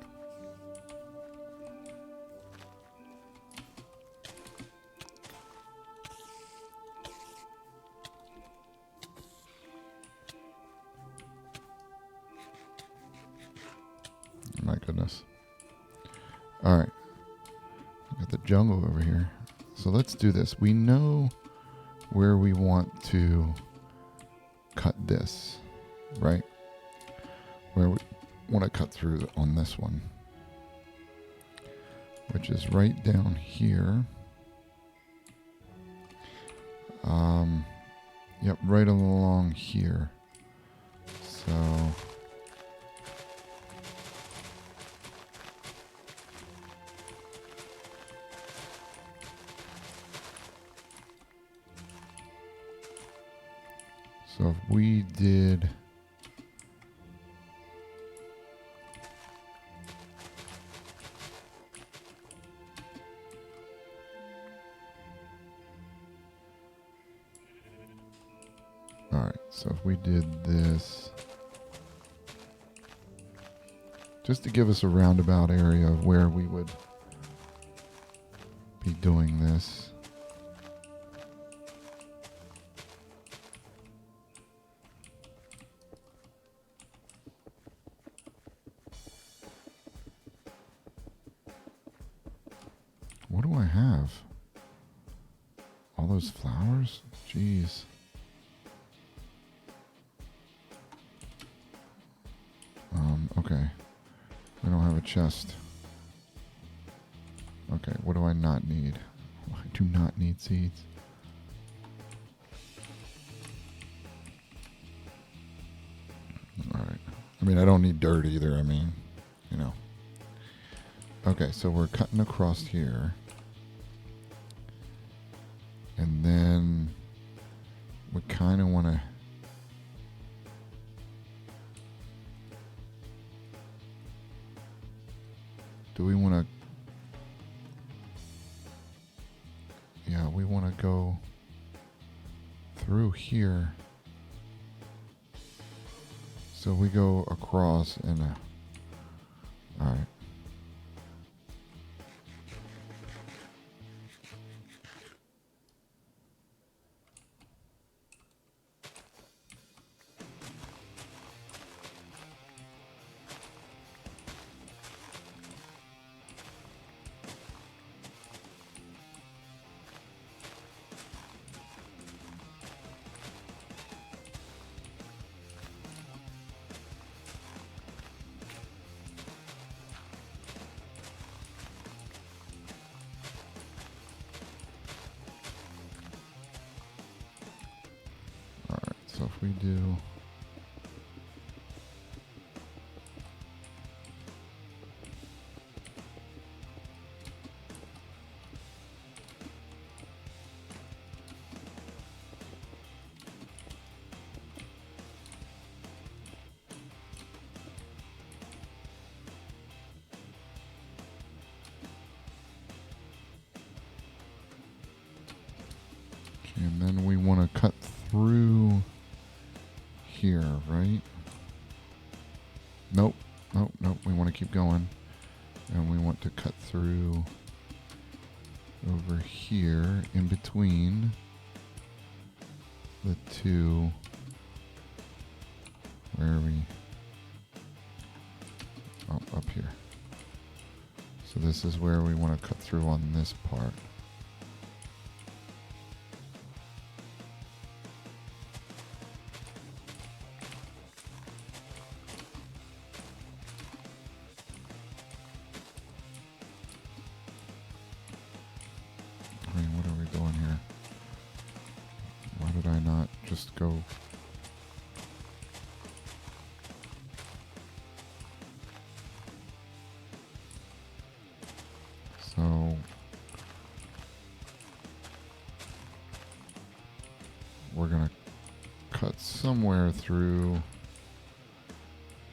My goodness. All right. We got the jungle over here. So let's do this. We know where we want to cut this, right? Where we want to cut through on this one, which is right down here. Yep, right along here. So if we did so if we did this just to give us a roundabout area of where we would be doing this. What do I have? All those flowers? Jeez. Okay. I don't have a chest. Okay, what do I not need? I do not need seeds. Alright. I mean, I don't need dirt either. I mean, you know. Okay, so we're cutting across here. And then we kind of want to... Do we want to... Yeah, we want to go through here. So we go across and... Alright. So if we do... Okay, and then we want to cut through here, right? Nope. We want to keep going. And we want to cut through over here in between the two. Where are we? Oh, up here. So this is where we want to cut through on this part. I mean, what are we doing here? Why did I not just go? So we're gonna cut somewhere through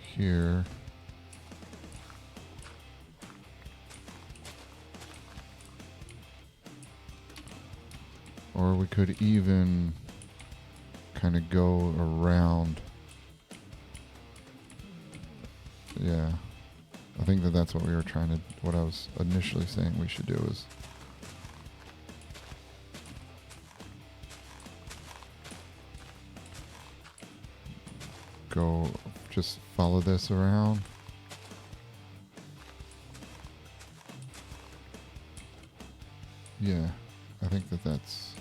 here. Or we could even kind of go around. Yeah. I think that's what we were trying to, what I was initially saying we should do is go, just follow this around. Yeah, I think that's,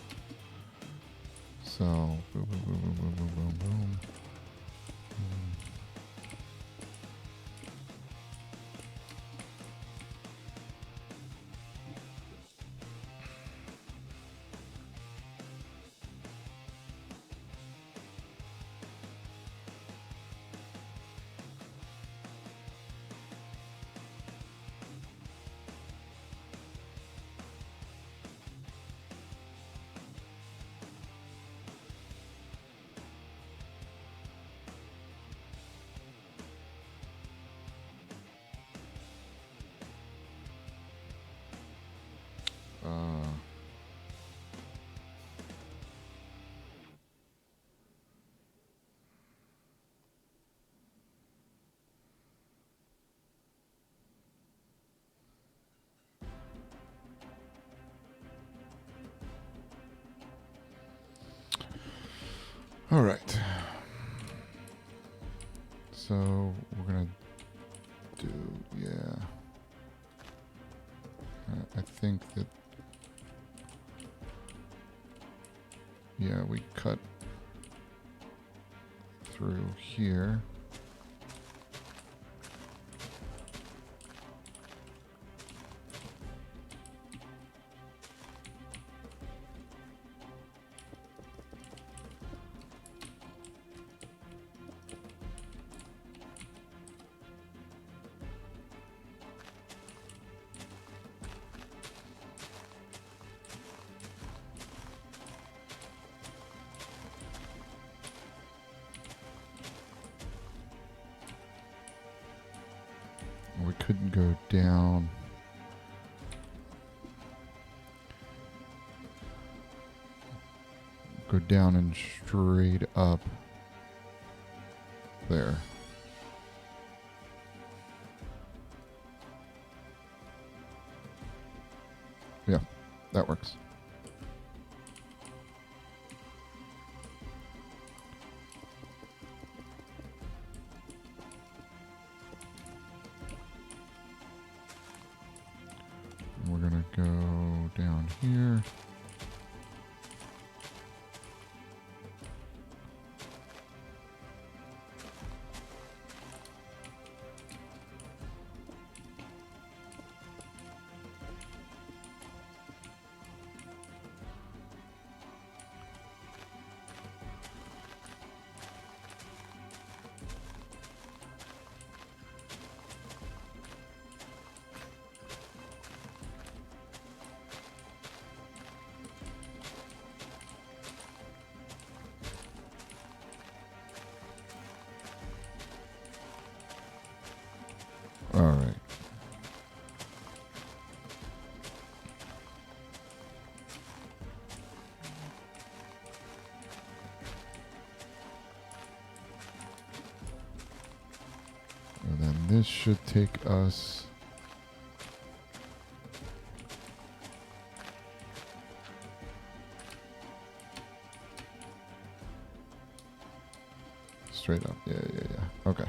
so, boom, boom, boom, boom, boom, boom, boom, boom. All right. So we're gonna do, yeah. I think that, yeah, we cut through here. We couldn't go down. Go down and straight up there. Yeah, that works. We're gonna go down here. All right. And then this should take us straight up. Yeah. Okay.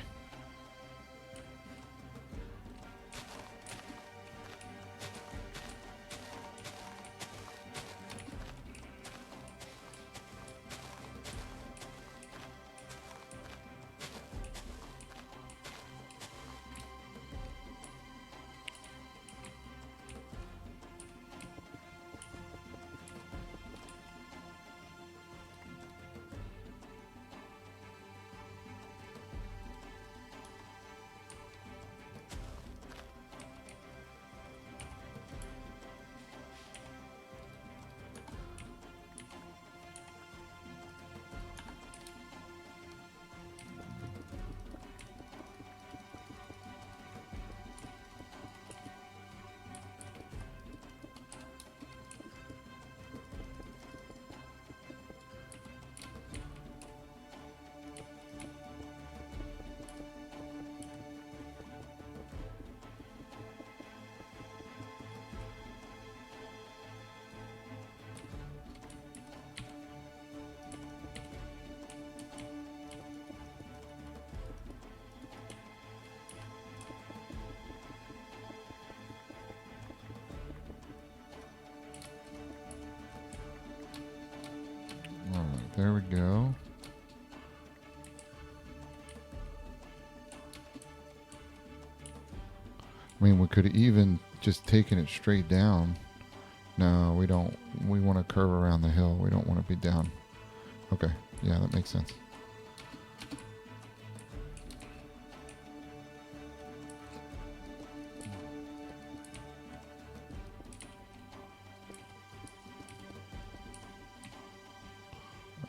All right, there we go. I mean, we could have even just taken it straight down. No, we don't. We want to curve around the hill. We don't want to be down. Okay, yeah, that makes sense.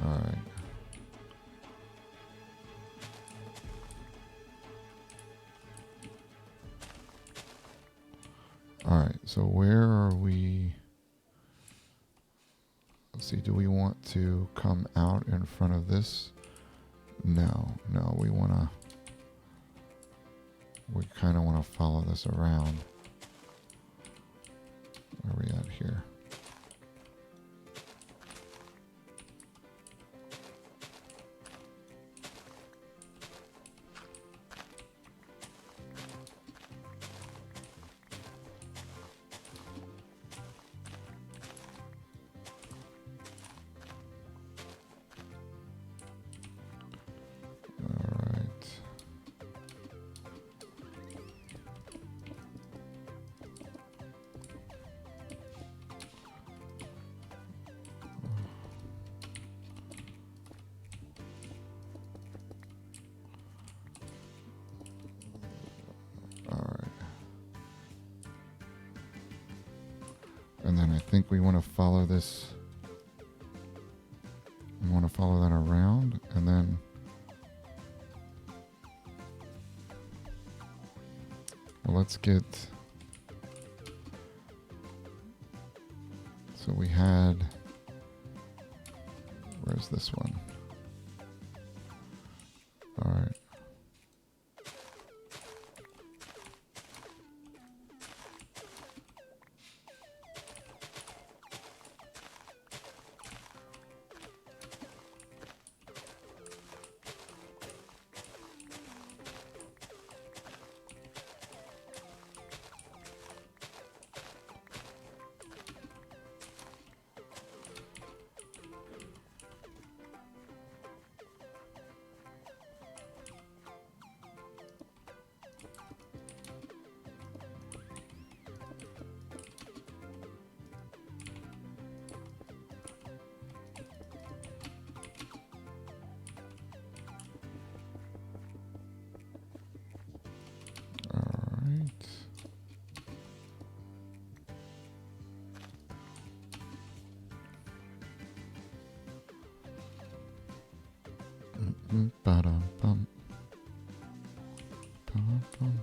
All right. All right, so where are we? Let's see, do we want to come out in front of this? No, we kind of want to follow this around. Where are we at here? think we want to follow this. We want to follow that around, and then well, let's get. So we had. Where's this one? All right. Ba-dum-bum. Ba-dum-bum.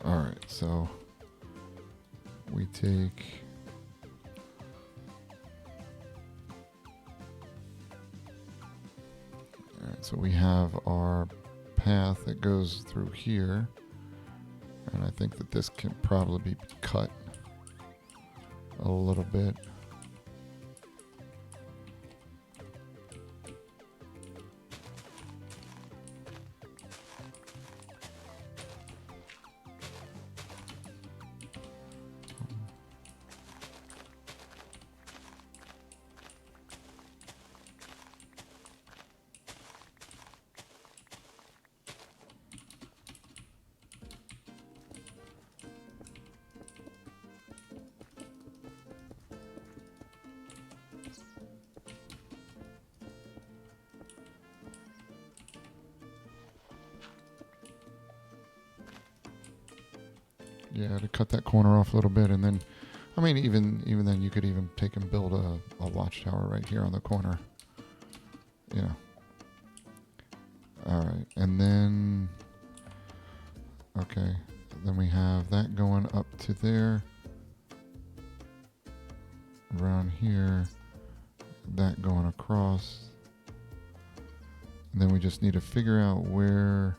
All right, so we take all right, so we have our path that goes through here, and I think that this can probably be cut a little bit. Yeah, to cut that corner off a little bit, and then, I mean, even then, you could even take and build a watchtower right here on the corner. You know. All right, and then, okay, then we have that going up to there, around here, that going across, and then we just need to figure out where.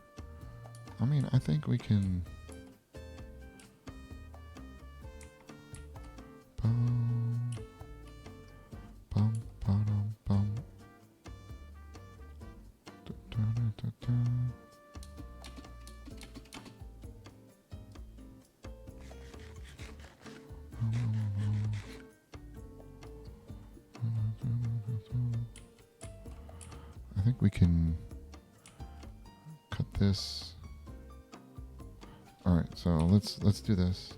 I mean, I think we can. Bum, bum, ba-dum, bum. Da, da, da, da, I think we can cut this. All right, so let's do this.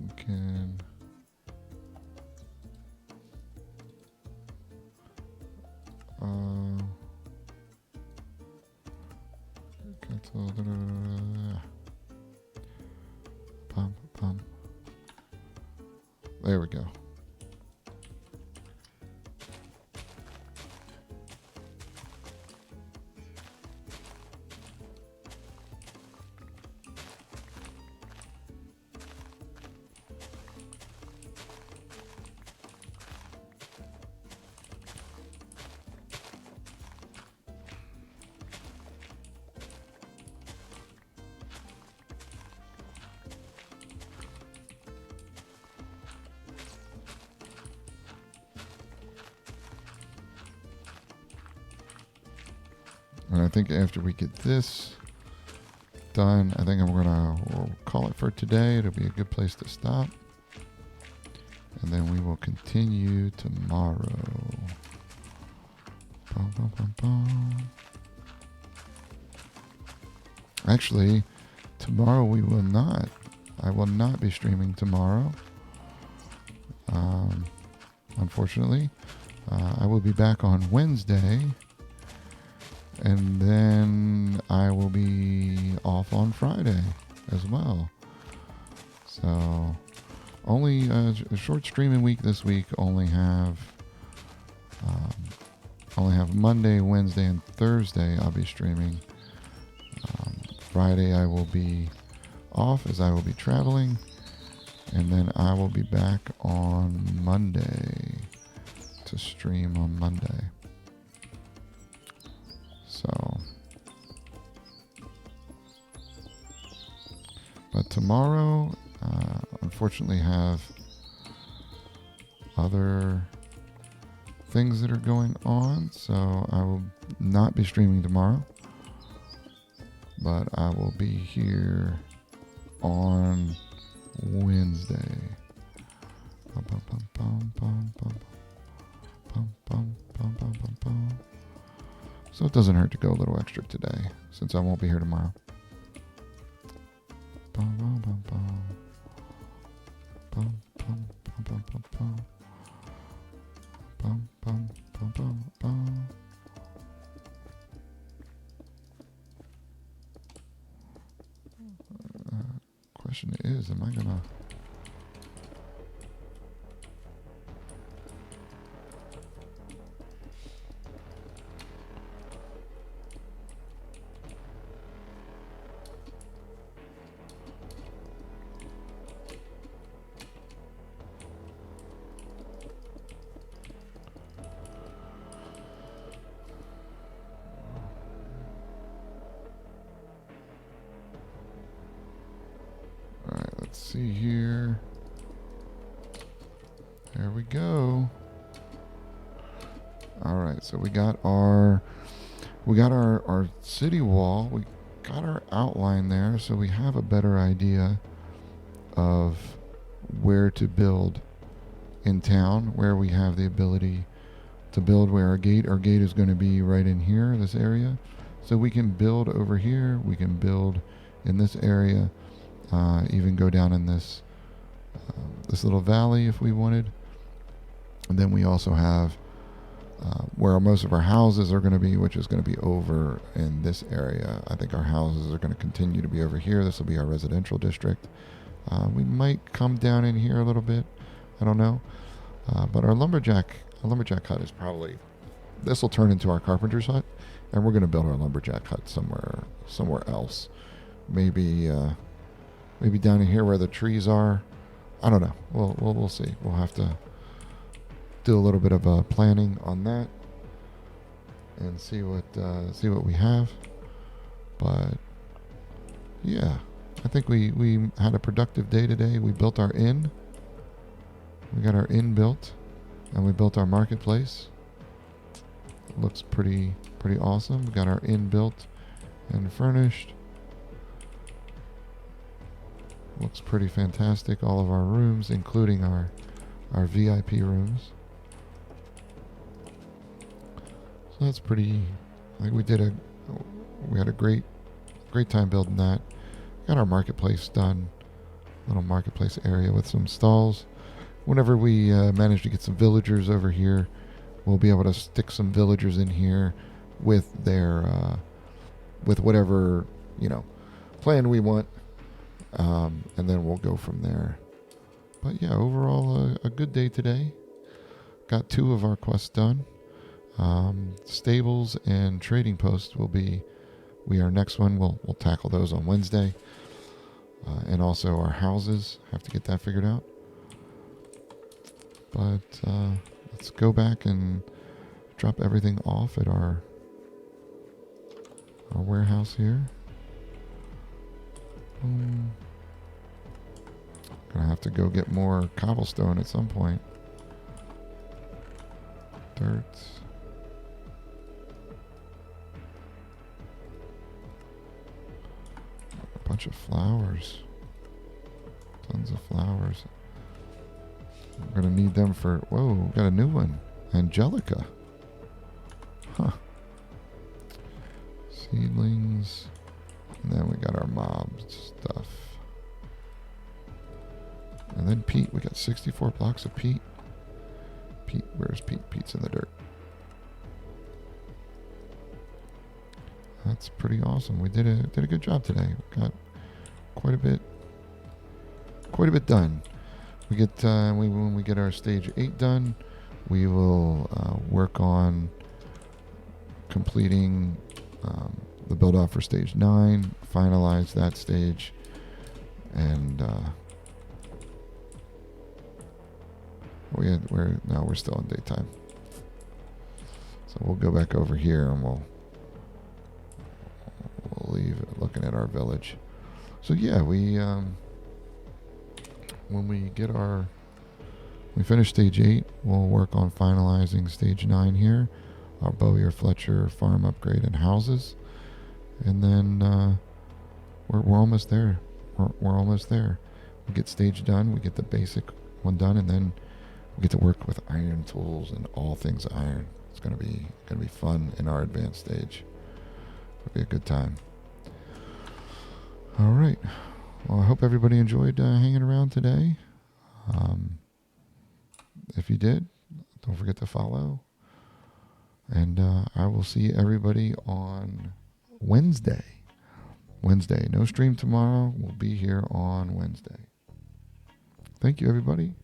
We can. Cancel. Pump, pump. There we go. And I think after we get this done, I think we'll call it for today. It'll be a good place to stop. And then we will continue tomorrow. Bum, bum, bum, bum. Actually, tomorrow we will not. I will not be streaming tomorrow. Unfortunately, I will be back on Wednesday. And then I will be off on Friday as well. So only a short streaming week this week. Only have Monday, Wednesday, and Thursday I'll be streaming. Friday I will be off as I will be traveling. And then I will be back on Monday to stream on Monday. So, but tomorrow, unfortunately, have other things that are going on, so I will not be streaming tomorrow, but I will be here on Wednesday. So it doesn't hurt to go a little extra today, since I won't be here tomorrow. Question is, am I gonna... Let's see here. There we go. All right, so we got our city wall. We got our outline there, so we have a better idea of where to build in town, where we have the ability to build, where our gate is going to be right in here, this area. So we can build over here, we can build in this area. Even go down in this little valley if we wanted. And then we also have where most of our houses are going to be, which is going to be over in this area. I think our houses are going to continue to be over here. This will be our residential district. We might come down in here a little bit. I don't know. But our lumberjack hut is probably... This will turn into our carpenter's hut. And we're going to build our lumberjack hut somewhere else. Maybe down in here where the trees are. I don't know. We'll see. We'll have to do a little bit of planning on that and see what we have. But yeah, I think we had a productive day today. We built our inn. We got our inn built, and we built our marketplace. It looks pretty awesome. We got our inn built and furnished. Looks pretty fantastic. All of our rooms, including our VIP rooms. So that's pretty... I think we had a great time building that. Got our marketplace done. Little marketplace area with some stalls. Whenever we manage to get some villagers over here, we'll be able to stick some villagers in here with their... with whatever, plan we want. And then we'll go from there. But yeah, overall, a good day today. Got 2 of our quests done. Stables and trading posts will be our next one. We'll tackle those on Wednesday. And also our houses, have to get that figured out. But let's go back and drop everything off at our warehouse here. Gonna have to go get more cobblestone at some point. Dirt. A bunch of flowers. Tons of flowers. We're gonna need them for... Whoa, we got a new one. Angelica. Huh. Seedlings. And then we got our mob stuff. And then peat. We got 64 blocks of peat. Peat, where's peat? Peat's in the dirt. that's pretty awesome. We did a good job today. Got quite a bit done. We get when we get our stage 8 done, we will work on completing the build out for stage 9, finalize that stage, and we're still in daytime. So we'll go back over here and we'll leave looking at our village. So yeah, when we finish stage 8, we'll work on finalizing stage 9 here, our Bowyer Fletcher farm upgrade and houses, and then we're almost there. We're almost there. We get stage done, we get the basic one done, and then we get to work with iron tools and all things iron. It's gonna be fun in our advanced stage. It'll be a good time. All right. Well, I hope everybody enjoyed hanging around today. If you did, don't forget to follow. And I will see everybody on Wednesday. No stream tomorrow. We'll be here on Wednesday. Thank you, everybody.